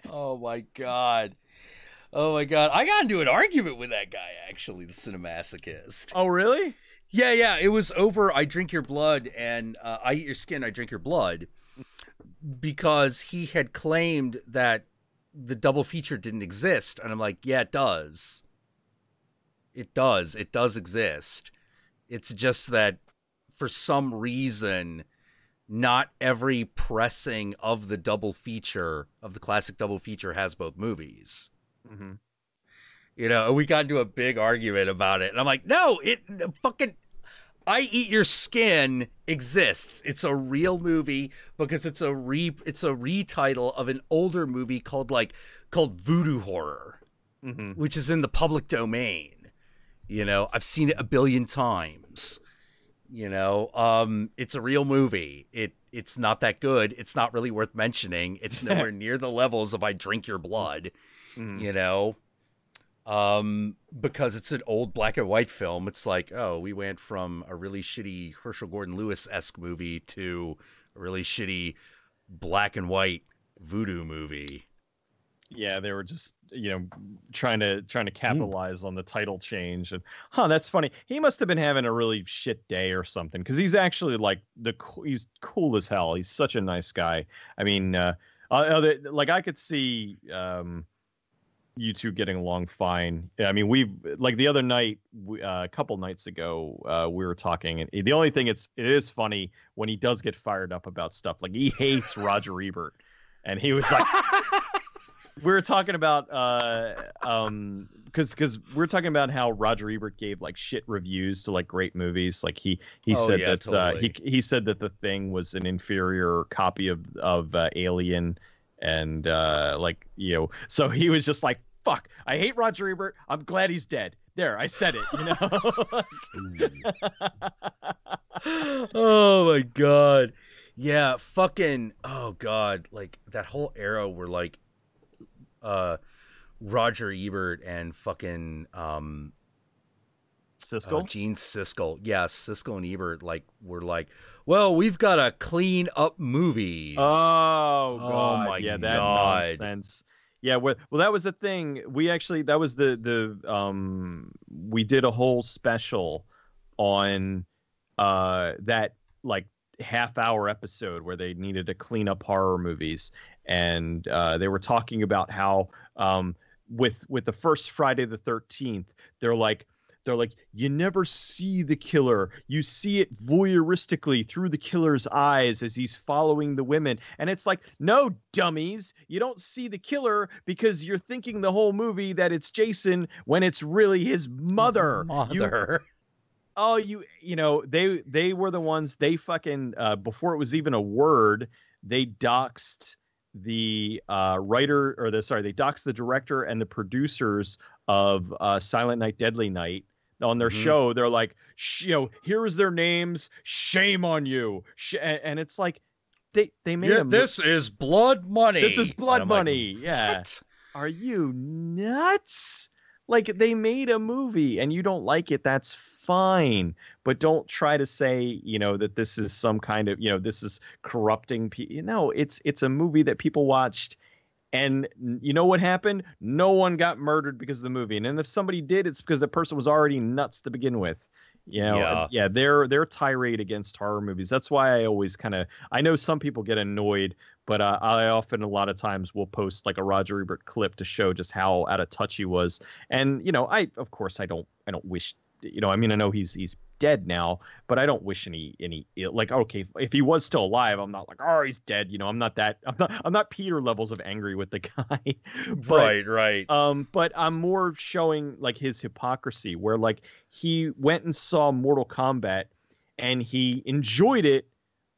Oh my god. I got into an argument with that guy, actually, the Cinemasochist. Oh, really? Yeah, it was over I Drink Your Blood and I Eat Your Skin, I Drink Your Blood, because he had claimed that the double feature didn't exist. And I'm like, yeah, it does. It does exist. It's just that for some reason, not every pressing of the double feature, of the classic double feature, has both movies. Mm-hmm. You know, we got into a big argument about it. And I'm like, no, I Eat Your Skin exists. It's a real movie because it's a retitle of an older movie called Voodoo Horror, which is in the public domain. You know, I've seen it a billion times. You know, it's a real movie. It's not that good. It's not really worth mentioning. It's nowhere near the levels of I Drink Your Blood. You know, because it's an old black and white film. It's like, oh, we went from a really shitty Herschel Gordon Lewis-esque movie to a really shitty black and white voodoo movie. Yeah, they were just, trying to capitalize on the title change. And that's funny. He must have been having a really shit day or something, because he's actually like he's cool as hell. He's such a nice guy. I mean, like I could see you two getting along fine. I mean, like the other night, a couple nights ago, we were talking, and the only thing it is funny when he does get fired up about stuff. Like he hates Roger Ebert, and he was like. We were talking about because we were talking about how Roger Ebert gave like shit reviews to like great movies. Like he said that totally. He said that The Thing was an inferior copy of Alien, and so he was just like, fuck, I hate Roger Ebert. I'm glad he's dead. There, I said it, Oh my god. Yeah, fucking oh god, like that whole era where like Roger Ebert and fucking Siskel? Gene Siskel. Yeah, Siskel and Ebert were like, well, we've got to clean up movies. Oh god. Oh my that god. Nonsense. Yeah, well that was the thing. We actually that was the we did a whole special on that like half-hour episode where they needed to clean up horror movies, and they were talking about how with the first Friday the 13th, they're like you never see the killer, you see it voyeuristically through the killer's eyes as he's following the women. And it's like, no, dummies, you don't see the killer because you're thinking the whole movie that it's Jason when it's really his mother. They were the ones, they fucking before it was even a word, they doxed the writer, or they doxed the director and the producers of Silent Night Deadly Night on their show. They're like, here is their names, shame on you. And it's like they made this is blood money. This is blood money. Like, yeah. what? Are you nuts? Like, they made a movie and you don't like it, that's fine, but don't try to say, that this is some kind of, this is corrupting people. No, it's a movie that people watched, and you know what happened? No one got murdered because of the movie. And then if somebody did, it's because the person was already nuts to begin with. Their tirade against horror movies. That's why I always I know some people get annoyed, but I often, a lot of times, will post like a Roger Ebert clip to show just how out of touch he was. And I don't wish. I know he's dead now, but I don't wish any ill. Like, okay, if he was still alive, I'm not like, oh, he's dead. I'm not Peter levels of angry with the guy. But, right. But I'm more showing like his hypocrisy, where like he went and saw Mortal Kombat and he enjoyed it,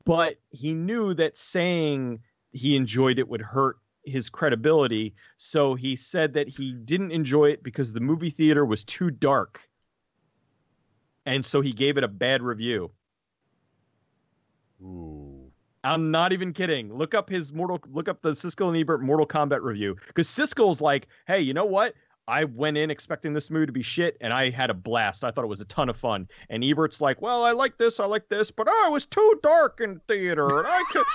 but he knew that saying he enjoyed it would hurt his credibility. So he said that he didn't enjoy it because the movie theater was too dark. And so he gave it a bad review. Ooh. I'm not even kidding. Look up the Siskel and Ebert Mortal Kombat review. Because Siskel's like, hey, you know what? I went in expecting this movie to be shit, and I had a blast. I thought it was a ton of fun. And Ebert's like, well, I like this, but it was too dark in theater. And I could...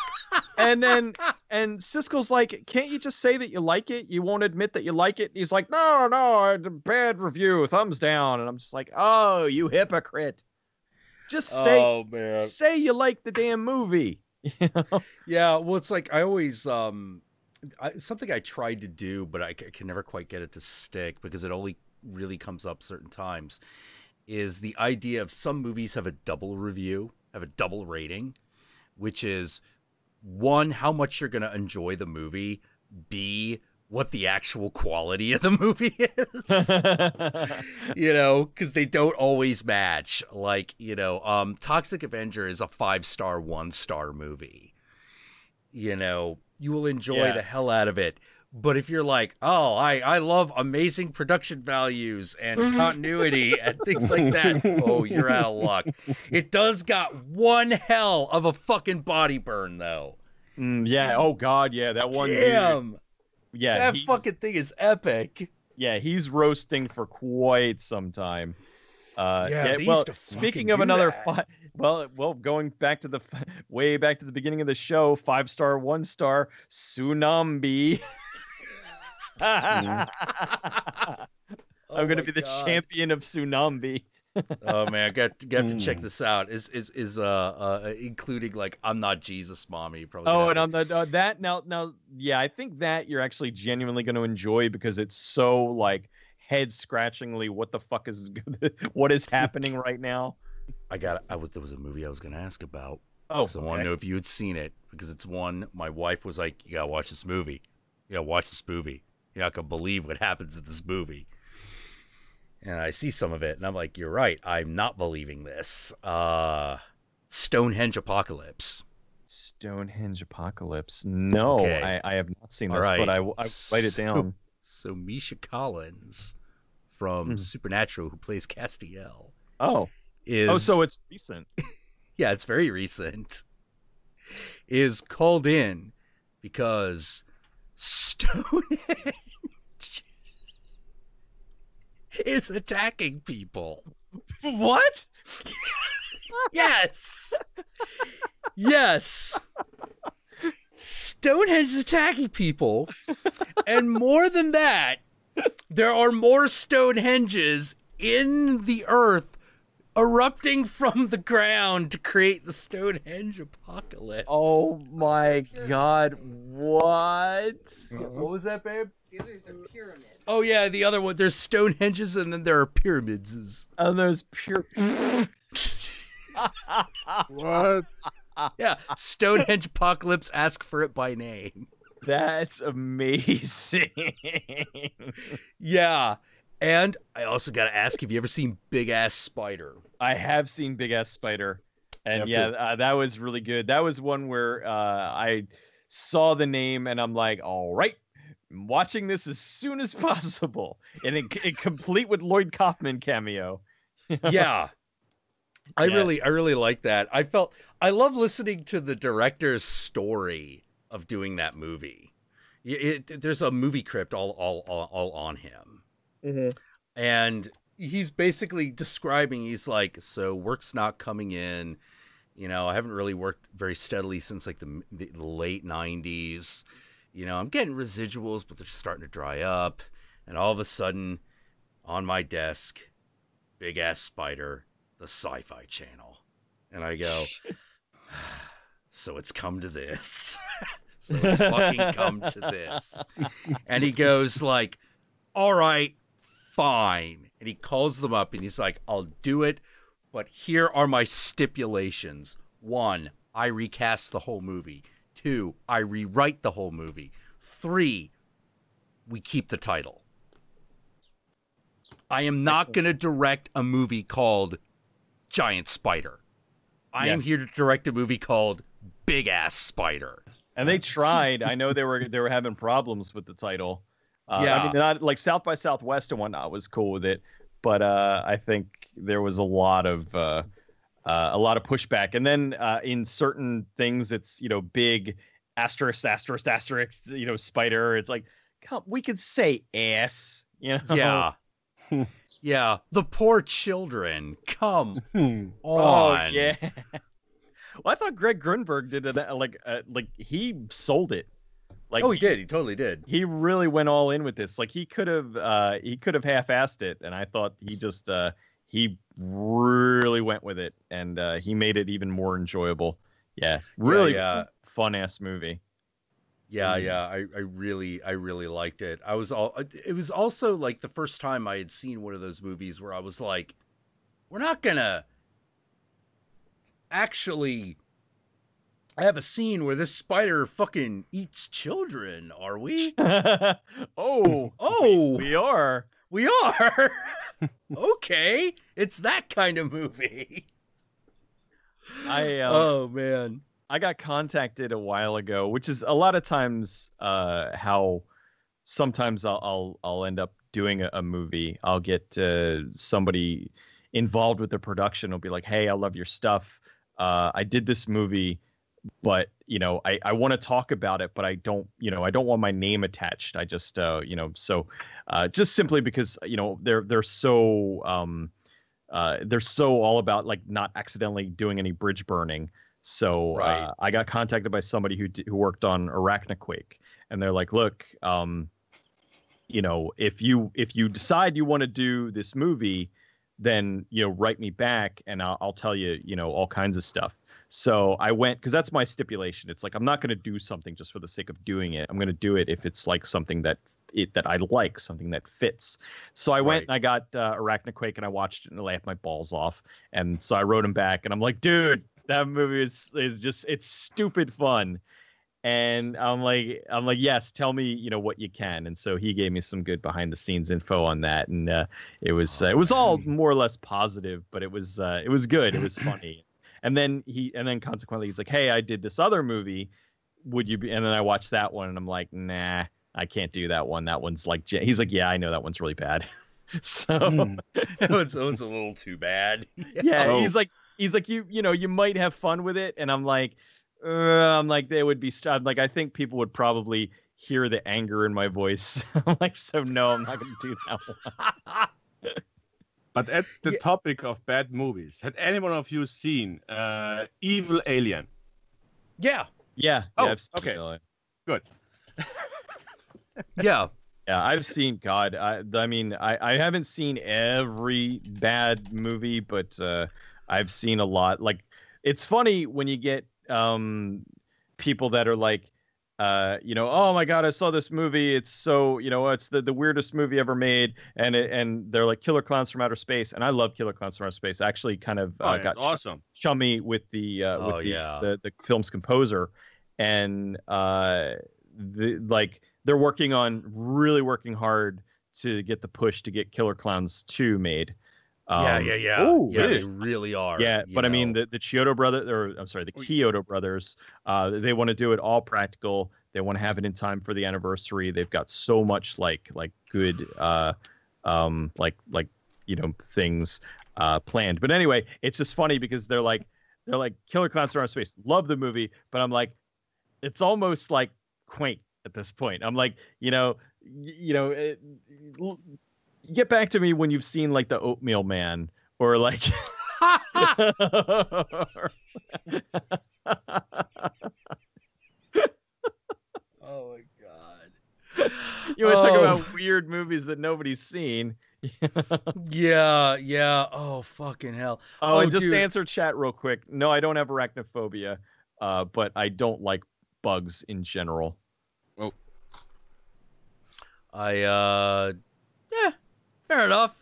and Siskel's like, can't you just say that you like it? You won't admit that you like it? And he's like, no, I had a bad review, thumbs down. And I'm just like, oh, you hypocrite. Just say you like the damn movie. Yeah, well, it's like I always something I tried to do, but I can never quite get it to stick because it only really comes up certain times, is the idea of some movies have a double review, have a double rating, which is, one, how much you're going to enjoy the movie, B, what the actual quality of the movie is, because they don't always match. Like, Toxic Avenger is a 5-star, 1-star movie. You will enjoy the hell out of it. But if you're like, oh, I love amazing production values and continuity and things like that, oh, you're out of luck. It does got one hell of a fucking body burn, though. Yeah. Oh, God. Yeah. That one. Damn. Dude. Yeah. That fucking thing is epic. Yeah. He's roasting for quite some time. Well, speaking of another going back to way back to the beginning of the show, 5-star, 1-star, Tsunami. I'm gonna be the champion of Tsunami. Oh man, I got to check this out. Is including like I'm not Jesus, mommy? Probably. Oh, and I'm that now. Yeah, I think that you're actually genuinely going to enjoy because it's so like head scratchingly. What the fuck is what is happening right now? There was a movie I was going to ask about. Oh, so I want to know if you had seen it because it's one my wife was like, you gotta watch this movie. You gotta watch this movie. You're not gonna believe what happens in this movie. And I see some of it, and I'm like, you're right. I'm not believing this. Stonehenge Apocalypse. Stonehenge Apocalypse. No, okay. I have not seen this, but I write it down. So Misha Collins from Supernatural, who plays Castiel. Oh. So it's recent. Yeah, it's very recent. Is called in because Stonehenge is attacking people. What? Yes. Yes. Stonehenge is attacking people. And more than that, there are more Stonehenges in the earth erupting from the ground to create the Stonehenge apocalypse. Oh my God. What? What was that, babe? The others are pyramids. Oh yeah, the other one. There's Stonehenges and then there are pyramids. Oh, there's What? Yeah, Stonehenge apocalypse. Ask for it by name. That's amazing. Yeah, and I also got to ask, have you ever seen Big Ass Spider? I have seen Big Ass Spider, and that was really good. That was one where I saw the name and I'm like, all right. I'm watching this as soon as possible, and it complete with Lloyd Kaufman cameo. Yeah, I really like that. I love listening to the director's story of doing that movie. There's a movie crypt all on him, and he's basically describing. He's like, so work's not coming in. You know, I haven't really worked very steadily since like the late '90s. You know, I'm getting residuals, but they're starting to dry up. And all of a sudden, on my desk, Big Ass Spider, the Sci-Fi Channel. And I go, so it's come to this. So it's fucking come to this. And he goes like, all right, fine. And he calls them up and he's like, I'll do it, but here are my stipulations. 1, I recast the whole movie. 2, I rewrite the whole movie. 3, we keep the title. I am not going to direct a movie called Giant Spider. I am here to direct a movie called Big Ass Spider. And they tried. I know they were having problems with the title. I mean, not like South by Southwest and whatnot was cool with it, but I think there was a lot of pushback. And then in certain things, it's big asterisk, spider. It's like, we could say ass. Yeah. Yeah, the poor children. Come on. Oh yeah. Well, I thought Greg Grunberg did it. Like he sold it. Like, he did. He totally did. He really went all in with this. Like he could have half-assed it, and I thought he really went with it, and he made it even more enjoyable. Yeah, really fun-ass movie. Yeah, I really liked it. It was also like the first time I had seen one of those movies where I was like, we're not gonna actually have a scene where this spider fucking eats children, are we? We are. We are. Okay, it's that kind of movie. Oh man. I got contacted a while ago, which is a lot of times how sometimes I'll end up doing a movie. I'll get somebody involved with the production. Will be like, "Hey, I love your stuff. I did this movie, but I want to talk about it, but I don't want my name attached. I just so just simply because they're so all about like not accidentally doing any bridge burning." So I got contacted by somebody who worked on Arachnoquake, and they're like, "Look, you know, if you decide you want to do this movie, then, you know, write me back and I'll tell you, you know, all kinds of stuff. So I went, because that's my stipulation. It's like, I'm not going to do something just for the sake of doing it. I'm going to do it if it's like something that I like, something that fits. So I went and I got Arachnoquake and I watched it and I laughed my balls off. And so I wrote him back and I'm like, dude, that movie is just, it's stupid fun. And I'm like, yes, tell me, you know, what you can. And so he gave me some good behind the scenes info on that. And it was all more or less positive, but it was good. It was funny. And then consequently he's like, hey, I did this other movie. Would you be? And then I watched that one and I'm like, nah, I can't do that one. That one's like, he's like, yeah, I know that one's really bad. So it was a little too bad. Yeah. He's like, you know, you might have fun with it. And I'm like, they would be, I'm like, I think people would probably hear the anger in my voice. I'm like, so no, I'm not going to do that one. But at the topic of bad movies, had anyone of you seen Evil Alien? Yeah. Yeah. Oh, I've seen okay. Alien. Good. Yeah. Yeah, I've seen, God, I mean, I haven't seen every bad movie, but I've seen a lot. Like, it's funny when you get people that are like, you know, oh my God, I saw this movie. It's so, you know, it's the weirdest movie ever made. And they're like Killer Clowns from Outer Space. And I love Killer Clowns from Outer Space. I actually kind of got awesome. chummy with the film's composer. And they're really working hard to get the push to get Killer Clowns 2 made. Yeah. Ooh, yeah, they really are. Yeah, but I mean, the Kyoto brothers, they want to do it all practical. They want to have it in time for the anniversary. They've got so much like good, you know, things planned. But anyway, it's just funny because they're like Killer Clowns from Outer Space. Love the movie, but I'm like, it's almost like quaint at this point. I'm like, get back to me when you've seen like the Oatmeal Man or like Oh my God. You want to talk about weird movies that nobody's seen. Yeah. Oh, fucking hell. And just to answer chat real quick. No, I don't have arachnophobia, but I don't like bugs in general. Oh. Yeah, fair enough.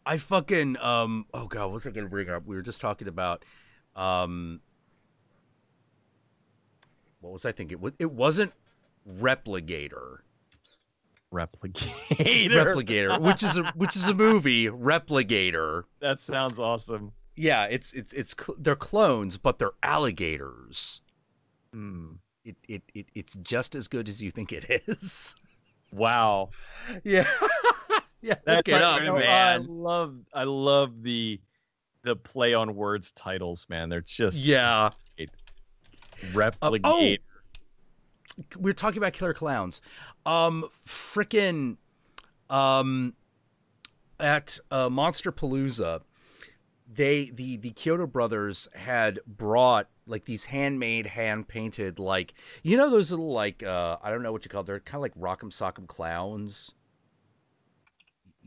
I fucking oh God, what was I gonna bring up? We were just talking about what was I thinking? It wasn't Replicator, which is a movie. Replicator. That sounds awesome. Yeah, they're clones, but they're alligators. It's just as good as you think it is. Wow. Yeah. Yeah, look it up, man. I love the play on words titles, man. They're just Replicator. We're talking about Killer Clowns. Frickin' at Monsterpalooza, the Kyoto brothers had brought like these handmade, hand-painted, like, you know, those little, like, I don't know what you call it. They're kind of like Rock'em Sock'em clowns.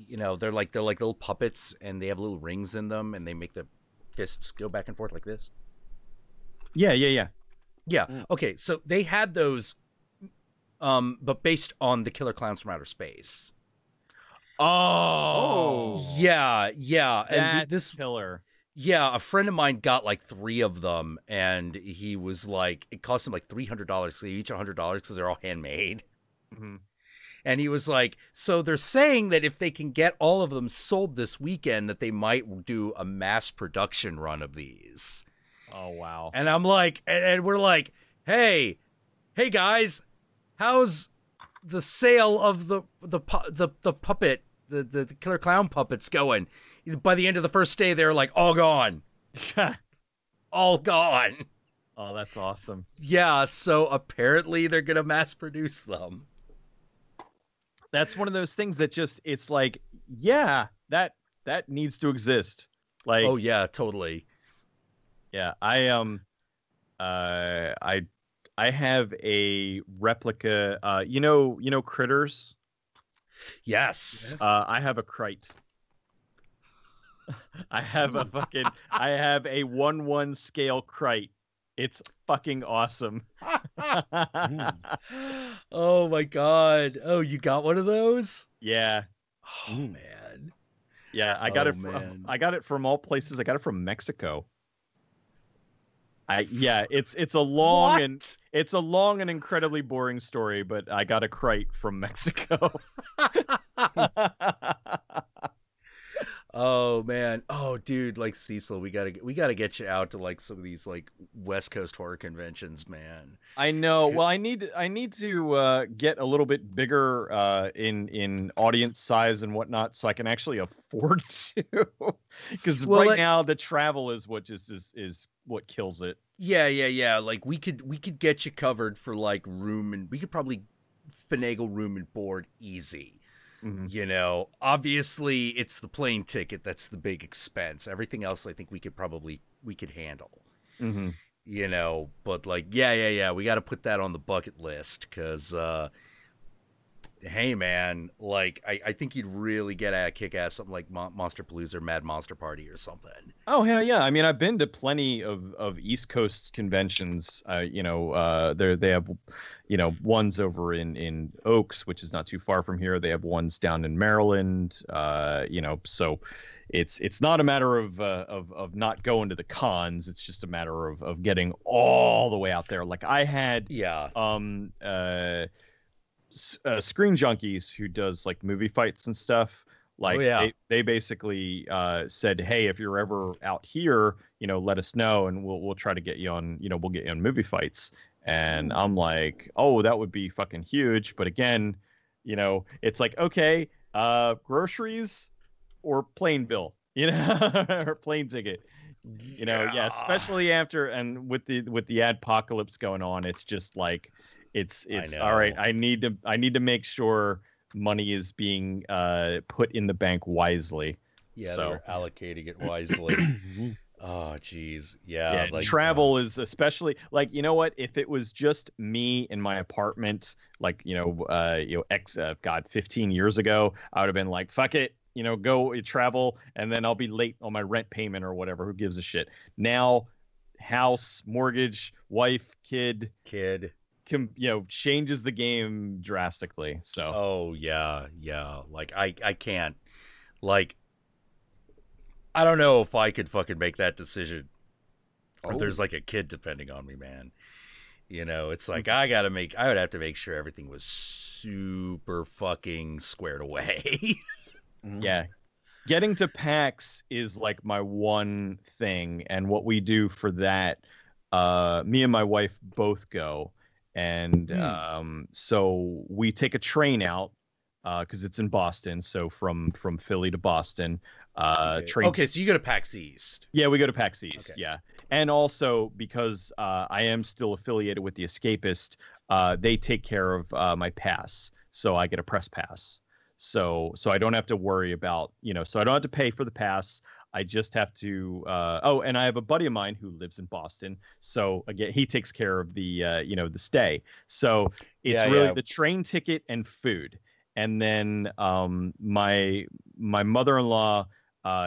You know, they're like little puppets, and they have little rings in them, and they make the fists go back and forth like this. Yeah. Okay, so they had those, but based on the Killer Clowns from Outer Space. Oh, yeah. And this killer. Yeah, a friend of mine got like 3 of them, and he was like, it cost him like $300. So each $100 because they're all handmade. Mm-hmm. And he was like, so they're saying that if they can get all of them sold this weekend, that they might do a mass production run of these. Oh, wow. And I'm like, and we're like, hey guys, how's the sale of the puppet, the Killer Clown puppets going? By the end of the first day, they're like, all gone. All gone. Oh, that's awesome. Yeah, so apparently they're going to mass produce them. That's one of those things that just, it's like, yeah, that needs to exist. Like, oh yeah, totally. Yeah, I have a replica. You know, Critters. Yes. I have a Krite. I have a 1/1 scale Krite. It's fucking awesome. Oh my god. Oh, you got one of those? Yeah. Oh man. Yeah, I got I got it from all places. I got it from Mexico. It's a long and incredibly boring story, but I got a Krite from Mexico. Oh man. Oh dude, like Cecil, we gotta get you out to like some of these like West Coast horror conventions, man. I know. Well, I need to get a little bit bigger in audience size and whatnot, so I can actually afford to. Because now the travel is what is what kills it. Yeah. Like we could get you covered for like room, and we could probably finagle room and board easy. Mm-hmm. You know, obviously it's the plane ticket that's the big expense. Everything else I think we could handle. Mm-hmm. You know, but like yeah, we got to put that on the bucket list, because hey man, like I think you'd really get a kick ass something like Monster Palooza or Mad Monster Party or something. Oh hell yeah! I mean, I've been to plenty of East Coast conventions. They have, ones over in Oaks, which is not too far from here. They have ones down in Maryland. So it's not a matter of not going to the cons. It's just a matter of getting all the way out there. Like I had Screen Junkies, who does like movie fights and stuff. Like they basically said, hey, if you're ever out here, let us know, and we'll try to get you on, we'll get you on movie fights. And I'm like, oh, that would be fucking huge. But again, it's like, okay, groceries or plane bill, or plane ticket. Especially after, and with the adpocalypse going on, it's just like it's all right. I need to make sure money is being put in the bank wisely. Yeah, so they're allocating it wisely. Oh geez. Yeah, like, travel is especially like, if it was just me in my apartment, like 15 years ago, I would have been like, fuck it, go travel, and then I'll be late on my rent payment or whatever. Who gives a shit? Now, house, mortgage, wife, kid changes the game drastically. So oh yeah, like I can't, like I don't know if I could fucking make that decision. Or there's like a kid depending on me, man. It's like I would have to make sure everything was super fucking squared away. Yeah. Getting to PAX is like my one thing, and what we do for that, me and my wife both go. And so we take a train out because it's in Boston. So from Philly to Boston. Okay, so you go to PAX East. Yeah, we go to PAX East. Okay. Yeah, and also because I am still affiliated with the Escapist, they take care of my pass, so I get a press pass. So I don't have to worry about so I don't have to pay for the pass. I just have to and I have a buddy of mine who lives in Boston, so again he takes care of the the stay. So it's really the train ticket and food. And then my mother-in-law,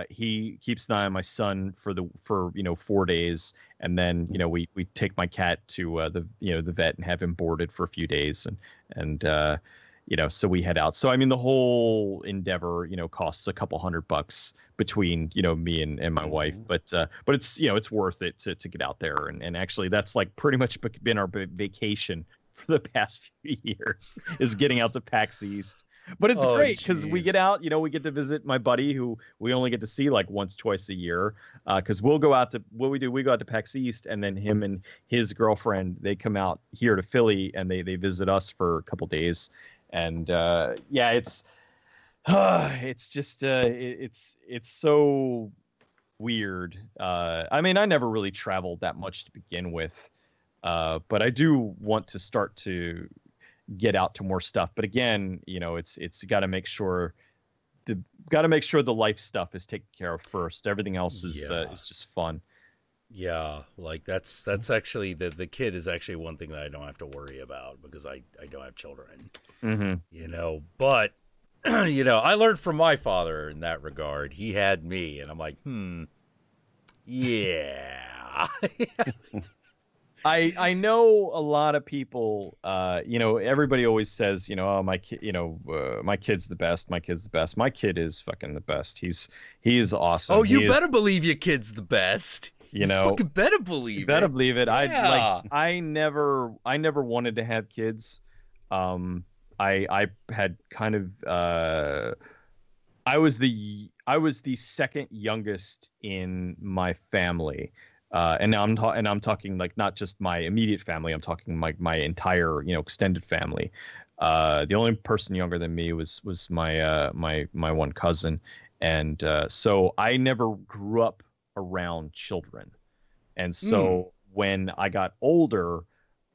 he keeps an eye on my son for 4 days, and then we take my cat to the vet and have him boarded for a few days, and so we head out. So I mean the whole endeavor costs a couple $100 between me and my wife, but it's it's worth it to get out there, and actually that's like pretty much been our vacation for the past few years, is getting out to PAX East. But it's great because we get out, we get to visit my buddy who we only get to see like once, twice a year. Because we go out to PAX East, and then him and his girlfriend, they come out here to Philly and they visit us for a couple days. And it's just it's so weird. I mean, I never really traveled that much to begin with. But I do want to start to get out to more stuff. But again, it's got to make sure the life stuff is taken care of first. Everything else is just fun. Yeah, like that's actually the kid is actually one thing that I don't have to worry about because I don't have children. Mm-hmm. But you know, I learned from my father in that regard. He had me, and I'm like, yeah. I know a lot of people, you know, everybody always says, you know, oh, my kid, you know, my kid's the best. My kid's the best. My kid is fucking the best. He's awesome. Oh, you better believe your kid's the best. You know, fucking better believe it. Better believe it. Yeah. I never wanted to have kids. I had kind of, I was the second youngest in my family. And now I'm talking like not just my immediate family. I'm talking my entire, you know, extended family. The only person younger than me was my my one cousin, and so I never grew up around children. And so when I got older,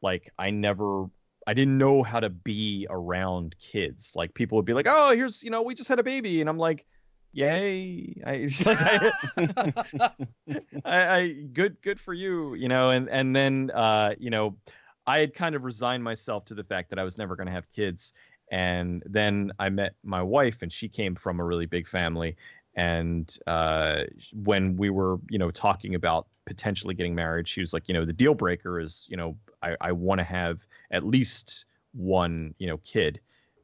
like I didn't know how to be around kids. Like people would be like, "Oh, here's, you know, we just had a baby," and I'm like, yay. I good for you, you know. And then you know, I had kind of resigned myself to the fact that I was never going to have kids. And then I met my wife, and she came from a really big family. And when we were, you know, talking about potentially getting married, she was like, you know, the deal breaker is, you know, I want to have at least one, you know, kid.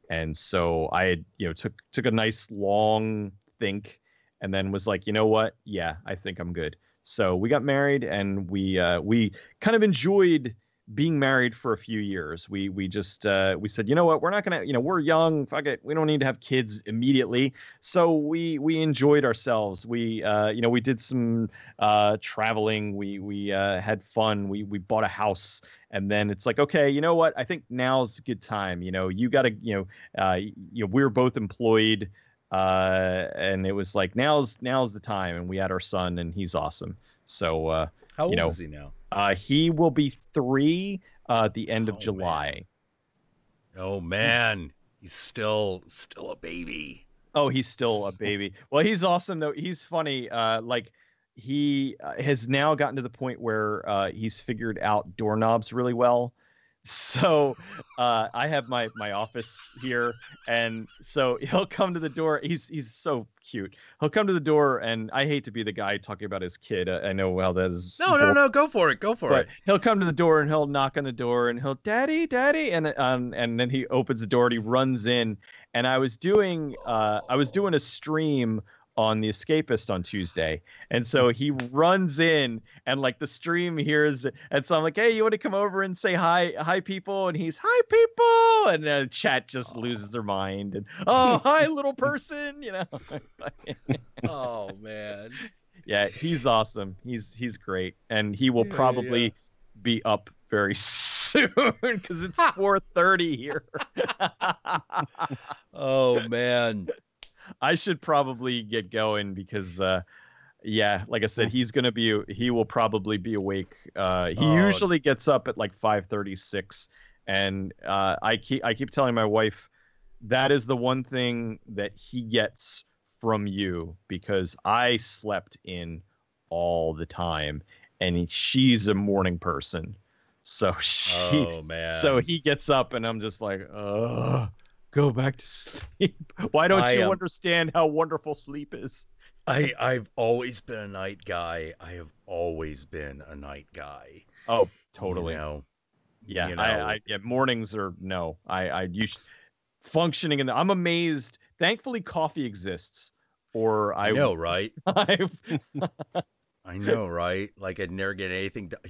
And so I had, you know, took a nice long think, and then was like, you know what? Yeah, I think I'm good. So we got married, and we kind of enjoyed being married for a few years. We just we said, you know what? We're not gonna, you know, we're young. Fuck it. We don't need to have kids immediately. So we enjoyed ourselves. We you know, we did some traveling. We had fun. We bought a house. And then it's like, okay, you know what? I think now's a good time. You know, you got to, you know, we're both employed, and it was like, now's the time. And we had our son, and he's awesome. So, how old you know, is he now? He will be 3 at the end of July. Man. Oh man, he's still a baby. Oh, he's still a baby. Well, he's awesome though. He's funny. Like he has now gotten to the point where he's figured out doorknobs really well. So I have my office here, and so he'll come to the door. He's so cute. He'll come to the door, and I hate to be the guy talking about his kid. I know how that is. No, go for it. But he'll come to the door, and he'll knock on the door, and he'll, daddy, and then he opens the door, and he runs in. And I was doing a stream on the Escapist on Tuesday, and so he runs in, and like the stream hears, and so I'm like, hey, you want to come over and say hi people? And he's, hi people, and the chat just loses their mind, and oh, hi little person, you know. Oh man, yeah, he's awesome. He's great, and he will probably be up very soon because it's 4:30 here. Oh man, I should probably get going because, yeah, like I said, he will probably be awake. He usually gets up at like 5:36, and I keep telling my wife that is the one thing that he gets from you, because I slept in all the time, and she's a morning person, so so he gets up, and I'm just like, ugh. Go back to sleep. Why don't you understand how wonderful sleep is? I've always been a night guy. Oh, totally. You know, yeah, you know. Yeah, mornings are no. Functioning in I'm amazed. Thankfully, coffee exists. Or I know, right? I know, right? Like I'd never get anything done.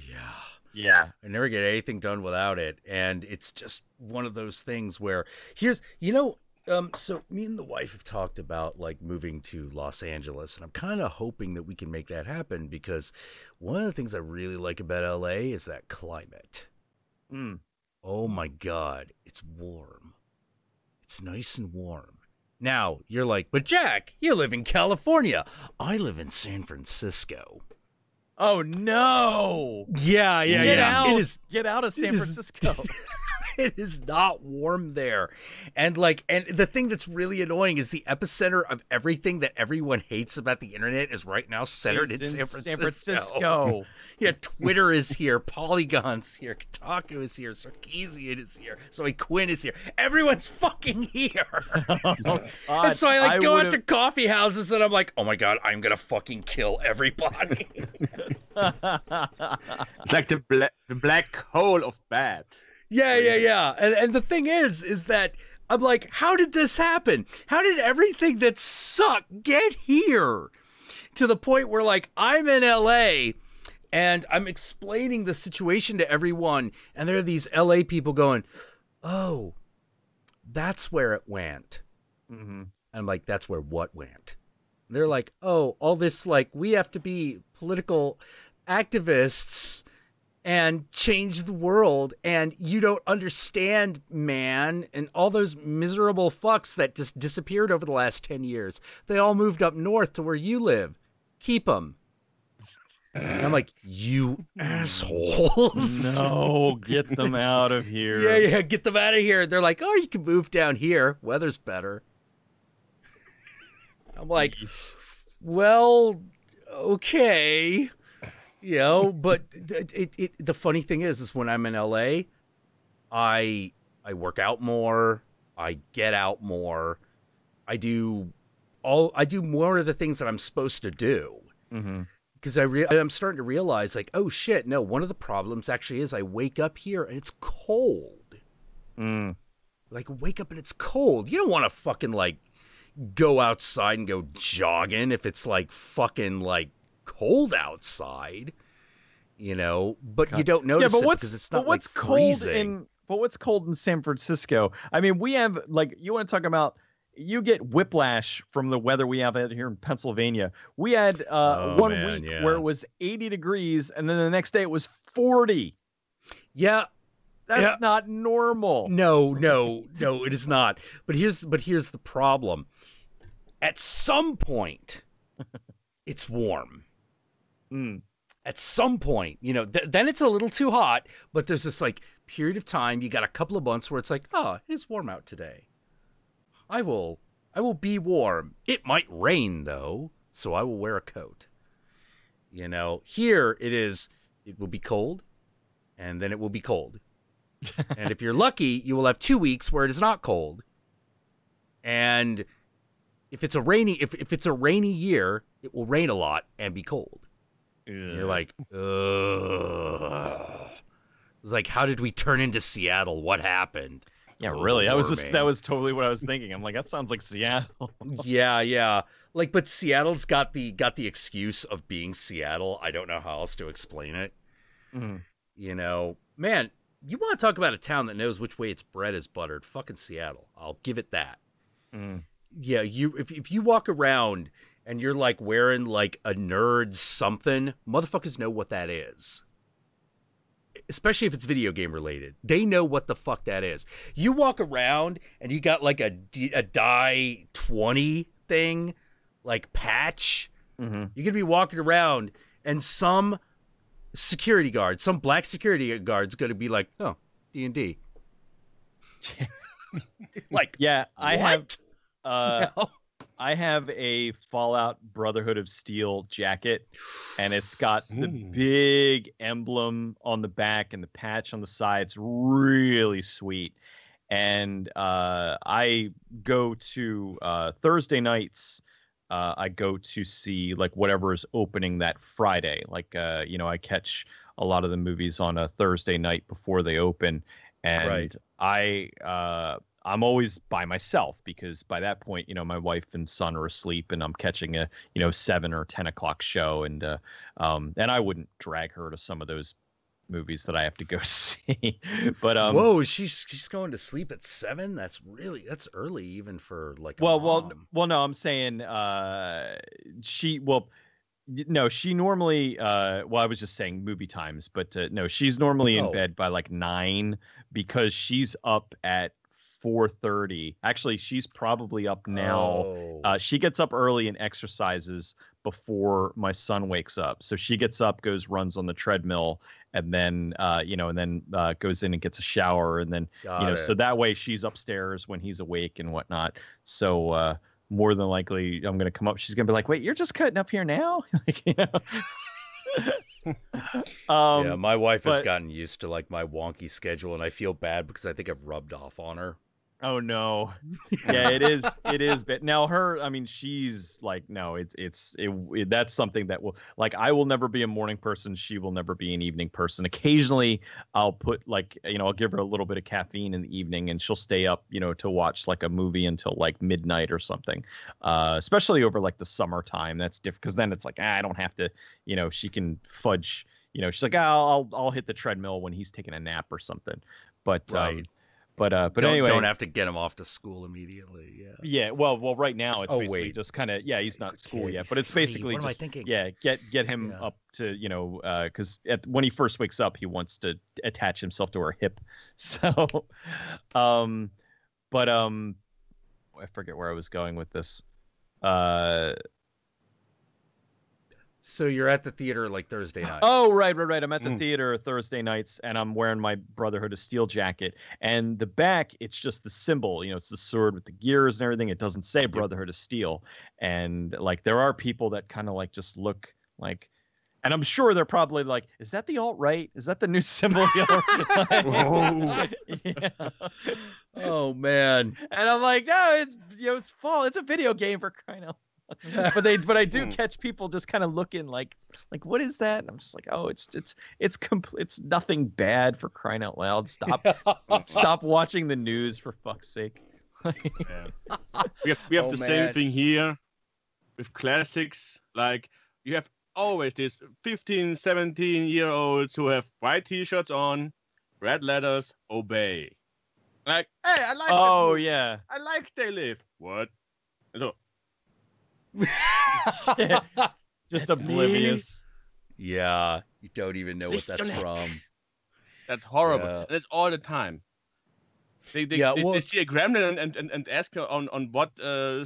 Yeah. I never get anything done without it. And it's just one of those things where here's, you know, so me and the wife have talked about like moving to Los Angeles, and I'm kind of hoping that we can make that happen, because one of the things I really like about LA is that climate. Oh my God, it's warm. It's nice and warm. Now you're like, but Jack, you live in California. I live in San Francisco. Oh no! Yeah. Get out of San Francisco. It is not warm there. And the thing that's really annoying is the epicenter of everything that everyone hates about the internet is right now centered in San Francisco. Yeah, Twitter is here, Polygon's here, Kotaku is here, Sarkeesian is here, Zoe Quinn is here. Everyone's fucking here. And so I go out to coffee houses and I'm like, oh my God, I'm gonna fucking kill everybody. It's like the black hole of bad. Yeah. And the thing is that I'm like, how did this happen? How did everything that sucked get here? To the point where, like, I'm in LA and I'm explaining the situation to everyone, and there are these LA people going, oh, that's where it went. Mm-hmm. And I'm like, that's where what went? And they're like, oh, all this, like, we have to be political activists and change the world, and you don't understand, man, and all those miserable fucks that just disappeared over the last 10 years. They all moved up north to where you live. Keep them. And I'm like, you assholes. No, get them out of here. Yeah, get them out of here. They're like, oh, you can move down here. Weather's better. I'm like, well, okay. You know, but the funny thing is when I'm in LA, I work out more, I get out more, I do more of the things that I'm supposed to do. Mm-hmm. Because I'm starting to realize, like, oh shit, no, one of the problems actually is I wake up here and it's cold. Like, wake up and it's cold. You don't want to fucking, like, go outside and go jogging if it's, like, fucking, like, cold outside, you know, but you don't notice it because it's not like freezing. But what's cold in San Francisco? I mean, we have, like, you want to talk about, you get whiplash from the weather we have out here in Pennsylvania. We had one week where it was 80 degrees and then the next day it was 40. Yeah. That's not normal. No, it is not. But here's the problem. At some point, it's warm. At some point, you know, then it's a little too hot, but there's this, like, period of time, you got a couple of months where it's like, oh, it is warm out today. I will be warm. It might rain, though, so I will wear a coat. You know, here it will be cold, and then it will be cold. And if you're lucky, you will have 2 weeks where it is not cold. And if it's a rainy year, it will rain a lot and be cold. And you're like, ugh. It's like, how did we turn into Seattle? What happened? Yeah, really. That was totally what I was thinking. I'm like, that sounds like Seattle. Yeah. Like, but Seattle's got the excuse of being Seattle. I don't know how else to explain it. You know, man, you want to talk about a town that knows which way its bread is buttered? Fucking Seattle. I'll give it that. Yeah, if you walk around and you're, like, wearing, like, a nerd something, motherfuckers know what that is. Especially if it's video game related. They know what the fuck that is. You walk around and you got, like, a die 20 thing, like, patch. You're going to be walking around and some security guard, some black security guard's going to be like, oh, D&D. Like, yeah, what? I have a Fallout Brotherhood of Steel jacket, and it's got the big emblem on the back and the patch on the sides. Really sweet. And I go to Thursday nights. I go to see, like, whatever is opening that Friday. Like, you know, I catch a lot of the movies on a Thursday night before they open, and I'm always by myself because by that point, you know, my wife and son are asleep and I'm catching a, you know, 7 or 10 o'clock show. And I wouldn't drag her to some of those movies that I have to go see. But whoa, she's going to sleep at 7? That's early even for, like, a mom. Well, no, I'm saying she normally I was just saying movie times, but no, she's normally in bed by like 9 because she's up at 4:30. Actually, she's probably up now. She gets up early and exercises before my son wakes up. So she gets up, runs on the treadmill, and then goes in and gets a shower, and then so that way she's upstairs when he's awake and whatnot. So more than likely I'm gonna come up. She's gonna be like, "Wait, you're just cutting up here now?" Like, yeah, my wife has gotten used to like my wonky schedule, and I feel bad because I think I've rubbed off on her. Oh no. Yeah, it is. But now I mean, she's like, no, that's something that will, like, I will never be a morning person. She will never be an evening person. Occasionally I'll put like, I'll give her a little bit of caffeine in the evening and she'll stay up, to watch like a movie until like midnight or something. Especially over like the summertime. That's different because then it's like, I don't have to, she can fudge, she's like, I'll hit the treadmill when he's taking a nap or something. But, right. But anyway, don't have to get him off to school immediately. Yeah. Yeah. Well, right now it's basically just kind of he's not at school yet, but it's basically what am I just thinking? Get him up to because when he first wakes up he wants to attach himself to her hip. So, I forget where I was going with this. So you're at the theater like Thursday night. Oh, right. I'm at the theater Thursday nights, and I'm wearing my Brotherhood of Steel jacket. And the back, it's just the symbol. It's the sword with the gears and everything. It doesn't say Brotherhood of Steel. And like, there are people that kind of like just look like, and I'm sure they're probably like, is that the alt-right? Is that the new symbol? Yeah. Oh man. And I'm like, no, it's fall. It's a video game, for crying out. But I do catch people just kind of looking like what is that? And I'm just like, oh, it's nothing bad, for crying out loud. Stop watching the news, for fuck's sake. We have the same thing here with classics. Like, you have always these 15, 17-year-olds who have white t-shirts on, red letters, obey. Like, hey, I like oh yeah, I like They Live. What? So, just oblivious. Yeah, you don't even know what that's from. That's horrible. Yeah. That's all the time. They see a gremlin and ask on what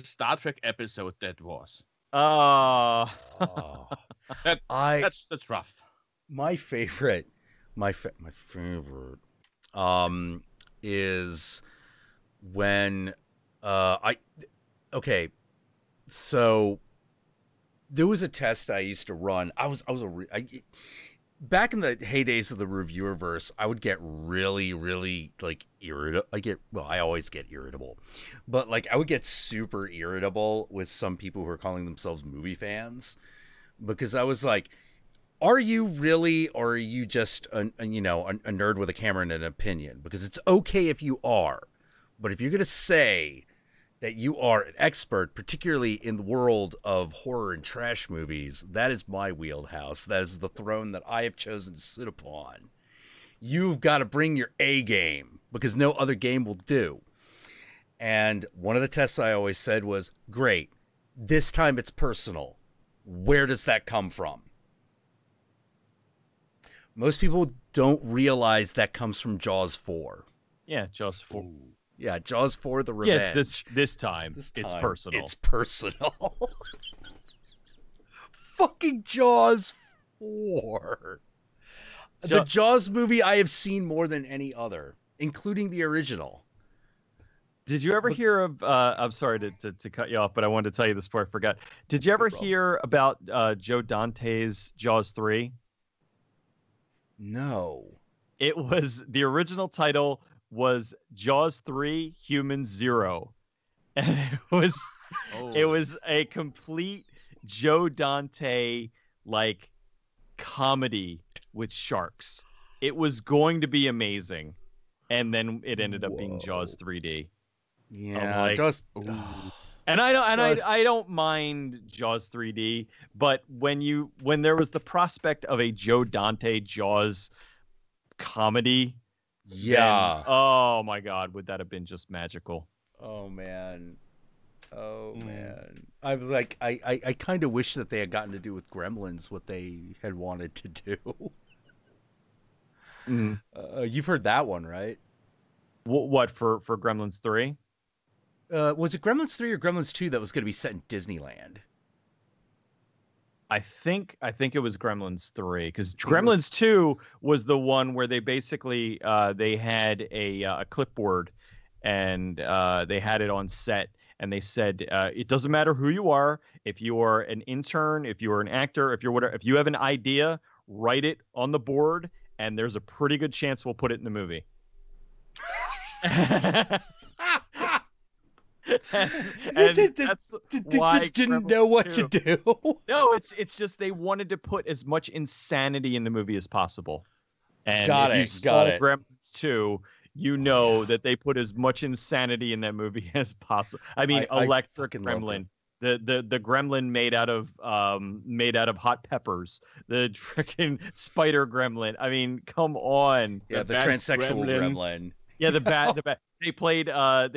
Star Trek episode that was. That's rough. My favorite is when so there was a test I used to run. Back in the heydays of the reviewerverse, I would get really, really like irritable. I always get irritable, but like I would get super irritable with some people who are calling themselves movie fans, because I was like, are you really, or are you just a nerd with a camera and an opinion? Because it's okay if you are, but if you're gonna say that you are an expert, particularly in the world of horror and trash movies, that is my wheelhouse. That is the throne that I have chosen to sit upon. You've got to bring your A game, because no other game will do. And one of the tests I always said was, great, this time it's personal. Where does that come from? Most people don't realize that comes from Jaws 4. Yeah, Jaws 4. Ooh. Yeah, Jaws 4: The Revenge. Yeah, this time it's personal. It's personal. Fucking Jaws 4. The Jaws movie I have seen more than any other, including the original. Did you ever hear of I'm sorry to cut you off, but I wanted to tell you this before I forgot. Did you ever hear about Joe Dante's Jaws 3? No. It was, the original title was Jaws 3 Human 0. And it was a complete Joe Dante like comedy with sharks. It was going to be amazing, and then it ended up being Jaws 3D. Yeah, like, just and I don't mind Jaws 3D, but when there was the prospect of a Joe Dante Jaws comedy, yeah, then, oh my God, would that have been just magical? Oh man. I was like, I kind of wish that they had gotten to do with Gremlins what they had wanted to do. You've heard that one, right? What for Gremlins 3? Was it Gremlins 3 or Gremlins 2 that was going to be set in Disneyland? I think it was Gremlins 3, because Gremlins 2 was the one where they basically they had a clipboard, and they had it on set, and they said it doesn't matter who you are, if you are an intern, if you are an actor, if you're whatever, if you have an idea, write it on the board, and there's a pretty good chance we'll put it in the movie. and that's why just didn't know what to do. No, it's just they wanted to put as much insanity in the movie as possible. And got if it. you saw Gremlins 2, you know that they put as much insanity in that movie as possible. I mean, electric gremlin, the gremlin made out of hot peppers, the freaking spider gremlin. I mean, come on. Yeah, the transsexual gremlin. Yeah, the bat. They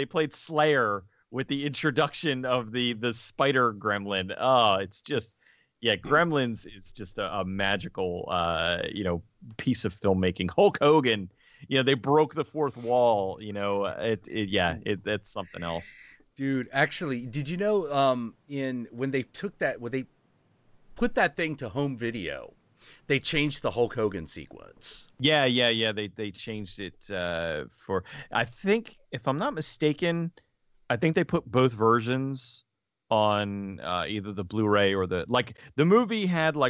played Slayer with the introduction of the spider gremlin. Oh, it's just, yeah, Gremlins is just a magical piece of filmmaking. Hulk Hogan, they broke the fourth wall. That's something else. Dude, actually, did you know when they put that thing to home video, they changed the Hulk Hogan sequence. Yeah. They changed it for, I think, if I'm not mistaken, I think they put both versions on either the Blu-ray or the movie had I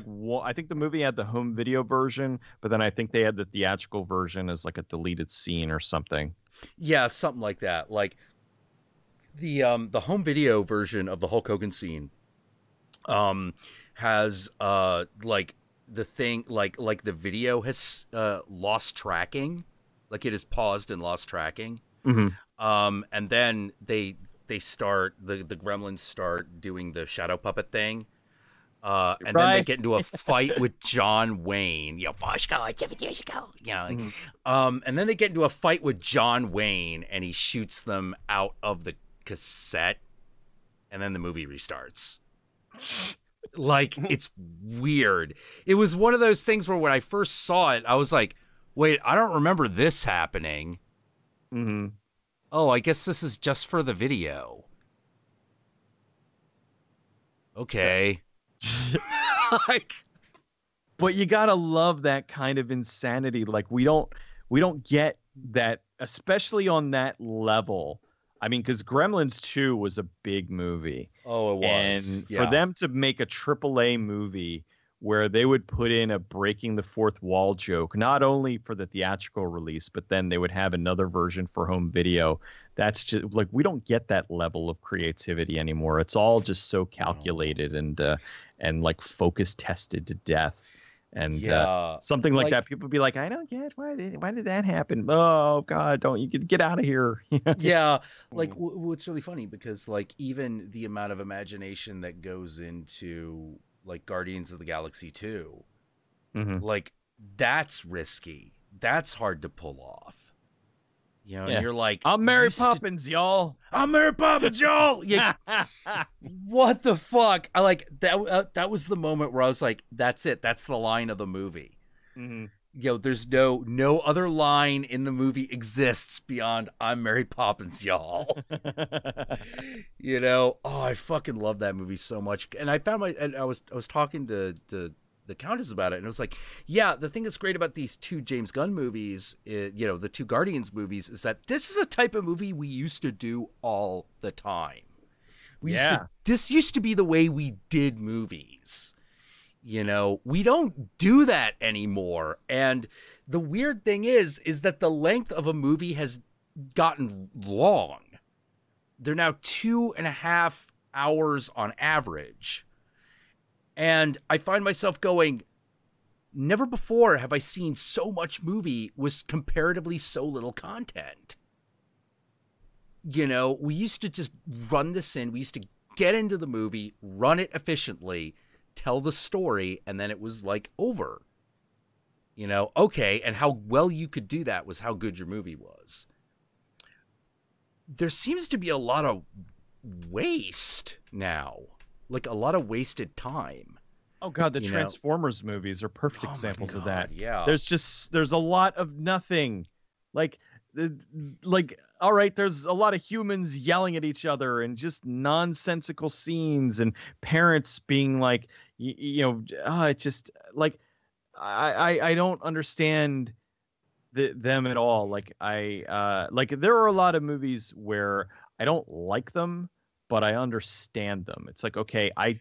think the movie had the home video version, but then I think they had the theatrical version as like a deleted scene or something. Yeah, something like that. Like the home video version of the Hulk Hogan scene has the thing like the video has lost tracking, like it is paused and lost tracking. Mm-hmm. And then they start the gremlins start doing the shadow puppet thing, and then they get into a fight with John Wayne. 7 years ago. And then they get into a fight with John Wayne, and he shoots them out of the cassette, and then the movie restarts. Like, it's weird. It was one of those things where when I first saw it, I was like, wait, I don't remember this happening. Mm-hmm. Oh, I guess this is just for the video. Okay. But you gotta love that kind of insanity. Like, we don't get that, especially on that level. I mean, because Gremlins 2 was a big movie. Oh, it was. And for them to make a AAA movie where they would put in a breaking the fourth wall joke, not only for the theatrical release, but then they would have another version for home video. That's just like, we don't get that level of creativity anymore. It's all just so calculated and like focus tested to death. And something like that, people be like, I don't get why did that happen? Oh God, don't you get out of here? Yeah, like what's really funny, because like even the amount of imagination that goes into like Guardians of the Galaxy 2, mm-hmm. like that's risky. That's hard to pull off. And you're like, I'm Mary Poppins, y'all. I'm Mary Poppins, y'all. Yeah. What the fuck? I like that. That was the moment where I was like, that's it. That's the line of the movie. Mm-hmm. There's no other line in the movie exists beyond I'm Mary Poppins, y'all. Oh, I fucking love that movie so much. And I found I was talking to the Countess about it, and it was like, yeah, the thing that's great about these two James Gunn movies, the two Guardians movies, is that this is a type of movie we used to do all the time. This used to be the way we did movies. We don't do that anymore. And the weird thing is that the length of a movie has gotten long. They're now 2.5 hours on average. And I find myself going, never before have I seen so much movie with comparatively so little content. We used to just run this in. We used to get into the movie, run it efficiently, tell the story, and then it was like over. Okay, and how well you could do that was how good your movie was. There seems to be a lot of waste now. Like a lot of wasted time. Oh God, the Transformers movies are perfect examples of that. Yeah. There's a lot of nothing. Like, all right, there's a lot of humans yelling at each other and just nonsensical scenes, and parents being like, it's just like I don't understand them at all. Like there are a lot of movies where I don't like them, but I understand them. It's like, okay, I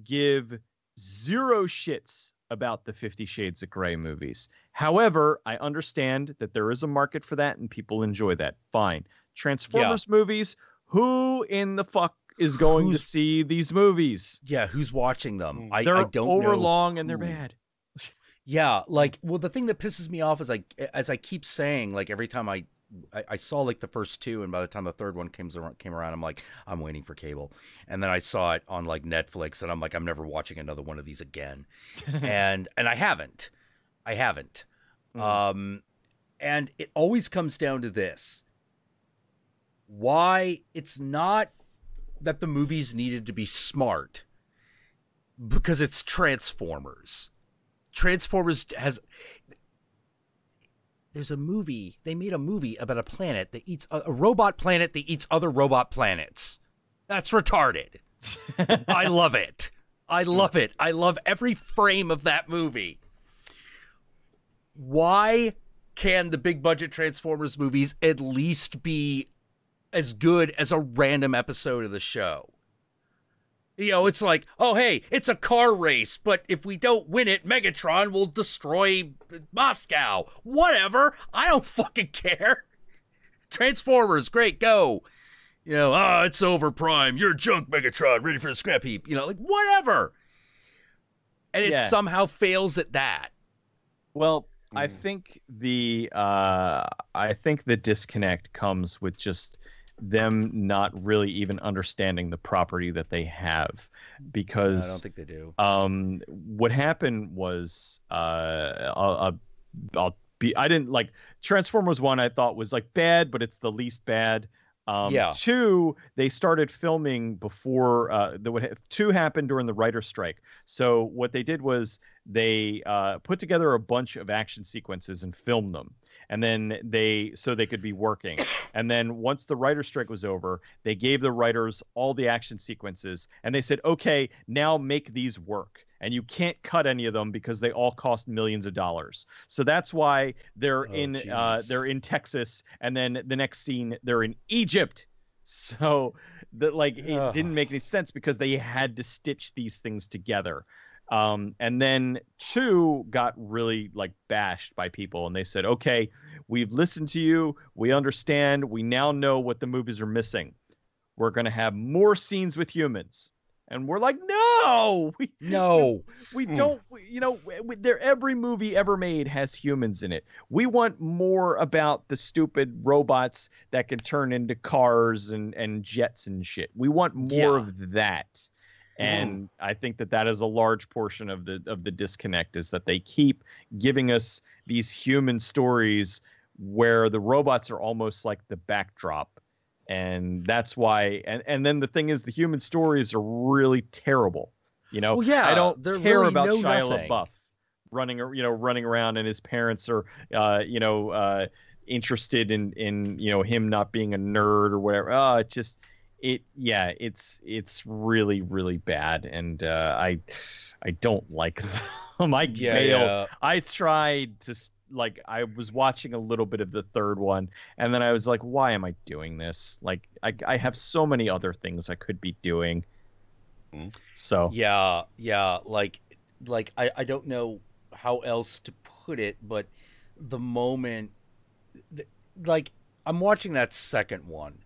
give zero shits about the 50 Shades of Grey movies. However, I understand that there is a market for that and people enjoy that. Fine. Transformers movies, who in the fuck is going to see these movies? Yeah, who's watching them? They're I don't know overlong and they're bad. Yeah, like, well, the thing that pisses me off is, like, as I keep saying, like, every time I saw like the first two, and by the time the third one came around, I'm like, I'm waiting for cable. And then I saw it on like Netflix, and I'm like, I'm never watching another one of these again. and I haven't. And it always comes down to this: why it's not that the movies needed to be smart, because it's Transformers. Transformers there's a movie, they made a movie about a planet that eats, a robot planet that eats other robot planets. That's retarded. I love it. I love it. I love every frame of that movie. Why can the big budget Transformers movies at least be as good as a random episode of the show? It's like, oh, hey, it's a car race, but if we don't win it, Megatron will destroy Moscow. Whatever. I don't fucking care. Transformers, great, go. It's over, Prime. You're junk, Megatron, ready for the scrap heap. Like, whatever. And it somehow fails at that. Well, I think the disconnect comes with just them not really even understanding the property that they have, because I don't think they do. What happened was I didn't like Transformers 1. I thought was like bad, but it's the least bad. 2, they started filming before 2 happened during the writer's strike. So what they did was they put together a bunch of action sequences and filmed them. And then so they could be working. And then once the writer's strike was over, they gave the writers all the action sequences and they said, okay, now make these work. And you can't cut any of them because they all cost millions of dollars. So that's why they're in Texas, and then the next scene they're in Egypt. So it didn't make any sense because they had to stitch these things together. And then 2 got really bashed by people, and they said, okay, we've listened to you. We understand. We now know what the movies are missing. We're going to have more scenes with humans. And we're like, no, we don't. Every movie ever made has humans in it. We want more about the stupid robots that can turn into cars and jets and shit. We want more of that. And I think that is a large portion of the disconnect, is that they keep giving us these human stories where the robots are almost like the backdrop. And that's why, and then the thing is, the human stories are really terrible. I don't care really about Shia LaBeouf running around, and his parents are, interested in him not being a nerd or whatever. It's really, really bad, and I don't like them. I tried to. I was watching a little bit of the third one, and then I was like, why am I doing this? I have so many other things I could be doing. So I don't know how else to put it, but the moment I'm watching that second one,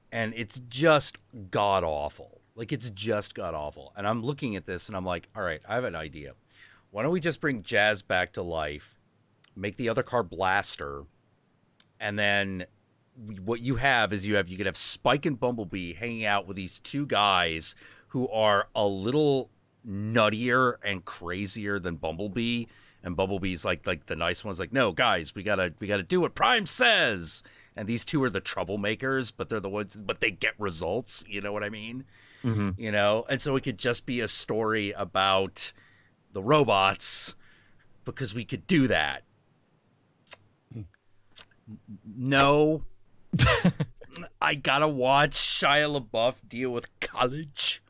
and it's just god awful. It's just god awful. And I'm looking at this and I'm like, all right, I have an idea. Why don't we just bring Jazz back to life? Make the other car Blaster, and then what you could have Spike and Bumblebee hanging out with these two guys who are a little nuttier and crazier than Bumblebee, and Bumblebee's like the nice one's like, no guys, we gotta do what Prime says, and these two are the troublemakers, but they're the ones, but they get results. You know what I mean? Mm-hmm. And so it could just be a story about the robots, because we could do that. No. I gotta watch Shia LaBeouf deal with college.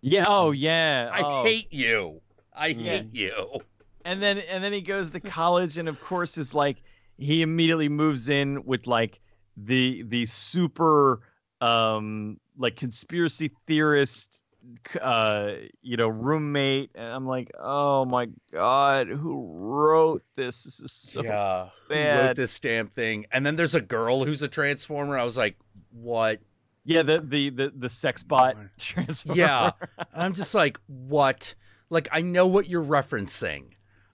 Yeah. Oh yeah. I Oh. hate you. I hate you. And then he goes to college, and of course is like he immediately moves in with like the super like conspiracy theorist roommate, and I'm like, oh my god, who wrote this? This is so Yeah, who bad. wrote this damn thing? And then there's a girl who's a transformer. I was like, what? Yeah, the sex bot transformer. Yeah, I'm just like, what? Like, I know what you're referencing.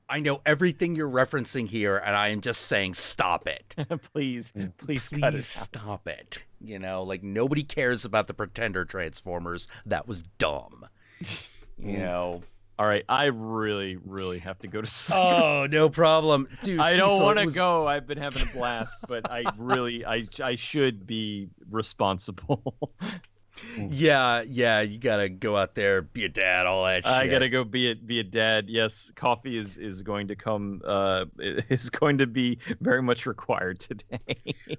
I know everything you're referencing here, and I am just saying, stop it. please cut it out. Stop it. You know, like, nobody cares about the Pretender Transformers. That was dumb. You know. All right, I really, really have to go to sleep. Oh, no problem. Dude, I don't want to go. I've been having a blast, but I really, I should be responsible. Yeah, you gotta go out there, be a dad, all that shit. I gotta go be a dad. Yes, coffee is going to come. Is going to be very much required today.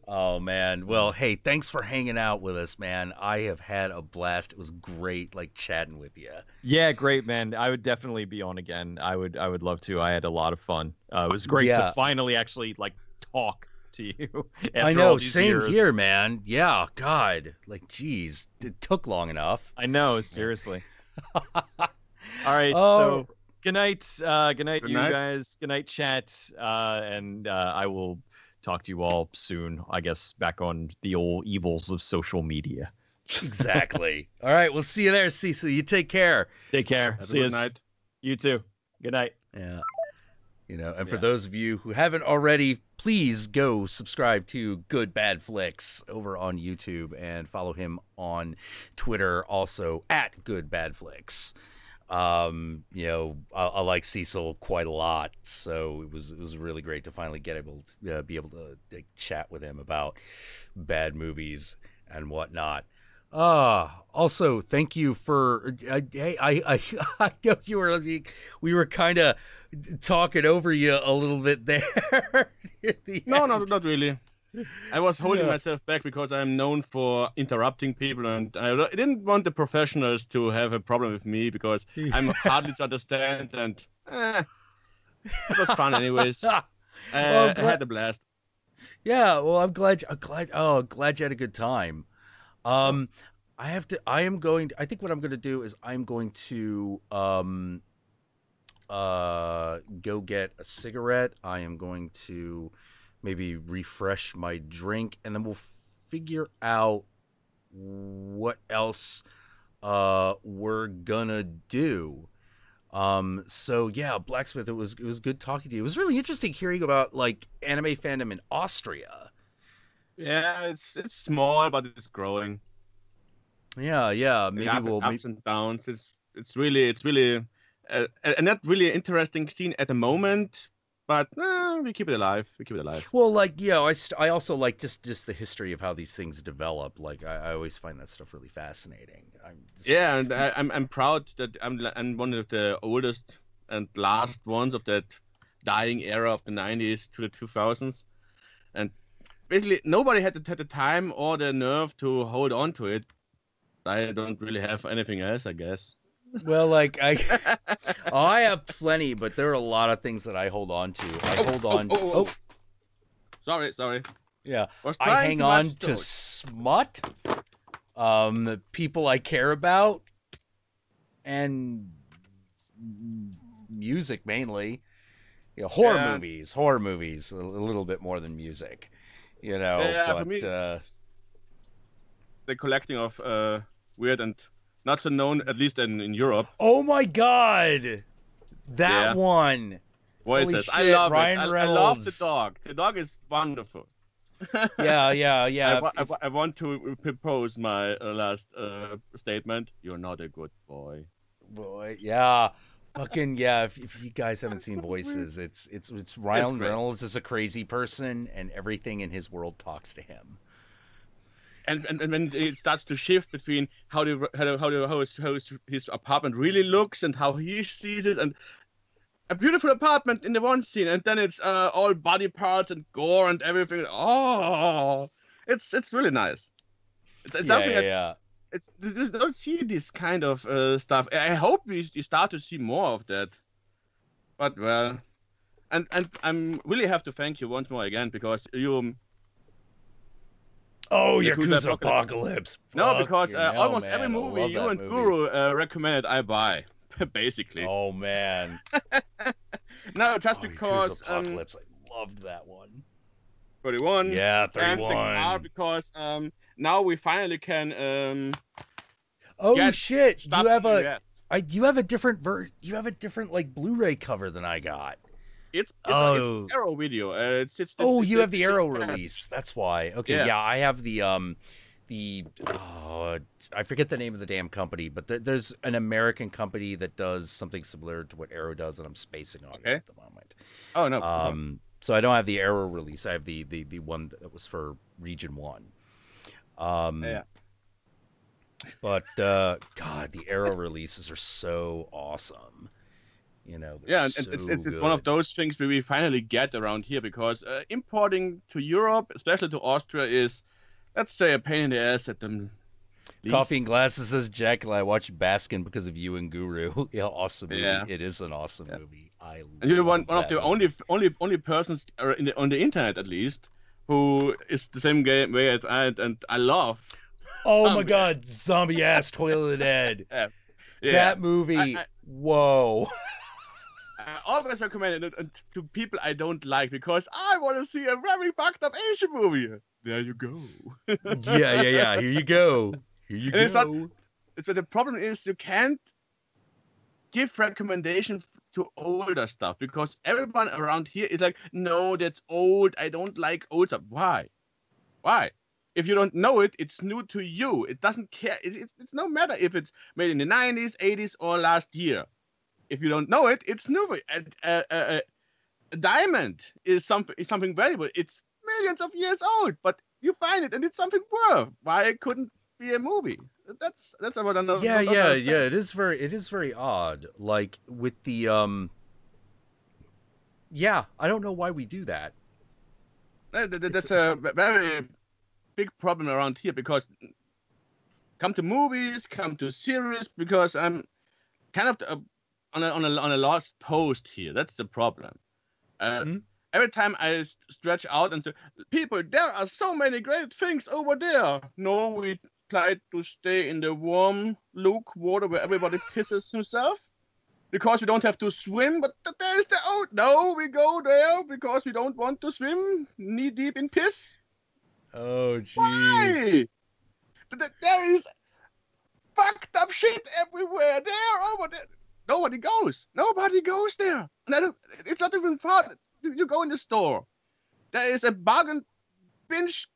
Oh man, well, hey, thanks for hanging out with us, man. I have had a blast. It was great, like chatting with you. Yeah, great, man. I would definitely be on again. I would love to. I had a lot of fun. It was great to finally actually like talk to you. I know, same here, man. Yeah, God, like, geez, it took long enough. I know, seriously. All right, so good night, you guys. Good night, chat, and I will talk to you all soon. I guess back on the old evils of social media. Exactly. All right, we'll see you there, Cecil. You take care. Take care. Have see you. Good night. You too. Good night. Yeah. You know, and for those of you who haven't already, please go subscribe to Good Bad Flicks over on YouTube and follow him on Twitter, also at Good Bad Flicks. You know, I like Cecil quite a lot, so it was really great to finally be able to chat with him about bad movies and whatnot. Also, thank you for. I know we were kind of talking over you a little bit there. No, not really. I was holding myself back because I'm known for interrupting people, and I didn't want the professionals to have a problem with me because I'm hardly to understand, and it was fun anyways. I had a blast. Yeah, well, I'm glad you had a good time. I think what I'm going to do is I'm going to go get a cigarette. I am going to maybe refresh my drink, and then we'll figure out what else we're gonna do. So yeah, Blacksmith, it was good talking to you. It was really interesting hearing about like anime fandom in Austria. Yeah, it's small, but it's growing. Yeah. Maybe ups and downs. It's really a not really interesting scene at the moment, but we keep it alive. Well, like, I also like just the history of how these things develop. Like, I always find that stuff really fascinating. And I'm proud that I'm one of the oldest and last ones of that dying era of the 90s to the 2000s, and basically nobody had the time or the nerve to hold on to it. I don't really have anything else, I guess. Well, like I have plenty, but there are a lot of things that I hold on to. Sorry. Yeah, I hang on to smut, people I care about, and music mainly. You know, horror movies, a little bit more than music. You know, yeah, but for me, the collecting of weird and not so known, at least in Europe. Oh my God, that one! Voices, I love Ryan it. I love the dog. The dog is wonderful. Yeah. I want to propose my last statement. You're not a good boy. Yeah. Fucking yeah! If you guys haven't seen Voices, it's Ryan Reynolds is a crazy person, and everything in his world talks to him. And when it starts to shift between how his apartment really looks and how he sees it, and a beautiful apartment in the one scene, and then it's all body parts and gore and everything. Oh, it's really nice. It's something you don't see this kind of stuff. I hope you start to see more of that. But well, and I'm really have to thank you once more again because you. Oh, Yakuza Apocalypse. No, because Fucking hell, almost man, every I movie love you that and movie. Guru recommended, I buy, basically. Oh man. No, just Oh, because Yakuza Apocalypse. I loved that one. 31. Yeah, And the 31. car because now we finally can. Oh shit! You have a. You have a different You have a different like Blu-ray cover than I got. It's Arrow video. You have the Arrow release. That's why. Okay, yeah, I have the I forget the name of the damn company, but there's an American company that does something similar to what Arrow does, and I'm spacing on it at the moment. Oh no. So I don't have the Arrow release. I have the one that was for Region 1. Yeah. But God, the Arrow releases are so awesome. You know, yeah, and it's one of those things we finally get around here because importing to Europe, especially to Austria, is, let's say, a pain in the ass at them. Coffee and Glasses says, Jackula, I watched Baskin because of you and Guru. Yeah, awesome movie. Yeah. It is an awesome movie. And you're one of the only persons on the internet, at least, who is the same way as I, and I love. Oh my God, zombie ass Toilet of the Dead. Yeah. That movie. Whoa. I always recommend it to people I don't like because I want to see a very fucked up Asian movie. There you go. Yeah. Here you go. So the problem is you can't give recommendations to older stuff because everyone around here is like, no, that's old. I don't like old stuff. Why? If you don't know it, it's new to you. It doesn't care. It's no matter if it's made in the 90s, 80s, or last year. If you don't know it, it's new. A diamond is something valuable. It's millions of years old, but you find it and it's something worth. Why it couldn't be a movie? That's about another. Yeah. It is very odd. Like with the Yeah, I don't know why we do that. That's a very big problem around here because come to movies, come to series because I'm kind of on a lost post here. That's the problem. Every time I stretch out and say, people, there are so many great things over there. No, we try to stay in the warm, luke water where everybody pisses himself because we don't have to swim. But there's the no, we go there because we don't want to swim knee deep in piss. Oh, jeez. Why? There is fucked up shit everywhere. Over there. Nobody goes there. And it's not even fun. You go in the store. There is a bargain binge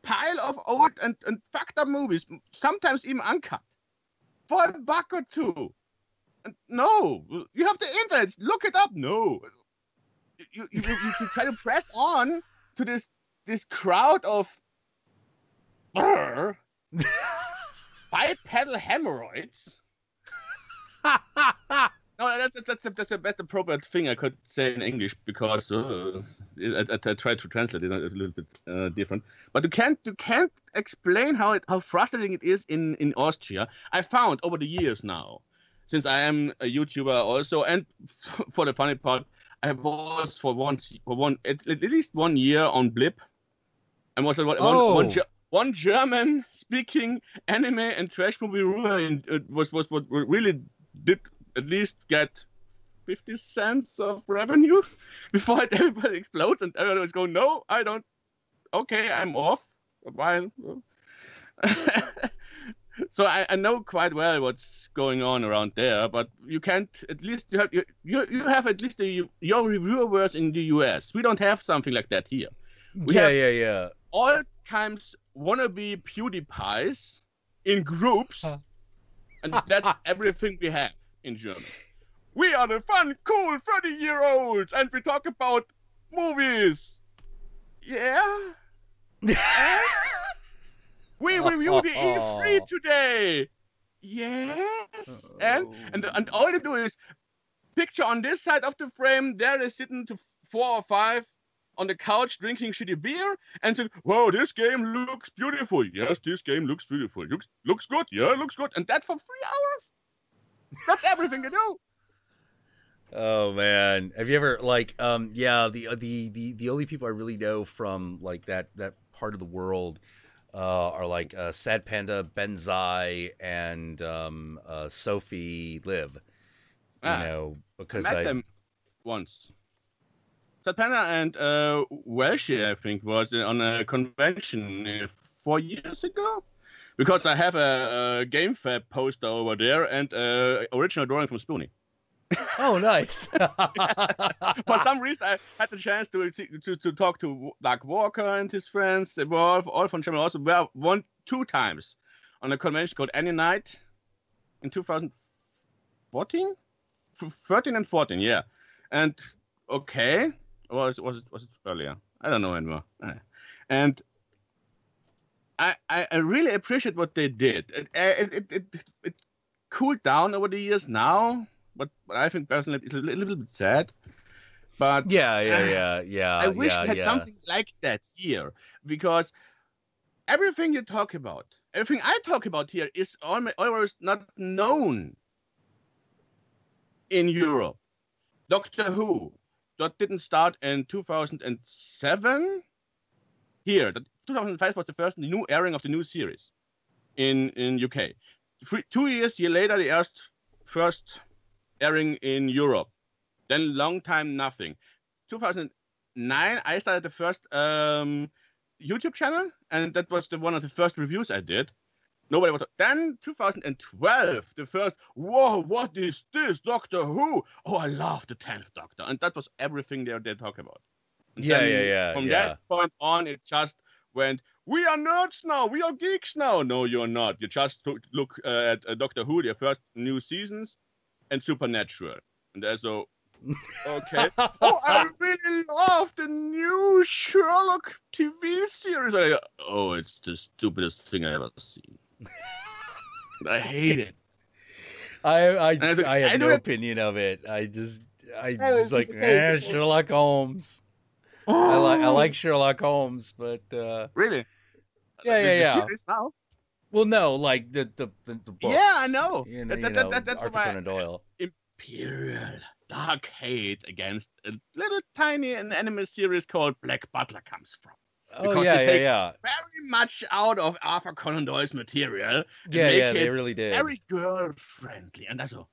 pile of old and fucked up movies, sometimes even uncut, for $1 or $2. And no, you have the internet. Look it up. No. You try to press on to this crowd of bipedal hemorrhoids. No, that's the best appropriate thing I could say in English because I tried to translate it a little bit different. But you can't explain how frustrating it is in Austria. I found over the years now, since I am a YouTuber also, and for the funny part, I was for at least 1 year on Blip, and was one German speaking anime and trash movie reviewer, and was what really did at least get 50 cents of revenue before everybody explodes and everybody was going, no, I don't. Okay, I'm off. While. So I know quite well what's going on around there, but you can't. At least you have at least your reviewers in the US. We don't have something like that here. We have all kinds wannabe PewDiePies in groups, and that's everything we have in Germany. We are the fun, cool 30-year-olds, and we talk about movies. Yeah. We review the E3 today. Yes. And all they do is picture on this side of the frame. There is sitting to 4 or 5 on the couch drinking shitty beer and said, "Wow, this game looks beautiful. Yes, this game looks beautiful. Looks good. Yeah, looks good." And that for 3 hours. That's everything you do. Oh man, have you ever yeah, the only people I really know from like that part of the world are like Sad Panda, Benzai, and Sophie Live. You know, because I met them once. Sad Panda and Welshie, I think, was on a convention 4 years ago. Because I have a Game Fab poster over there and original drawing from Spoonie. Oh, nice. For some reason, I had the chance to talk to Doug Walker and his friends. They were all from Germany. Also, we two times on a convention called Any Night in 2014? 13 and 14, yeah. And okay, or was it earlier? I don't know anymore. And I really appreciate what they did. It cooled down over the years now. But I think personally it's a little bit sad. But yeah. I wish we had something like that here, because everything you talk about, everything I talk about here is almost not known in Europe. Doctor Who, that didn't start in 2007. Here, 2005 was the first new airing of the new series in UK. 2 years later, they first airing in Europe. Then long time nothing. 2009, I started the first YouTube channel, and that was one of the first reviews I did. Nobody was. Then 2012, the first. Whoa, what is this, Doctor Who? Oh, I love the 10th Doctor, and that was everything they talk about. And From that point on, it just went. We are nerds now. We are geeks now. No, you're not. You just look at Doctor Who, their first new seasons, and Supernatural. And there's so, okay. Oh, I really love the new Sherlock TV series. Oh, it's the stupidest thing I've ever seen. I hate it. I have no opinion of it. I just like Sherlock Holmes. I like Sherlock Holmes, but really, yeah. Series now? Well, no, like the books. Yeah, I know. That's Arthur Conan Doyle. Imperial dark hate against a little tiny anime series called Black Butler comes from. Because they take yeah. very much out of Arthur Conan Doyle's material. Yeah, they really did. Very girl friendly, and that's all.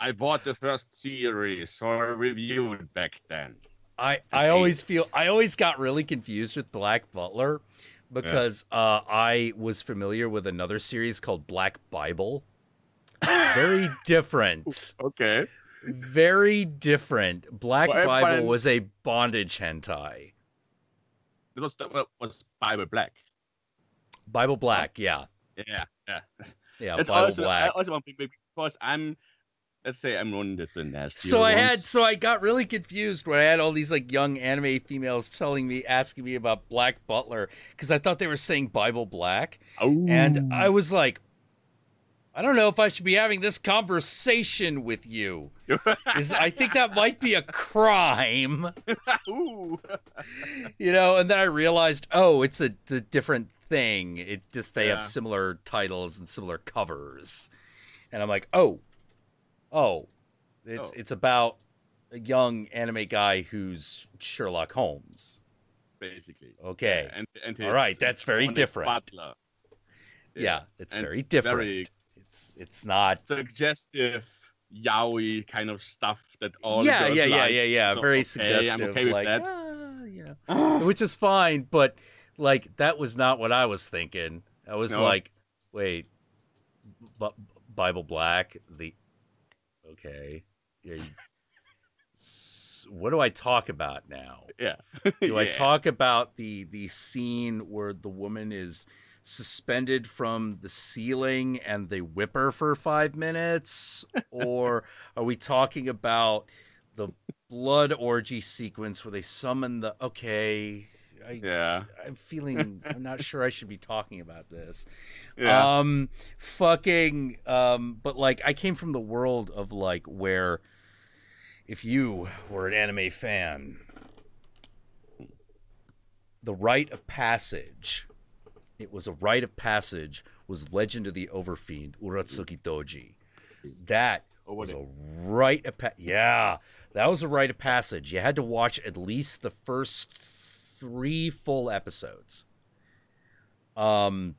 I bought the first series for a review back then. I always got really confused with Black Butler because I was familiar with another series called Black Bible. Very different. Okay. Very different. Black Bible was a bondage hentai. It was Bible Black. Bible Black, yeah. Yeah. Yeah, it's Bible also, Black. I also want to because let's say I'm one of the nasty. So I got really confused when I had all these like young anime females asking me about Black Butler because I thought they were saying Bible Black, and I was like, I don't know if I should be having this conversation with you. I think that might be a crime. And then I realized, it's a different thing. It just they have similar titles and similar covers, and I'm like, it's about a young anime guy who's Sherlock Holmes, basically. Okay, and all right, that's very different. Butler. Yeah, it's very different. It's not suggestive yaoi kind of stuff that all yeah. So, very suggestive. I'm okay with like, that. Which is fine, but like that was not what I was thinking. I was like, wait, Bible Black, okay. Yeah. What do I talk about now? Yeah. Do I talk about the scene where the woman is suspended from the ceiling and they whip her for 5 minutes? Or are we talking about the blood orgy sequence where they summon the... Okay, I'm not sure I should be talking about this. Yeah. But like I came from the world of like where if you were an anime fan the rite of passage. It was a rite of passage. Was Legend of the Overfiend, Uratsuki Doji. That was a rite of that was a rite of passage. You had to watch at least the first 3 full episodes. After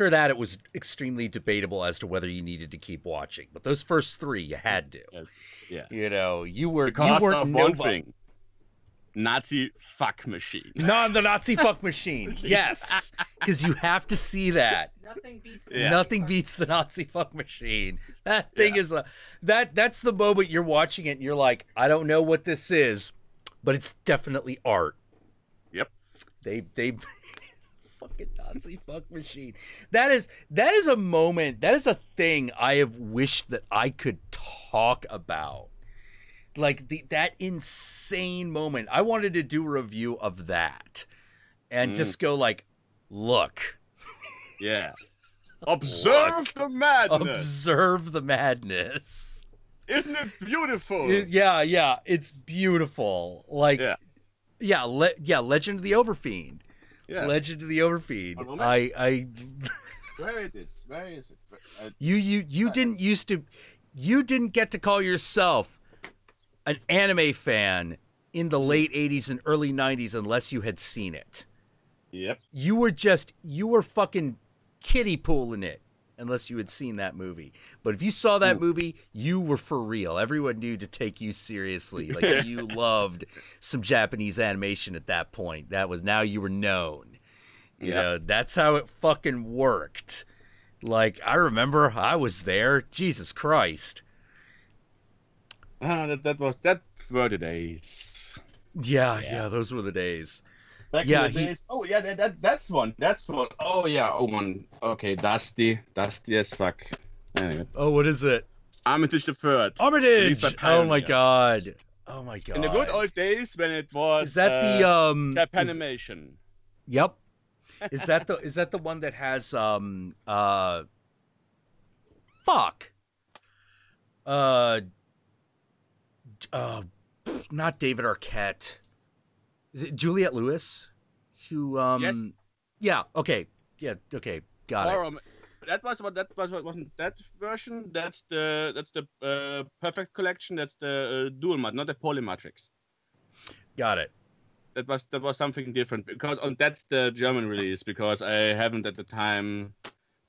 that, it was extremely debatable as to whether you needed to keep watching. But those first 3, you had to. Yeah. You know, you weren't one thing. Nazi fuck machine. The Nazi fuck machine. Yes, because you have to see that. Nothing beats the Nazi fuck machine. That thing is that's the moment you're watching it and you're like, I don't know what this is, but it's definitely art. Yep. They fucking Nazi fuck machine. That is a moment. That is a thing I have wished that I could talk about. Like that insane moment. I wanted to do a review of that and just go like, look. Yeah. Observe the madness. Observe the madness. Isn't it beautiful? Yeah, it's beautiful. Like, Legend of the Overfiend. Yeah. Legend of the Overfiend. Where it is? Where is it? You didn't get to call yourself an anime fan in the late 80s and early 90s unless you had seen it. Yep. You were fucking kiddie pooling it unless you had seen that movie. But if you saw that movie, you were for real. Everyone knew to take you seriously. Like, you loved some Japanese animation at that point. Now you were known. You know, that's how it fucking worked. Like, I remember I was there. Jesus Christ. That were the days. Yeah, those were the days. Back in the days. Oh yeah, that's one. Oh yeah, one. Okay, Dusty as fuck. Anyway. Oh, what is it? Armitage the Third. Armitage. Oh my god. In the good old days when it was. Is that the Japanimation? Yep. Is that the one that has fuck. Not David Arquette. Is it Juliette Lewis? Who Yes. Yeah, okay. Yeah, okay. Got it. That wasn't that version. That's the perfect collection. That's the dual mat, not the polymatrix. Got it. That was something different because that's the German release because I haven't at the time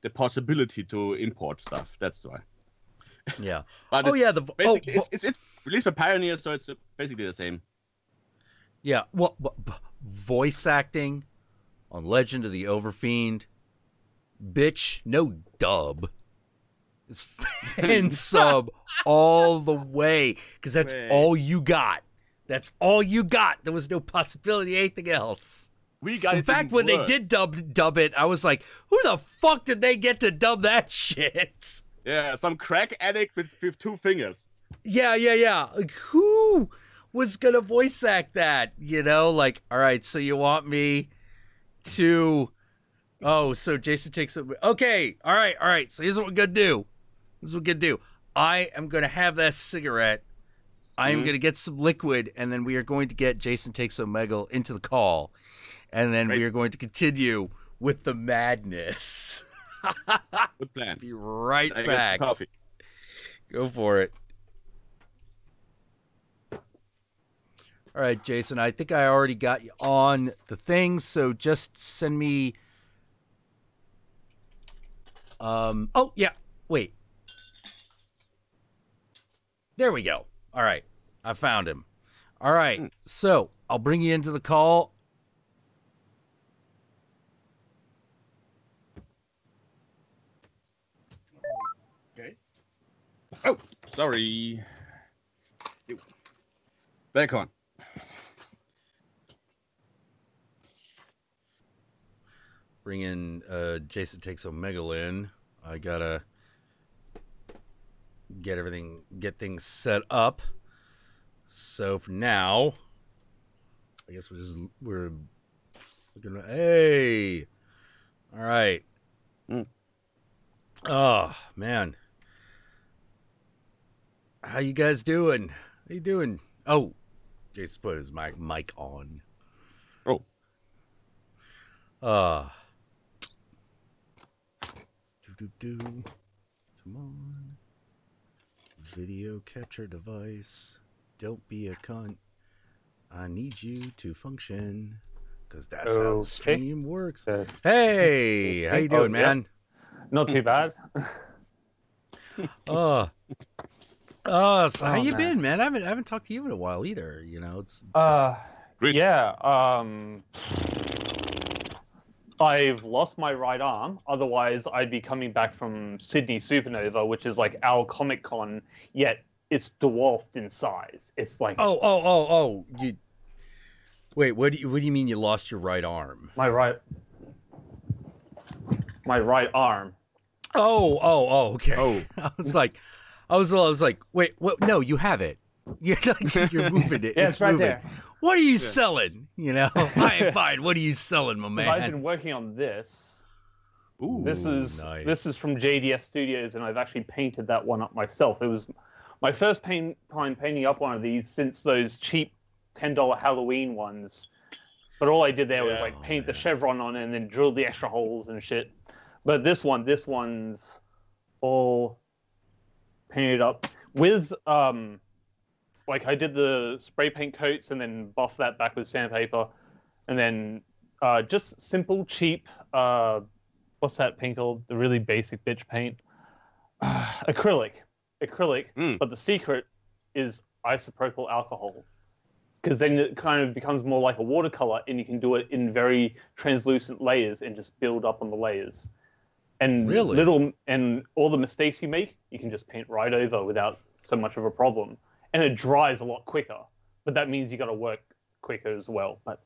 the possibility to import stuff. That's why. Yeah. But it's released by Pioneer, so it's basically the same. Yeah. Well, voice acting on Legend of the Overfiend, bitch, no dub. It's fan sub all the way because that's all you got. That's all you got. There was no possibility of anything else. We got In fact, when they did dub it, I was like, who the fuck did they get to dub that shit? Yeah, some crack addict with 2 fingers. Yeah. Like, who was going to voice act that? You know, like, all right, so you want me to... Oh, so Jason takes it... Okay, all right. So here's what we're going to do. I am going to have that cigarette. I am going to get some liquid, and then we are going to get Jason Takes Omegle into the call. And then we are going to continue with the madness. Good plan. Be right I back. Get some coffee. Go for it. All right, Jason, I think I already got you on the thing, so just send me... Oh, yeah. Wait. There we go. All right. I found him. All right. So I'll bring you into the call. Okay. Oh, sorry. Back on. Bring in Jason Takes Omegle in. I gotta get things set up. So for now, I guess we're looking. Hey, all right. Oh man, how you guys doing? How you doing? Oh, Jason put his mic on. Oh, Uh do. Come on. Video capture device. Don't be a cunt. I need you to function. Because that's how the stream works. Hey! How you doing, man? Not too bad. So how you been, man? I haven't talked to you in a while either. You know, it's yeah. I've lost my right arm. Otherwise, I'd be coming back from Sydney Supernova, which is like our Comic Con. Yet it's dwarfed in size. It's like You wait. What do you mean you lost your right arm? My right arm. Okay. Oh. I was like, wait, what? No, you have it. You're moving it. Yeah, it's right moving. there. What are you selling? You know, I am fine. What are you selling, my man? I've been working on this. Ooh, this is nice. from JDS Studios, and I've actually painted that one up myself. It was my first time painting up one of these since those cheap $10 Halloween ones. But all I did there was like paint the chevron on it and then drill the extra holes and shit. But this one's all painted up with like I did the spray paint coats and then buffed that back with sandpaper, and then just simple, cheap. What's that paint called? The really basic bitch paint. Acrylic. But the secret is isopropyl alcohol, because then it kind of becomes more like a watercolor, and you can do it in very translucent layers and just build up on the layers. And and all the mistakes you make, you can just paint right over without so much of a problem. And it dries a lot quicker, but that means you got to work quicker as well. But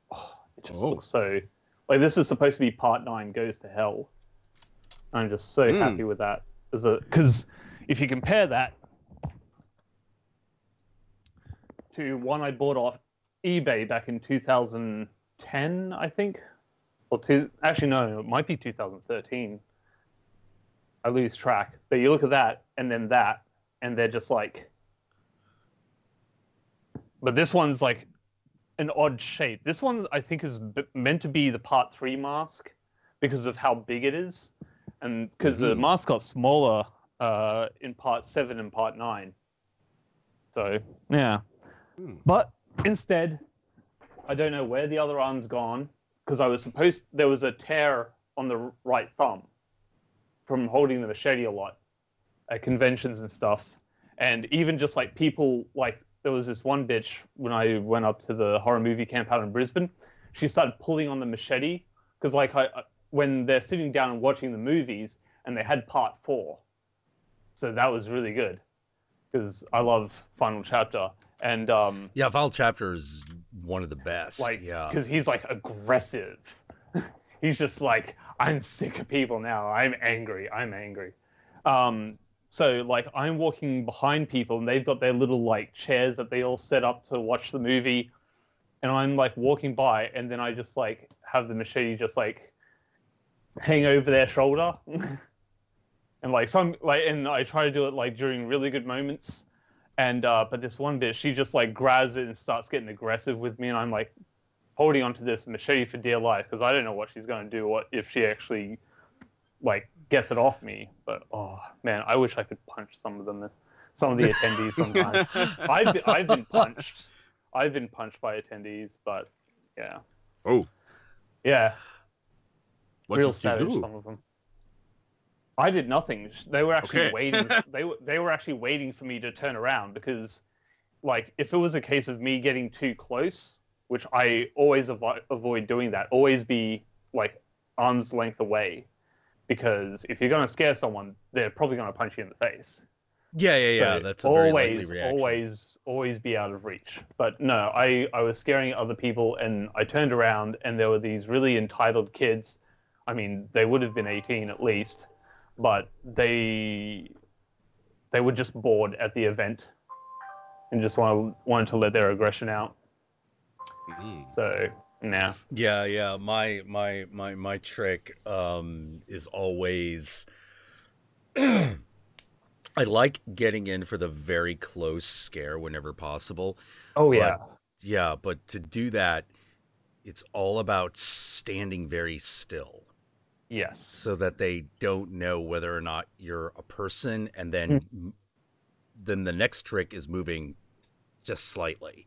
it just looks so like this is supposed to be part 9 goes to hell. I'm just so happy with that, because if you compare that to one I bought off eBay back in 2010, I think, actually no, it might be 2013. I lose track. But you look at that, and then that, and they're just like. But this one's like an odd shape. This one, I think, is meant to be the part 3 mask because of how big it is. And because the mask got smaller in part 7 and part 9. So, yeah. But instead, I don't know where the other arm's gone, because there was a tear on the right thumb from holding the machete a lot at conventions and stuff. And even just like people like, there was this one bitch when I went up to the horror movie camp out in Brisbane. She started pulling on the machete because, like, when they're sitting down and watching the movies, and they had part 4, so that was really good because I love Final Chapter. And Final Chapter is one of the best. Because he's like aggressive. He's just like, I'm sick of people now. I'm angry. So, like, I'm walking behind people, and they've got their little, like, chairs that they all set up to watch the movie. And I'm, like, walking by, and then I just, like, have the machete just, like, hang over their shoulder. And, like, and I try to do it, like, during really good moments. And, but this one bitch, she just, like, grabs it and starts getting aggressive with me. And I'm, like, holding onto this machete for dear life, because I don't know what she's going to do, if she actually, like, gets it off me. But man, I wish I could punch some of the attendees sometimes. I've been punched by attendees, but yeah. Yeah. What real did savage, you do? some of them. I did nothing. They were actually waiting. They were actually waiting for me to turn around, because, like, if it was a case of me getting too close, which I always avoid doing that, always be like arm's length away. Because if you're going to scare someone, they're probably going to punch you in the face. Yeah. So that's a very likely reaction. Always be out of reach. But no, I was scaring other people, and I turned around, and there were these really entitled kids. I mean, they would have been 18 at least, but they were just bored at the event and just wanted to let their aggression out. So. Nah. Yeah. My trick is always I like getting in for the very close scare whenever possible. Oh yeah. But to do that, it's all about standing very still. Yes. So that they don't know whether or not you're a person, and then the next trick is moving just slightly,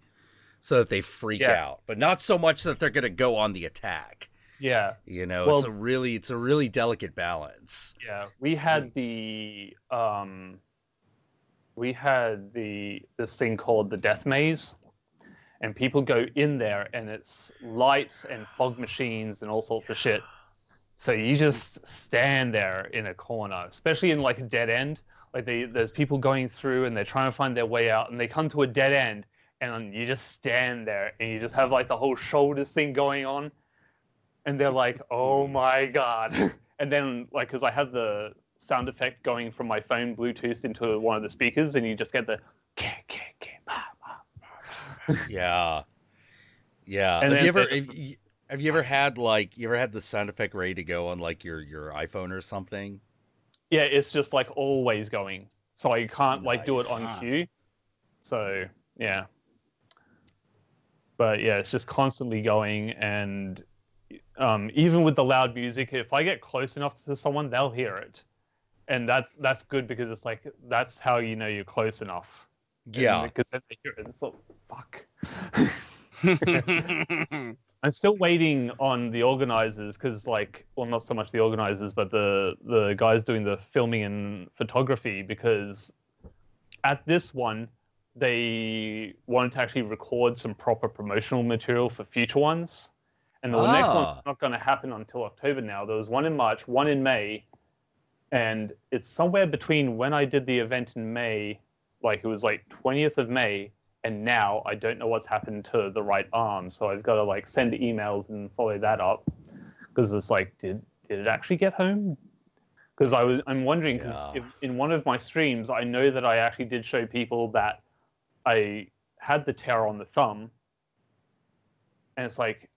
so that they freak out, but not so much that they're going to go on the attack. Yeah, well, it's a really delicate balance. Yeah, we had this thing called the death maze, and people go in there, and it's lights and fog machines and all sorts of shit. So you just stand there in a corner, especially in like a dead end. Like there's people going through, and they're trying to find their way out, and they come to a dead end, and you just stand there, and you just have like the whole shoulders thing going on. And they're like, oh my God. And then, like, because I have the sound effect going from my phone Bluetooth into one of the speakers, and you just get the... Yeah. And have you ever had, like, the sound effect ready to go on, like, your iPhone or something? Yeah, it's just, like, always going. So I can't, like, do it on cue. So, yeah. But, yeah, it's just constantly going, and... even with the loud music, if I get close enough to someone, they'll hear it, and that's good, because it's like that's how you know you're close enough. Yeah, because then they hear it. It's like, fuck. I'm still waiting on the organizers, because like, well, not so much the organizers, but the guys doing the filming and photography, because at this one they wanted to actually record some proper promotional material for future ones. And the next one's not going to happen until October now. There was one in March, one in May, and it's somewhere between when I did the event in May, like it was like 20th of May, and now I don't know what's happened to the right arm. So I've got to like send emails and follow that up, because it's like, did it actually get home? Because I'm wondering, because in one of my streams, I know that I actually did show people that I had the tear on the thumb, and it's like,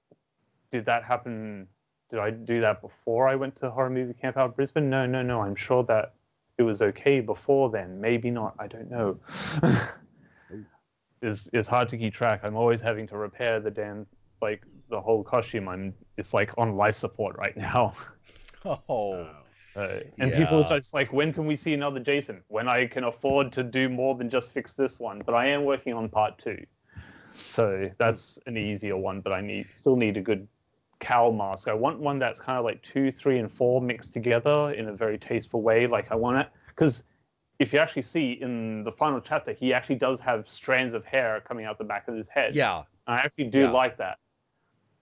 did that happen? Did I do that before I went to Horror Movie Camp out of Brisbane? No. I'm sure that it was okay before then. Maybe not. I don't know. It's hard to keep track. I'm always having to repair the damn, like, the whole costume. It's like on life support right now. And people are just like, when can we see another Jason? When I can afford to do more than just fix this one. But I am working on part 2. So that's an easier one, but I still need a good cowl mask. I want one that's kind of like 2, 3, and 4 mixed together in a very tasteful way. Like I want it, because if you actually see in the final chapter, he actually does have strands of hair coming out the back of his head. Yeah. I actually do like that.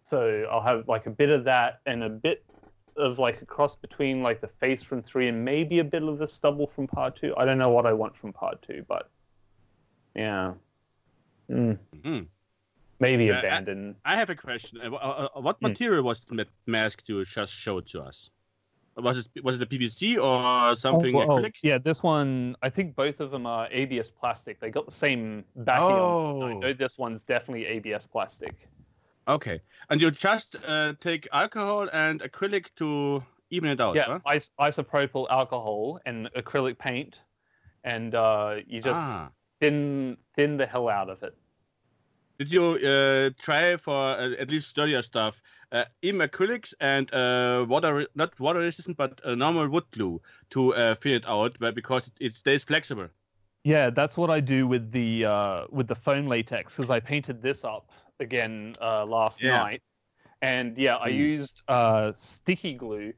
So I'll have like a bit of that, and a bit of like a cross between like the face from 3 and maybe a bit of the stubble from part 2. I don't know what I want from part 2, but yeah. Maybe abandoned. I have a question. What material was the mask you just showed to us? Was it the PVC or something acrylic? Yeah, this one, I think both of them are ABS plastic. They got the same backing. I know this one's definitely ABS plastic. Okay. And you just take alcohol and acrylic to even it out, yeah, huh? Isopropyl alcohol and acrylic paint, and you just thin the hell out of it. Did you try for at least sturdier stuff, even acrylics and not water resistant, but normal wood glue to thin it out, because it stays flexible? Yeah, that's what I do with the foam latex, because I painted this up again last night, and I used sticky glue,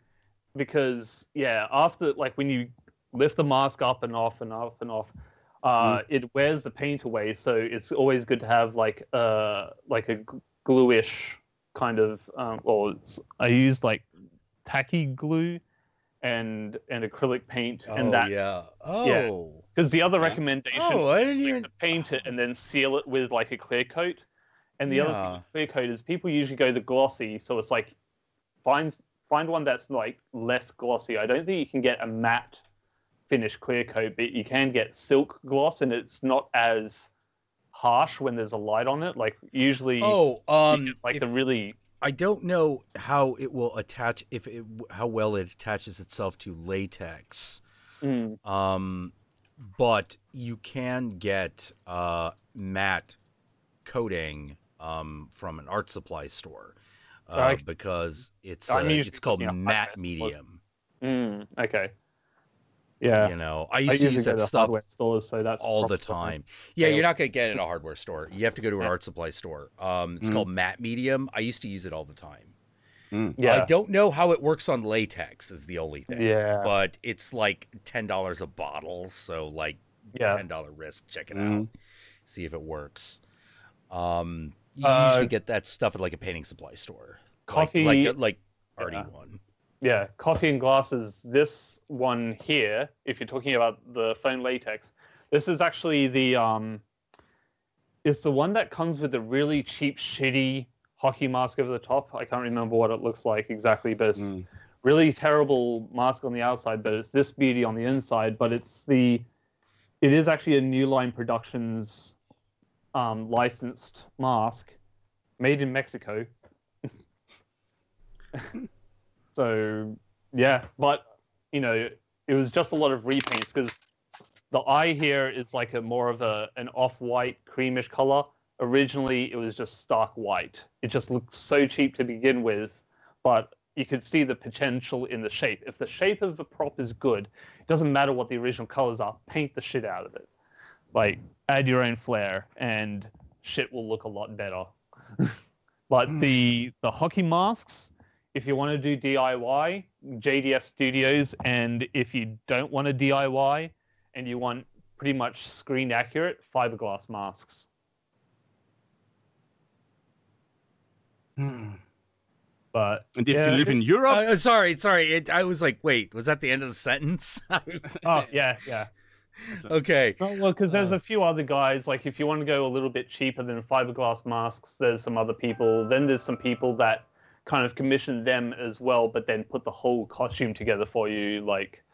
because after, like, when you lift the mask up and off and off and off, it wears the paint away, so it's always good to have like a glue-ish kind of I used like tacky glue and acrylic paint and that. Because the other recommendation is to paint it and then seal it with like a clear coat. And the other thing with clear coat is people usually go the glossy, so it's like find one that's like less glossy. I don't think you can get a matte finish clear coat, but you can get silk gloss, and it's not as harsh when there's a light on it. Like usually, I don't know how it will attach, how well it attaches itself to latex. But you can get matte coating from an art supply store. because it's usually called looking at matte hardware medium. Okay. Yeah. You know, I used to use go that to stuff hardware stores, so that's all the probably time. Yeah, you're not going to get it in a hardware store. You have to go to an Yeah. art supply store. It's called matte medium. I used to use it all the time. Yeah. I don't know how it works on latex is the only thing. Yeah. But it's like $10 a bottle, so like $10 risk. Check it out. See if it works. You usually get that stuff at like a painting supply store. Coffee, like RD1. Yeah, coffee and glasses. This one here, if you're talking about the foam latex, this is actually the it's the one that comes with a really cheap, shitty hockey mask over the top. I can't remember what it looks like exactly, but it's really terrible mask on the outside, but it's this beauty on the inside. But it is actually a New Line Productions licensed mask made in Mexico. So yeah, but you know, it was just a lot of repaints because the eye here is like a more of an off-white creamish color. Originally, it was just stark white. It just looked so cheap to begin with, but you could see the potential in the shape. If the shape of the prop is good, it doesn't matter what the original colors are. Paint the shit out of it. Like, add your own flair, and shit will look a lot better. But the hockey masks, if you want to do DIY, JDF Studios, and if you don't want to DIY and you want pretty much screen accurate, fiberglass masks. But and if you live in Europe, sorry, I was like, wait, was that the end of the sentence? Oh yeah. Okay. Well, because there's a few other guys. Like, if you want to go a little bit cheaper than fiberglass masks, there's some other people. Then there's some people that kind of commission them as well, but then put the whole costume together for you. Like,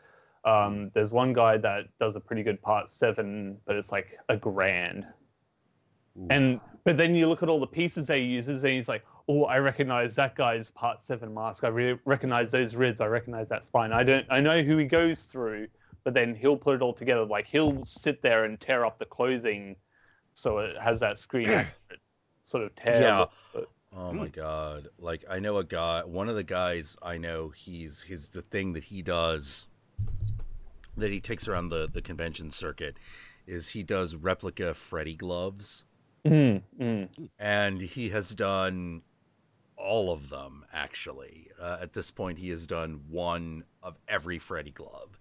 there's one guy that does a pretty good Part 7, but it's like $1,000. But then you look at all the pieces they uses, and he's like, oh, I recognize that guy's Part 7 mask. I really recognize those ribs. I recognize that spine. I know who he goes through, but then he'll put it all together. Like, he'll sit there and tear up the clothing so it has that screen accurate sort of tear. Yeah. Oh my God. Like, I know a guy, one of the guys I know, the thing that he does, that he takes around the convention circuit, is he does replica Freddy gloves. And he has done all of them, actually. At this point, he has done one of every Freddy glove.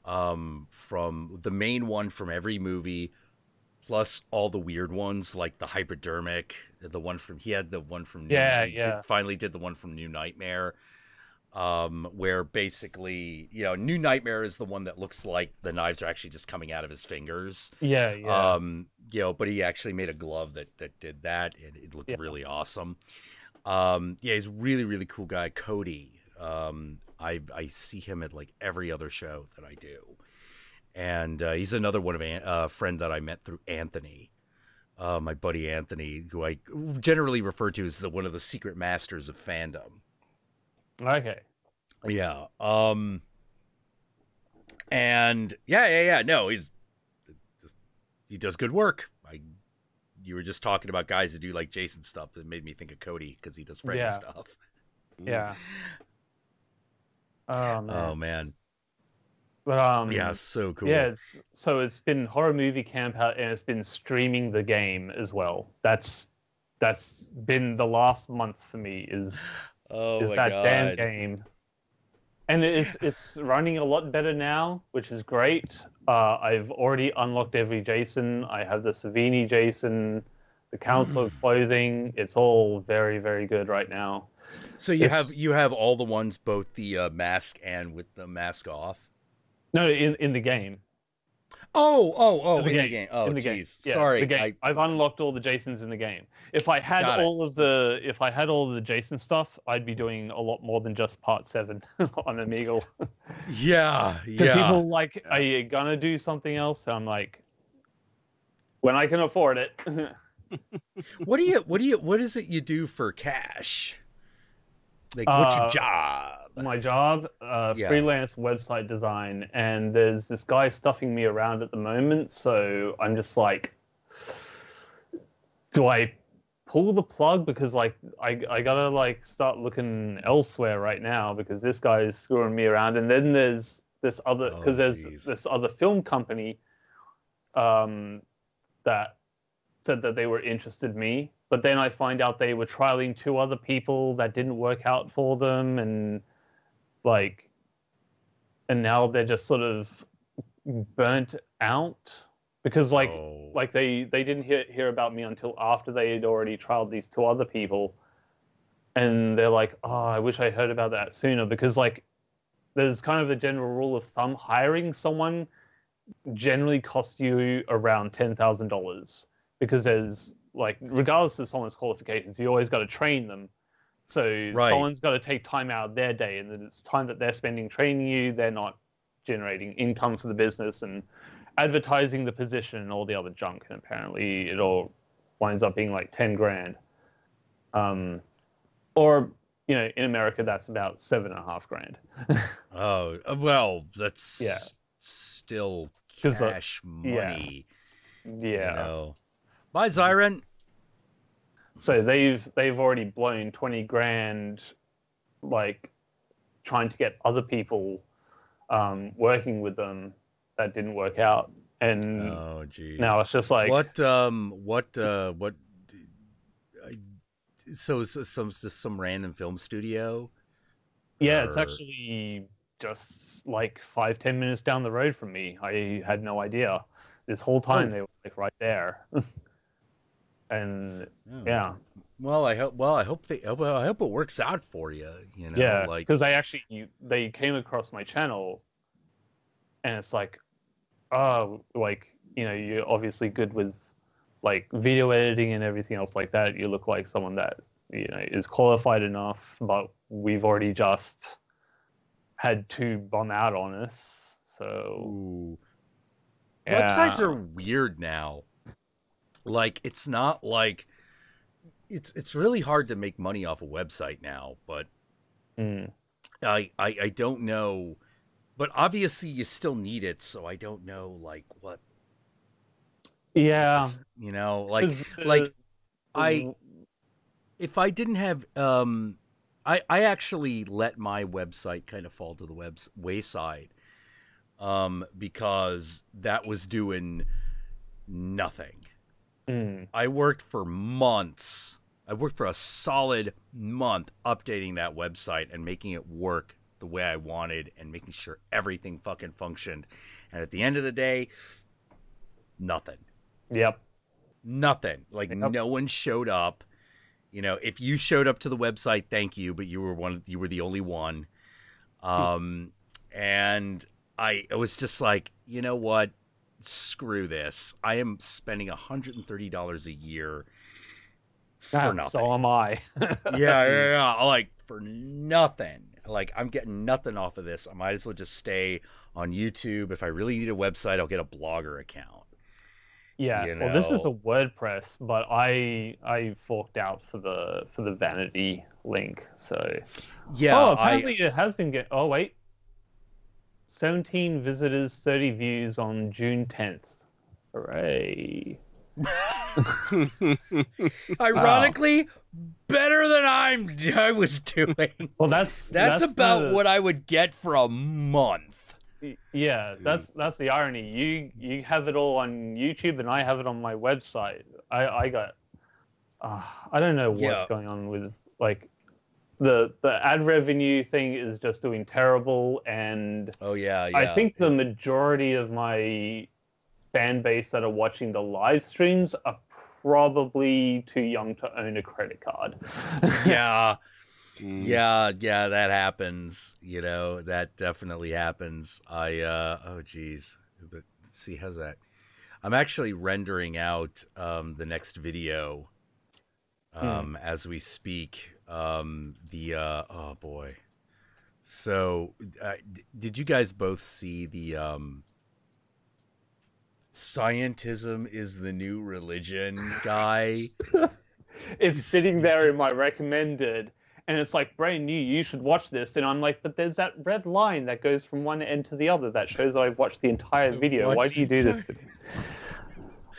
From the main one from every movie, plus all the weird ones, like the hypodermic, he had the one from finally did the one from New Nightmare, where basically, you know, New Nightmare is the one that looks like the knives are actually just coming out of his fingers. You know, but he actually made a glove that did that, and it looked really awesome. He's a really, really cool guy. Cody. I see him at like every other show that I do. And he's another one of a friend that I met through Anthony, my buddy Anthony, who I generally refer to as one of the secret masters of fandom. Okay. Yeah. And no, he does good work. You were just talking about guys that do like Jason stuff that made me think of Cody because he does Freddy stuff. Yeah. Oh man. But yeah, so cool. Yeah, so it's been horror movie camp out, and it's been streaming the game as well. That's been the last month for me is that God. Damn game. And it's running a lot better now, which is great. I've already unlocked every Jason. I have the Savini Jason, the Council of Clothing. It's all very, very good right now. So you have all the ones, both the mask and with the mask off? No, in the game. In the game. Oh, jeez. Yeah, sorry. The game. I've unlocked all the Jasons in the game. If I had all of the Jason stuff, I'd be doing a lot more than just Part 7 on Omegle. Yeah. Because people like, are you gonna do something else? And I'm like, when I can afford it. What is it you do for cash? Like, what's your job? My job, freelance website design, and there's this guy stuffing me around at the moment, so I'm just like, do I pull the plug because like I gotta like start looking elsewhere right now because this guy is screwing me around. And then there's this other this other film company that said that they were interested in me, but then I find out they were trialing 2 other people that didn't work out for them, and now they're just sort of burnt out because like they didn't hear about me until after they had already trialed these 2 other people, and they're like, oh, I wish I heard about that sooner, because like there's kind of the general rule of thumb, hiring someone generally costs you around $10,000, because there's like, regardless of someone's qualifications, you always got to train them. So someone's got to take time out of their day, and then it's time that they're spending training you. They're not generating income for the business and advertising the position and all the other junk. And apparently it all winds up being like 10 grand. Or, you know, in America, that's about 7.5 grand. Oh, well, that's still cash money. Yeah. You know. Bye, Zyron. So they've already blown 20 grand, like trying to get other people working with them that didn't work out, and now it's just like so some random film studio. Yeah, it's actually just like 5-10 minutes down the road from me. I had no idea this whole time they were like right there. And yeah, well, I hope it works out for you. You know, yeah, like because they came across my channel, and it's like, oh, like, you know, you're obviously good with like video editing and everything else like that. You look like someone that, you know, is qualified enough, but we've already just had 2 bum out on us. So websites are weird now. Like, it's not like it's really hard to make money off a website now, but I don't know, but obviously you still need it, so I don't know like what. Yeah, you know, like if I didn't have I actually let my website kind of fall to the wayside because that was doing nothing. I worked for months. I worked for a solid month updating that website and making it work the way I wanted and making sure everything fucking functioned. And at the end of the day, nothing. Yep. Nothing. Like no one showed up. You know, if you showed up to the website, thank you, but you were the only one. And I was just like, you know what? Screw this. I am spending $130 a year for nothing. So am I. yeah. Like, for nothing. Like, I'm getting nothing off of this. I might as well just stay on YouTube. If I really need a website, I'll get a Blogger account. Yeah. You know? Well, this is a WordPress, but I forked out for the vanity link. So yeah. Oh, apparently it has been Oh wait. 17 visitors, 30 views on June 10th. Hooray. Ironically, better than I was doing. Well, that's about what I would get for a month. Yeah, that's the irony. You have it all on YouTube, and I have it on my website. I don't know what's going on with like the ad revenue thing is just doing terrible, and I think the majority of my fan base that are watching the live streams are probably too young to own a credit card. Yeah, that happens. You know, that definitely happens. Oh geez, let's see, how's that? I'm actually rendering out the next video as we speak. Oh boy. So, did you guys both see the scientism is the new religion guy? It's sitting there in my recommended, and it's like, brand new, you should watch this. And I'm like, but there's that red line that goes from one end to the other that shows I've watched the entire video. Why do you do this to me?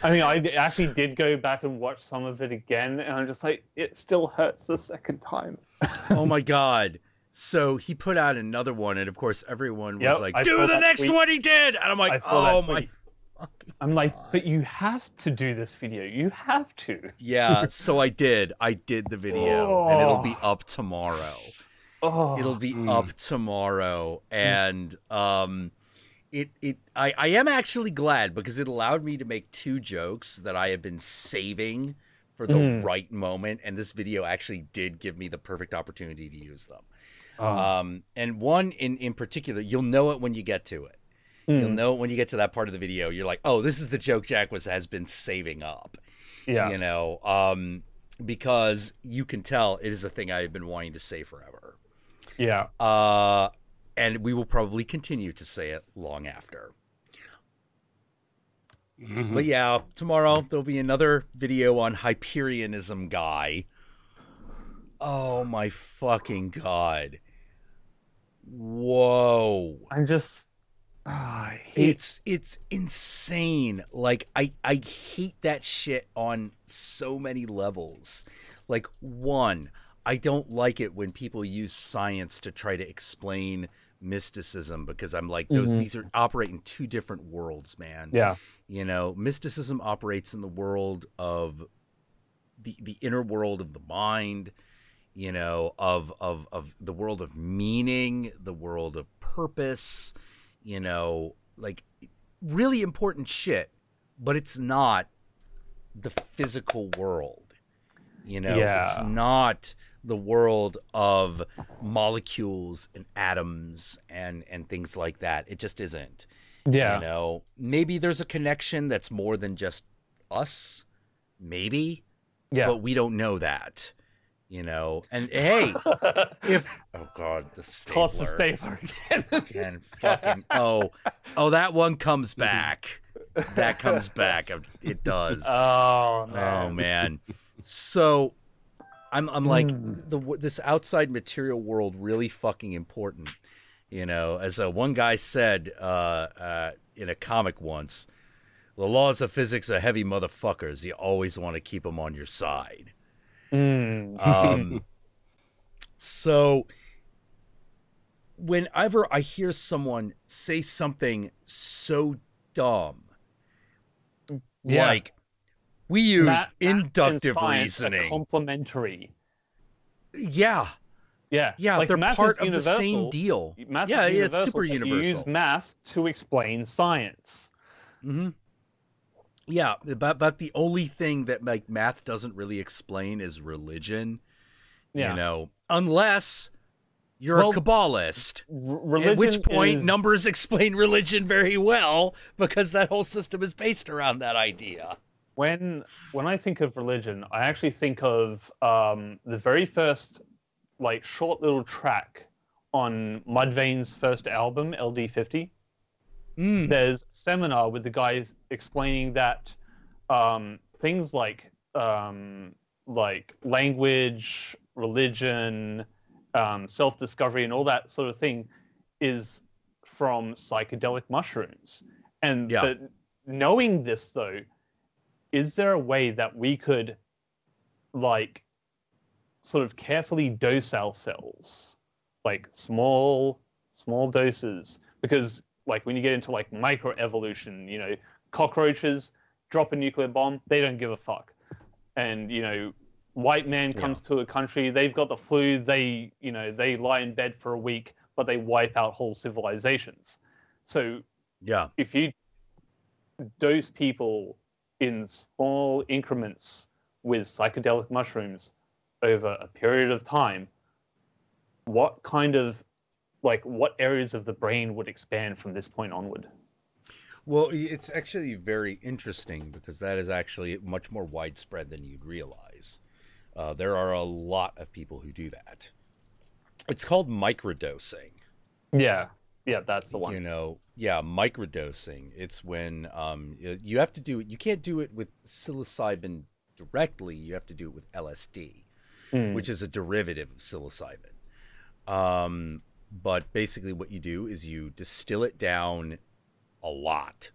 I mean, I actually did go back and watch some of it again, and I'm just like, it still hurts the second time. Oh my God. So he put out another one, and of course everyone was like, I do saw the that next tweet. one he did! And I'm like, oh my fucking I'm like, God. but you have to do this video. You have to. Yeah, so I did. I did the video, and it'll be up tomorrow. It'll be up tomorrow, and I am actually glad because it allowed me to make 2 jokes that I have been saving for the right moment, and this video actually did give me the perfect opportunity to use them. And one in particular, you'll know it when you get to it. You'll know it when you get to that part of the video. You're like, oh, this is the joke Jack has been saving up. Yeah. You know, because you can tell it is a thing I've been wanting to say forever. Yeah. And we will probably continue to say it long after. But yeah, tomorrow there'll be another video on Hyperionism guy. Oh my fucking God. Whoa. I'm just it's insane. Like I hate that shit on so many levels. Like, one, I don't like it when people use science to try to explain mysticism, because I'm like, these are operate in 2 different worlds, man. Yeah. You know, mysticism operates in the world of the inner world of the mind, you know, of the world of meaning, the world of purpose, you know, like really important shit, but it's not the physical world. You know, it's not the world of molecules and atoms and things like that. It just isn't. Yeah. You know, maybe there's a connection that's more than just us. Maybe. Yeah. But we don't know that. You know, and hey, if oh God, the stapler. Toss the stapler again. Fucking that one comes back. That comes back. It does. Oh man. Oh man. So I'm like this outside material world really fucking important. You know, as one guy said in a comic once, the laws of physics are heavy motherfuckers. You always want to keep them on your side. So whenever I hear someone say something so dumb, like we use inductive reasoning, complementary. Yeah, like they're math part is of the same deal. Math Yeah, is universal, it's super but universal. You use math to explain science. Yeah, but the only thing that like math doesn't really explain is religion. You know, unless you're a Kabbalist. At which point numbers explain religion very well, because that whole system is based around that idea. When I think of religion, I actually think of the very first like short little track on Mudvayne's first album, LD50. There's a seminar with the guys explaining that things like language, religion, self-discovery, and all that sort of thing is from psychedelic mushrooms. And but knowing this, though, is there a way that we could like sort of carefully dose ourselves, like small doses? Because like when you get into like microevolution, you know, cockroaches drop a nuclear bomb, they don't give a fuck. And, you know, white man comes to a country, they've got the flu, they lie in bed for a week, but they wipe out whole civilizations. So if you dose people in small increments with psychedelic mushrooms over a period of time, what kind of what areas of the brain would expand from this point onward? Well, it's actually very interesting because that is actually much more widespread than you'd realize. There are a lot of people who do that. It's called microdosing. Yeah, that's the one. You know, microdosing. It's when you have to do it. You can't do it with psilocybin directly. You have to do it with LSD, which is a derivative of psilocybin. But basically what you do is you distill it down a lot,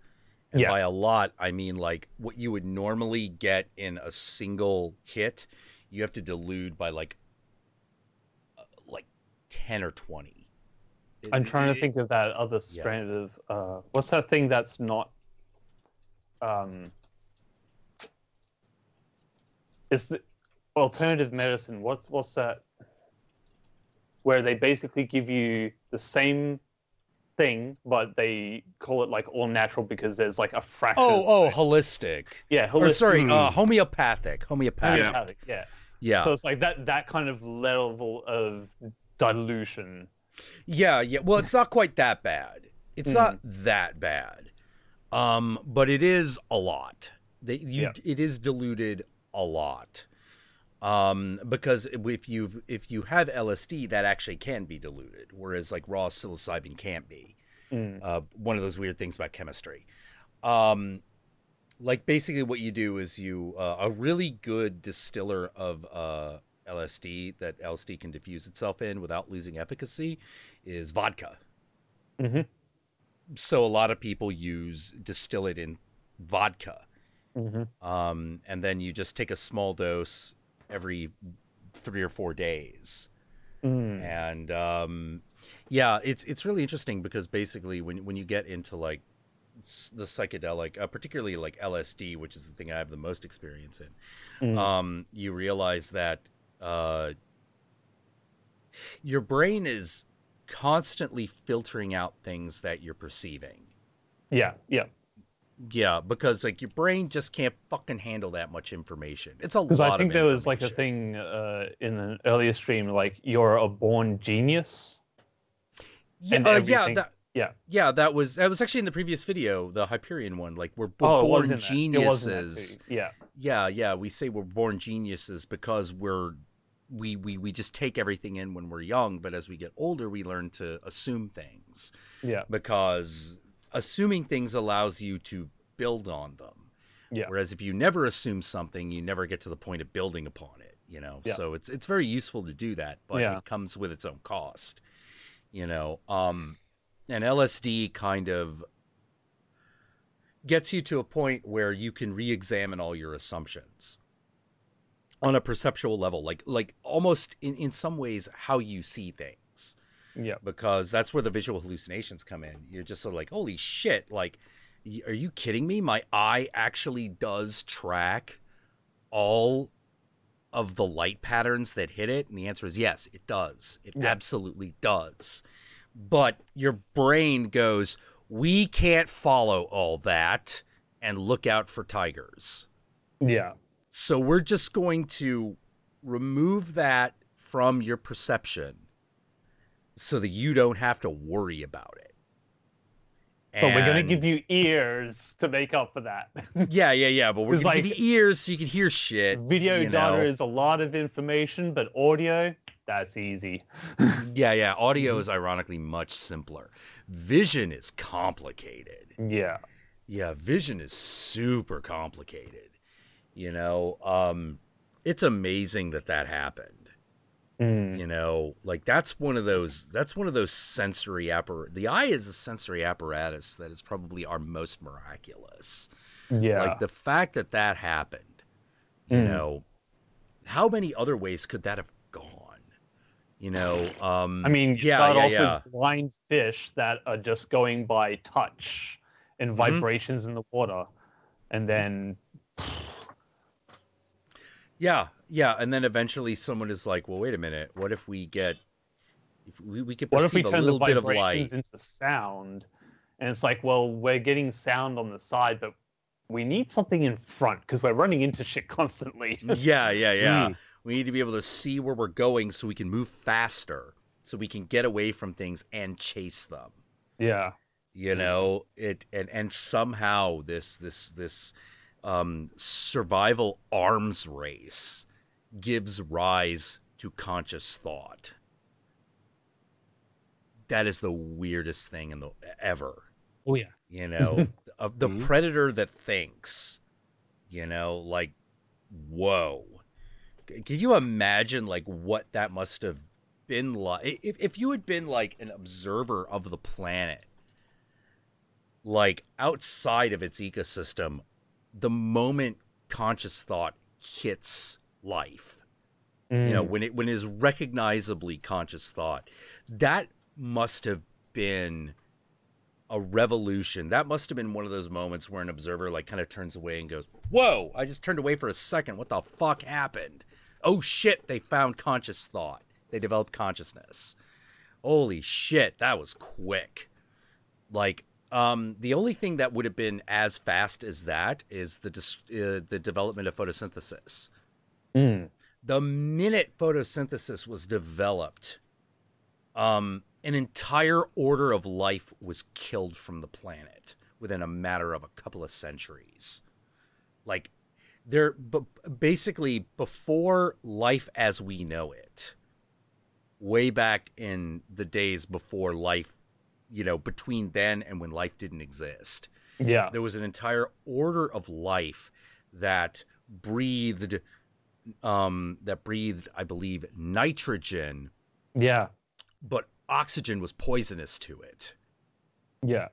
And Yeah. by a lot, I mean like what you would normally get in a single hit, you have to dilute by like 10 or 20. I'm trying to think of that other strand of what's that thing that's not it's the alternative medicine. What's that? Where they basically give you the same thing, but they call it like all natural because there's like a fraction. Oh, holistic. Yeah, holistic. Or sorry, homeopathic. Homeopathic. Yeah. Yeah. So it's like that kind of level of dilution. Yeah. Well, it's not quite that bad. It's not that bad. But it is a lot. It is diluted a lot. Because if you have LSD, that actually can be diluted, whereas like raw psilocybin can't be. One of those weird things about chemistry. Like basically what you do is you a really good distiller of LSD that LSD can diffuse itself in without losing efficacy is vodka. So a lot of people distill it in vodka. And then you just take a small dose every 3 or 4 days. And it's really interesting because basically when you get into like the psychedelic, particularly like LSD, which is the thing I have the most experience in, you realize that your brain is constantly filtering out things that you're perceiving. Yeah, because like your brain just can't fucking handle that much information. It's a lot of information. Because I think there was like a thing in an earlier stream, like you're a born genius. That was actually in the previous video, the Hyperion one. Like we're born geniuses. Yeah. We say we're born geniuses because we just take everything in when we're young, but as we get older, we learn to assume things. Yeah, because assuming things allows you to build on them. Yeah. Whereas if you never assume something, you never get to the point of building upon it, you know? Yeah. So it's very useful to do that, but it comes with its own cost, you know? And LSD kind of gets you to a point where you can re-examine all your assumptions on a perceptual level, like almost in some ways how you see things. Yeah, because that's where the visual hallucinations come in. You're just sort of like, holy shit, like, are you kidding me? My eye actually does track all of the light patterns that hit it? And the answer is yes, it does. It absolutely does. But your brain goes, we can't follow all that and look out for tigers. Yeah. So we're just going to remove that from your perception so that you don't have to worry about it. But we're going to give you ears to make up for that. Yeah. But we're going to give you ears so you can hear shit. Video data is a lot of information, but audio, that's easy. Yeah. Audio is ironically much simpler. Vision is complicated. Yeah, vision is super complicated. You know, it's amazing that happened. You know, like that's one of those sensory the eye is a sensory apparatus that is probably our most miraculous. Yeah. Like the fact that happened, you know, how many other ways could that have gone? You know, I mean, you start off with blind fish that are just going by touch and vibrations in the water. And then Yeah, and then eventually someone is like, "Well, wait a minute. What if we could perceive a little bit of light into sound?" And it's like, well, we're getting sound on the side, but we need something in front because we're running into shit constantly. Yeah. We need to be able to see where we're going so we can move faster, so we can get away from things and chase them. Yeah, you know it, and somehow this survival arms race gives rise to conscious thought. That is the weirdest thing ever. Oh yeah. You know, of the predator that thinks, you know, like, whoa. Can you imagine like what that must have been like if you had been like an observer of the planet like outside of its ecosystem, the moment conscious thought hits life, you know, when it is recognizably conscious thought, that must have been a revolution. That must have been one of those moments where an observer like kind of turns away and goes, whoa, I just turned away for a second. What the fuck happened? Oh shit, they found conscious thought. They developed consciousness. Holy shit, that was quick. Like, the only thing that would have been as fast as that is the development of photosynthesis. The minute photosynthesis was developed, an entire order of life was killed from the planet within a matter of a couple of centuries. Like, basically, before life as we know it, way back in the days before life, you know, between then and when life didn't exist, there was an entire order of life that breathed, I believe, nitrogen. Yeah. But oxygen was poisonous to it. Yeah.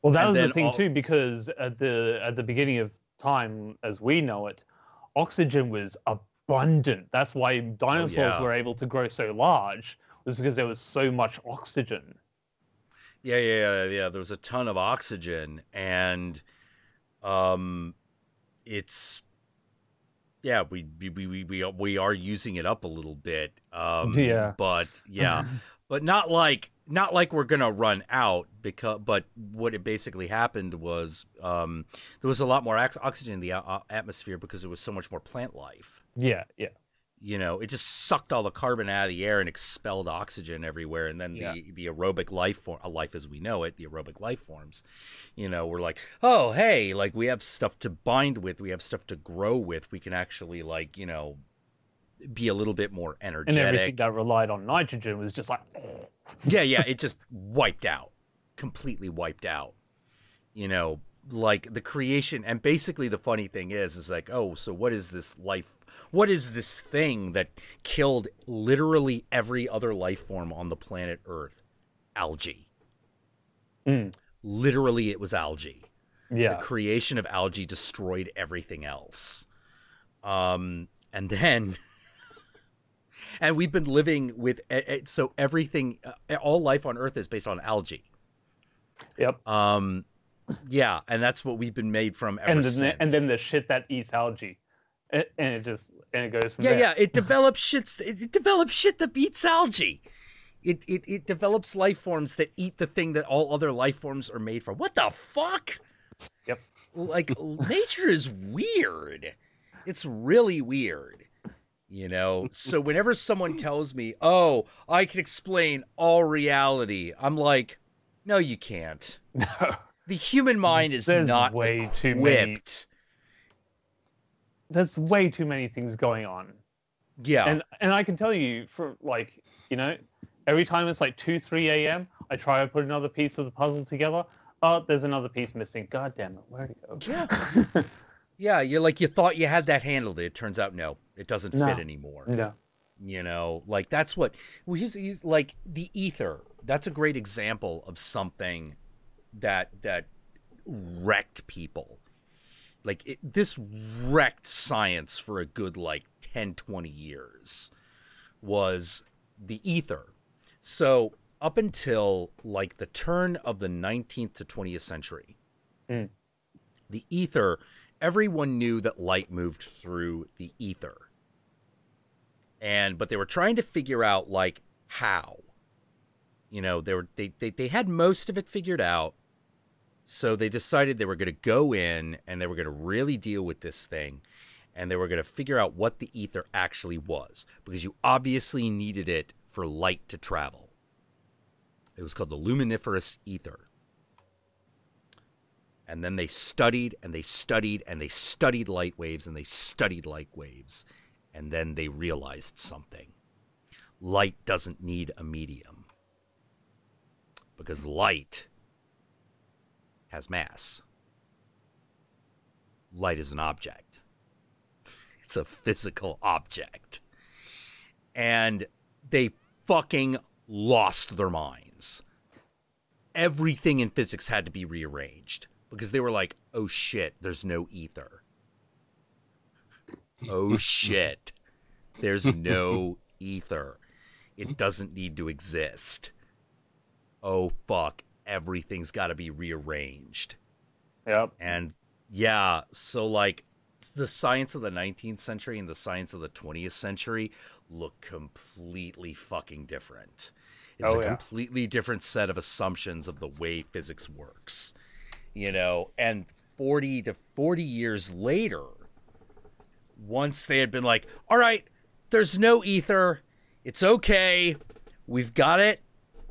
Well, that was the thing too, because at the beginning of time, as we know it, oxygen was abundant. That's why dinosaurs were able to grow so large, was because there was so much oxygen. Yeah. There was a ton of oxygen, and it's we are using it up a little bit. But not like we're gonna run out, but what it basically happened was there was a lot more oxygen in the atmosphere because there was so much more plant life. Yeah. You know, it just sucked all the carbon out of the air and expelled oxygen everywhere. And then the aerobic life life as we know it, the aerobic life forms, you know, we're like, oh, hey, like we have stuff to bind with. We have stuff to grow with. We can actually, like, you know, be a little bit more energetic. And everything that relied on nitrogen was just like... yeah, it just wiped out. Completely wiped out. You know, like the creation. And basically the funny thing is like, oh, so what is this life? What is this thing that killed literally every other life form on the planet Earth? Algae. Literally, it was algae. Yeah. The creation of algae destroyed everything else. And then... And we've been living with... So everything... all life on Earth is based on algae. Yep. Yeah, and that's what we've been made from ever since. And then the shit that eats algae. And it goes from there. Yeah, it develops shit. It develops shit that eats algae. It develops life forms that eat the thing that all other life forms are made from. What the fuck? Yep. Like, nature is weird. It's really weird. You know? So whenever someone tells me, oh, I can explain all reality, I'm like, no, you can't. No. The human mind is not equipped. There's way too many things going on. Yeah. And I can tell you, for like, you know, every time it's like 2, 3 a.m., I try to put another piece of the puzzle together. Oh, there's another piece missing. God damn it, where'd it go? Yeah. Yeah, you're like, you thought you had that handled. It turns out, no, it doesn't fit anymore. Yeah. You know, like that's what, well, he's like the ether. That's a great example of something that wrecked people. Like, this wrecked science for a good, like, 10, 20 years, was the ether. So, up until, like, the turn of the 19th to 20th century, the ether, everyone knew that light moved through the ether. But they were trying to figure out, like, how. You know, they had most of it figured out. So they decided they were going to go in and they were going to really deal with this thing. And they were going to figure out what the ether actually was. Because you obviously needed it for light to travel. It was called the luminiferous ether. And then they studied and they studied and they studied light waves and they studied light waves. And then they realized something. Light doesn't need a medium. Because light has mass. Light is an object. It's a physical object. And they fucking lost their minds. everything in physics had to be rearranged because they were like, oh shit, there's no ether. Oh shit, there's no ether. It doesn't need to exist. Oh fuck, everything's got to be rearranged. Yep. And yeah, so like the science of the 19th century and the science of the 20th century look completely fucking different. It's a completely different set of assumptions of the way physics works, you know, and 40 years later, once they had been like, all right, there's no ether. It's okay. We've got it.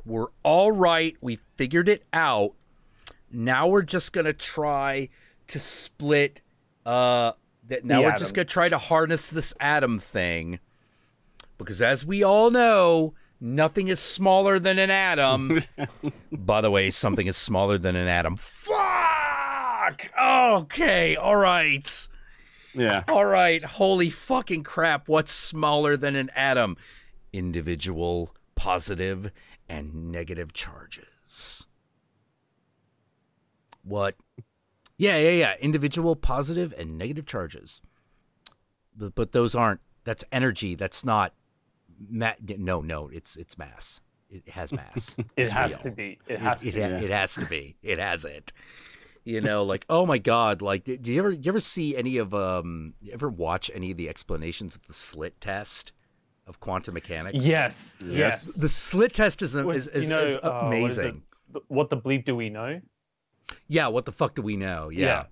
We're all right. We figured it out. Now we're just going to try to split. We're just going to try to harness this atom thing. Because as we all know, nothing is smaller than an atom. By the way, something is smaller than an atom. Fuck! Okay, all right. Yeah. All right, holy fucking crap. What's smaller than an atom? Individual positive and negative charges. What? Yeah. Individual positive and negative charges. But those aren't. That's energy. That's not. No. It's mass. It has mass. It has to be. It has to be. It has it. You know, like, oh my god, like, do you ever see any of you ever watch any of the explanations of the slit test of quantum mechanics? Yes. The slit test is amazing. What the bleep do we know? Yeah, what the fuck do we know? Yeah.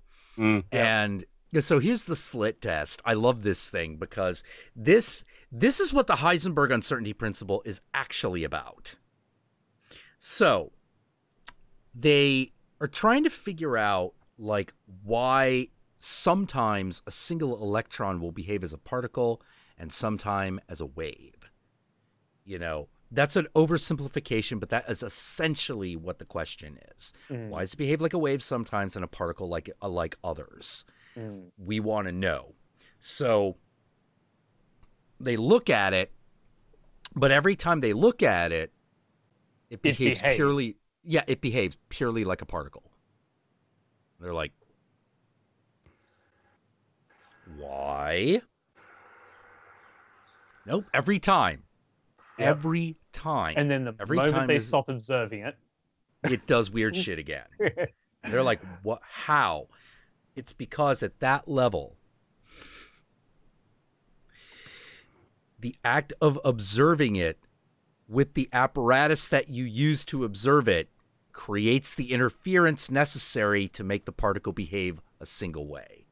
And so here's the slit test. I love this thing because this is what the Heisenberg uncertainty principle is actually about. So they are trying to figure out like why sometimes a single electron will behave as a particle and sometime as a wave. You know, that's an oversimplification, but that is essentially what the question is. Why does it behave like a wave sometimes and a particle like others? We want to know. So they look at it, but every time they look at it, it behaves purely... Yeah, it behaves purely like a particle. They're like, why? Nope, every time. Yep. Every time. And then the moment they stop observing it, it does weird shit again. And they're like, what? How? It's because at that level, the act of observing it with the apparatus that you use to observe it creates the interference necessary to make the particle behave a single way.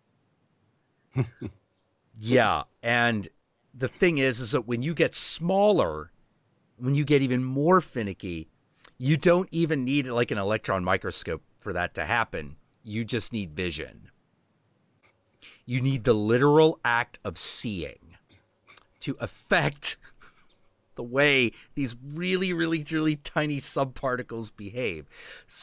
Yeah, and the thing is that when you get smaller, when you get even more finicky, you don't even need like an electron microscope for that to happen. You just need vision. You need the literal act of seeing to affect the way these really, really, really tiny subparticles behave.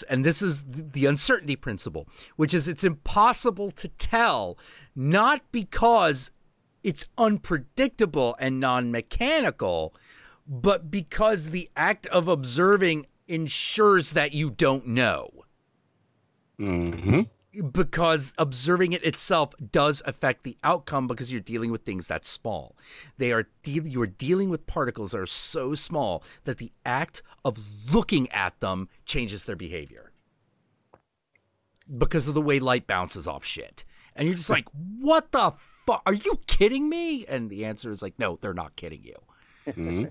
And this is the uncertainty principle, which is it's impossible to tell, not because it's unpredictable and non-mechanical, but because the act of observing ensures that you don't know. Because observing it itself does affect the outcome because you're dealing with things that small. You are dealing with particles that are so small that the act of looking at them changes their behavior because of the way light bounces off shit. And you're just like, what the fuck? Are you kidding me? And the answer is like, no, they're not kidding you.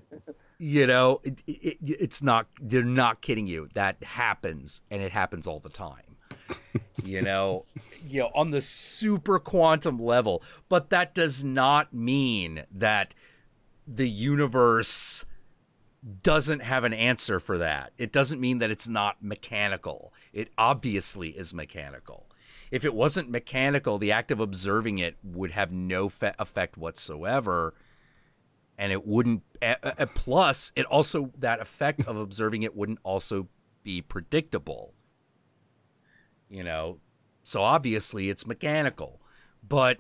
You know, it's not, they're not kidding you. That happens, and it happens all the time. You know, on the super quantum level. But that does not mean that the universe doesn't have an answer for that. It doesn't mean that it's not mechanical. It obviously is mechanical. If it wasn't mechanical, the act of observing it would have no effect whatsoever. And it wouldn't, plus, it also, that effect of observing it wouldn't also be predictable. You know, so obviously it's mechanical. But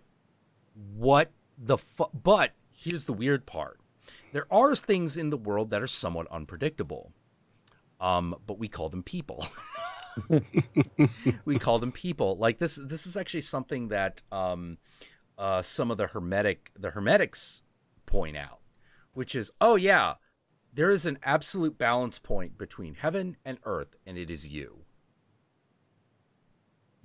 but here's the weird part. There are things in the world that are somewhat unpredictable. but we call them people. We call them people. Like this is actually something that some of the hermetics point out, which is, oh yeah, there is an absolute balance point between heaven and earth, and it is you.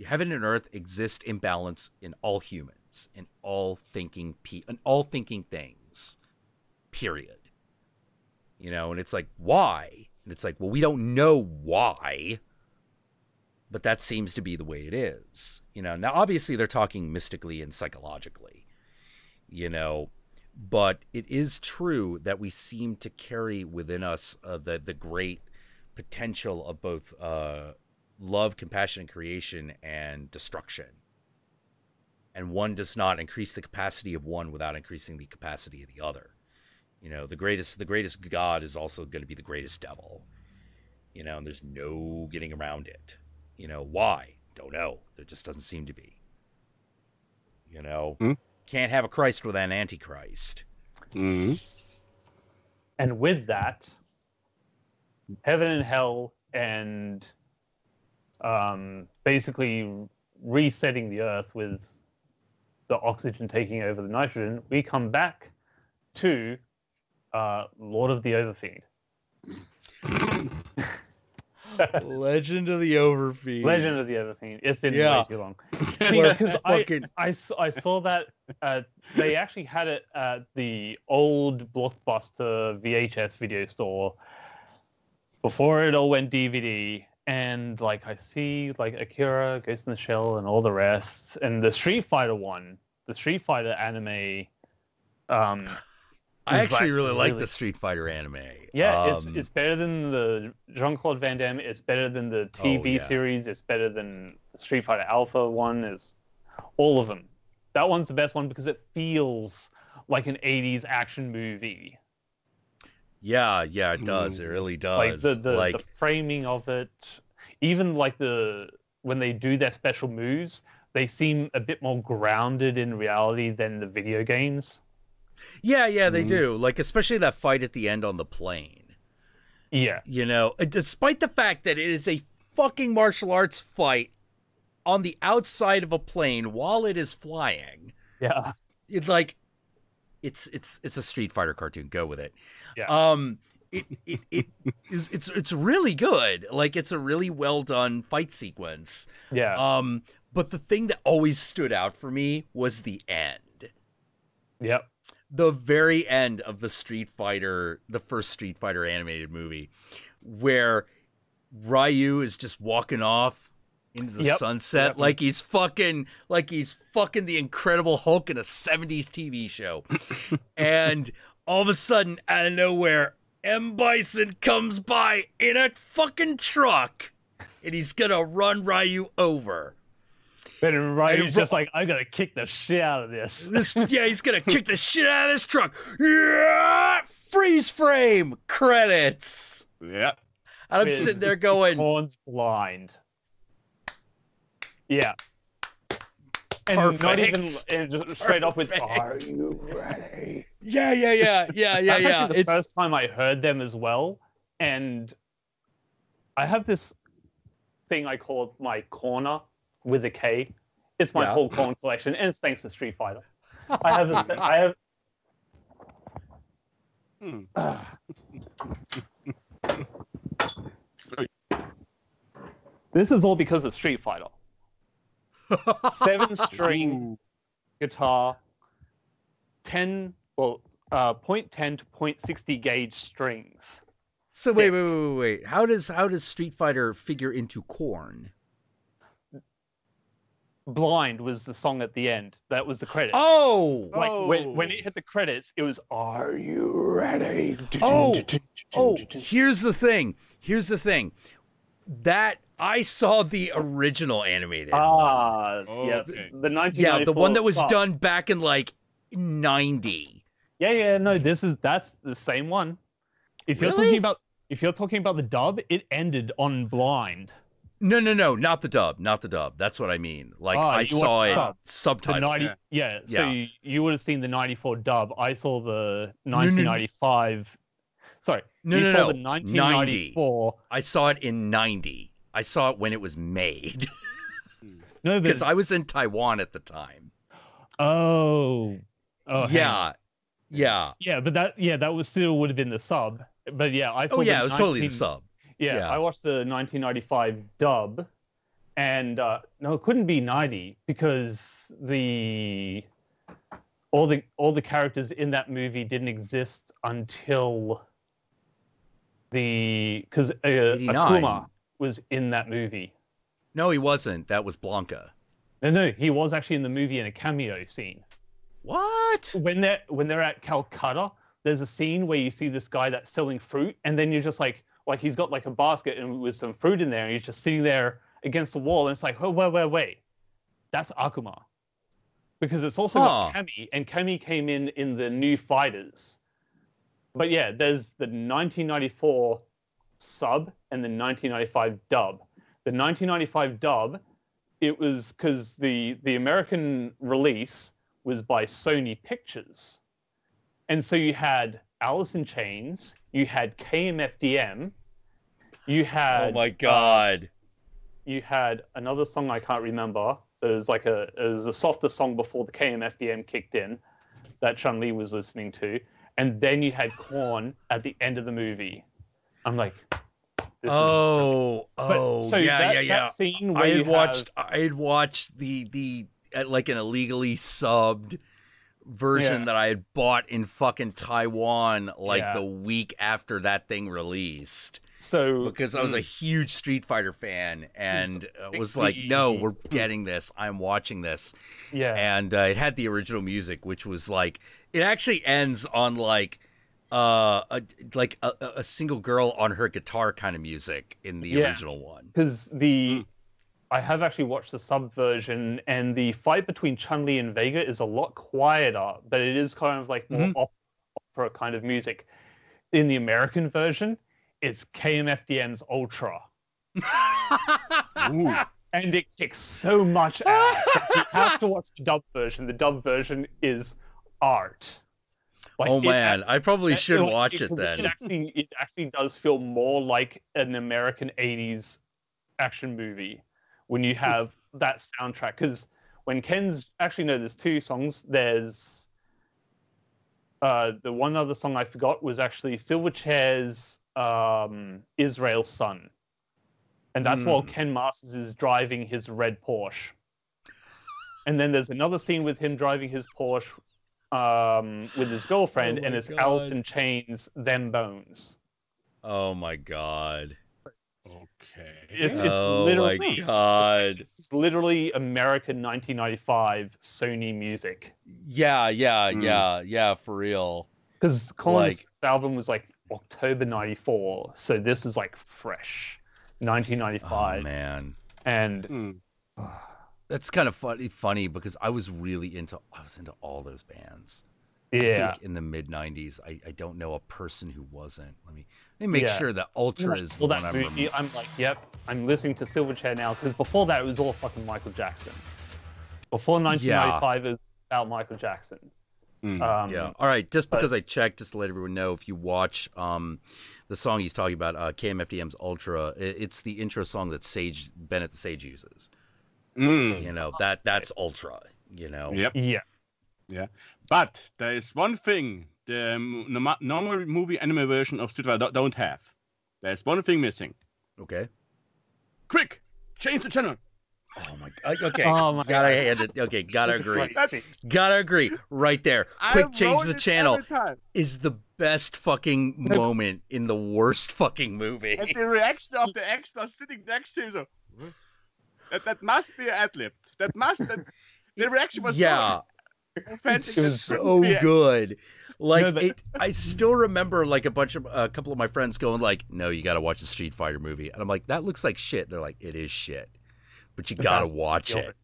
Heaven and earth exist in balance in all humans, in all thinking things, period. You know, and it's like, why? And it's like, well, we don't know why, but that seems to be the way it is. You know, now obviously they're talking mystically and psychologically, you know, but it is true that we seem to carry within us the great potential of both love, compassion, and creation, and destruction. And one does not increase the capacity of one without increasing the capacity of the other. You know, the greatest God is also going to be the greatest devil. You know, and there's no getting around it. You know, why? Don't know. There just doesn't seem to be. You know, can't have a Christ without an Antichrist. And with that, heaven and hell and basically resetting the earth with the oxygen taking over the nitrogen, we come back to Lord of the Overfiend. Legend of the Overfiend. Legend of the Overfiend. It's been way too long. Because I saw that they actually had it at the old Blockbuster VHS video store before it all went DVD. And like I see like Akira, Ghost in the Shell, and all the rest, and the Street Fighter one, the Street Fighter anime. I actually really like the Street Fighter anime. Yeah, it's better than the Jean-Claude Van Damme. It's better than the TV series. It's better than the Street Fighter Alpha one. Is all of them. That one's the best one because it feels like an 80s action movie. Yeah, it does. It really does. Like the framing of it, even like when they do their special moves, they seem a bit more grounded in reality than the video games. Yeah, they do. Like especially that fight at the end on the plane. Yeah. You know, despite the fact that it is a fucking martial arts fight on the outside of a plane while it is flying. Yeah. It's like it's a Street Fighter cartoon. Go with it. Yeah. It's really good. Like it's a really well done fight sequence. Yeah. But the thing that always stood out for me was the end. Yep. The very end of the first Street Fighter animated movie, where Ryu is just walking off into the sunset like he's fucking the Incredible Hulk in a 70s TV show. And all of a sudden, out of nowhere, M. Bison comes by in a fucking truck, and he's gonna run Ryu over. And Ryu's just like, I'm gonna kick the shit out of this. He's gonna kick the shit out of this truck. Yeah! Freeze frame. Credits. Yeah. And I'm sitting there going, Corn's blind. Yeah. And Perfect. not even just straight off with, are you ready? Yeah. That's actually the first time I heard them as well. And I have this thing I call my corner with a K. It's my whole corn collection, and it's thanks to Street Fighter. This is all because of Street Fighter. 7-string guitar, 0.10 to 0.60 gauge strings. So wait. How does Street Fighter figure into Korn? Blind was the song at the end. That was the credits. Oh! When it hit the credits, it was, are you ready? Here's the thing. That I saw the original animated one. Okay. The 1994 the one that was done back in like 90. No, that's the same one. If you're talking about the dub, it ended on Blind. No, not the dub. That's what I mean. Like I saw it subtitled. So you would have seen the 94 dub. I saw the 1995 Sorry. No, you no, saw no. the 1994. I saw it in 90. I saw it when it was made. No, Because I was in Taiwan at the time. Oh, yeah. Yeah, but that was still would have been the sub. But yeah, I saw. Oh yeah, it was totally the sub. Yeah, I watched the 1995 dub, and no, it couldn't be 90 because all the characters in that movie didn't exist until because Akuma was in that movie. No, he wasn't. That was Blanca. No, he was actually in the movie in a cameo scene. What? When they're at Calcutta, there's a scene where you see this guy that's selling fruit, and then you're just like he's got like a basket and with some fruit in there, and he's just sitting there against the wall, and it's like, oh, wait, that's Akuma, because it's also got Kami, and Kami came in the New Fighters. But yeah, there's the 1994 sub and the 1995 dub. The 1995 dub, it was because the American release was by Sony Pictures. And so you had Alice in Chains, you had KMFDM, you had... Oh my God. You had another song I can't remember. It was a softer song before the KMFDM kicked in that Chun-Li was listening to. And then you had Korn at the end of the movie. I'm like... Yeah. That scene where I had watched the like an illegally subbed version that I had bought in fucking Taiwan the week after that thing released. So because I was a huge Street Fighter fan and was like, no, we're getting this. I'm watching this. Yeah. And it had the original music, which was like, it actually ends on like a single girl on her guitar kind of music in the original one. Because I have actually watched the sub version, and the fight between Chun-Li and Vega is a lot quieter, but it is kind of like more opera kind of music. In the American version, it's KMFDM's Ultra. And it kicks so much ass. You have to watch the dub version. The dub version is art. I probably should watch it then. It actually does feel more like an American 80s action movie when you have that soundtrack. Because when Ken's... Actually, no, there's two songs. There's... the one other song I forgot was actually Silverchair's Israel's Son. And that's while Ken Masters is driving his red Porsche. And then there's another scene with him driving his Porsche with his girlfriend, and it's Alice in Chains, Them Bones. Oh my God. Okay. It's literally... my God. It's literally American 1995 Sony music. Yeah, for real. Because Colin's album was like October 94, so this was like fresh. 1995. Oh, man. And... That's kind of funny because I was into all those bands. Yeah. Like in the mid '90s, I don't know a person who wasn't. Let me make sure that Ultra is the one I'm like, yep, I'm listening to Silverchair now, because before that it was all fucking Michael Jackson. Before 1995 it was about Michael Jackson. All right, just because I checked, just to let everyone know, if you watch the song he's talking about, KMFDM's Ultra, it's the intro song that Bennett the Sage uses. You know, that's Ultra, you know. Yep. Yeah. But there is one thing the normal movie anime version of Street Fighter don't have. There's one thing missing. Okay. Quick, change the channel. Oh my God. Okay. Gotta hand it. Okay, gotta agree. Gotta agree. Right there. Quick, change the channel is the best fucking moment in the worst fucking movie. And the reaction of the extra sitting next to him, so, that must be an ad-lib. The reaction was so good. Like, I still remember like a couple of my friends going like, "No, you got to watch the Street Fighter movie," and I'm like, "That looks like shit." They're like, "It is shit, but you got to watch it.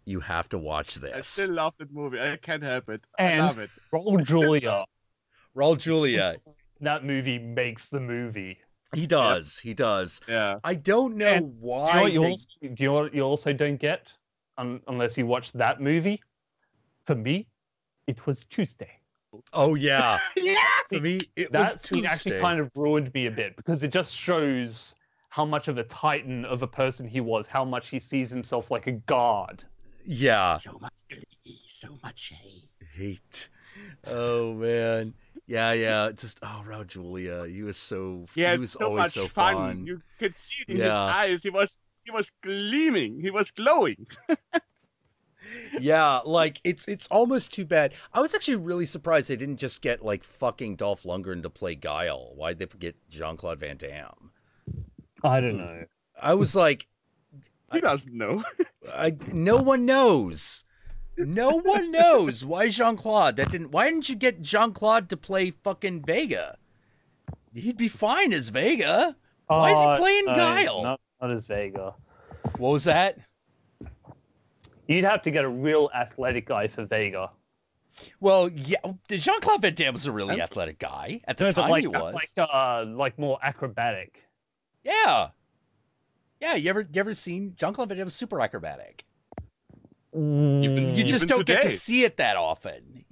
You have to watch this." I still love that movie. I can't help it. I love it. Raul Julia. That That movie makes the movie. He does. Yep. He does. Yeah. I don't know why. You also don't get, unless you watch that movie. For me, it was Tuesday. Oh yeah. Yeah. For me, it That was scene actually Tuesday. kind of ruined me a bit because it just shows how much of a titan of a person he was, how much he sees himself like a god. Yeah. So much glee, so much Hate. Oh man. Yeah. Just Raul Julia. He was Yeah, he was so always much so fun. fun. You could see it in his Yeah. eyes. He was gleaming. He was glowing. Yeah, like it's almost too bad. I was actually really surprised they didn't just get like fucking Dolph Lundgren to play Guile. Why'd they get Jean-Claude Van Damme? I don't know. I was like, He doesn't know. no one knows. No one knows why Jean-Claude. Why didn't you get Jean-Claude to play fucking Vega? He'd be fine as Vega. Why is he playing Guile? Not as Vega. What was that? You'd have to get a real athletic guy for Vega. Well, yeah, Jean-Claude Van Damme was a really athletic guy at the time. He was like more acrobatic. Yeah. You ever seen Jean-Claude Van Damme was super acrobatic? You just don't get to see it that often,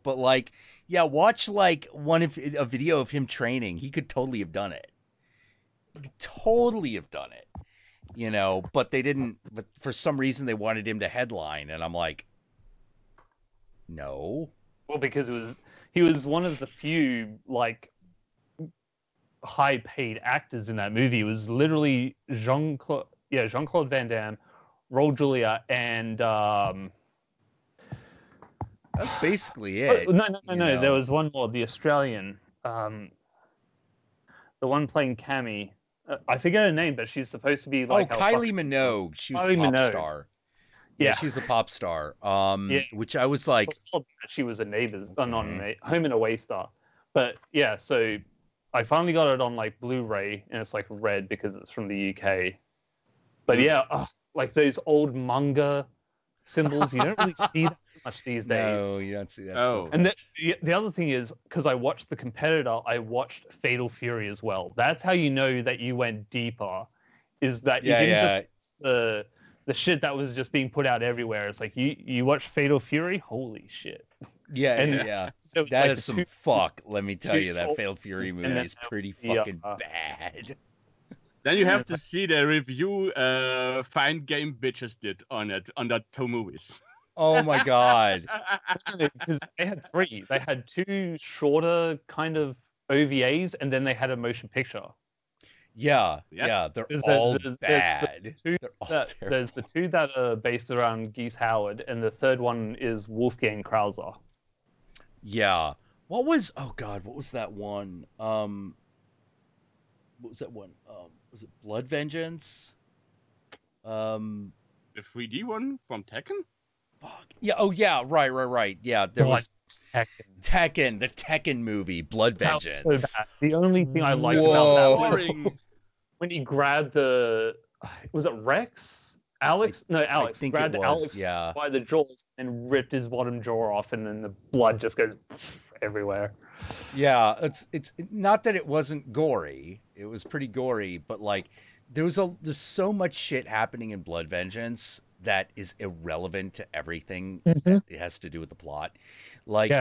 but like, yeah, watch like a video of him training. He could totally have done it. But they didn't, but for some reason they wanted him to headline, and I'm like, no. Well, because he was one of the few like high-paid actors in that movie. It was literally Jean-Claude Van Damme, Raul Julia, and that's basically it. No. There was one more. The Australian, the one playing Cammy. I forget her name, but she's supposed to be like Kylie Minogue. She was a pop star. Yeah, she's a pop star. Which I was like, she was a Home and Away star. But yeah, so I finally got it on like Blu-ray, and it's like red because it's from the UK. But yeah, like those old manga symbols, you don't really see that much these days. No, you don't see that stuff. And the other thing is, because I watched The Competitor, I watched Fatal Fury as well. That's how you know that you went deeper, is that you didn't just the shit that was just being put out everywhere. It's like you watch Fatal Fury, holy shit. Yeah. That is some fuck. Let me tell you, that Fatal Fury movie is pretty fucking bad. Then you have to see the review Fine Game Bitches did on that two movies. Oh my god. Because they had three. They had two shorter kind of OVAs, and then they had a motion picture. Yeah, they're all bad. There's the two that are based around Geese Howard, and the third one is Wolfgang Krauser. Yeah. What was that one? Was it Blood Vengeance? The 3D one from Tekken? Fuck. Yeah, yeah, right. Yeah, there was Tekken, the Tekken movie, Blood Vengeance. So bad. The only thing I liked about that was when he grabbed was it Rex? Alex grabbed Alex by the jaws and ripped his bottom jaw off, and then the blood just goes everywhere. Yeah, it's not that it wasn't gory. It was pretty gory, but like there's so much shit happening in Blood Vengeance that is irrelevant to everything that it has to do with the plot. Like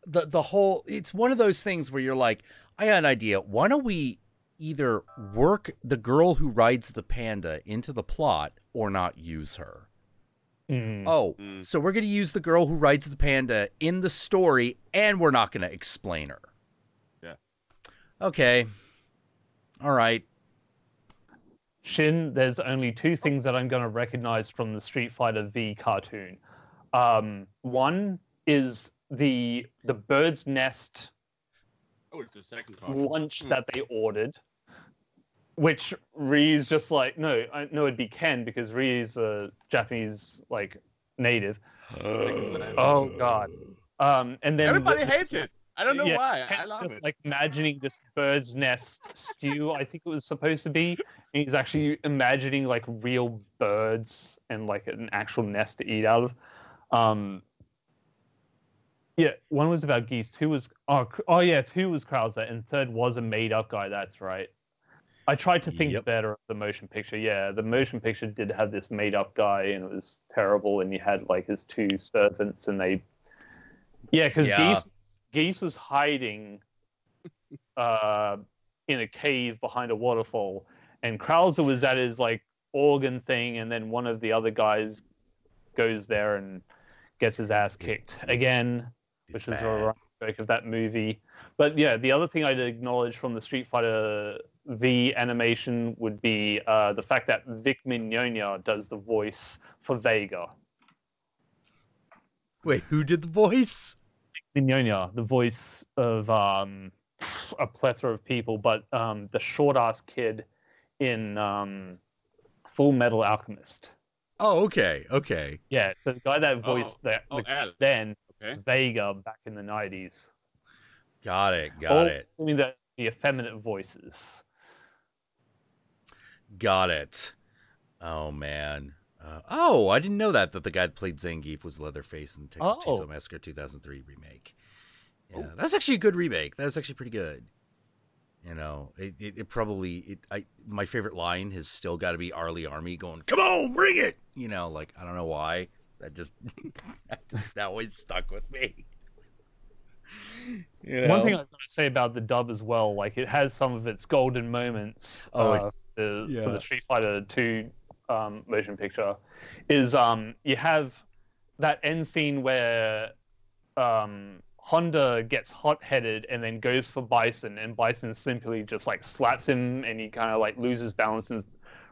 the whole, it's one of those things where you're like, I got an idea. Why don't we either work the girl who rides the panda into the plot or not use her? So we're going to use the girl who rides the panda in the story, and we're not going to explain her. Yeah. Okay. All right. Shin, there's only two things that I'm going to recognize from the Street Fighter V cartoon. One is the bird's nest the second part. lunch that they ordered, which Ri's just like, no, it'd be Ken, because Ri's a Japanese like native. Oh god. And then everybody hates it. I don't know why. Ken's I love just it. like imagining this bird's nest stew, I think it was supposed to be. And he's actually imagining like real birds and like an actual nest to eat out of. One was about geese. Two was two was Krauser, and third was a made-up guy. That's right. I tried to think better of the motion picture. Yeah, the motion picture did have this made-up guy, and it was terrible. And you had like his two servants, and they, because Geese was hiding in a cave behind a waterfall, and Krauser was at his like organ thing, and then one of the other guys goes there and gets his ass kicked again, which was a running joke of that movie. But yeah, the other thing I'd acknowledge from the Street Fighter V animation would be the fact that Vic Mignogna does the voice for Vega. Wait, who did the voice? Mignogna, the voice of a plethora of people, but the short-ass kid in Full Metal Alchemist. Oh, okay. Yeah, so the guy that voiced then Okay. Vega back in the 90s. Got it. I mean, the effeminate voices. Got it. Oh, man. I didn't know that the guy that played Zangief was Leatherface in the Texas Chainsaw Massacre 2003 remake. Yeah, that's actually a good remake. That's actually pretty good. You know, my favorite line has still got to be Arlie Army going, "Come on, bring it!" You know, like, I don't know why. That always stuck with me. You know? One thing I was going to say about the dub as well, like it has some of its golden moments for the Street Fighter 2 motion picture, is you have that end scene where Honda gets hot-headed and then goes for Bison, and Bison simply just like slaps him, and he kind of like loses balance and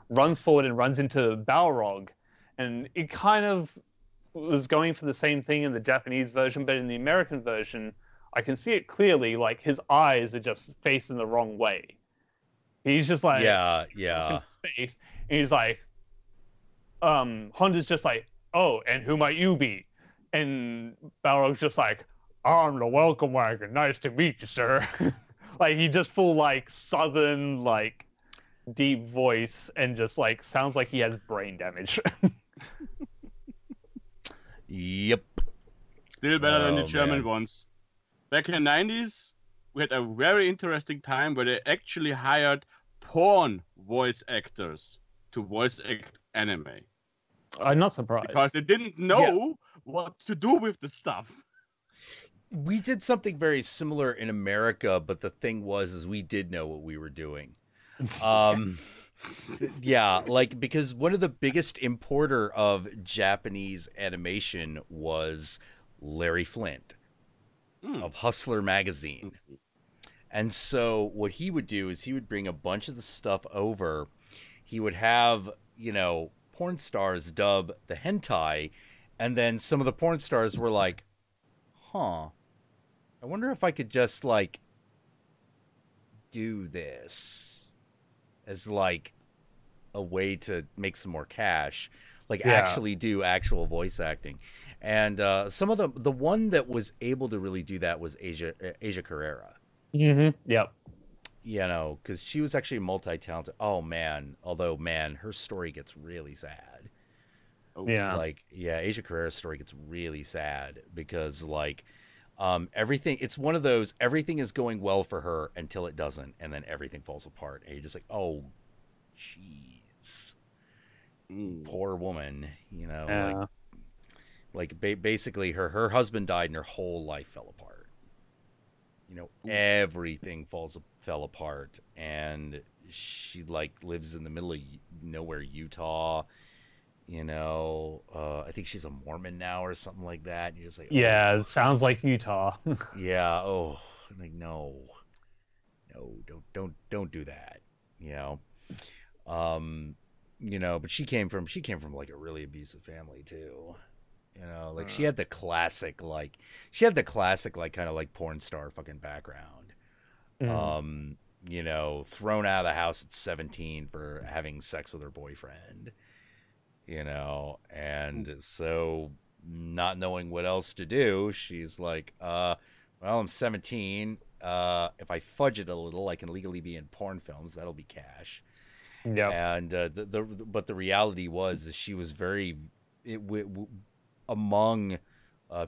runs forward and runs into Balrog. And it kind of was going for the same thing in the Japanese version, but in the American version, I can see it clearly. Like his eyes are just facing the wrong way. He's just like in space, and he's like, Honda's just like, "Oh, and who might you be?" And Balrog's just like, "I'm the welcome wagon. Nice to meet you, sir." Like he just full like southern like deep voice, and just like sounds like he has brain damage. Yep. Still better than the German ones. Back in the 90s, we had a very interesting time where they actually hired porn voice actors to voice act anime. I'm not surprised. Because they didn't know what to do with the stuff. We did something very similar in America, but the thing is we did know what we were doing. Because one of the biggest importer of Japanese animation was Larry Flint of Hustler magazine. And so what he would do is he would bring a bunch of the stuff over. He would have, porn stars dub the hentai, and then some of the porn stars were like, I wonder if I could just like do this as like a way to make some more cash, actually do actual voice acting. And some of the one that was able to really do that was Asia Carrera. Mm-hmm. Yep. Because she was actually multi-talented. Oh man, although her story gets really sad. Asia Carrera's story gets really sad because everything, it's one of those, everything is going well for her until it doesn't, and then everything falls apart, and you're just like, oh jeez, poor woman. Basically her husband died and her whole life fell apart. Everything fell apart, and she lives in the middle of nowhere, Utah. I think she's a Mormon now or something like that. And you're just like, it sounds like Utah. Yeah. Oh, no, don't do that. But she came from like a really abusive family too. She had the classic kind of like porn star fucking background. Thrown out of the house at 17 for having sex with her boyfriend. And so not knowing what else to do, she's like, well, I'm 17. If I fudge it a little, I can legally be in porn films. That'll be cash. Yeah. And but the reality was she was very among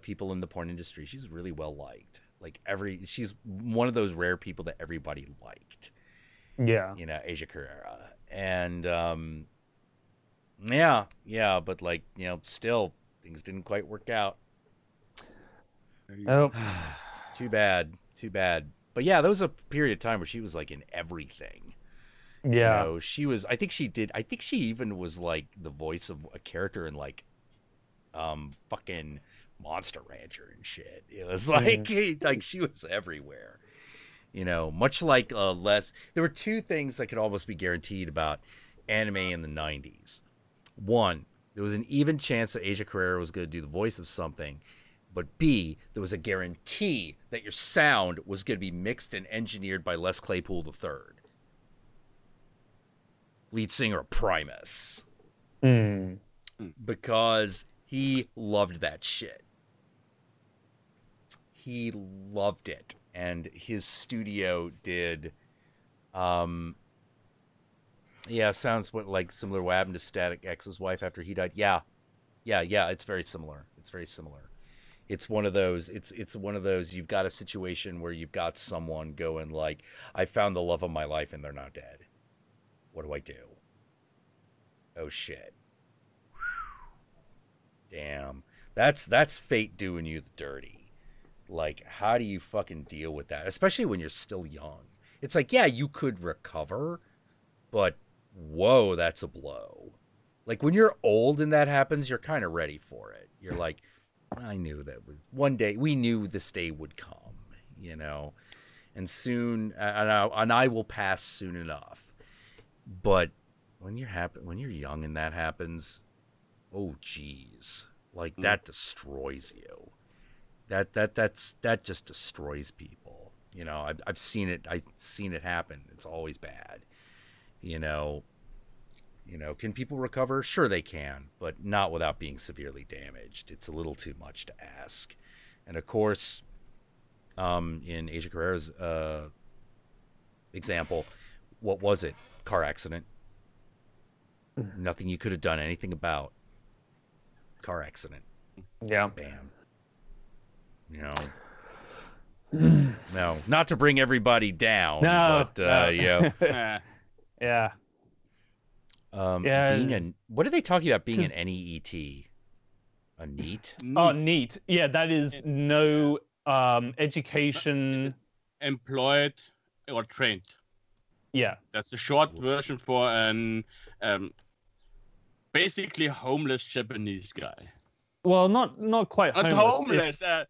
people in the porn industry. She's really well liked. She's one of those rare people that everybody liked. Yeah. Asia Carrera. And but still things didn't quite work out. Oh. Too bad. Too bad. But yeah, there was a period of time where she was like in everything. Yeah. You know, she was. I think she even was like the voice of a character in like, fucking Monster Rancher and shit. It was like, like she was everywhere. You know, much like there were two things that could almost be guaranteed about anime in the 90s. One, there was an even chance that Asia Carrera was going to do the voice of something. But B, there was a guarantee that your sound was going to be mixed and engineered by Les Claypool III, lead singer of Primus. Because he loved that shit. He loved it. And his studio did, yeah, sounds like similar what happened to Static X's wife after he died. Yeah, it's very similar. It's very similar. It's one of those, it's one of those, you've got a situation where you've got someone going like, I found the love of my life and they're not dead. What do I do? Oh shit. Damn. That's fate doing you the dirty. Like, how do you fucking deal with that? Especially when you're still young. It's like, yeah, you could recover, but whoa, that's a blow. Like, when you're old and that happens, you're kind of ready for it. You're like, I knew that one day, we knew this day would come, you know, and soon, and I will pass soon enough. But when you're young and that happens, oh geez, like that destroys you. That just destroys people. You know, I've seen it happen. It's always bad. You know, can people recover? Sure they can, but not without being severely damaged. It's a little too much to ask. And of course, in Asia Carrera's example, what was it? Car accident. Nothing you could have done anything about. Car accident. Yeah. Bam. You know. No, not to bring everybody down. No, but no. you know. Yeah. What are they talking about being an NEET? A NEET? Oh, neat. Yeah, that is no education. Employed or trained. Yeah. That's the short version for an basically homeless Japanese guy. Well, not quite Not homeless. homeless.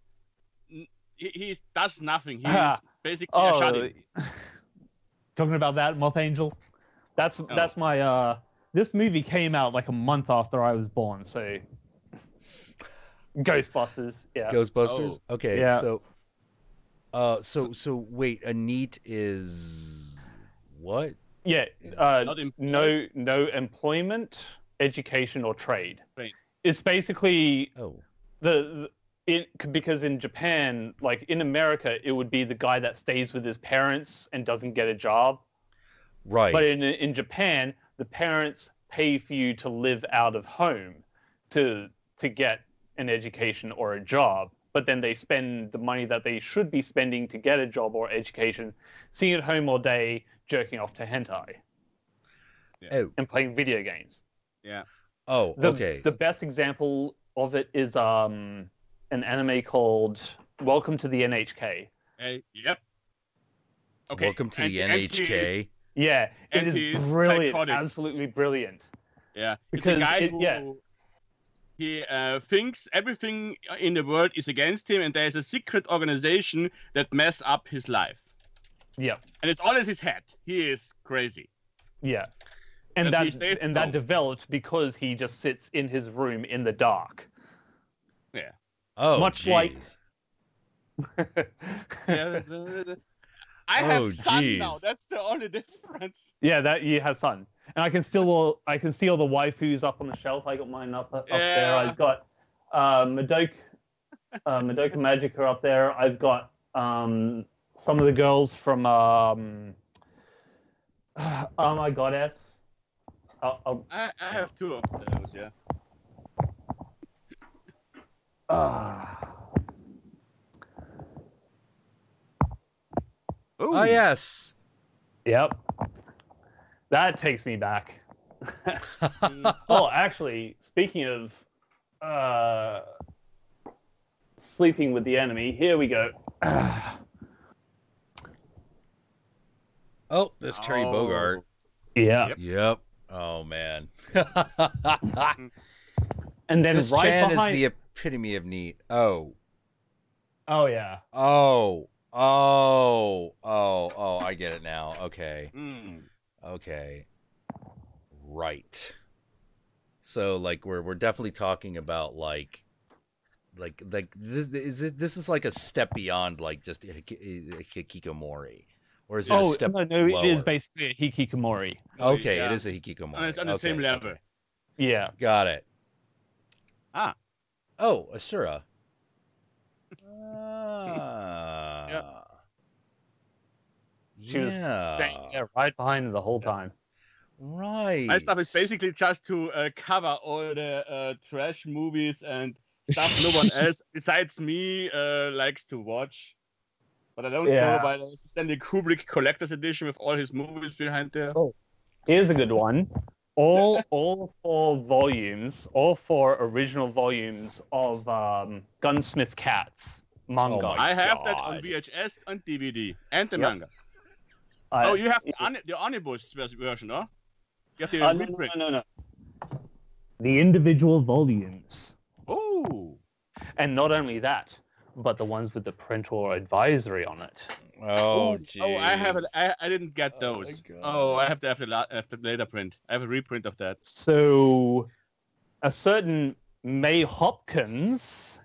He does nothing. He's basically a shut-in. Talking about that, Moth Angel? That's my this movie came out like a month after I was born, so Ghostbusters, yeah. Ghostbusters? Oh. Okay, yeah. So wait, a NEET is what? Yeah, no employment, education, or trade. Right. It's basically because in Japan, like in America, it would be the guy that stays with his parents and doesn't get a job. Right. But in Japan, the parents pay for you to live out of home to get an education or a job. But then they spend the money that they should be spending to get a job or education, sitting at home all day, jerking off to hentai. Yeah. And playing video games. Yeah. Oh, okay. The best example of it is an anime called Welcome to the NHK. Yep. Okay. Welcome to the NHK. Yeah, it is brilliant, psychotic. Absolutely brilliant. Yeah, because it's a guy who he thinks everything in the world is against him, and there's a secret organization that mess up his life. Yeah, and it's all in his head. He is crazy. Yeah, and that developed because he just sits in his room in the dark. Yeah. Oh, much like. Yeah, I have son now. That's the only difference. Yeah, that you have son, and I can see all the waifus up on the shelf. I got mine up there. I've got Madoka Magica up there. I've got some of the girls from Oh My Goddess. I have two of those. Yeah. Ooh. Oh, yes. Yep. That takes me back. Oh, actually, speaking of sleeping with the enemy, here we go. Oh, there's Terry Bogard. Yeah. Yep. Oh man. And then Chris right Chan behind... is the epitome of neat. Oh. Oh yeah. Oh. I get it now. Okay. Okay. Right. So like we're definitely talking about like this is like a step beyond like just hikikomori, or is it a step no, lower? it is basically a hikikomori. Okay, it is a hikikomori. And it's on the same level. Okay. Yeah. Got it. Oh, Asura. She was staying there right behind her the whole time. Right. my stuff is basically just to cover all the trash movies and stuff no one else besides me likes to watch. But I don't know about the Stanley Kubrick Collector's Edition with all his movies behind there. Oh, here's a good one. All 4 volumes, all 4 original volumes of Gunsmith Cats manga. Oh I have that on VHS and DVD and the manga. You have the omnibus version, no? You have the reprint. No. The individual volumes. Oh. And not only that, but the ones with the parental advisory on it. Oh, geez. Oh, I have it. I didn't get those. I have to have the later print. I have a reprint of that. So, a certain May Hopkins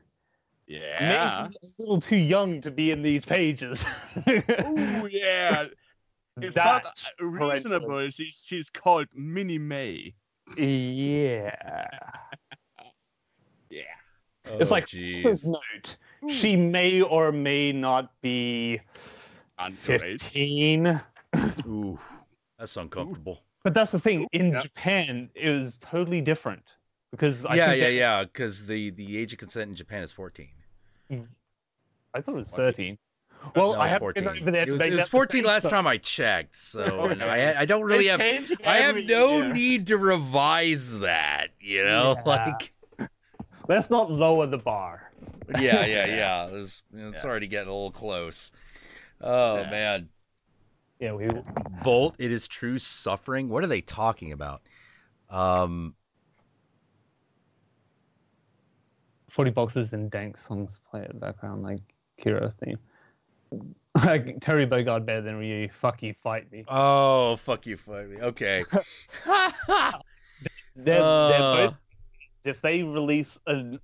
may be a little too young to be in these pages. Oh, yeah. It's not reasonable. She's called Minnie May. Yeah. Yeah. It's like, please note, she may or may not be 15. Ooh, that's uncomfortable. But that's the thing. In Japan, it was totally different. Because because the age of consent in Japan is 14. I thought it was 13. Well, no, I have 14. been over there. It was 14 last time I checked, so I don't really have. I have no need to revise that. You know, like. Let's not lower the bar. Yeah. It's already getting a little close. Oh man. Yeah, Volt. It is true suffering. What are they talking about? 40 boxes and dank songs play in the background, like Kira's theme. Like Terry Bogard better than Ryu. Fuck you, fight me. Oh, fuck you, fight me. Okay. they're both. If they release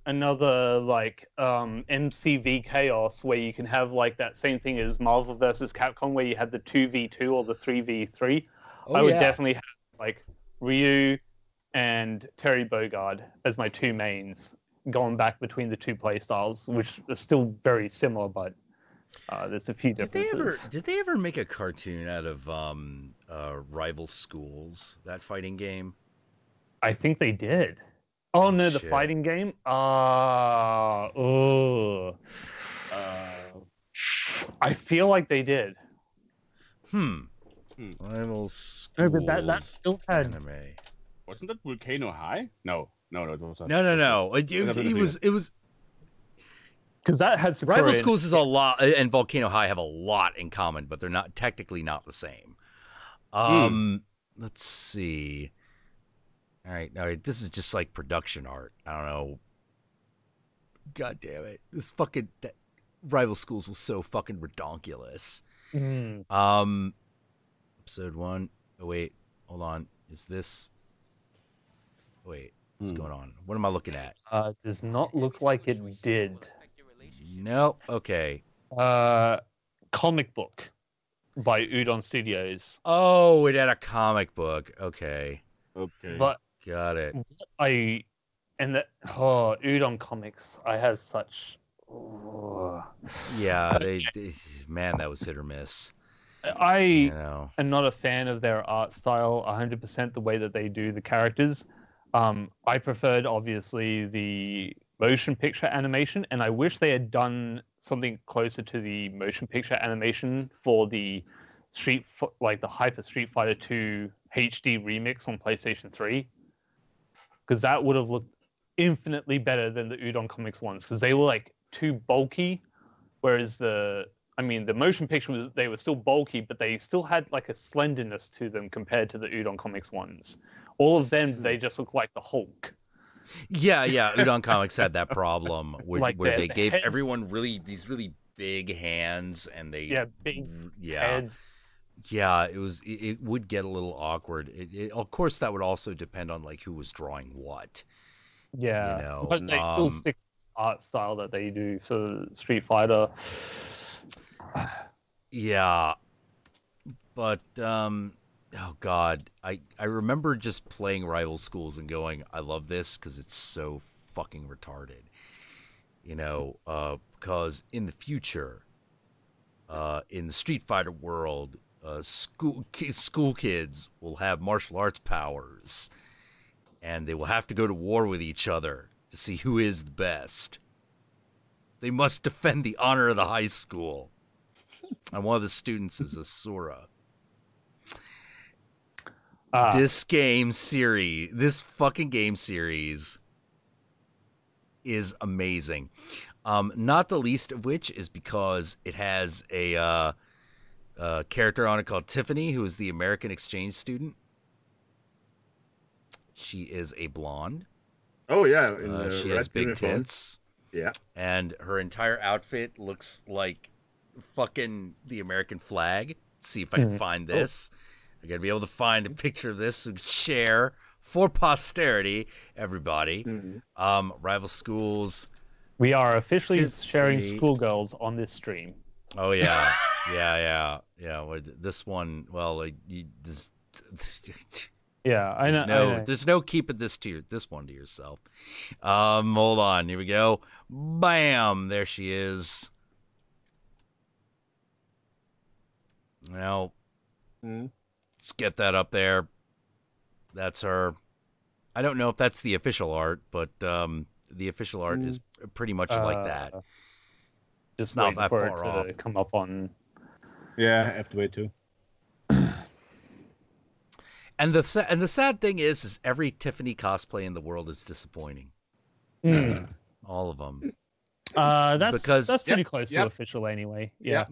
another like MCV Chaos where you can have like that same thing as Marvel vs. Capcom where you had the 2v2 or the 3v3, I would definitely have like Ryu and Terry Bogard as my 2 mains, going back between the 2 playstyles, which are still very similar, but there's a few differences. Did they ever make a cartoon out of Rival Schools, that fighting game? I think they did. Oh no, the fighting game? I feel like they did. Rival Schools. No, but that still had anime. Wasn't that Volcano High? No, it was not. No. It was because that had Sakura Rival Schools is a lot, and Volcano High have a lot in common, but they're not technically not the same. Let's see. All right, this is just like production art. I don't know. God damn it. This fucking Rival Schools was so fucking redonkulous. Episode 1. Oh, wait. Hold on. Is this... Wait. What's going on? What am I looking at? Does not look like it did. Nope. Okay. Comic book by Udon Studios. Oh, it had a comic book. Okay. But got it. Udon comics. I have such. Yeah, they man, that was hit or miss. I am not a fan of their art style 100%, the way that they do the characters. I preferred, obviously, the motion picture animation, and I wish they had done something closer to the motion picture animation for the the Hyper Street Fighter 2 HD remix on PlayStation 3, because that would have looked infinitely better than the Udon Comics ones, because they were like too bulky, Whereas the motion picture they were still bulky, but they still had like a slenderness to them compared to the Udon Comics ones. All of them, they just look like the Hulk. Yeah, Udon Comics had that problem where, Like where they gave heads. everyone these really big hands, and they big heads. Yeah, it would get a little awkward. Of course, that would also depend on like who was drawing what. Yeah, you know, but they still stick to the art style that they do for Street Fighter. Yeah, but oh god, I remember just playing Rival Schools and going, I love this because it's so fucking retarded. You know, because in the future, in the Street Fighter world, school kids will have martial arts powers, and they will have to go to war with each other to see who is the best. They must defend the honor of the high school. And one of the students is Asura. This fucking game series is amazing. Not the least of which is because it has a character on it called Tiffany, who is the American exchange student. She is a blonde. Oh, yeah. She has big tits. Yeah. And her entire outfit looks like fucking the American flag. Let's see if I can find this. I gotta be able to find a picture of this and share for posterity, everybody. Rival Schools. We are officially sharing schoolgirls on this stream. Oh yeah, yeah. This one, well, yeah, I know. There's no keeping this one to yourself. Hold on, here we go. Bam, there she is. Now, let's get that up there. That's her. I don't know if that's the official art, but the official art is pretty much like that. Just not waiting that for far it off. to come up on. Yeah, I have to wait too. And the sad thing is every Tiffany cosplay in the world is disappointing. All of them. That's pretty close to official anyway. Yeah.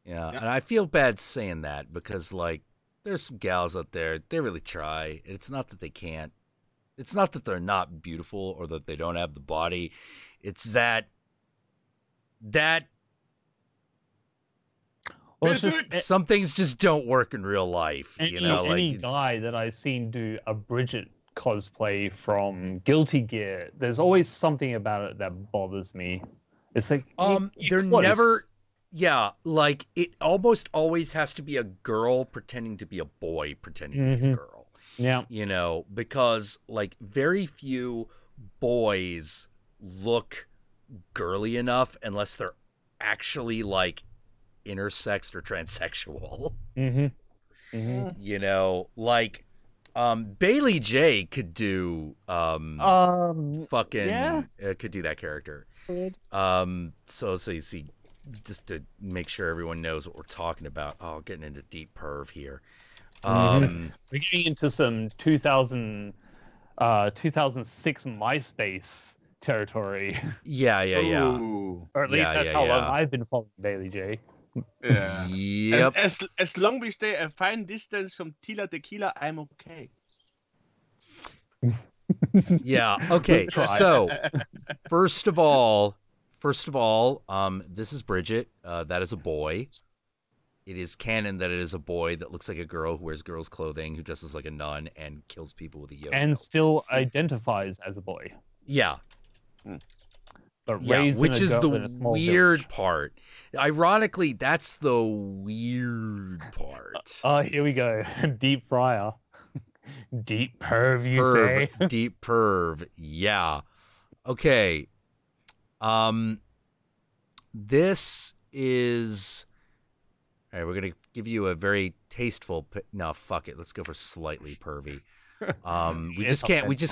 And I feel bad saying that because like there's some gals out there, they really try. It's not that they can't. It's not that they're not beautiful or that they don't have the body. It's that well, it's just, some things just don't work in real life. Any guy that I've seen do a Bridget cosplay from Guilty Gear, there's always something about it that bothers me. It's like they're never. Yeah, like it almost always has to be a girl pretending to be a boy pretending to be a girl. Yeah. You know, because like very few boys look girly enough unless they're actually like intersexed or transsexual. You know, like Bailey J could do could do that character. So you see, just to make sure everyone knows what we're talking about. Oh, getting into deep perv here. We're getting into some 2006 MySpace territory. Yeah. Or at least that's how long I've been following Bailey J. Yeah. Yep. As long we stay a fine distance from Tila Tequila, I'm okay. Yeah. Okay. So, first of all, this is Bridget. That is a boy. It is canon that it is a boy that looks like a girl who wears girls' clothing, who dresses like a nun, and kills people with a yo-yo. And still identifies as a boy. Yeah. But which is the weird part. Ironically, that's the weird part. Oh, here we go. Deep fryer. Deep perv, you say? Deep perv. Yeah. Okay. This is... All right, we're going to give you a very tasteful... No, fuck it. Let's go for slightly pervy. We just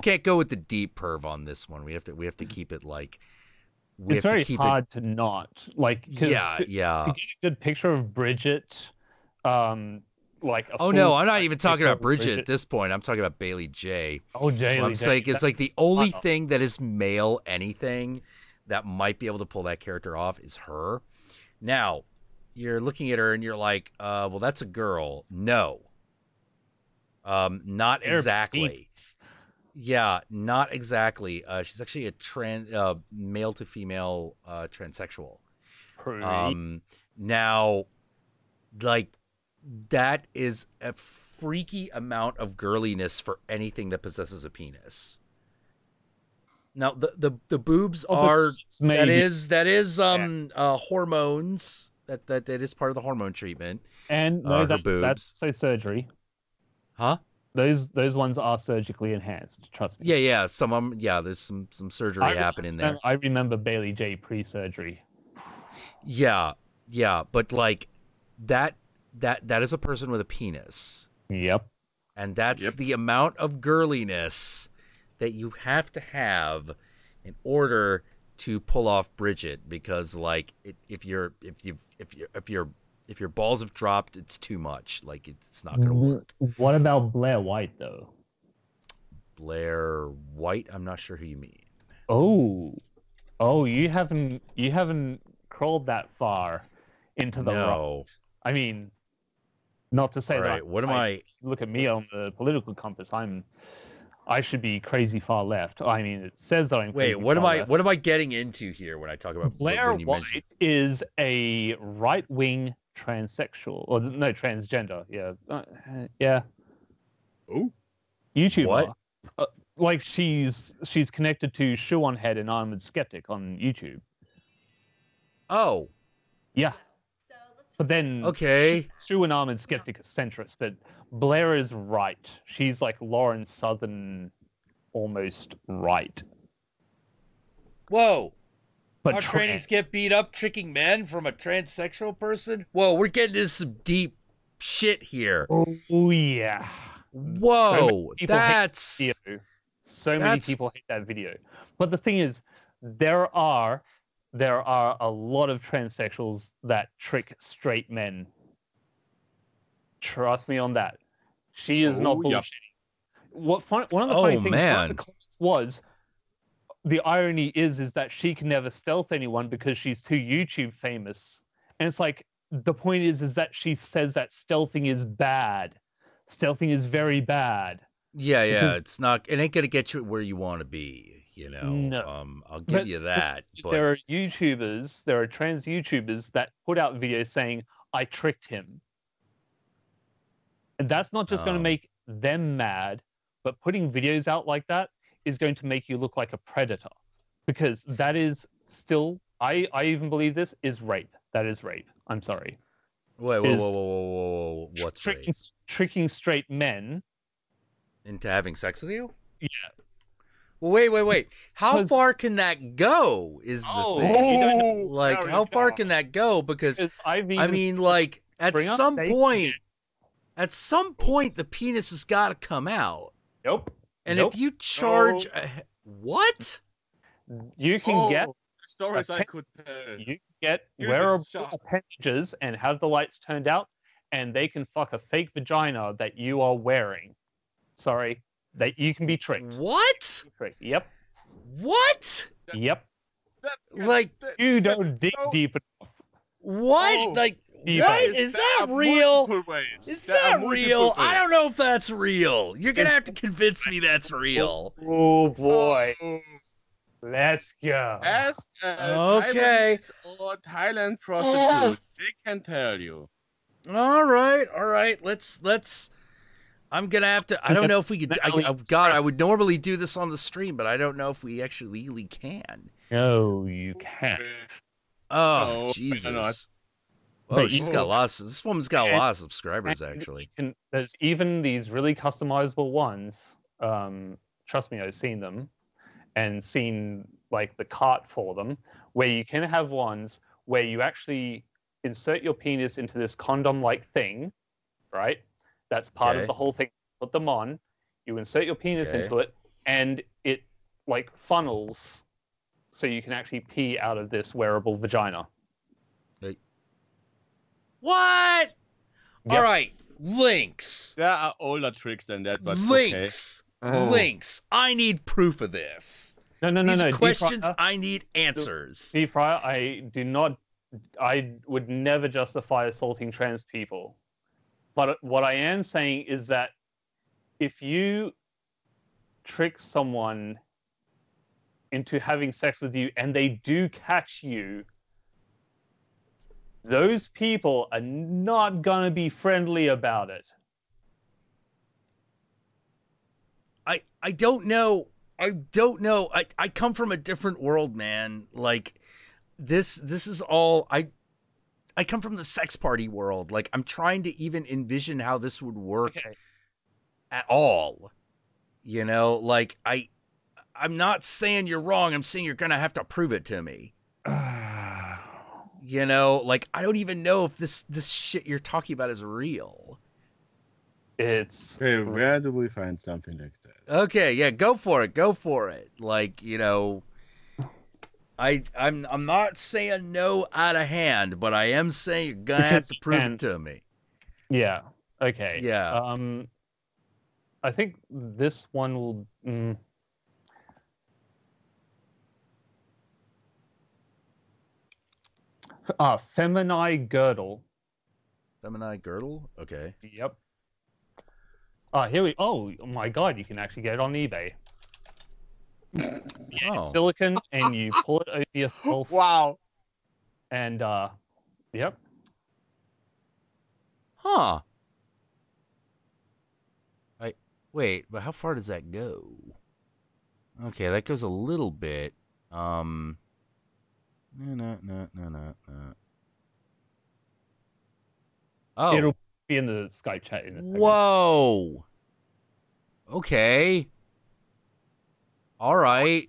can't go with the deep perv on this one. We have to keep it like... It's very hard to not like. Yeah. To get a good picture of Bridget, like. No, I'm not even talking about Bridget at this point. I'm talking about Bailey J. Oh, Bailey J. It's like the only thing that is male anything that might be able to pull that character off is her. Now, you're looking at her and you're like, well, that's a girl. No. Not exactly. Yeah, not exactly. She's actually a male to female transsexual. Now, like, that is a freaky amount of girliness for anything that possesses a penis. Now, the boobs are that is hormones. That is part of the hormone treatment. And no, her boobs. That's so surgery. Huh? Those ones are surgically enhanced. Trust me. Yeah. Some of them. Yeah, there's some surgery happening there. I remember Bailey J pre-surgery. Yeah, but like that is a person with a penis. Yep. And that's the amount of girliness that you have to have in order to pull off Bridget, because like if your balls have dropped, it's too much. Like it's not gonna work. What about Blair White though? Blair White? I'm not sure who you mean. Oh, you haven't crawled that far into the right. I mean, not to say all that. Right, what am I? Look at me on the political compass. I should be crazy far left. I mean, it says that I'm. Wait, what am I? What am I getting into here when I talk about Blair White? Is a right-wing transsexual, or no, transgender. Yeah, yeah. Oh, YouTuber. What? Like she's connected to Shoe on Head and Armored Skeptic on YouTube. Oh. Yeah. But then, okay, Shoe and Armored Skeptic is centrist, but Blair is right. She's like Lauren Southern, almost right. Whoa. But our trannies get beat up tricking men from a transsexual person? Whoa, we're getting into some deep shit here. Oh yeah. Whoa, so many people hate that video. But the thing is, there are a lot of transsexuals that trick straight men. Trust me on that. She is not bullshitting. Yeah. One of the funny things about the comments was, the irony is that she can never stealth anyone because she's too YouTube famous. And it's like, the point is that she says that stealthing is bad. Stealthing is very bad. Yeah, it's not. It ain't gonna get you where you want to be. You know. No. I'll give you that. But there are YouTubers, there are trans YouTubers that put out videos saying, "I tricked him," and that's not just going to make them mad, but putting videos out like that is going to make you look like a predator, because that is still. I even believe this is rape. That is rape. I'm sorry. Whoa. What's tricking straight men into having sex with you? Yeah. Well, wait. How far can that go? Is the thing. Like, how far can that go? Because I mean, like, at some point, the penis has got to come out. Nope. And if you charge, what? You can get stories I could tell. You can get wearable appendages and have the lights turned out, and they can fuck a fake vagina that you are wearing. Sorry, that you can be tricked. What? Yep. What? Yep. Like, you don't dig deep enough. What? Like, what? Is that real? Is that real? I don't know if that's real. You're gonna have to convince me that's real. Oh boy. Let's go. Ask okay. or Thailand prostitute. They can tell you. All right. Let's. I'm gonna have to. I don't know if we could. I would normally do this on the stream, but I don't know if we actually legally can. No, you can't. Oh, no, Jesus. Oh, she's got lots. This woman's got a lot of subscribers, actually. There's even these really customizable ones. Trust me, I've seen them. And seen like the cart for them, where you can have ones where you actually insert your penis into this condom-like thing, right? That's part of the whole thing. Put them on, you insert your penis into it, and it like funnels, so you can actually pee out of this wearable vagina. What? Yep. All right, links. There are older tricks than that, but links. Links. I need proof of this. No. These Deep questions, fryer, I need answers. Deep fryer, I would never justify assaulting trans people. But what I am saying is that if you trick someone into having sex with you and they do catch you, those people are not going to be friendly about it. I don't know. I don't know. I come from a different world, man. Like this is all I come from the sex party world. Like I'm trying to even envision how this would work at all. You know, like I'm not saying you're wrong. I'm saying you're going to have to prove it to me. You know, like I don't even know if this shit you're talking about is real. It's Hey, where do we find something like that? Okay, yeah, go for it. Like, you know, I'm not saying no out of hand, but I am saying you're gonna have to prove it to me. Yeah. Okay. Yeah. I think this one will. Feminine girdle. Feminine girdle? Okay. Yep. Here we. Oh my God! You can actually get it on eBay. Yeah, it's silicone, and you pull it over yourself. Wow. And yep. Huh. Wait, but how far does that go? Okay, that goes a little bit. No. Oh. It'll be in the Skype chat in a second. Whoa. Okay. All right.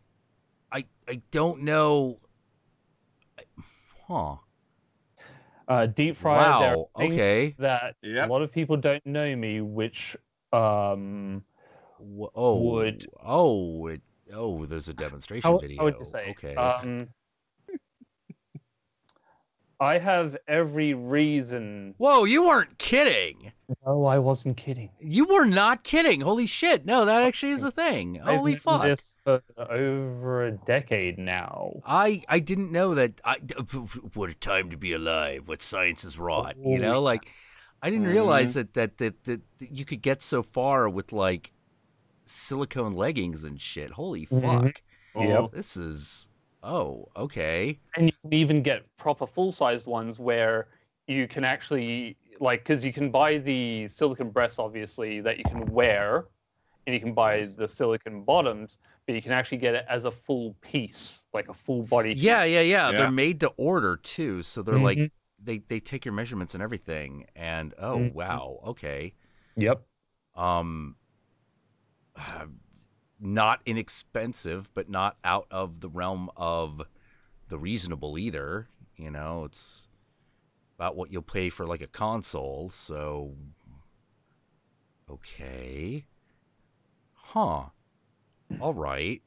I don't know. Huh. Deep fryer. Wow. Okay. That a lot of people don't know me, which would. There's a demonstration video. How would you say? Okay. I have every reason. Whoa, you weren't kidding. No, I wasn't kidding. You were not kidding. Holy shit. No, that actually is a thing. Holy fuck. I've known this for over a decade now. I didn't know that. What a time to be alive. What science has wrought. You know, like, I didn't realize that you could get so far with, like, silicone leggings and shit. Holy fuck. Yep. This is... Oh, okay. And you can even get proper full-sized ones where you can actually, like, because you can buy the silicone breasts, obviously, that you can wear, and you can buy the silicone bottoms, but you can actually get it as a full piece, like a full body piece. Yeah. They're made to order, too, so they're like, they take your measurements and everything, and, wow, okay. Yep. Not inexpensive, but not out of the realm of the reasonable either. You know, it's about what you'll pay for like a console. So, okay. Huh. All right.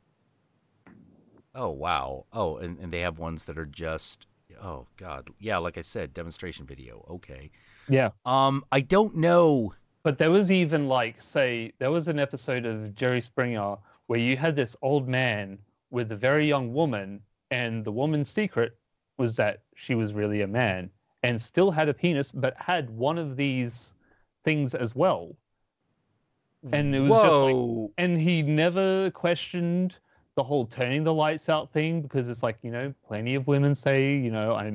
Oh, wow. Oh, and they have ones that are just, oh, God. Yeah, like I said, demonstration video. Okay. Yeah. I don't know. But there was even, like, say, there was an episode of Jerry Springer where you had this old man with a very young woman, and the woman's secret was that she was really a man and still had a penis, but had one of these things as well. And it was just like, and he never questioned the whole turning the lights out thing, because it's like, you know, plenty of women say, you know, I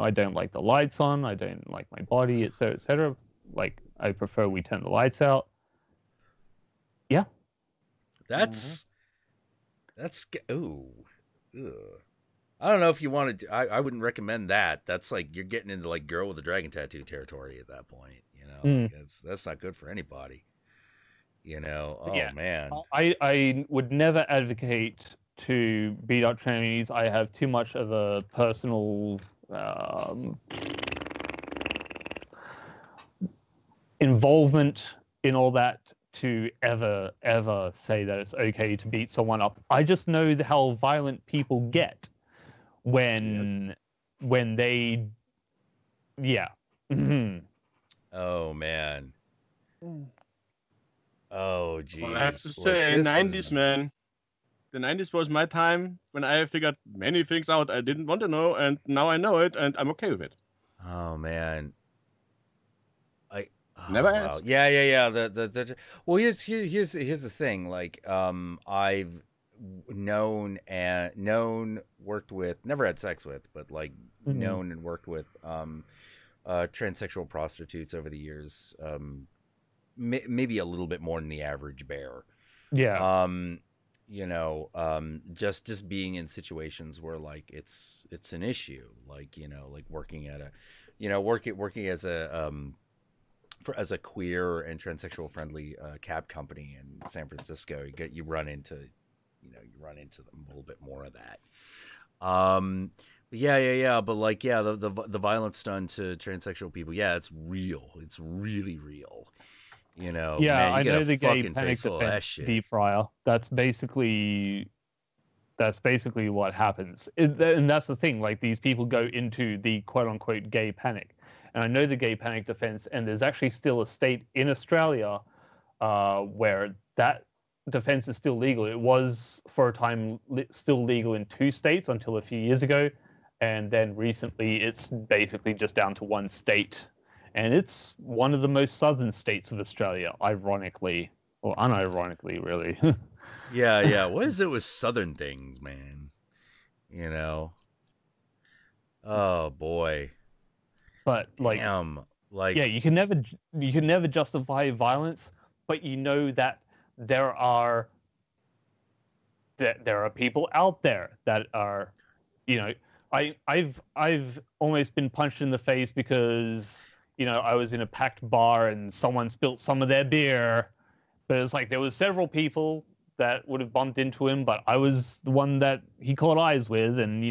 don't like the lights on, I don't like my body, etc., etc. Like, I prefer we turn the lights out. Yeah. That's ooh. Ugh. I don't know if you wanted to, I wouldn't recommend that. That's like you're getting into like girl with a dragon tattoo territory at that point, you know. Like that's not good for anybody. You know. Oh yeah. Man. I would never advocate to beat up trannies. I have too much of a personal involvement in all that to ever say that it's okay to beat someone up. I just know how violent people get when they Oh man. Oh geez. Well, I have to say, 90s man, the 90s was my time when I figured many things out I didn't want to know, and now I know it, and I'm okay with it. Oh man. Never Wow. asked. Yeah. Well, here's the thing. Like, I've known, worked with, never had sex with, but like known and worked with transsexual prostitutes over the years. Maybe a little bit more than the average bear. Yeah. Just being in situations where like it's an issue, like, like working at a, working as a queer and transsexual friendly cab company in San Francisco, you run into them a little bit more of that. But but like, the violence done to transsexual people, it's real. It's really real. Yeah, man, I know the gay fucking panic face full of that defense shit. deep fryer. That's basically what happens. And that's the thing. Like, these people go into the quote unquote gay panic. And I know the gay panic defense, and there's actually still a state in Australia where that defense is still legal. It was for a time still legal in 2 states until a few years ago, and then recently it's basically just down to 1 state, and it's one of the most southern states of Australia, ironically, or unironically, really. Yeah. What is it with southern things, man? Oh boy. But like, damn, like, yeah, you can never justify violence, but you know that there are people out there that are, I've almost been punched in the face because I was in a packed bar and someone spilt some of their beer, but it's like there was several people that would have bumped into him, but I was the one that he caught eyes with, and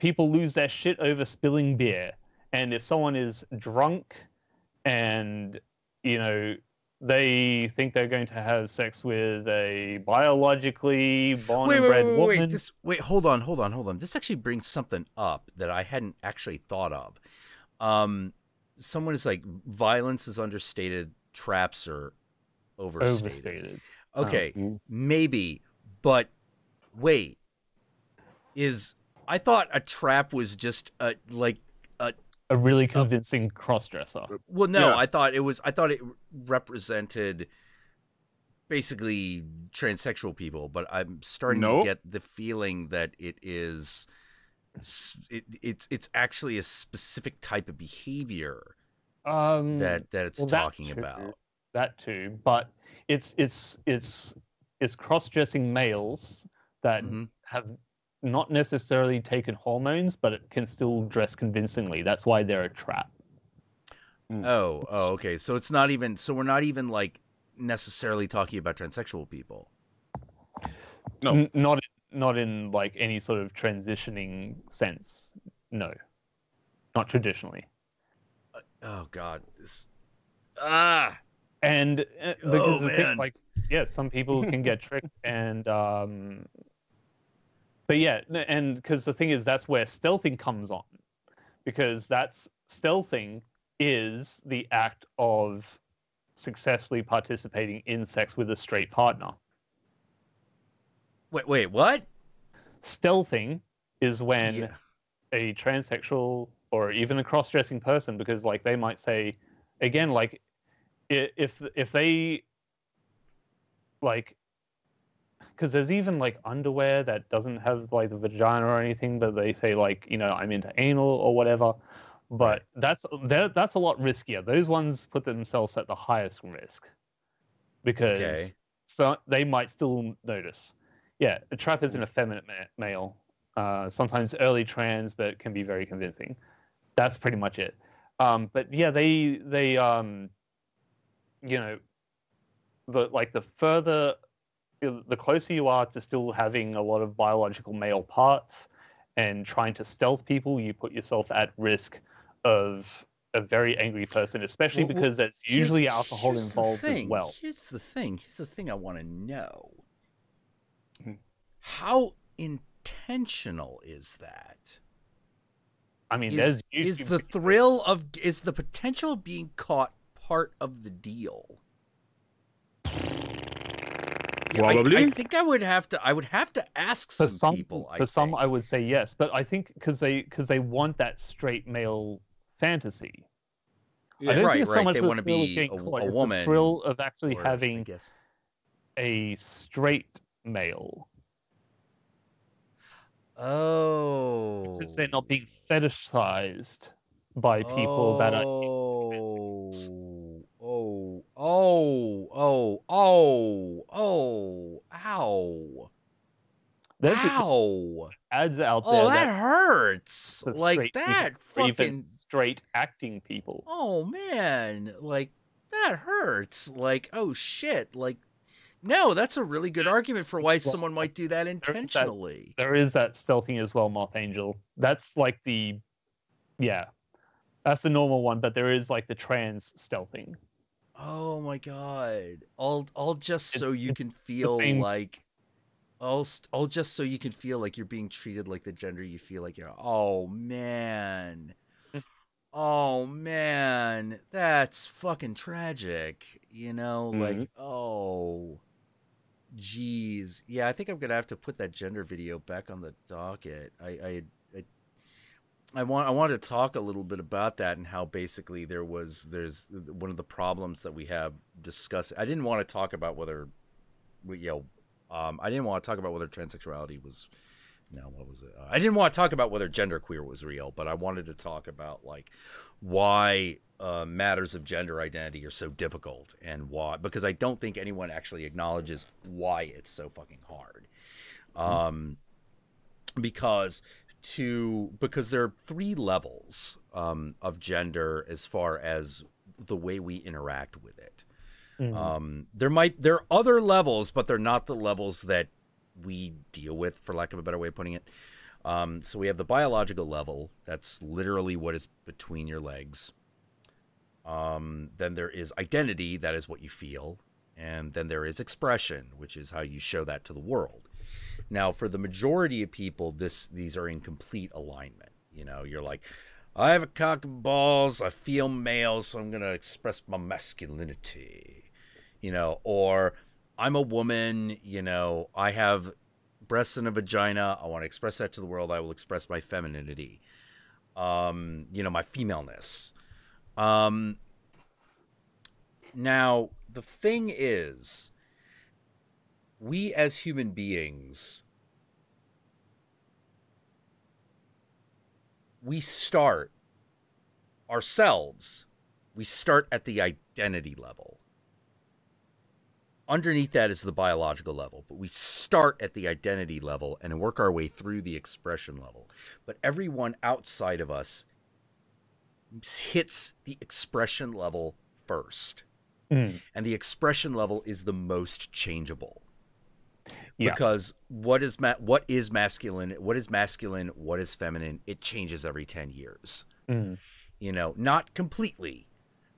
people lose their shit over spilling beer. And if someone is drunk and, they think they're going to have sex with a biologically born and bred woman. Hold on. This actually brings something up that I hadn't actually thought of. Someone is like, violence is understated, traps are overstated. Okay, maybe, but wait, I thought a trap was just a really convincing cross-dresser. Well, no, yeah. I thought it represented basically transsexual people, but I'm starting to get the feeling that it's actually a specific type of behavior that it's talking about. That too, but it's cross-dressing males that have not necessarily taken hormones, but it can still dress convincingly. That's why they're a trap. Oh, okay. So it's not even. So we're not even like necessarily talking about transsexual people. No, not in like any sort of transitioning sense. No, not traditionally. Oh God, this. And because the thing, like, some people can get tricked, and but yeah, and because the thing is, that's where stealthing comes on, because stealthing is the act of successfully participating in sex with a straight partner. Wait, what? Stealthing is when a transsexual or even a cross-dressing person, because like they might say, again, like if they like, because there's even like underwear that doesn't have like the vagina or anything, but they say like, I'm into anal or whatever. But that's a lot riskier. Those ones put themselves at the highest risk because so they might still notice. Yeah, a trap is an effeminate male, sometimes early trans, but can be very convincing. That's pretty much it. But yeah, they the closer you are to still having a lot of biological male parts and trying to stealth people, you put yourself at risk of a very angry person, especially because there's usually alcohol involved as well. Here's the thing I want to know. How intentional is that? I mean, is the thrill of is the potential of being caught part of the deal? Probably. I think I would have to ask some people. I would say yes, but I think because they want that straight male fantasy. Yeah. I don't Right, think it's so much they the want to thrill of be getting a caught, it's woman, the thrill of actually or, I having guess. a straight male. Oh. Because they're not being fetishized by people that are ow. There's Ow. ads out Oh, there that hurts. for Like straight that people, or even fucking. straight acting people. Oh man, like that hurts. Like, oh shit. Like, no, that's a really good argument for why someone might do that intentionally. There is that stealthing as well, Moth Angel. That's like that's the normal one, but there is like the trans stealthing. Oh my god. All just so you can the feel same- like all just so you can feel like you're being treated like the gender you feel like you're. Oh man. Oh man, that's fucking tragic. You know, like, oh jeez. Yeah, I think I'm gonna have to put that gender video back on the docket. I want to talk a little bit about that and how basically there's one of the problems that we have discussed. I didn't want to talk about whether I didn't want to talk about whether transsexuality was what was it? I didn't want to talk about whether genderqueer was real, but I wanted to talk about like why matters of gender identity are so difficult and why, because I don't think anyone actually acknowledges why it's so fucking hard. Because there are 3 levels of gender as far as the way we interact with it. There are other levels, but they're not the levels that we deal with, for lack of a better way of putting it. So we have the biological level. That's literally what is between your legs. Then there is identity. That is what you feel. And then there is expression, which is how you show that to the world. Now, for the majority of people, these are in complete alignment. You know, you're like, I have a cock and balls. I feel male, so I'm going to express my masculinity. You know, or I'm a woman, you know, I have breasts and a vagina. I want to express that to the world. I will express my femininity, you know, my femaleness. Now, the thing is, we as human beings, we start at the identity level. Underneath that is the biological level, but we start at the identity level and work our way through the expression level. But everyone outside of us hits the expression level first. And the expression level is the most changeable. Yeah. Because what is masculine, what is feminine, it changes every 10 years. You know, not completely,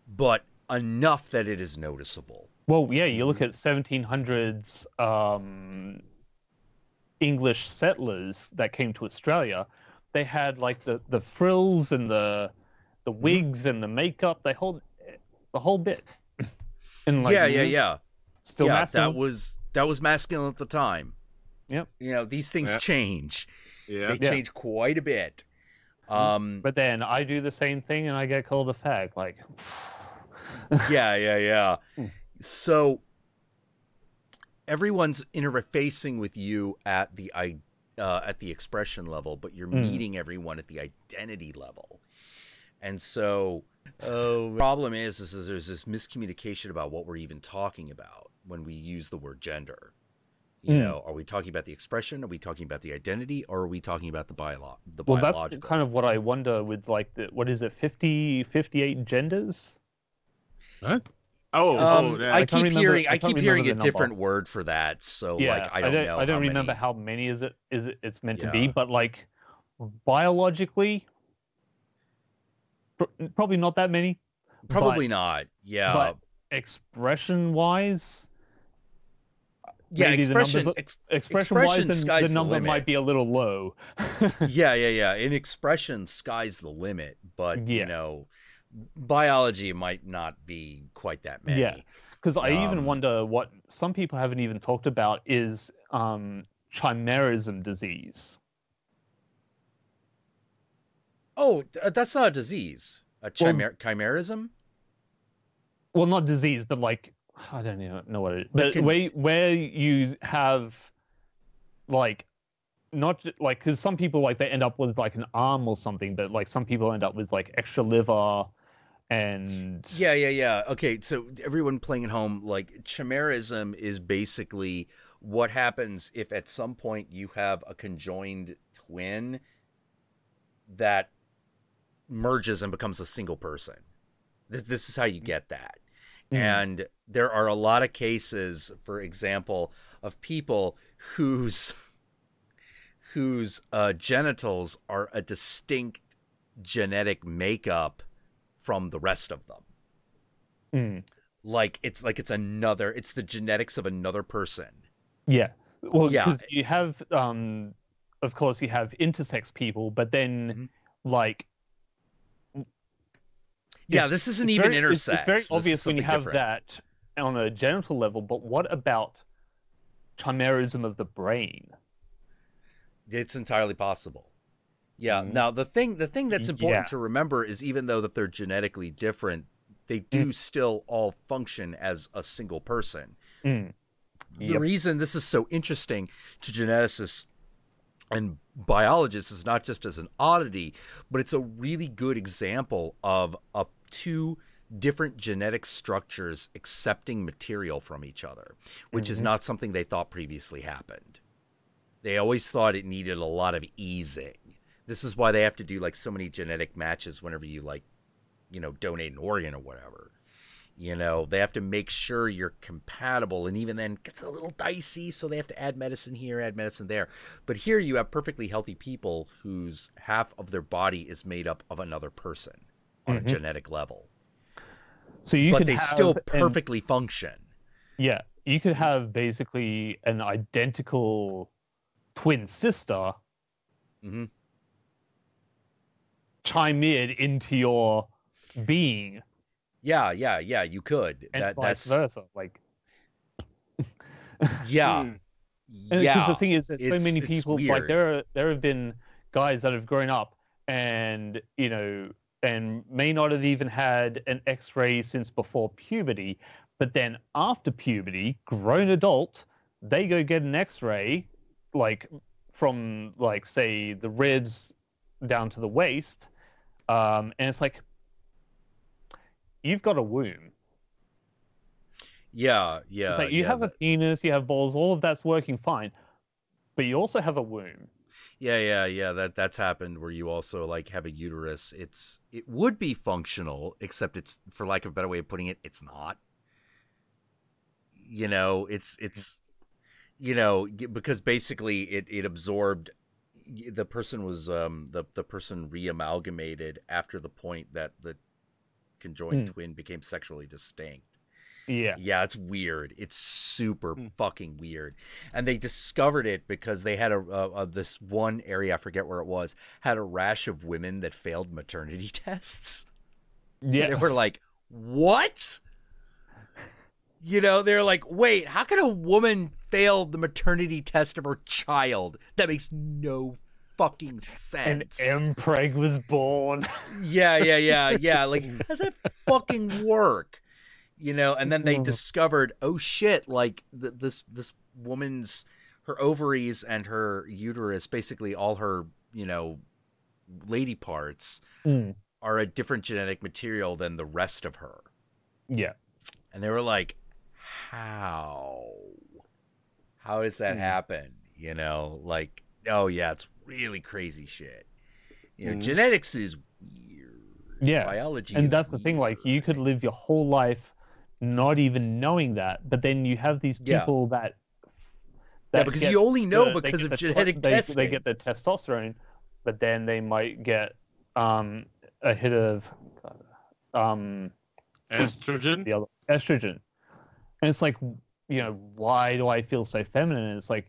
but enough that it is noticeable. Well, yeah, you look at 1700s English settlers that came to Australia. They had like the frills and the wigs and the makeup. They hold the whole bit. And like, Still masculine. That was masculine at the time. Yep. You know, these things change. Yeah. They change quite a bit. But then I do the same thing and I get called a fag. Like. Yeah. So everyone's interfacing with you at the expression level, but you're meeting everyone at the identity level. And so the problem is there's this miscommunication about what we're even talking about when we use the word gender. You know, are we talking about the expression? Are we talking about the identity? Or are we talking about the biological? Well, that's kind of what I wonder with like what is it, 58 genders? Huh? I keep hearing a different word for that. So like I don't know. I don't remember how many it's meant to be, but like biologically, probably not that many. Probably not. Yeah. But expression-wise, expression-wise, the number might be a little low. Yeah. In expression, sky's the limit, but you know, biology might not be quite that many. Yeah, Because I even wonder what some people haven't even talked about is chimerism disease. Oh, that's not a disease. A chimerism? Well, not disease, but like, I don't even know what it is. But where you have, like, not like, because some people, like, they end up with, like, an arm or something, but, like, some people end up with, like, extra liver and... Yeah. Okay, so everyone playing at home, like, chimerism is basically what happens if at some point you have a conjoined twin that merges and becomes a single person. This is how you get that. And there are a lot of cases, for example, of people whose genitals are a distinct genetic makeup from the rest of them. Like it's the genetics of another person. Yeah. Well, because you have, of course, you have intersex people, but then, like... Yeah, this isn't even intersex. It's very obvious when you have that on a genital level, but what about chimerism of the brain? It's entirely possible. Yeah. Now, the thing that's important to remember is even though that they're genetically different, they do still all function as a single person. The reason this is so interesting to geneticists and biologists is not just as an oddity, but it's a really good example of two different genetic structures accepting material from each other, which is not something they thought previously happened. They always thought it needed a lot of easing. This is why they have to do like so many genetic matches whenever you like, you know, donate an organ or whatever. You know, they have to make sure you're compatible, and even then it gets a little dicey, so they have to add medicine here, add medicine there. But here you have perfectly healthy people whose half of their body is made up of another person on a genetic level. So but they still perfectly function. Yeah, you could have basically an identical twin sister chime into your being. Yeah, you could. And vice versa. Like, yeah. Because the thing is that so many people, like, there have been guys that have grown up and, you know, and may not have even had an X-ray since before puberty, but then after puberty, grown adult, they go get an X-ray, like, from, like, say, the ribs down to the waist, and it's like, you've got a womb. Yeah. It's like you have a penis, you have balls, all of that's working fine, but you also have a womb. Yeah. That's happened where you also like have a uterus. It would be functional, except it's, for lack of a better way of putting it, it's not. You know, it's you know, because basically it absorbed. The person was the person re-amalgamated after the point that the conjoined twin became sexually distinct. Yeah, it's weird. It's super fucking weird. And they discovered it because they had this one area, I forget where it was, had a rash of women that failed maternity tests. Yeah, and they were like, what? You know, they're like, wait, how can a woman fail the maternity test of her child? That makes no fucking sense. An MPreg was born. Yeah. Like, how does that fucking work? You know, and then they discovered, oh shit, like this woman's, her ovaries and her uterus, basically all her, you know, lady parts are a different genetic material than the rest of her. Yeah. And they were like, how does that happen? You know, like, oh yeah, it's really crazy shit. You know, genetics is weird. Yeah. Biology and is that's the thing, like, you could live your whole life not even knowing that, but then you have these people that because you only know because of genetic testing. They get the testosterone, but then they might get a hit of estrogen. The other estrogen, and it's like, you know, why do I feel so feminine? And it's like,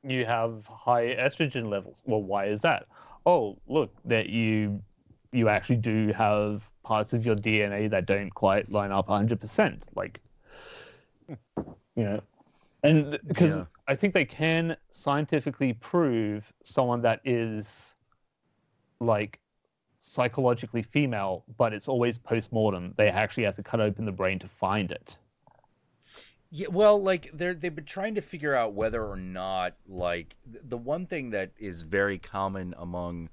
you have high estrogen levels. Well, why is that? Oh, look, that you actually do have parts of your DNA that don't quite line up 100%. Like, and because I think they can scientifically prove someone that is like psychologically female, but it's always post-mortem. They actually have to cut open the brain to find it. Yeah, well, like they've been trying to figure out whether or not, like, the one thing that is very common among,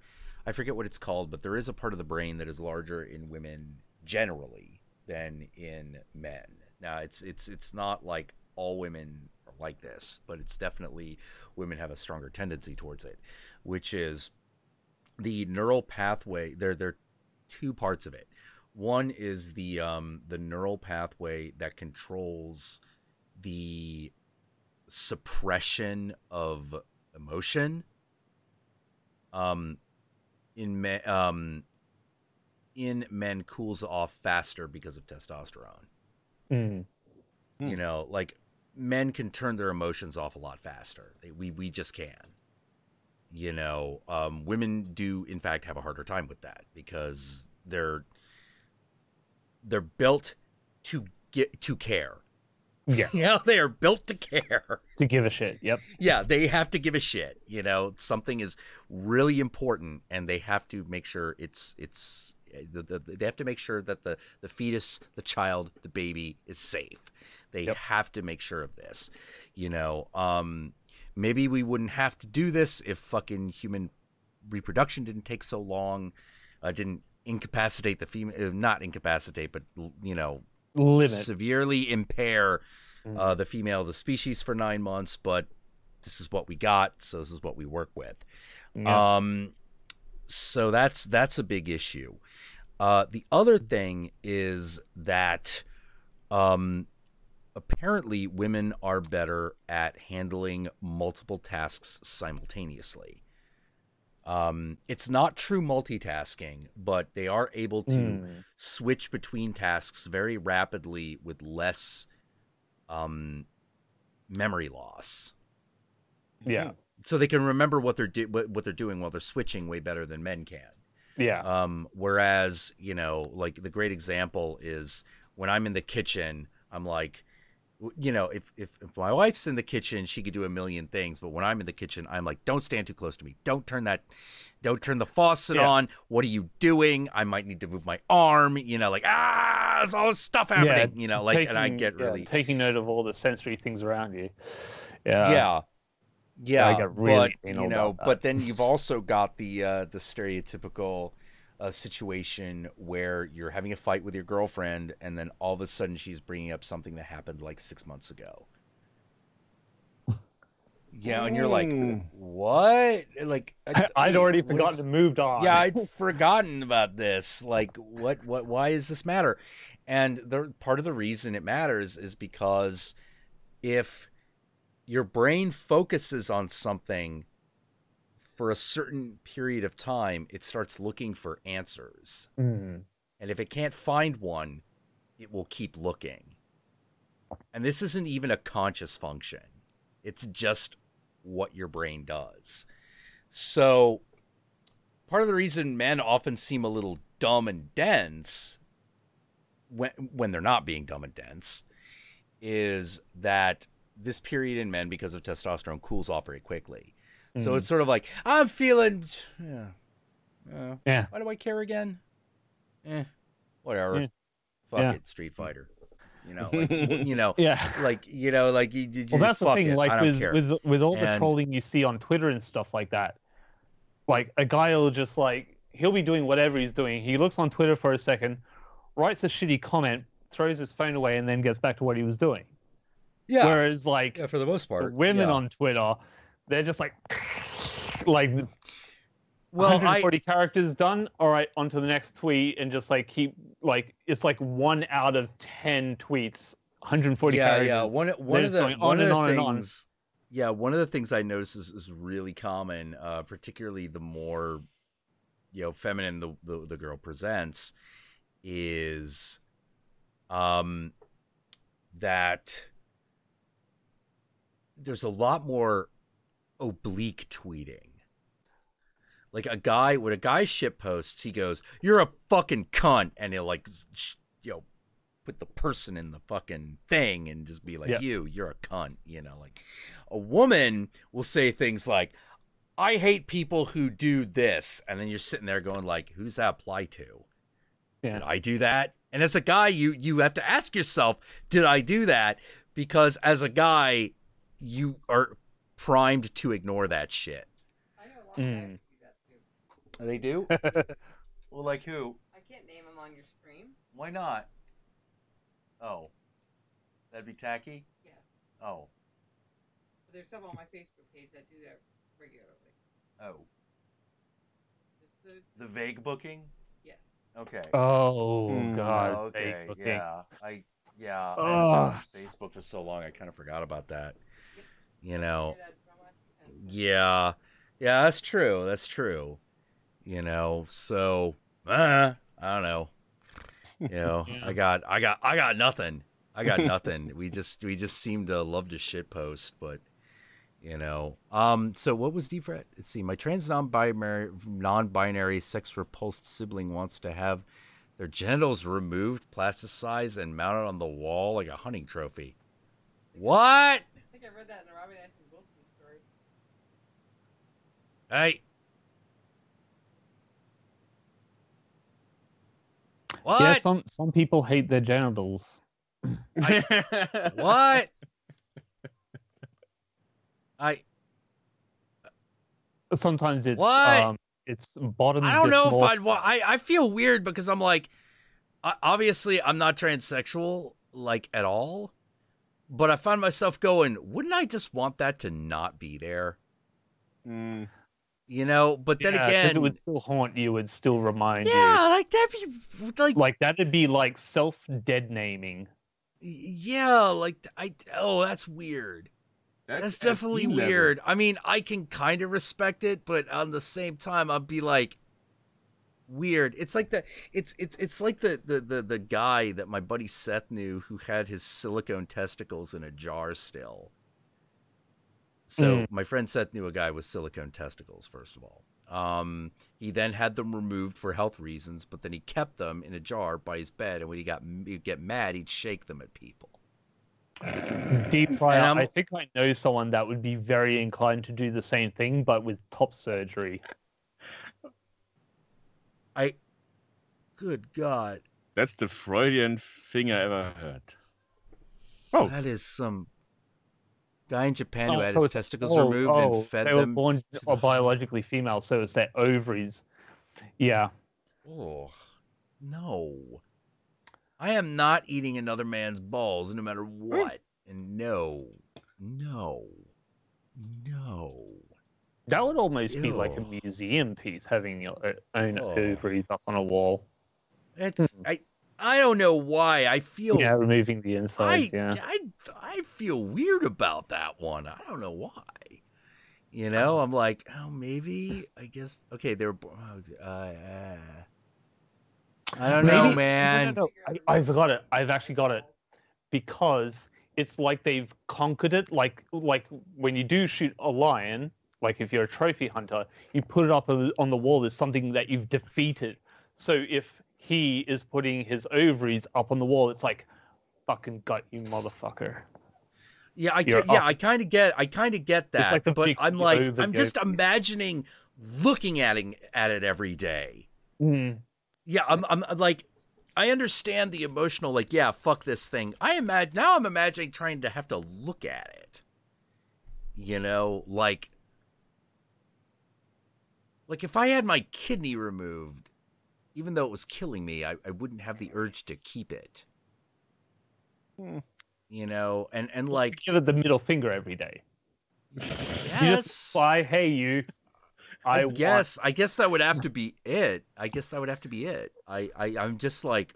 I forget what it's called, but there is a part of the brain that is larger in women generally than in men. Now, it's not like all women are like this, but it's definitely women have a stronger tendency towards it, which is the neural pathway. There are two parts of it. One is the neural pathway that controls the suppression of emotion. In men cools off faster because of testosterone. You know, like men can turn their emotions off a lot faster. We just can. You know, women do in fact have a harder time with that because they're built to care. Yeah. You know, they are built to care. To give a shit. Yep. Yeah, they have to give a shit. You know, something is really important, and they have to make sure they have to make sure that the fetus, the child, the baby is safe. They have to make sure of this. You know, maybe we wouldn't have to do this if fucking human reproduction didn't take so long, didn't incapacitate the female, not incapacitate, but, you know, severely impair the female of the species for 9 months, but this is what we got, so this is what we work with. So that's a big issue. The other thing is that apparently women are better at handling multiple tasks simultaneously. It's not true multitasking, but they are able to switch between tasks very rapidly with less memory loss. Yeah. So they can remember what they're doing while they're switching way better than men can. Yeah. Whereas, you know, like the great example is when I'm in the kitchen, I'm like, you know, if my wife's in the kitchen, she could do a million things. But when I'm in the kitchen, I'm like, don't stand too close to me. Don't turn the faucet on. What are you doing? I might need to move my arm, you know, like, there's all this stuff happening, you know, like, and I get really taking note of all the sensory things around you. Yeah. I got really but, you know, but then you've also got the stereotypical situation where you're having a fight with your girlfriend and then all of a sudden she's bringing up something that happened like 6 months ago. Yeah, and you're like, what? Like, I'd already forgotten and moved on. Yeah, I'd forgotten about this. Like, what? Why does this matter? And part of the reason it matters is because if your brain focuses on something for a certain period of time, it starts looking for answers. And if it can't find one, it will keep looking. And this isn't even a conscious function. It's just what your brain does. So part of the reason men often seem a little dumb and dense when they're not being dumb and dense is that this period in men, because of testosterone, cools off very quickly. So it's sort of like, I'm feeling, why do I care again? Whatever. Fuck it, Street Fighter. You know, like, you know, like, you know, like, you well, that's the thing. it. Like, with all the And trolling you see on Twitter and stuff like that, like, a guy will just, like, he'll be doing whatever he's doing. He looks on Twitter for a second, writes a shitty comment, throws his phone away, and then gets back to what he was doing. Yeah. Whereas, like, for the most part, women on Twitter, they're just like, well, 140 characters done. All right, on to the next tweet, and just like keep like it's like 1 out of 10 tweets, 140 characters. Yeah, one of the things. Yeah, one of the things I notice is really common, particularly the more, you know, feminine the girl presents, is that there's a lot more oblique tweeting. Like a guy, when a guy shit posts, he goes, "You're a fucking cunt," and he'll like, put the person in the fucking thing and just be like, you're a cunt, like a woman will say things like, "I hate people who do this," and then you're sitting there going like, who does that apply to? Did I do that? And as a guy, you have to ask yourself, did I do that? Because as a guy, you are primed to ignore that shit. I know a lot of guys who do that too. They do? Well, like who? I can't name them on your stream. Why not? Oh. That'd be tacky? Yeah. Oh. But there's some on my Facebook page that do that regularly. Oh. Just The vague booking? Yes. Okay. Oh God. Okay. Fake Yeah. I haven't been Ugh. on Facebook for so long. I kind of forgot about that. Do that so much, and- Yeah. Yeah, that's true. That's true. So I don't know. I got nothing. I got nothing. We just seem to love to shit post, but so what was deep red? Let's see. My trans non-binary sex repulsed sibling wants to have their genitals removed, plasticized, and mounted on the wall like a hunting trophy. What? I think I read that in a Robin Anthony Wilson story. Hey. What? Yeah, some people hate their genitals. What? Sometimes it's What? It's bottom. I don't know if I feel weird because I'm like, obviously I'm not transsexual like at all, but I find myself going, wouldn't I just want that to not be there? But then again, it would still haunt you. It would still remind you. Yeah, like that'd be like that'd be like self-dead naming. Yeah, like that's weird. That's definitely weird. I mean, I can kind of respect it, but on the same time, I'd be like, weird. It's like it's like the guy that my buddy Seth knew who had his silicone testicles in a jar still. So my friend Seth knew a guy with silicone testicles, first of all. He then had them removed for health reasons, but then he kept them in a jar by his bed, and when he'd get mad, he'd shake them at people. Deep fryer. I think I know someone that would be very inclined to do the same thing, but with top surgery. Good God. That's the Freudian thing I ever heard. Oh. That is some guy in Japan who had his testicles removed and fed them. They were born biologically female, so it's their ovaries. Yeah. Oh, no. I am not eating another man's balls no matter what. And no. That would almost be like a museum piece, having your own ovaries up on a wall. It's I don't know why. I feel removing the inside. I feel weird about that one. I don't know why. I'm like, maybe. I guess. Okay, they were. I don't know, man. No. I've got it. I've actually got it, because it's like they've conquered it. Like when you do shoot a lion, like if you're a trophy hunter, you put it up on the wall as something that you've defeated. So if he is putting his ovaries up on the wall, it's like, fucking gut, you motherfucker. Yeah, I kind of get that, like but I'm just imagining looking at it every day. Yeah, I'm like, I understand the emotional, like, yeah, fuck this thing. Now I'm imagining trying to have to look at it. Like if I had my kidney removed, even though it was killing me, I wouldn't have the urge to keep it. And like, give it the middle finger every day. Yes. I guess that would have to be it. I'm just like,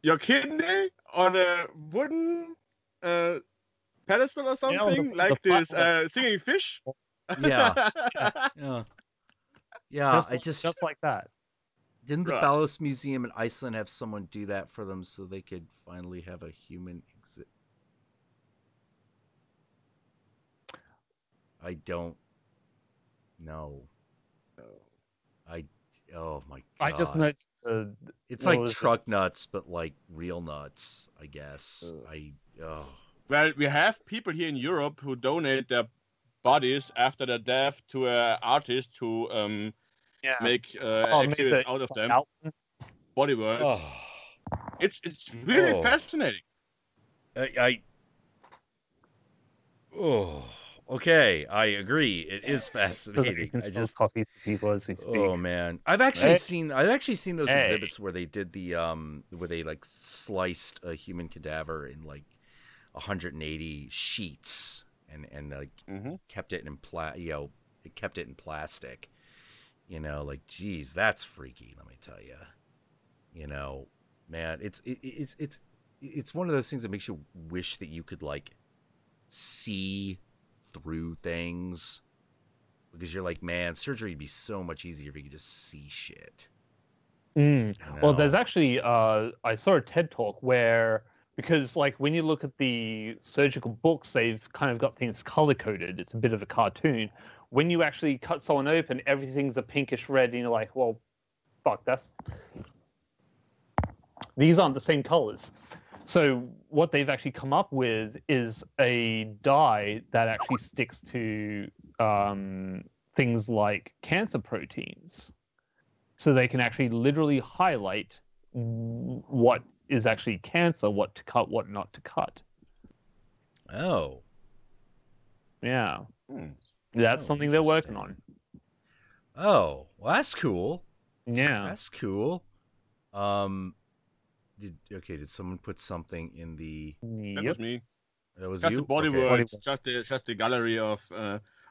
your kidney on a wooden pedestal or something, like this singing fish. Yeah. Just like that. Didn't the Phallus Museum in Iceland have someone do that for them so they could finally have a human exit? I don't know. Oh my god! I just know it's what like was truck nuts, but like real nuts, I guess. Well, we have people here in Europe who donate their bodies after their death to an artist who make exhibits out of them. Body worlds. It's really fascinating. Okay, I agree. It is fascinating. I just copies to people as we speak. Oh man, I've actually seen those exhibits where they did the where they like sliced a human cadaver in like 180 sheets and like kept it in kept it in plastic. You know, like geez, that's freaky. Let me tell you. You know, man, it's one of those things that makes you wish that you could like see through things, because you're like, man, surgery would be so much easier if you could just see shit. You know? Well, there's actually I saw a TED talk where, because like when you look at the surgical books, they've kind of got things color coded. It's a bit of a cartoon. When you actually cut someone open, everything's a pinkish red, and you're like, well, fuck, these aren't the same colors. So what they've actually come up with is a dye that actually sticks to things like cancer proteins. So they can actually literally highlight what is actually cancer, what to cut, what not to cut. Oh. Yeah. That's something they're working on. Oh, well, that's cool. Yeah. That's cool. Did someone put something in the? That was me. That was just you. The body world, just the gallery of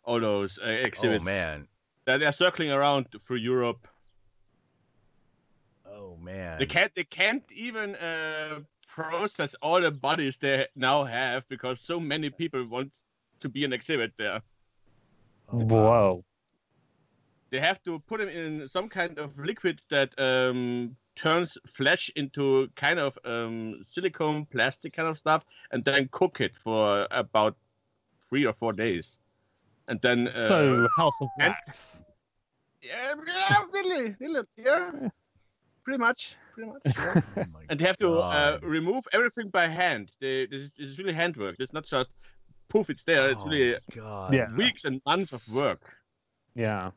all those exhibits. Oh man, they're circling around through Europe. Oh man, they can't even process all the bodies they now have because so many people want to be an exhibit there. Oh, whoa! They have to put them in some kind of liquid that turns flesh into kind of silicone plastic kind of stuff, and then cook it for about 3 or 4 days, and then so House of Wax. Yeah, really, yeah, pretty much. Yeah. Oh and they have to remove everything by hand. This is really handwork. It's not just poof, it's there. It's really weeks and months of work. Yeah.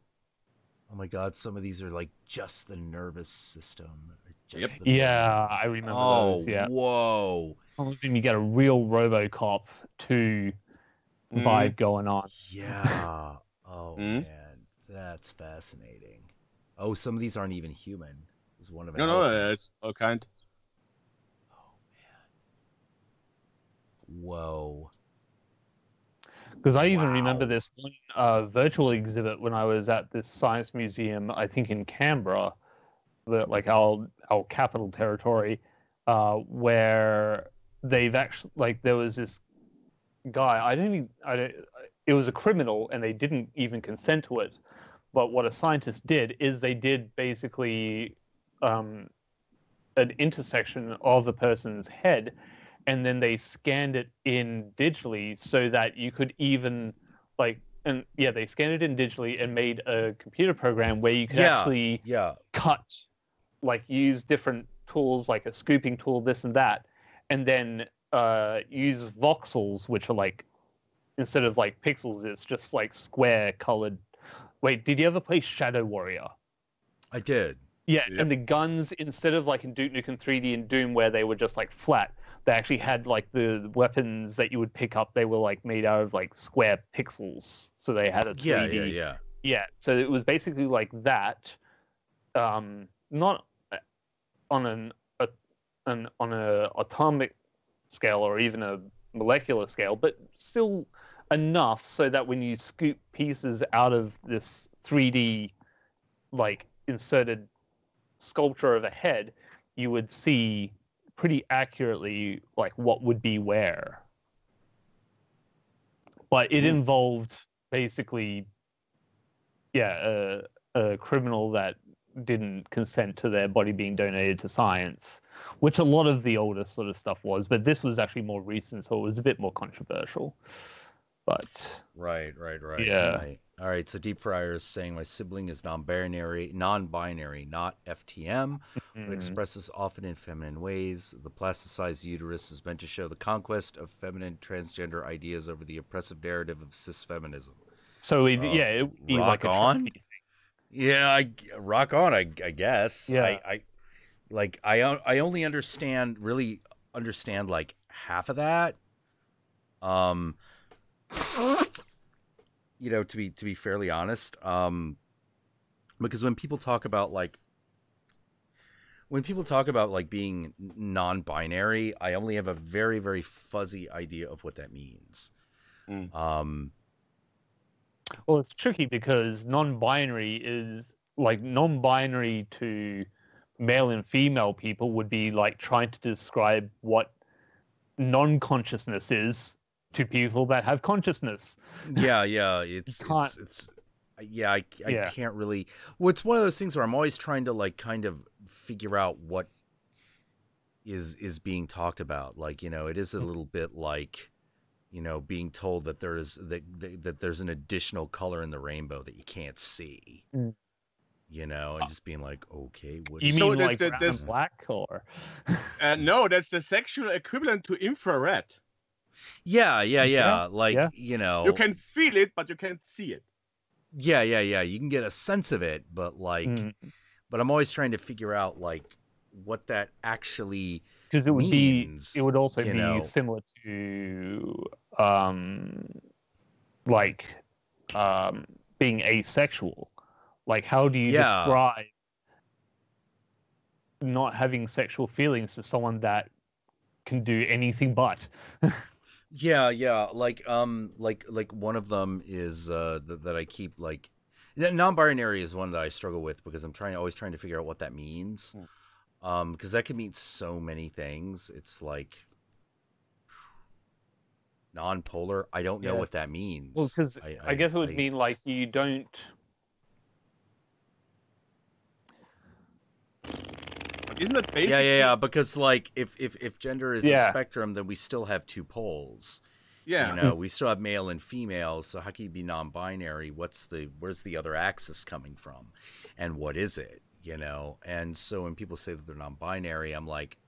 Oh my god, some of these are like just the nervous system. Just I remember those. Yeah. Whoa. Some of them you get a real RoboCop 2 vibe going on. Yeah. Oh man, that's fascinating. Oh, some of these aren't even human. There's one of No, it's all kind. Oh man. Whoa. Because I even remember this one virtual exhibit when I was at this science museum, I think in Canberra, like our capital territory, where they've actually, like, there was this guy. It was a criminal, and they didn't even consent to it. But what a scientist did is they did basically an intersection of a person's head, and then they scanned it in digitally so that you could even they scanned it in digitally and made a computer program where you could actually cut, like use different tools like a scooping tool, this and that, and then use voxels, which are like, instead of like pixels, it's just like square colored. Wait, did you ever play Shadow Warrior? I did. Yeah, and the guns, instead of like in Duke Nukem 3D and Doom where they were just like flat, they actually had like the weapons that you would pick up. They were like made out of like square pixels, so they had a 3D. Yeah. So it was basically like that, not on an atomic scale or even a molecular scale, but still enough so that when you scoop pieces out of this 3D like inserted sculpture of a head, you would see pretty accurately like what would be where. But it involved basically a criminal that didn't consent to their body being donated to science, which a lot of the older sort of stuff was, but this was actually more recent, so it was a bit more controversial. But Right. Yeah. Right. All right. So Deep Fryer is saying my sibling is non-binary, not FTM, but expresses often in feminine ways. The plasticized uterus is meant to show the conquest of feminine transgender ideas over the oppressive narrative of cis feminism. So it would be like a on. trophy thing. Yeah, rock on. I guess. Yeah. I only really understand like half of that. You know, to be fairly honest, because when people talk about like being non-binary, I only have a very, very fuzzy idea of what that means. Well, it's tricky because non-binary to male and female people would be like trying to describe what non-consciousness is to people that have consciousness. Yeah, it's I can't really. Well, it's one of those things where I'm always trying to like kind of figure out what is being talked about. Like, you know, it is a little bit like, you know, being told that there's an additional color in the rainbow that you can't see. You know, and just being like, okay, what? You is mean So like that's brown and black, or? no, that's the sexual equivalent to infrared. Yeah. Like, yeah. you know, You can feel it, but you can't see it. Yeah. You can get a sense of it, but like, but I'm always trying to figure out like what that actually because it would means, it would also be know? similar to being asexual. Like, how do you describe not having sexual feelings to someone that can do anything but? Yeah. Like one of them is that I keep like non-binary is one that I struggle with because I'm always trying to figure out what that means. Because that can mean so many things. It's like non-polar. I don't know what that means. Well, because I guess it would mean like you don't. Isn't it basically? Yeah. Because like if gender is a spectrum, then we still have two poles. Yeah. You know, we still have male and female. So how can you be non-binary? Where's the other axis coming from, and what is it? You know, and so when people say that they're non-binary, I'm like,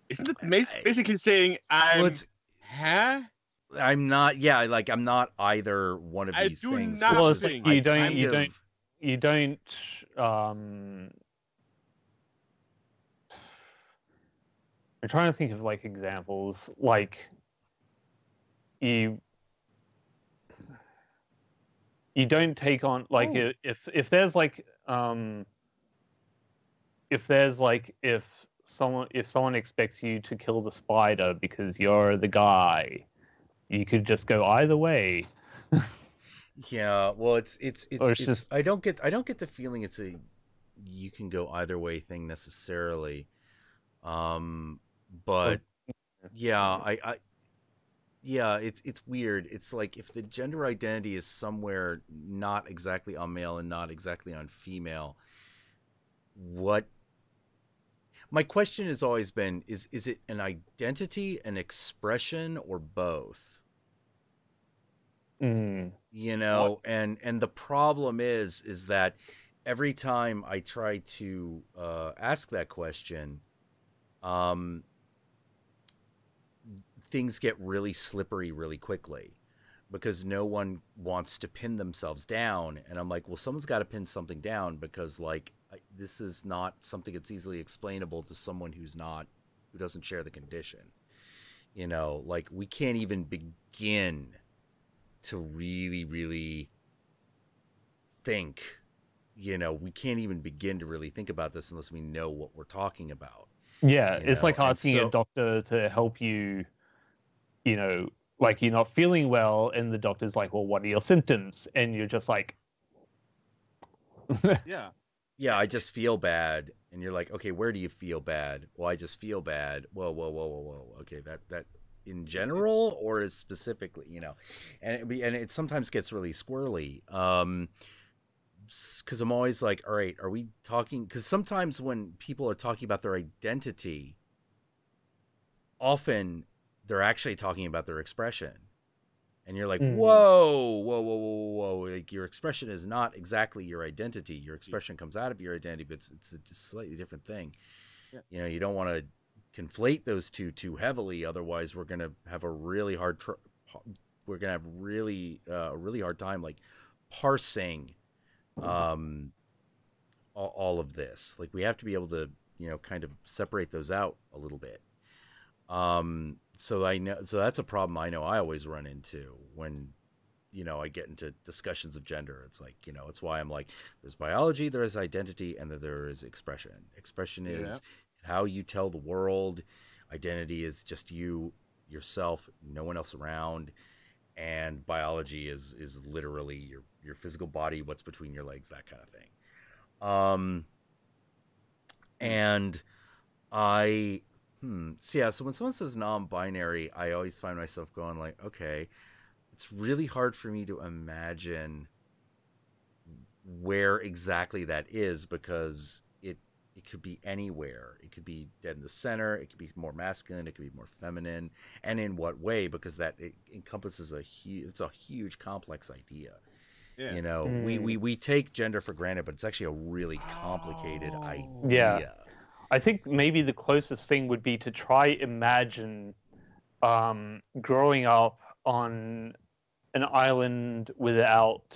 isn't it basically saying I'm not? Yeah, like I'm not either one of these things. Well, you don't. I'm trying to think of like examples. Like you don't take on like if there's like if someone expects you to kill the spider because you're the guy, you could just go either way. Yeah, well, it's just I don't get the feeling it's a you can go either way thing necessarily. But it's weird. It's like if the gender identity is somewhere not exactly on male and not exactly on female, what my question has always been is it an identity, an expression, or both? You know, and the problem is that every time I try to ask that question, things get really slippery really quickly because no one wants to pin themselves down. And I'm like, well, someone's got to pin something down because like this is not something that's easily explainable to someone who doesn't share the condition. You know, like we can't even begin to really, really think, you know, we can't even begin to really think about this unless we know what we're talking about. Yeah, it's like asking a doctor to help you, you know, like you're not feeling well, and the doctor's like, well, what are your symptoms? And you're just like, yeah, I just feel bad. And you're like, okay, where do you feel bad? Well, I just feel bad. Whoa. Okay, that in general or is specifically, you know, and it sometimes gets really squirrely. Because I'm always like, all right, are we talking? Because sometimes when people are talking about their identity, often they're actually talking about their expression. And you're like, Mm. whoa. Like, your expression is not exactly your identity. Your expression comes out of your identity, but it's a slightly different thing. Yeah. You know, you don't want to conflate those two too heavily. Otherwise, we're going to have a really hard really hard time, like, parsing all of this. Like, we have to be able to, you know, kind of separate those out a little bit. So that's a problem I know I always run into when, you know, I get into discussions of gender. It's like, you know, it's why I'm like, there's biology, there is identity, and then there is expression. Expression is how you tell the world. Identity is just you, yourself, no one else around. And biology is literally your physical body, what's between your legs, that kind of thing. And I, so yeah, so when someone says non-binary, I always find myself going like, okay, it's really hard for me to imagine where exactly that is, because it could be anywhere. It could be dead in the center. It could be more masculine. It could be more feminine. And in what way? Because that it encompasses it's a huge complex idea. Yeah. You know, we take gender for granted, but it's actually a really complicated idea. Yeah. I think maybe the closest thing would be to try imagine growing up on an island without,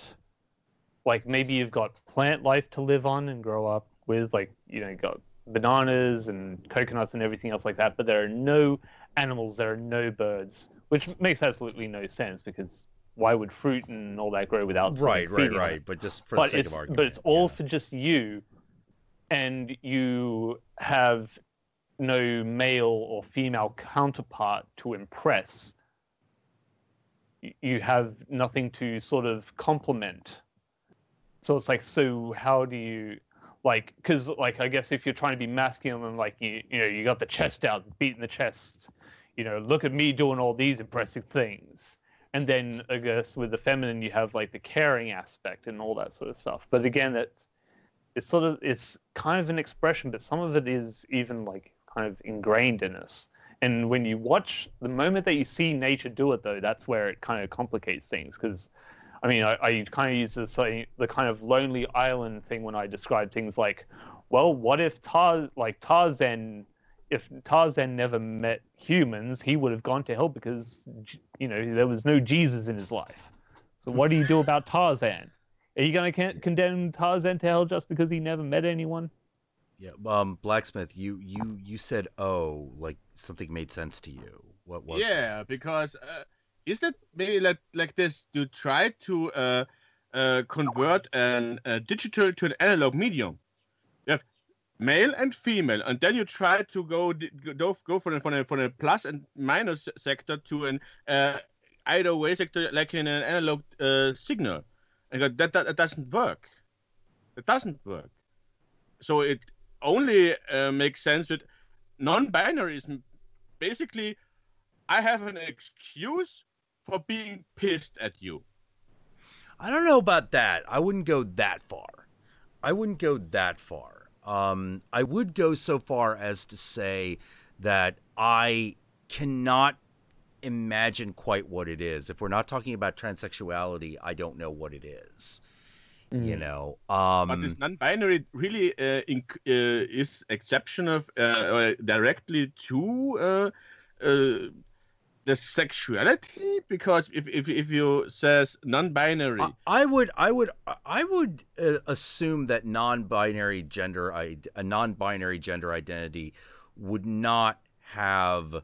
like, maybe you've got plant life to live on and grow up with, like, you know, you've got bananas and coconuts and everything else like that, but there are no animals, there are no birds, which makes absolutely no sense, because why would fruit and all that grow without right. But just for the sake of argument. But it's all for just you, and you have no male or female counterpart to impress. You have nothing to sort of complement. So it's like, so how do you, like, because, like, I guess if you're trying to be masculine, like, you know, you got the chest out, beating the chest, you know, look at me doing all these impressive things. And then I guess with the feminine, you have, like, the caring aspect and all that sort of stuff. But again, it's kind of an expression, but some of it is even, like, kind of ingrained in us. And when you watch, the moment that you see nature do it, though, that's where it kind of complicates things. Because, I mean, I kind of use the kind of lonely island thing when I describe things like, well, what if Tarzan, if Tarzan never met humans, he would have gone to hell because, you know, there was no Jesus in his life. So what do you do about Tarzan? Are you going to condemn Tarzan to hell just because he never met anyone? Yeah, Blacksmith, you said, oh, like something made sense to you. What was that? Because is that maybe like this? You try to convert a digital to an analog medium. You have male and female, and then you try to go from a plus and minus sector to an either way sector, like in an analog signal, and that doesn't work. It doesn't work. So it only makes sense with non-binary is basically, I have an excuse for being pissed at you. I don't know about that. I wouldn't go that far. I would go so far as to say that I cannot imagine quite what it is. If we're not talking about transsexuality, I don't know what it is. You know, but this non-binary really is exceptional directly to the sexuality, because if you says non-binary, I would assume that a non-binary gender identity would not have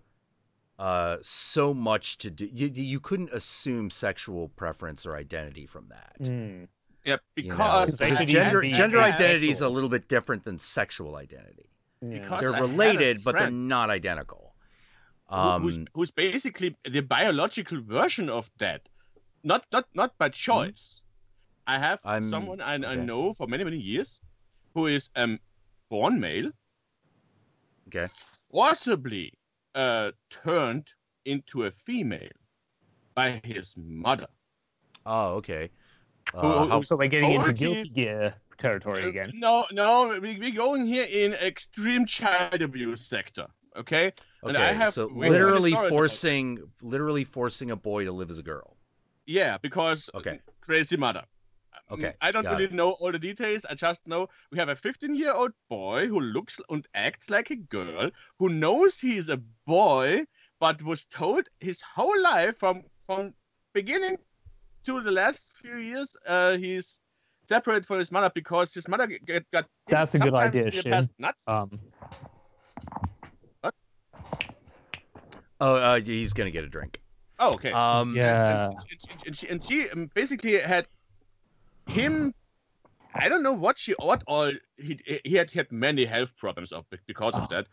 so much to do. You couldn't assume sexual preference or identity from that. Yeah, because gender identity is a little bit different than sexual identity. Because they're related, but they're not identical. Who's basically the biological version of that, not by choice. I have someone I know for many years who is born male, possibly turned into a female by his mother. Oh, okay. So we're getting into guilty gear territory again. No, we're going here in extreme child abuse sector. Okay, And I Okay, have so really literally stories about forcing a boy to live as a girl. Yeah, because Okay. crazy mother. Okay, I don't got really it. know all the details. I just know we have a 15-year-old boy who looks and acts like a girl, who knows he's a boy, but was told his whole life from beginning to the last few years he's separate from his mother because his mother got That's a good sometimes idea, in the Shin. past nuts. He's gonna get a drink. Oh, okay. Yeah. And she basically had him. I don't know what all he had many health problems because of that.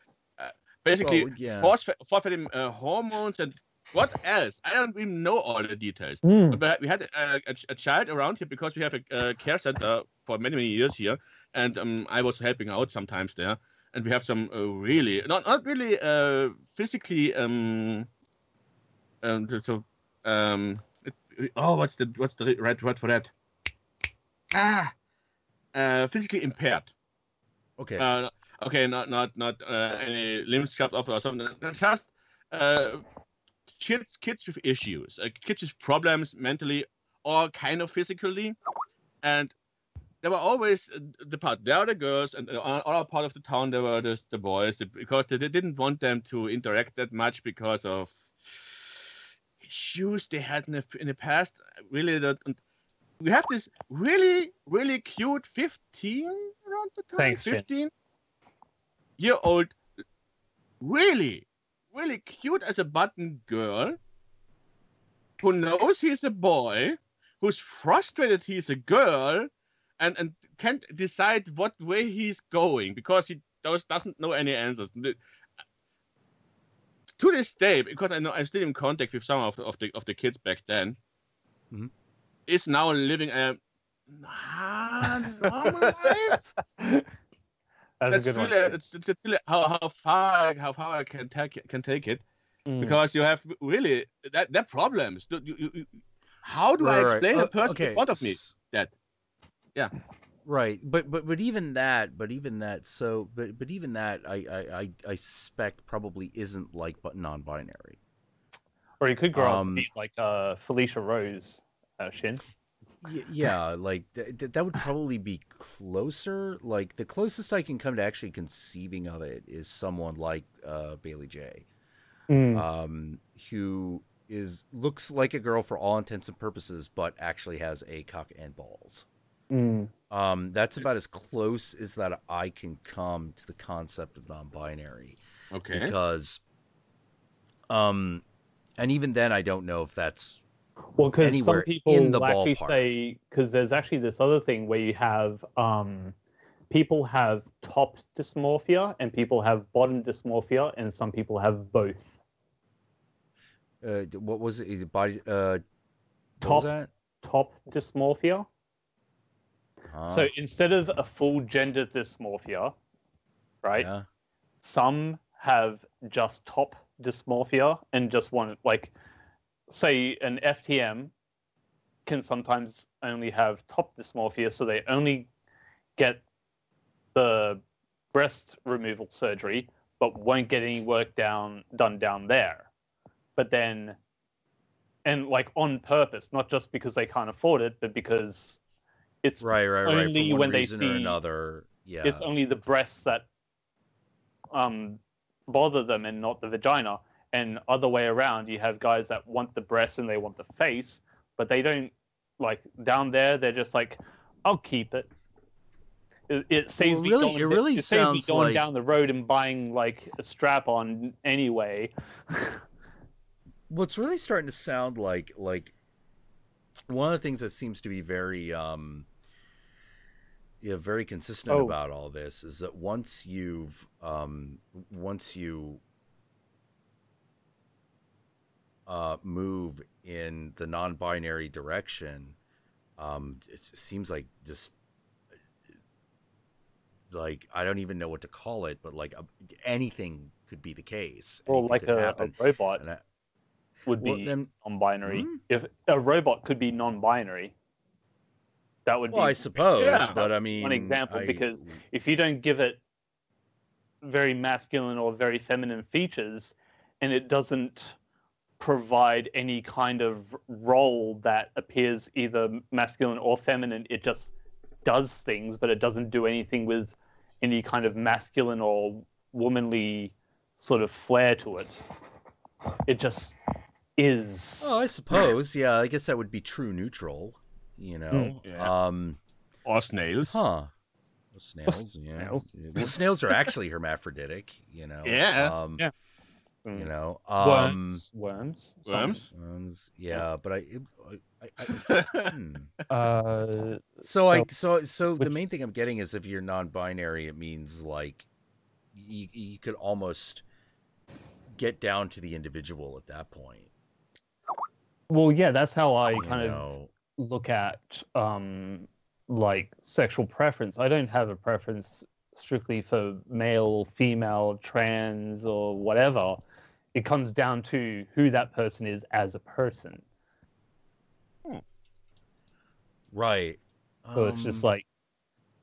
Basically, Well, yeah. forfeit him hormones and what else? I don't even know all the details. But we had a child around here because we have a care center for many years here, and I was helping out sometimes there. And we have some really not really physically what's the right word for that? Physically impaired. Okay. Okay, not any limbs chopped off or something. Just kids with issues, kids with problems mentally or kind of physically, and there were always there are the girls, and other part of the town there were the boys because they didn't want them to interact that much because of issues they had in the past. Really, we have this really cute 15 around the time. Thanks, 15-year-old, really cute as a button girl who knows he's a boy, who's frustrated he's a girl, and can't decide what way he's going because he doesn't know any answers. To this day, because I know I'm still in contact with some of the kids back then, is now living a normal life. That's a good really, one. it's really how far I can take it, because you have really that problems. How do I explain a person in front of me that? Yeah. Right, but even that, I suspect probably isn't like non-binary. Or you could grow up to be like Felicia Rose, Shin. Yeah, like that would probably be closer. Like the closest I can come to actually conceiving of it is someone like Bailey J, who looks like a girl for all intents and purposes, but actually has a cock and balls. That's about as close as that I can come to the concept of non-binary. Okay. Because, and even then, I don't know if that's because anywhere some people in the actually ballpark. say, because there's actually this other thing where you have people have top dysmorphia and people have bottom dysmorphia, and some people have both. What was it? Body. What Top was that? top dysmorphia. So instead of a full gender dysmorphia, right? Yeah. Some have just top dysmorphia and just want, like, say an FTM can sometimes only have top dysmorphia, so they only get the breast removal surgery, but won't get any work done down there. But then, and like on purpose, not just because they can't afford it, but because it's right. only For one when they reason see or another. Yeah. it's only the breasts that bother them and not the vagina. And other way around, you have guys that want the breasts and they want the face, but they don't, like, down there, they're just like, I'll keep it. It saves me going, really it saves me sounds going like down the road and buying like a strap on anyway. What's really starting to sound like one of the things that seems to be very very consistent about all this is that once you move in the non-binary direction, it seems like just like I don't even know what to call it, but like anything could be the case. Or like a robot would be non-binary. If a robot could be non-binary, that would be. Well, I suppose, but I mean, one example, because if you don't give it very masculine or very feminine features, and it doesn't provide any kind of role that appears either masculine or feminine. It just does things, but it doesn't do anything with any kind of masculine or womanly sort of flair to it. It just is. Oh, I suppose. Yeah, I guess that would be true neutral, you know. Yeah. Or snails. Huh. Snails, yeah. Snails. Well, snails are actually hermaphroditic, you know. Yeah. Yeah. You know, Worms. yeah, but so the main thing I'm getting is if you're non-binary, it means like you could almost get down to the individual at that point. Well, yeah, that's how I kind of look at like sexual preference. I don't have a preference strictly for male, female, trans, or whatever. It comes down to who that person is as a person. Right. So it's just like,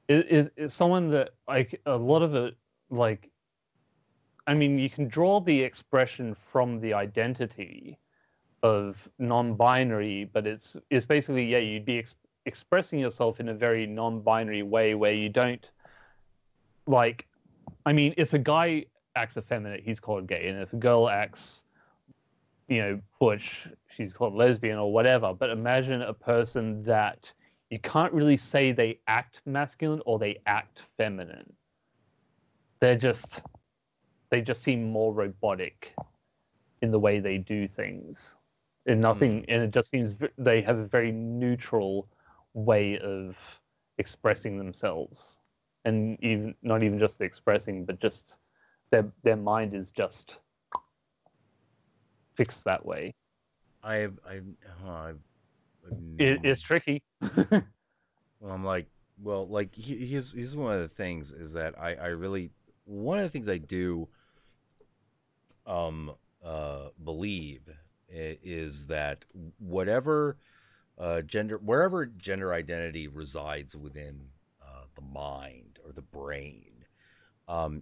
is someone that, like, a lot of it, like, I mean, you can draw the expression from the identity of non-binary, but it's basically, yeah, you'd be expressing yourself in a very non-binary way where you don't, like, I mean, if a guy acts effeminate, he's called gay, and if a girl acts, you know, butch, she's called lesbian or whatever. But imagine a person that you can't really say they act masculine or they act feminine. They just seem more robotic in the way they do things, and and it just seems they have a very neutral way of expressing themselves, and even not even just expressing, but just their mind is just fixed that way. It's tricky. Well, I'm like, well, like here's one of the things is that I really, one of the things I do believe is that whatever wherever gender identity resides within the mind or the brain,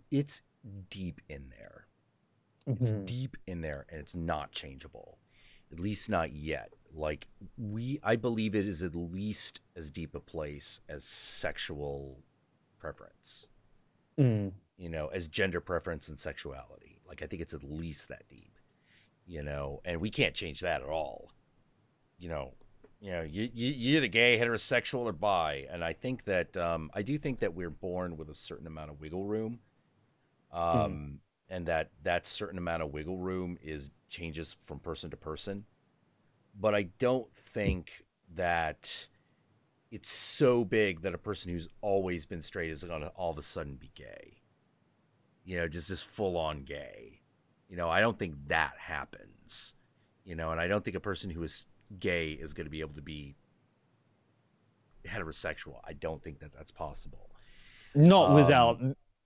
it's deep in there. It's deep in there, and it's not changeable, at least not yet. Like I believe it is at least as deep a place as sexual preference, you know, as gender preference and sexuality. Like I think it's at least that deep, you know, and we can't change that at all. You know, you're either gay, heterosexual, or bi, and I think that I do think that we're born with a certain amount of wiggle room. And that certain amount of wiggle room changes from person to person. But I don't think that it's so big that a person who's always been straight is going to all of a sudden be gay. You know, just full on gay. You know, I don't think that happens. You know, and I don't think a person who is gay is going to be able to be heterosexual. I don't think that that's possible. Not without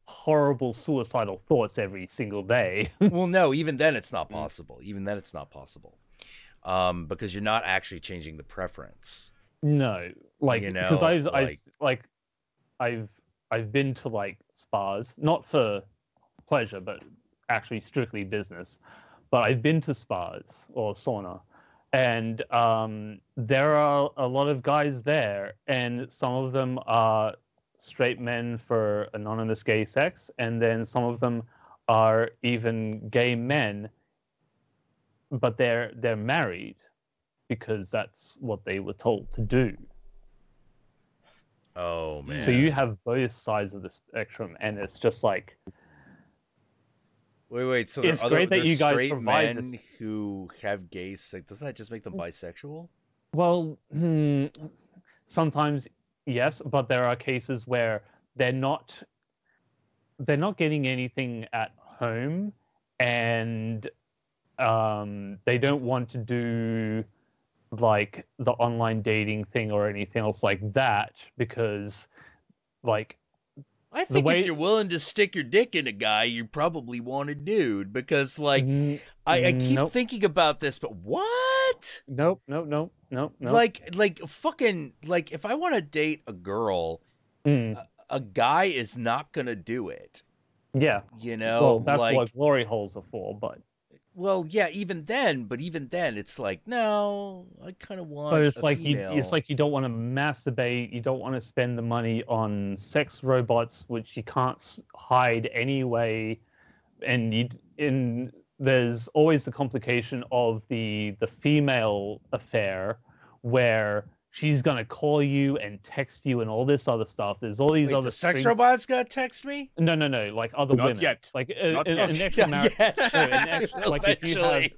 horrible suicidal thoughts every single day. Well, no, even then it's not possible. Even then it's not possible. Because you're not actually changing the preference. No, like, you know, because I've been to like spas, not for pleasure, but actually strictly business. But I've been to spas or sauna, and there are a lot of guys there, and some of them are straight men for anonymous gay sex, and then some of them are even gay men, but they're married because that's what they were told to do. Oh man! So you have both sides of the spectrum, and it's just like, wait. So it's great that you guys straight provide men this. who have gay sex. Doesn't that just make them bisexual? Well, sometimes yes, but there are cases where they're not getting anything at home, and they don't want to do like the online dating thing or anything else like that, because like I think if you're willing to stick your dick in a guy, you probably want a dude, because like I keep thinking about this, but what? Nope. Like fucking, like if I want to date a girl, a guy is not gonna do it. Yeah. You know, Well, that's like, what glory holes are for, but. well, yeah, even then, it's like, no, I kind of want But it's a like female. it's like you don't want to masturbate. You don't want to spend the money on sex robots, which you can't hide anyway. And there's always the complication of the female affair, where she's gonna call you and text you and all this other stuff. There's all these Wait, other the sex strings. robots got text me? No, like other Not women. yet. Like Not an yet. extramarital. Like Eventually.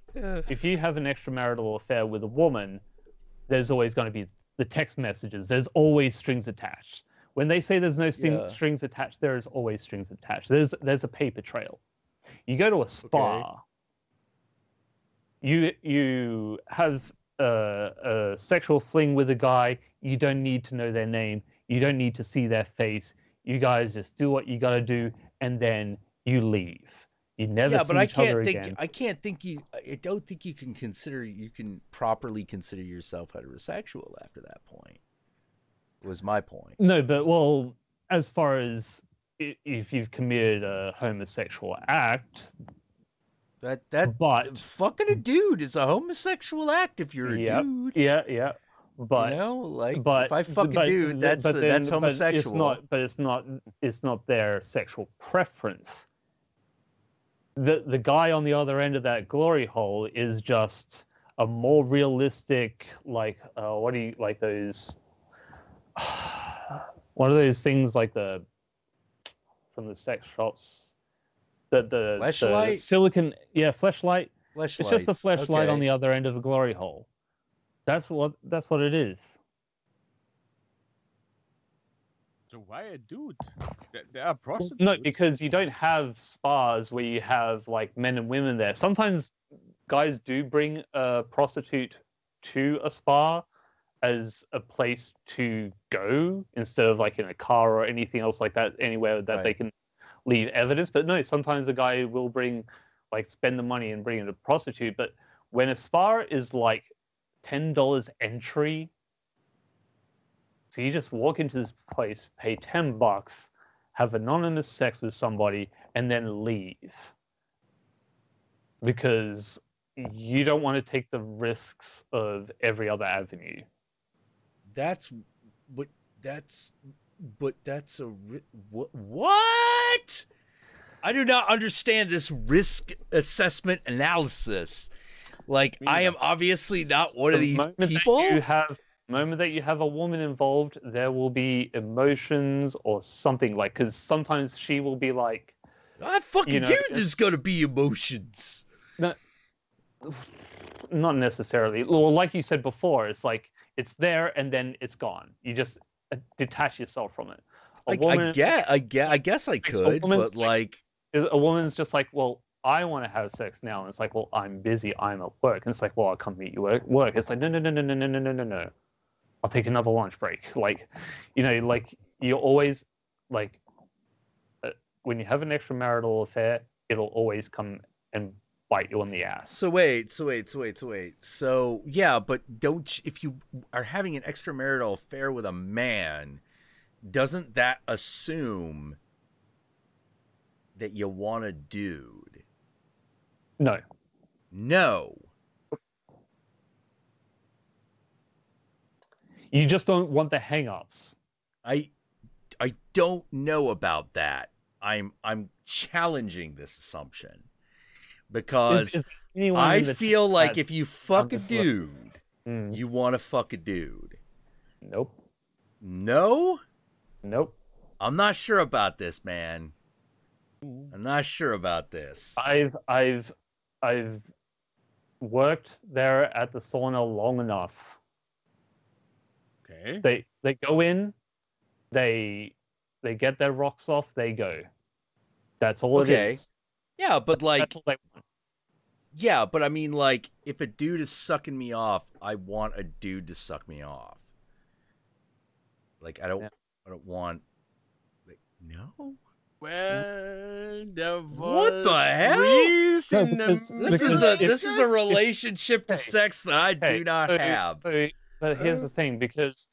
if you have an extramarital affair with a woman, there's always going to be the text messages. There's always strings attached. When they say there's no strings attached, there is always strings attached. There's a paper trail. You go to a spa. You have a sexual fling with a guy. You don't need to know their name. You don't need to see their face. You guys just do what you got to do, and then you leave. You never see each other again. I don't think you can properly consider yourself heterosexual after that point. Was my point. No, but well, as far as if you've committed a homosexual act, but fucking a dude is a homosexual act if you're a dude. Yeah. But if I fuck a dude, that's homosexual. It's not their sexual preference. The guy on the other end of that glory hole is just a more realistic, like what do you like those? One of those things like from the sex shops, the silicon, fleshlight. It's just a fleshlight on the other end of a glory hole. That's what it is. So why a dude? There are prostitutes. No, because you don't have spas where you have like men and women there. Sometimes guys do bring a prostitute to a spa as a place to go instead of like in a car or anything else like that, anywhere that they can leave evidence. But no, sometimes the guy will spend the money and bring in a prostitute. But when a spa is like $10 entry, so you just walk into this place, pay $10, have anonymous sex with somebody, and then leave because you don't want to take the risks of every other avenue. What? I do not understand this risk assessment analysis. Like, I am obviously not one of these people. Moment that you have a woman involved, there will be emotions or something, like, because sometimes she will be like, I fucking dude, there's gonna be emotions. No, not necessarily. Well, like you said before, it's like it's there and then it's gone. You just detach yourself from it. I guess I could, but like a woman's just like, well, I want to have sex now, and it's like, well, I'm busy, I'm at work, and it's like, well, I'll come meet you at work. It's like, no. I'll take another lunch break. Like, like you're always like, when you have an extramarital affair, it'll always come and bite you on the ass. So wait. So yeah, but if you are having an extramarital affair with a man, doesn't that assume that you want a dude? No. You just don't want the hang-ups. I don't know about that. I'm challenging this assumption because I feel like if you fuck a dude, you want to fuck a dude. Nope. No? Nope. I'm not sure about this, man. I'm not sure about this. I've worked there at the sauna long enough. Okay. They go in, they get their rocks off, they go. That's all it is. Yeah, but like, that's all they want. Yeah, but I mean, like, if a dude is sucking me off, I want a dude to suck me off. Like, I don't want. Like, no. Well, there was what the hell? This is a relationship to sex that I do not have. But here's the thing, because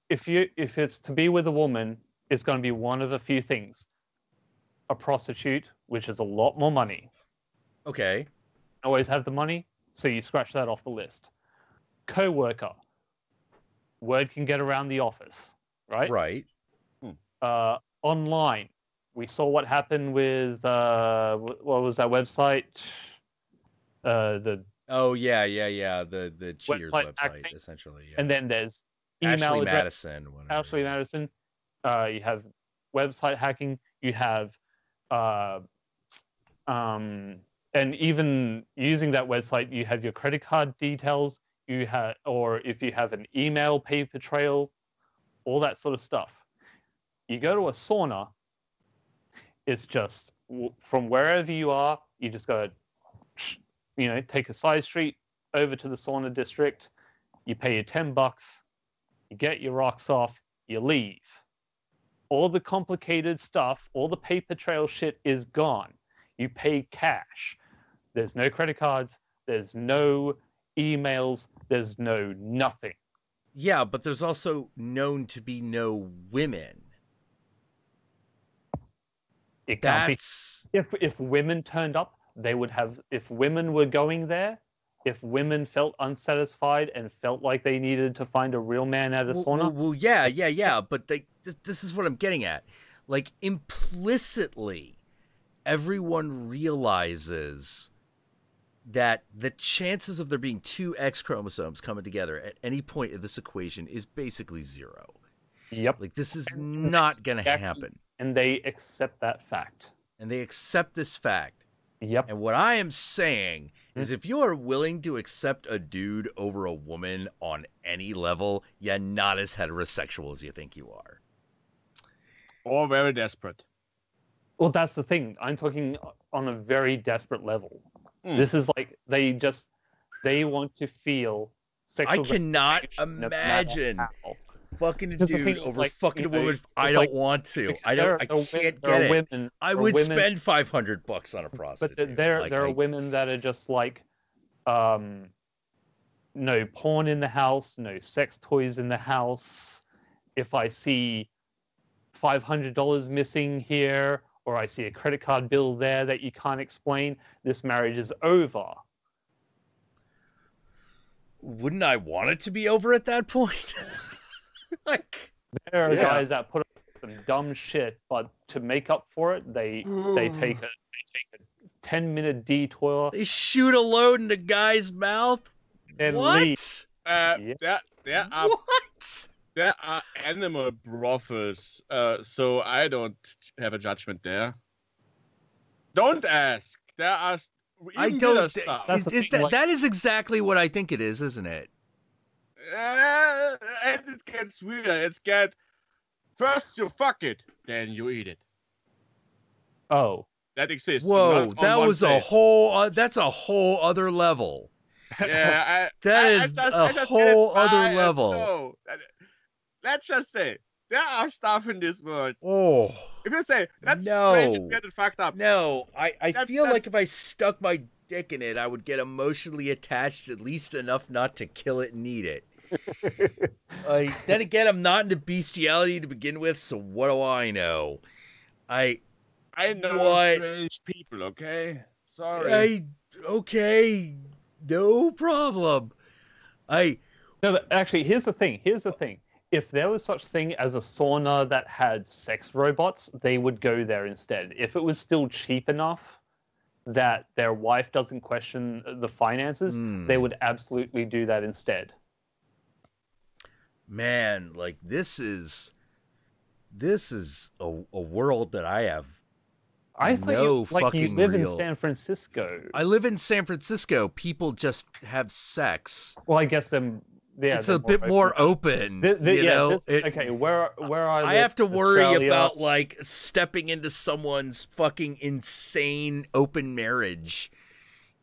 if it's to be with a woman, it's going to be one of a few things: a prostitute, which is a lot more money. Okay. Always have the money, so you scratch that off the list. Co-worker. Word can get around the office, right? Right. Online. We saw what happened with what was that website? The The cheaters website hacking. essentially. Yeah. And then there's email Ashley address. Madison. Whatever, Ashley Madison. You have website hacking. You have and even using that website, you have your credit card details. You have, or if you have an email paper trail, all that sort of stuff. You go to a sauna. It's just from wherever you are, you just go, take a side street over to the sauna district. You pay your $10. You get your rocks off. You leave. All the complicated stuff, all the paper trail shit is gone. You pay cash. There's no credit cards. There's no emails. There's no nothing. Yeah, but there's also known to be no women. It can't be. If women turned up, they would have. If women were going there, if women felt unsatisfied and felt like they needed to find a real man at a sauna. Well, yeah. But this is what I'm getting at. Like, implicitly, everyone realizes that the chances of there being two X chromosomes coming together at any point of this equation is basically zero. Yep. Like, this is not going to happen. And they accept that fact. And they accept this fact. Yep. And what I am saying is if you are willing to accept a dude over a woman on any level, you're not as heterosexual as you think you are. Or very desperate. Well, that's the thing. I'm talking on a very desperate level. This is like they want to feel sexual. I cannot imagine fucking a dude over fucking a woman. I don't want to. I can't get it. I would spend $500 on a prostitute. But there are women that are just like, no porn in the house, no sex toys in the house. If I see $500 missing here, or I see a credit card bill there that you can't explain, this marriage is over. Wouldn't I want it to be over at that point? Like, there are guys that put up some dumb shit, but to make up for it, they take a 10-minute detour. They shoot a load in the guy's mouth. And what? Leave. There are animal brothels, so I don't have a judgment there. Don't ask. There are stuff. That is exactly what I think it is, isn't it? And it gets weirder. First you fuck it, then you eat it. Oh. That exists. Whoa, that was that's a whole other level. Yeah, that is a whole other level. No. Let's just say there are stuff in this world. Oh, if you say that's strange and get it fucked up. No, I feel like if I stuck my dick in it, I would get emotionally attached at least enough not to kill it and eat it. Then again, I'm not into bestiality to begin with, so what do I know? I know strange people. Okay, sorry. Okay, no problem. No, but actually, here's the thing. If there was such thing as a sauna that had sex robots, they would go there instead. If it was still cheap enough that their wife doesn't question the finances, they would absolutely do that instead. Man, like this is a world that I have. I thought you live in San Francisco. I live in San Francisco. People just have sex. Well, I guess it's a bit more open. Where I have to worry about like stepping into someone's fucking insane open marriage.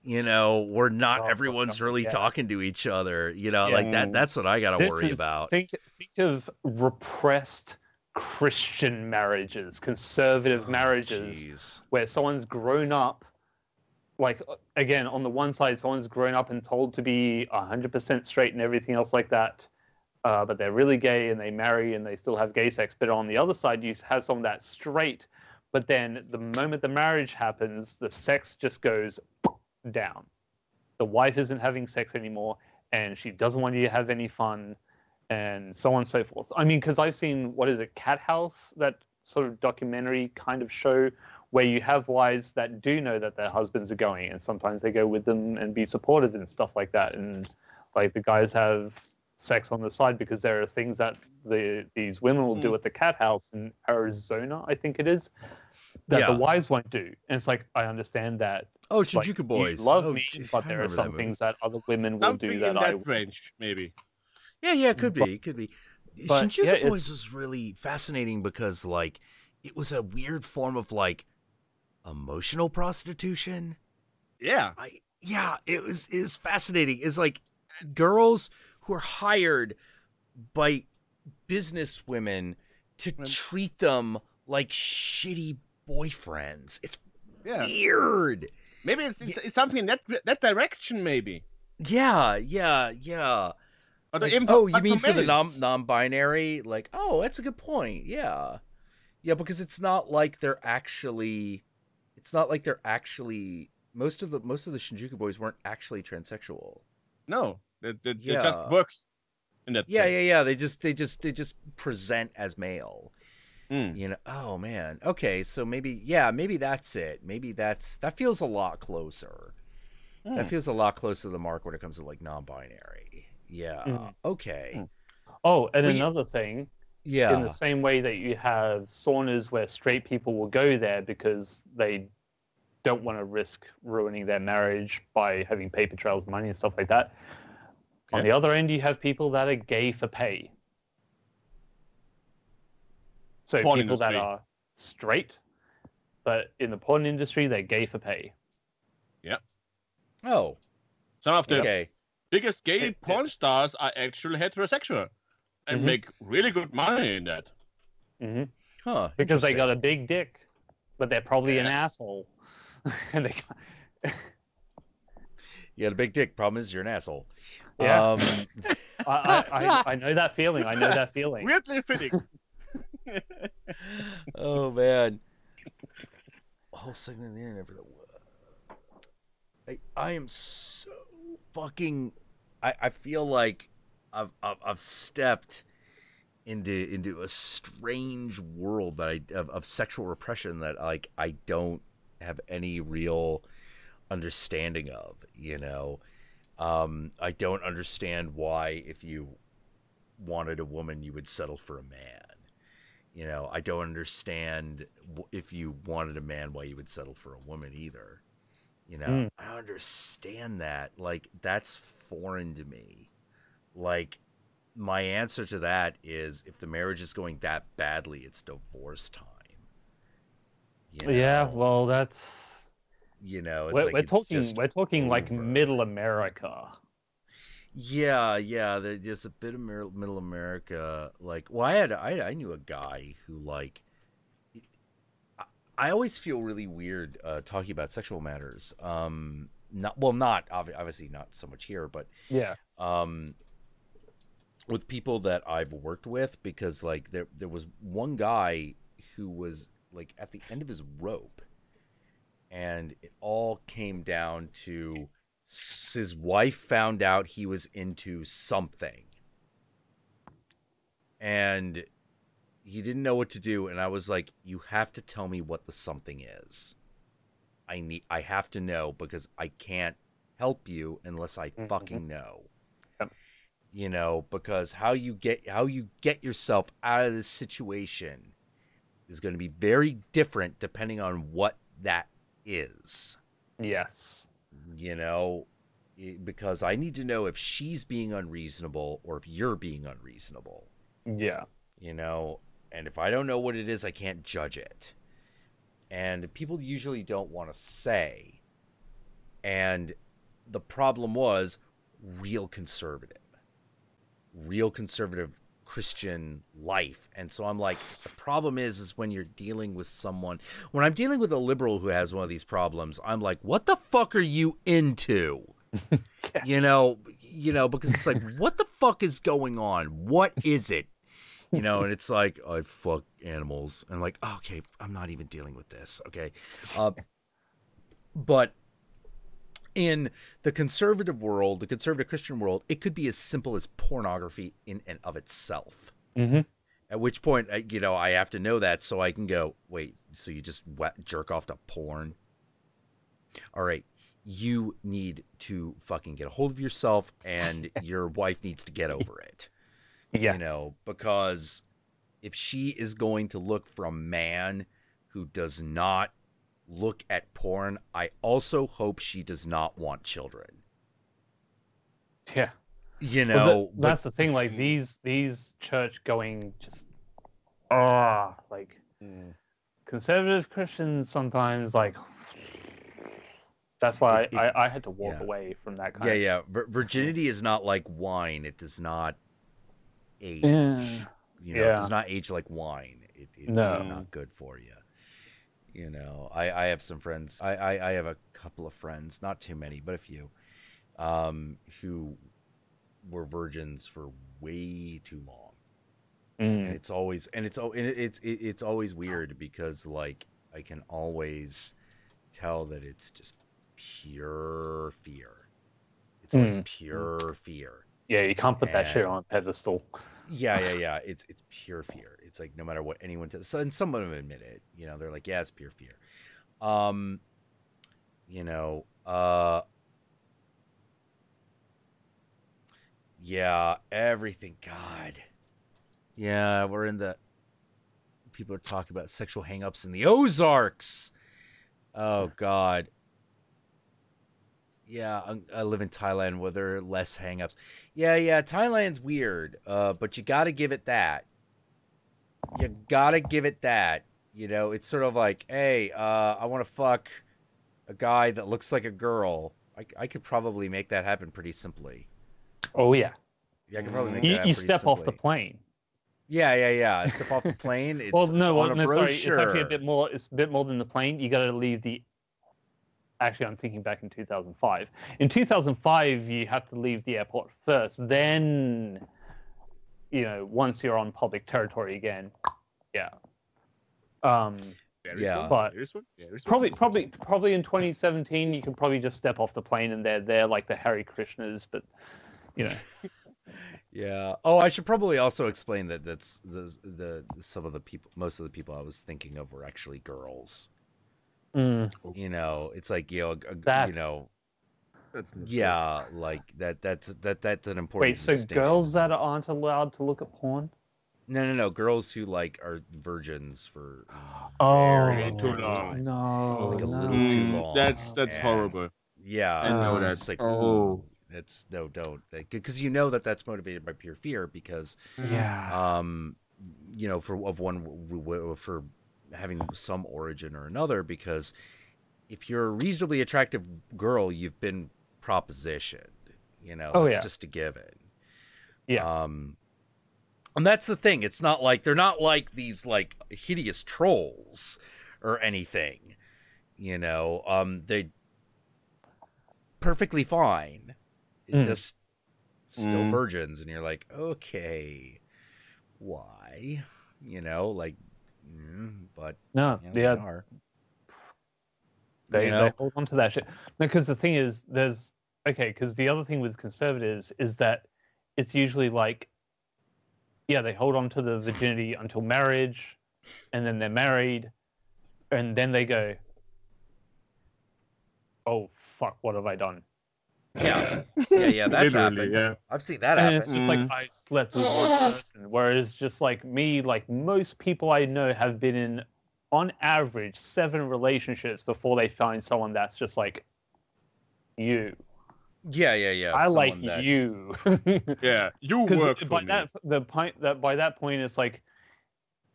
Where not everyone's really talking to each other. Like that. That's what I got to worry about. Think of repressed Christian marriages, conservative marriages, where someone's grown up. Like, again, on the one side, someone's grown up and told to be 100% straight and everything else like that, but they're really gay and they marry and they still have gay sex. But on the other side, you have someone that's straight, But then the moment the marriage happens, the sex just goes down. The wife isn't having sex anymore, and she doesn't want you to have any fun, and so on and so forth. I mean, because I've seen, what is it, Cat House, that sort of documentary kind of show where you have wives that do know that their husbands are going, and sometimes they go with them and be supportive and stuff like that. And like the guys have sex on the side because there are things that these women will do at the Cat House in Arizona, I think it is, that the wives won't do. And it's like, I understand that. Oh, Shinjuku Boys. You love me, Geez, but there are some things that other women will do that in I that range, maybe. Yeah, it could be. But, Shinjuku Boys was really fascinating because, like, it was a weird form of, like, emotional prostitution. Yeah. It was fascinating. It's like girls who are hired by business women to treat them like shitty boyfriends. It's weird. Maybe it's something in that direction, maybe. Yeah. Or Like, you mean for the non-binary? Like, oh, that's a good point. Yeah, because it's not like they're actually. Most of the Shinjuku Boys weren't actually transsexual. No, they just work in that. Yeah. They just present as male. You know. Oh man. Okay. So maybe that's it. Maybe that feels a lot closer. That feels a lot closer to the mark when it comes to like non-binary. Yeah. Okay. Oh, and another thing. Yeah. In the same way that you have saunas where straight people will go there because they don't want to risk ruining their marriage by having paper trails, money, and stuff like that. Okay. On the other end, you have people that are gay for pay. So porn people industry. That are straight, but in the porn industry, they're gay for pay. Yeah. Oh. Some of the biggest gay porn stars are actually heterosexual and make really good money in that. Huh. Because they got a big dick, but they're probably an asshole. And they You got a big dick. Problem is, you're an asshole. Yeah. I know that feeling. Weirdly fitting. Oh man. A whole segment of the internet for the. I am so fucking. I feel like I've stepped into a strange world that of sexual repression that like I don't have any real understanding of. You know, I don't understand why if you wanted a woman you would settle for a man. You know, I don't understand if you wanted a man why you would settle for a woman either. You know, I don't understand that. Like, that's foreign to me. Like, my answer to that is if the marriage is going that badly, it's divorce time. You know? Yeah, well, that's. You know, we're talking like middle America. Yeah, there's a bit of middle America. Like, well, I knew a guy who like. I always feel really weird talking about sexual matters. Obviously not so much here, but with people that I've worked with, because like there was one guy who was like at the end of his rope, and it all came down to his wife found out he was into something, and he didn't know what to do, and I was like, you have to tell me what the something is. I have to know, because I can't help you unless I fucking know. Yep. You know, because how you get yourself out of this situation is going to be very different depending on what that is. Yes. You know, because I need to know if she's being unreasonable or if you're being unreasonable. Yeah. You know, and if I don't know what it is, I can't judge it. And people usually don't want to say. And the problem was real conservative Christian life. And so I'm like, the problem is when you're dealing with someone, when I'm dealing with a liberal who has one of these problems, I'm like, what the fuck are you into? You know, because it's like, what the fuck is going on? What is it? You know, and it's like, I fuck animals, and I'm like, oh, okay, I'm not even dealing with this. Okay, but in the conservative world, the conservative Christian world, it could be as simple as pornography in and of itself. Mm-hmm. At which point, you know, I have to know that so I can go, wait, so you just jerk off to porn? All right, you need to fucking get a hold of yourself, and your wife needs to get over it. Yeah. You know, because if she is going to look for a man who does not look at porn, I also hope she does not want children. Yeah. You know, that's the thing. Like these church going just like conservative Christians sometimes like. That's why I had to walk away from that kind of. Yeah. Virginity is not like wine. It does not age. You know, it does not age like wine. It's not good for you. You know, I have some friends. I have a couple of friends, not too many, but a few, who were virgins for way too long. And it's always weird because like I can always tell that it's just pure fear. It's always pure fear. Yeah, you can't put that shit on a pedestal. Yeah. It's pure fear. It's like no matter what anyone says, and some of them admit it. You know, they're like, yeah, it's pure fear. You know, yeah, everything. God, yeah, we're in the. People are talking about sexual hangups in the Ozarks. Oh God. Yeah, I live in Thailand where there are less hangups. Yeah, Thailand's weird, but you got to give it that. You got to give it that. You know, it's sort of like, hey, I want to fuck a guy that looks like a girl. I could probably make that happen pretty simply. Oh, yeah. Yeah, I could probably make that happen You pretty step simply. off the plane. Yeah. I step off the plane. It's, sorry. brochure. It's actually a bit more. It's a bit more than the plane. You got to leave the. Actually, I'm thinking back in 2005. In 2005, you have to leave the airport first. Then, you know, once you're on public territory again, yeah. But probably in 2017, you can probably just step off the plane and they're like the Hare Krishnas, but you know. Yeah. Oh, I should probably also explain that that's some of the people, most of the people I was thinking of were actually girls. You know, it's like, you know, you know, yeah, like that's an important. Wait, so girls that aren't allowed to look at porn? No, girls who like are virgins for very too long. No, like a little too long. That's horrible. Yeah, I know that's just like that's don't because you know that's motivated by pure fear because you know for having some origin or another, because if you're a reasonably attractive girl, you've been propositioned, you know. It's just a given. And that's the thing, it's not like they're not like these like hideous trolls or anything, you know. They perfectly fine. It's just still virgins, and you're like, okay, why, you know, like but no, you know, they hold on to that shit. No, because the thing is, because the other thing with conservatives is that it's usually like, they hold on to the virginity until marriage, and then they're married, and then they go, oh fuck, what have I done? Yeah, that's happened. Yeah. I've seen that happen. And it's just like, I slept with one person. Whereas just like me, like most people I know have been in, on average, 7 relationships before they find someone that's just like you. Yeah. I like you. Yeah, you work for me. By that point, it's like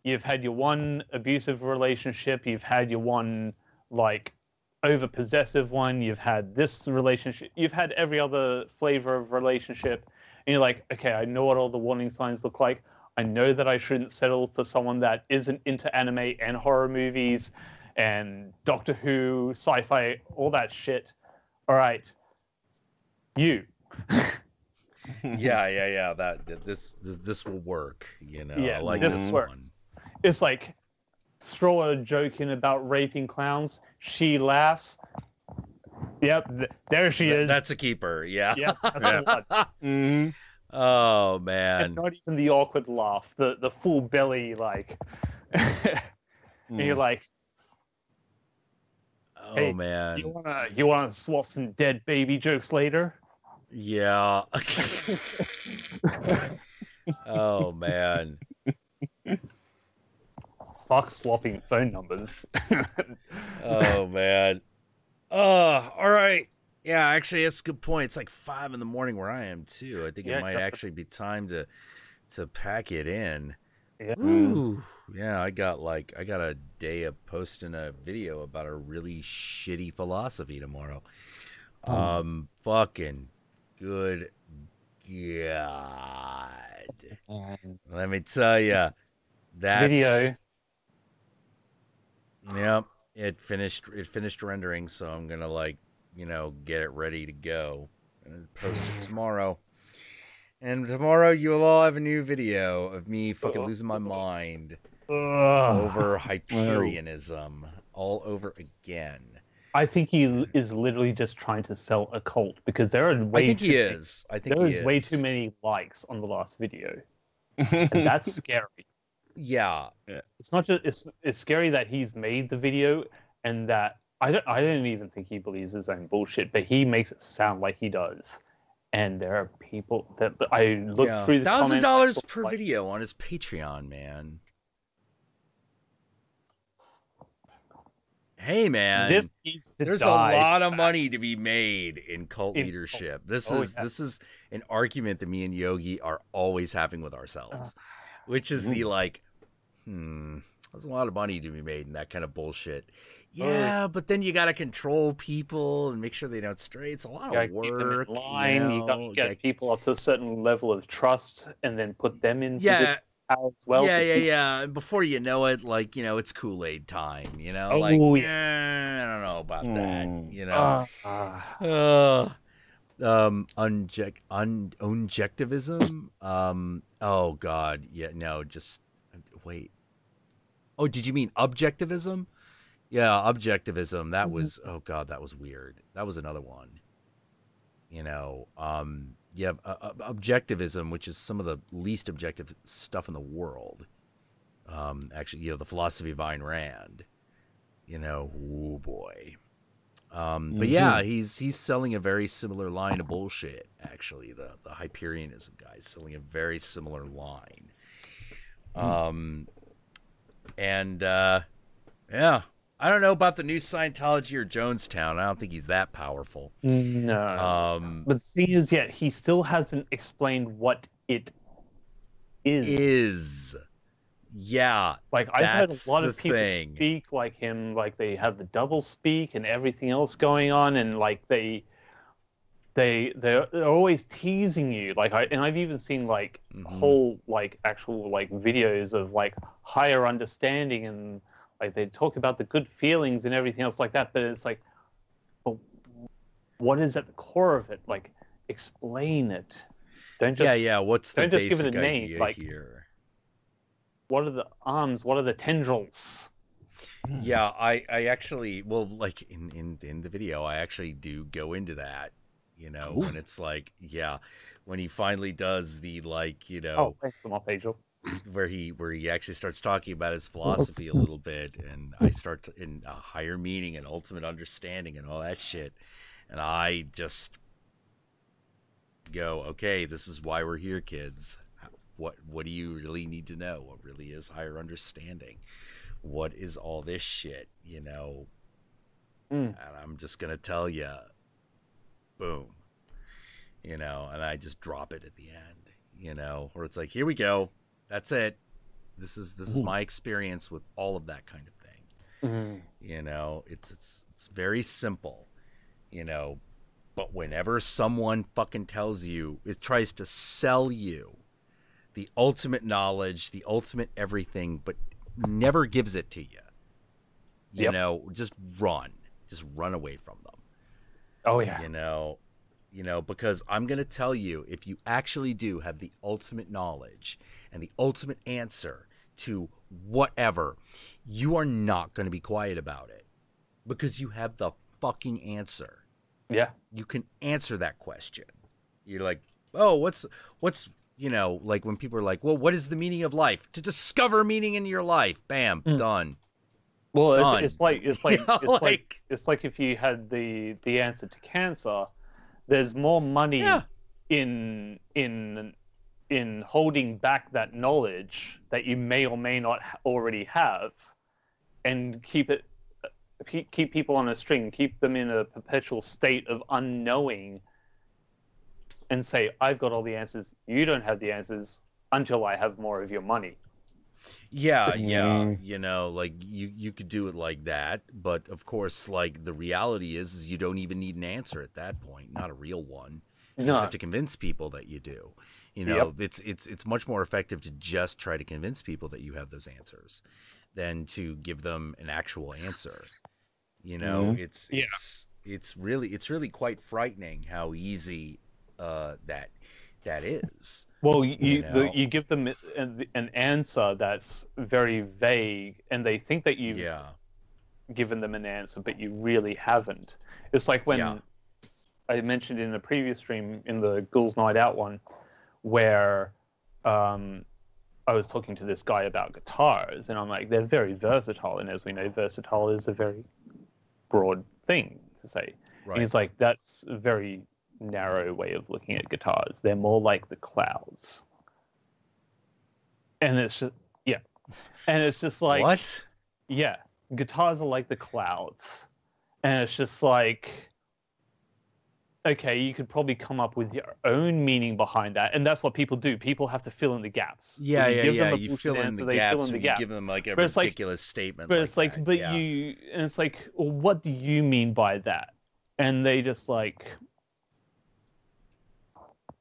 you've had your one abusive relationship, you've had your one like over possessive one, you've had this relationship, you've had every other flavor of relationship, and you're like, okay, I know what all the warning signs look like. I know that I shouldn't settle for someone that isn't into anime and horror movies and Doctor Who, sci-fi, all that shit. All right, you. Yeah. That this will work, you know. Yeah, like this works. it's like throw a joke in about raping clowns. She laughs. Yep, there she is. That's a keeper. Yeah. Yeah, that's the one. Mm-hmm. Oh man. And not even the awkward laugh, the full belly like. And you're like, Oh hey, man. you wanna swap some dead baby jokes later? Yeah. Oh man. Fuck swapping phone numbers. Oh man. All right. Yeah, actually that's a good point. It's like 5 a.m. where I am too. I think it might actually be time to pack it in. Yeah. Ooh. Yeah, I got a day of posting a video about a really shitty philosophy tomorrow. Fucking good God. Let me tell you, that video. Yep, it finished rendering, so I'm gonna get it ready to go and post it tomorrow. And tomorrow you'll all have a new video of me fucking losing my mind over Hyperionism all over again. I think he is literally just trying to sell a cult because there are way I think he is. way too many likes on the last video, and that's scary. Yeah. It's not just it's scary that he's made the video and that I don't even think he believes his own bullshit, but he makes it sound like he does. And there are people that I looked through the comments. $1,000 per video on his Patreon, man. Hey, man. This needs to There's die. A lot of money to be made in cult leadership. This is an argument that me and Yogi are always having with ourselves, which is the there's a lot of money to be made in that kind of bullshit. Yeah, but then you got to control people and make sure they don't stray. It's a lot of work. Keep them in line. You got to get people up to a certain level of trust and then put them in yeah. as well. Yeah. And before you know it, it's Kool-Aid time, I don't know about that, Objectivism. Oh God. Yeah, no, just wait. Oh, did you mean objectivism? Yeah, objectivism. That was that was weird. That was another one. Objectivism, which is some of the least objective stuff in the world. Actually, the philosophy of Ayn Rand. Oh boy. But yeah, he's selling a very similar line of bullshit. Actually, the Hyperionism guy is selling a very similar line. Yeah. I don't know about the new Scientology or Jonestown. I don't think he's that powerful. No. But the thing is, he still hasn't explained what it is. Yeah. I've heard a lot of people speak like him, like they have the double speak and everything else going on, and they're always teasing you. I've even seen whole actual videos of higher understanding and they talk about the good feelings and everything else like that, but it's but what is at the core of it? Explain it. Don't just What's the don't just basic give it a name. idea here? What are the arms? What are the tendrils? Yeah, I actually in the video I actually do go into that. When it's when he finally does the Oh, thanks for my page. Where he actually starts talking about his philosophy a little bit, and I start in a higher meaning and ultimate understanding and all that shit, and I just go, okay, this is why we're here, kids. What do you really need to know? What really is higher understanding? What is all this shit? And I'm just gonna tell you, boom, and I just drop it at the end, where it's here we go. That's it. This is my experience with all of that kind of thing. It's very simple, but whenever someone fucking tells you, it tries to sell you the ultimate knowledge, the ultimate everything, but never gives it to you. Just run away from them. Oh yeah. Because I'm going to tell you, if you actually do have the ultimate knowledge and the ultimate answer to whatever, you are not going to be quiet about it because you have the fucking answer. Yeah. You can answer that question. You're like, oh, what's you know, like when people are like, well, what is the meaning of life? To discover meaning in your life. Bam, done. Well, done. it's like You know, it's like if you had the answer to cancer, there's more money in holding back that knowledge that you may or may not already have, and keep people on a string, keep them in a perpetual state of unknowing, and say, I've got all the answers, you don't have the answers until I have more of your money. Yeah, you know, like you could do it like that, but of course, like the reality is you don't even need an answer at that point, not a real one. You just have to convince people that you do. You know, it's much more effective to just try to convince people that you have those answers than to give them an actual answer. You know, it's really quite frightening how easy that is. Well, you give them an answer that's very vague, and they think that you've given them an answer, but you really haven't. It's like when I mentioned in a previous stream, in the Ghouls Night Out one, where I was talking to this guy about guitars, and I'm like, they're very versatile, and as we know, versatile is a very broad thing to say. Right. And he's like, that's a very narrow way of looking at guitars. They're more like the clouds. And it's just, and it's just like, what? Yeah, guitars are like the clouds. And it's just like, okay, you could probably come up with your own meaning behind that, and that's what people do. People have to fill in the gaps. Yeah. You fill in the gaps, and you give them like a ridiculous statement. But it's like, and it's like, well, what do you mean by that? And they just like,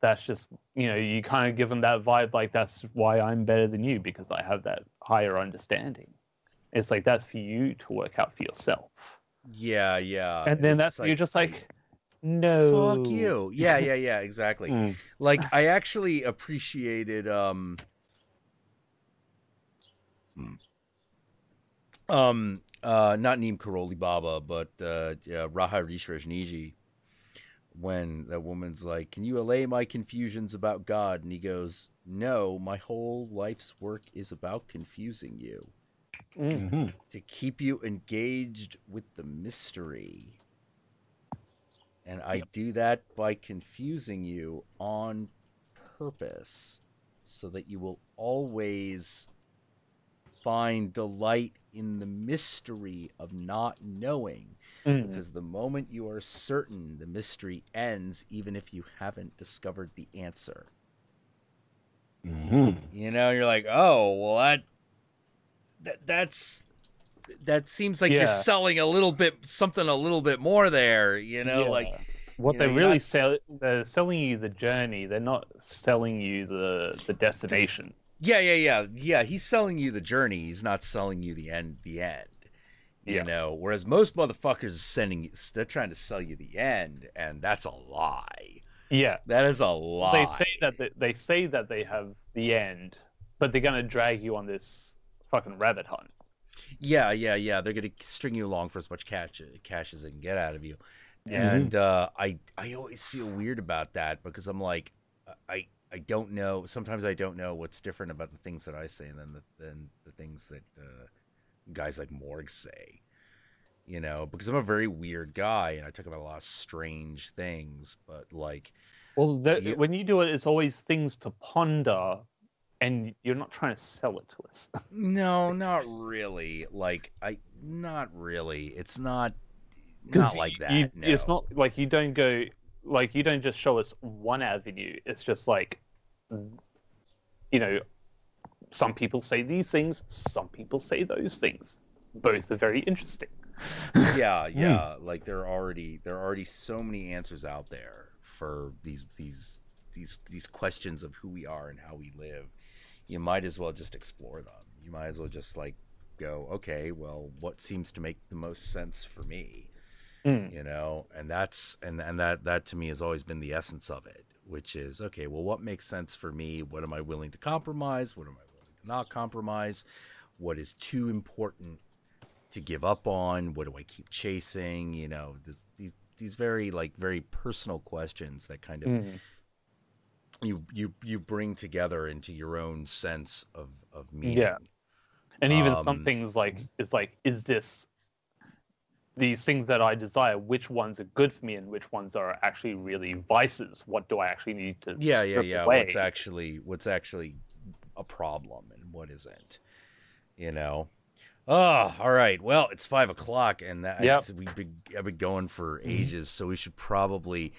that's just, you know, you kind of give them that vibe, like, that's why I'm better than you, because I have that higher understanding. It's like, that's for you to work out for yourself. Yeah. And then that's like, you're just like, no. Fuck you. Yeah, exactly. Like, I actually appreciated not Neem Karoli Baba, but Raha Rishrajniji, when that woman's like, can you allay my confusions about God? And he goes, no, my whole life's work is about confusing you. To keep you engaged with the mystery. And I do that by confusing you on purpose so that you will always find delight in the mystery of not knowing. Because the moment you are certain, the mystery ends, even if you haven't discovered the answer. You know, you're like, oh, well, that seems like you're selling something a little bit more there, you know, like what they really sell. They're selling you the journey. They're not selling you the destination. Yeah. He's selling you the journey. He's not selling you the end. You know, whereas most motherfuckers they're trying to sell you the end, and that's a lie. Yeah, that is a lie. They say that they have the end, but they're gonna drag you on this fucking rabbit hunt. Yeah. They're gonna string you along for as much cash as they can get out of you, and I always feel weird about that because I'm like, I don't know. Sometimes I don't know what's different about the things that I say than the things that guys like Morg say. You know, because I'm a very weird guy and I talk about a lot of strange things, but like, well, when you do it, it's always things to ponder. And you're not trying to sell it to us. No, not really. Like, not really. It's not like that. It's not like you don't just show us one avenue. It's just like, you know, some people say these things, some people say those things. Both are very interesting. Yeah. Like there are already so many answers out there for these questions of who we are and how we live. You might as well just explore them. You might as well just like go, okay, well, what seems to make the most sense for me? You know, and that to me has always been the essence of it, which is, okay, well, what makes sense for me? What am I willing to compromise? What am I willing not compromise? What is too important to give up on? What do I keep chasing? You know, these very personal questions that kind of you bring together into your own sense of meaning. Yeah. And even some things is this these things that I desire, which ones are good for me and which ones are actually really vices? What do I actually need to strip away? What's actually a problem and what isn't? You know. Oh, all right. Well, it's 5 o'clock, and I've been going for ages, so we should probably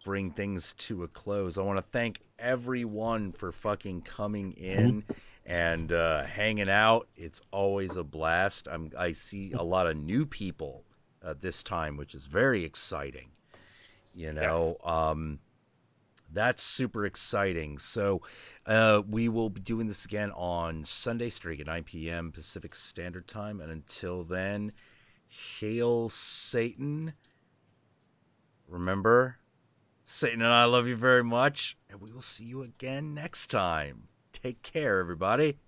bring things to a close. I want to thank everyone for fucking coming in and hanging out. It's always a blast. I see a lot of new people this time, which is very exciting. You know, that's super exciting. So we will be doing this again on Sunday, starting at 9 p.m. Pacific Standard Time. And until then, hail Satan. Remember, Satan and I love you very much. And we will see you again next time. Take care, everybody.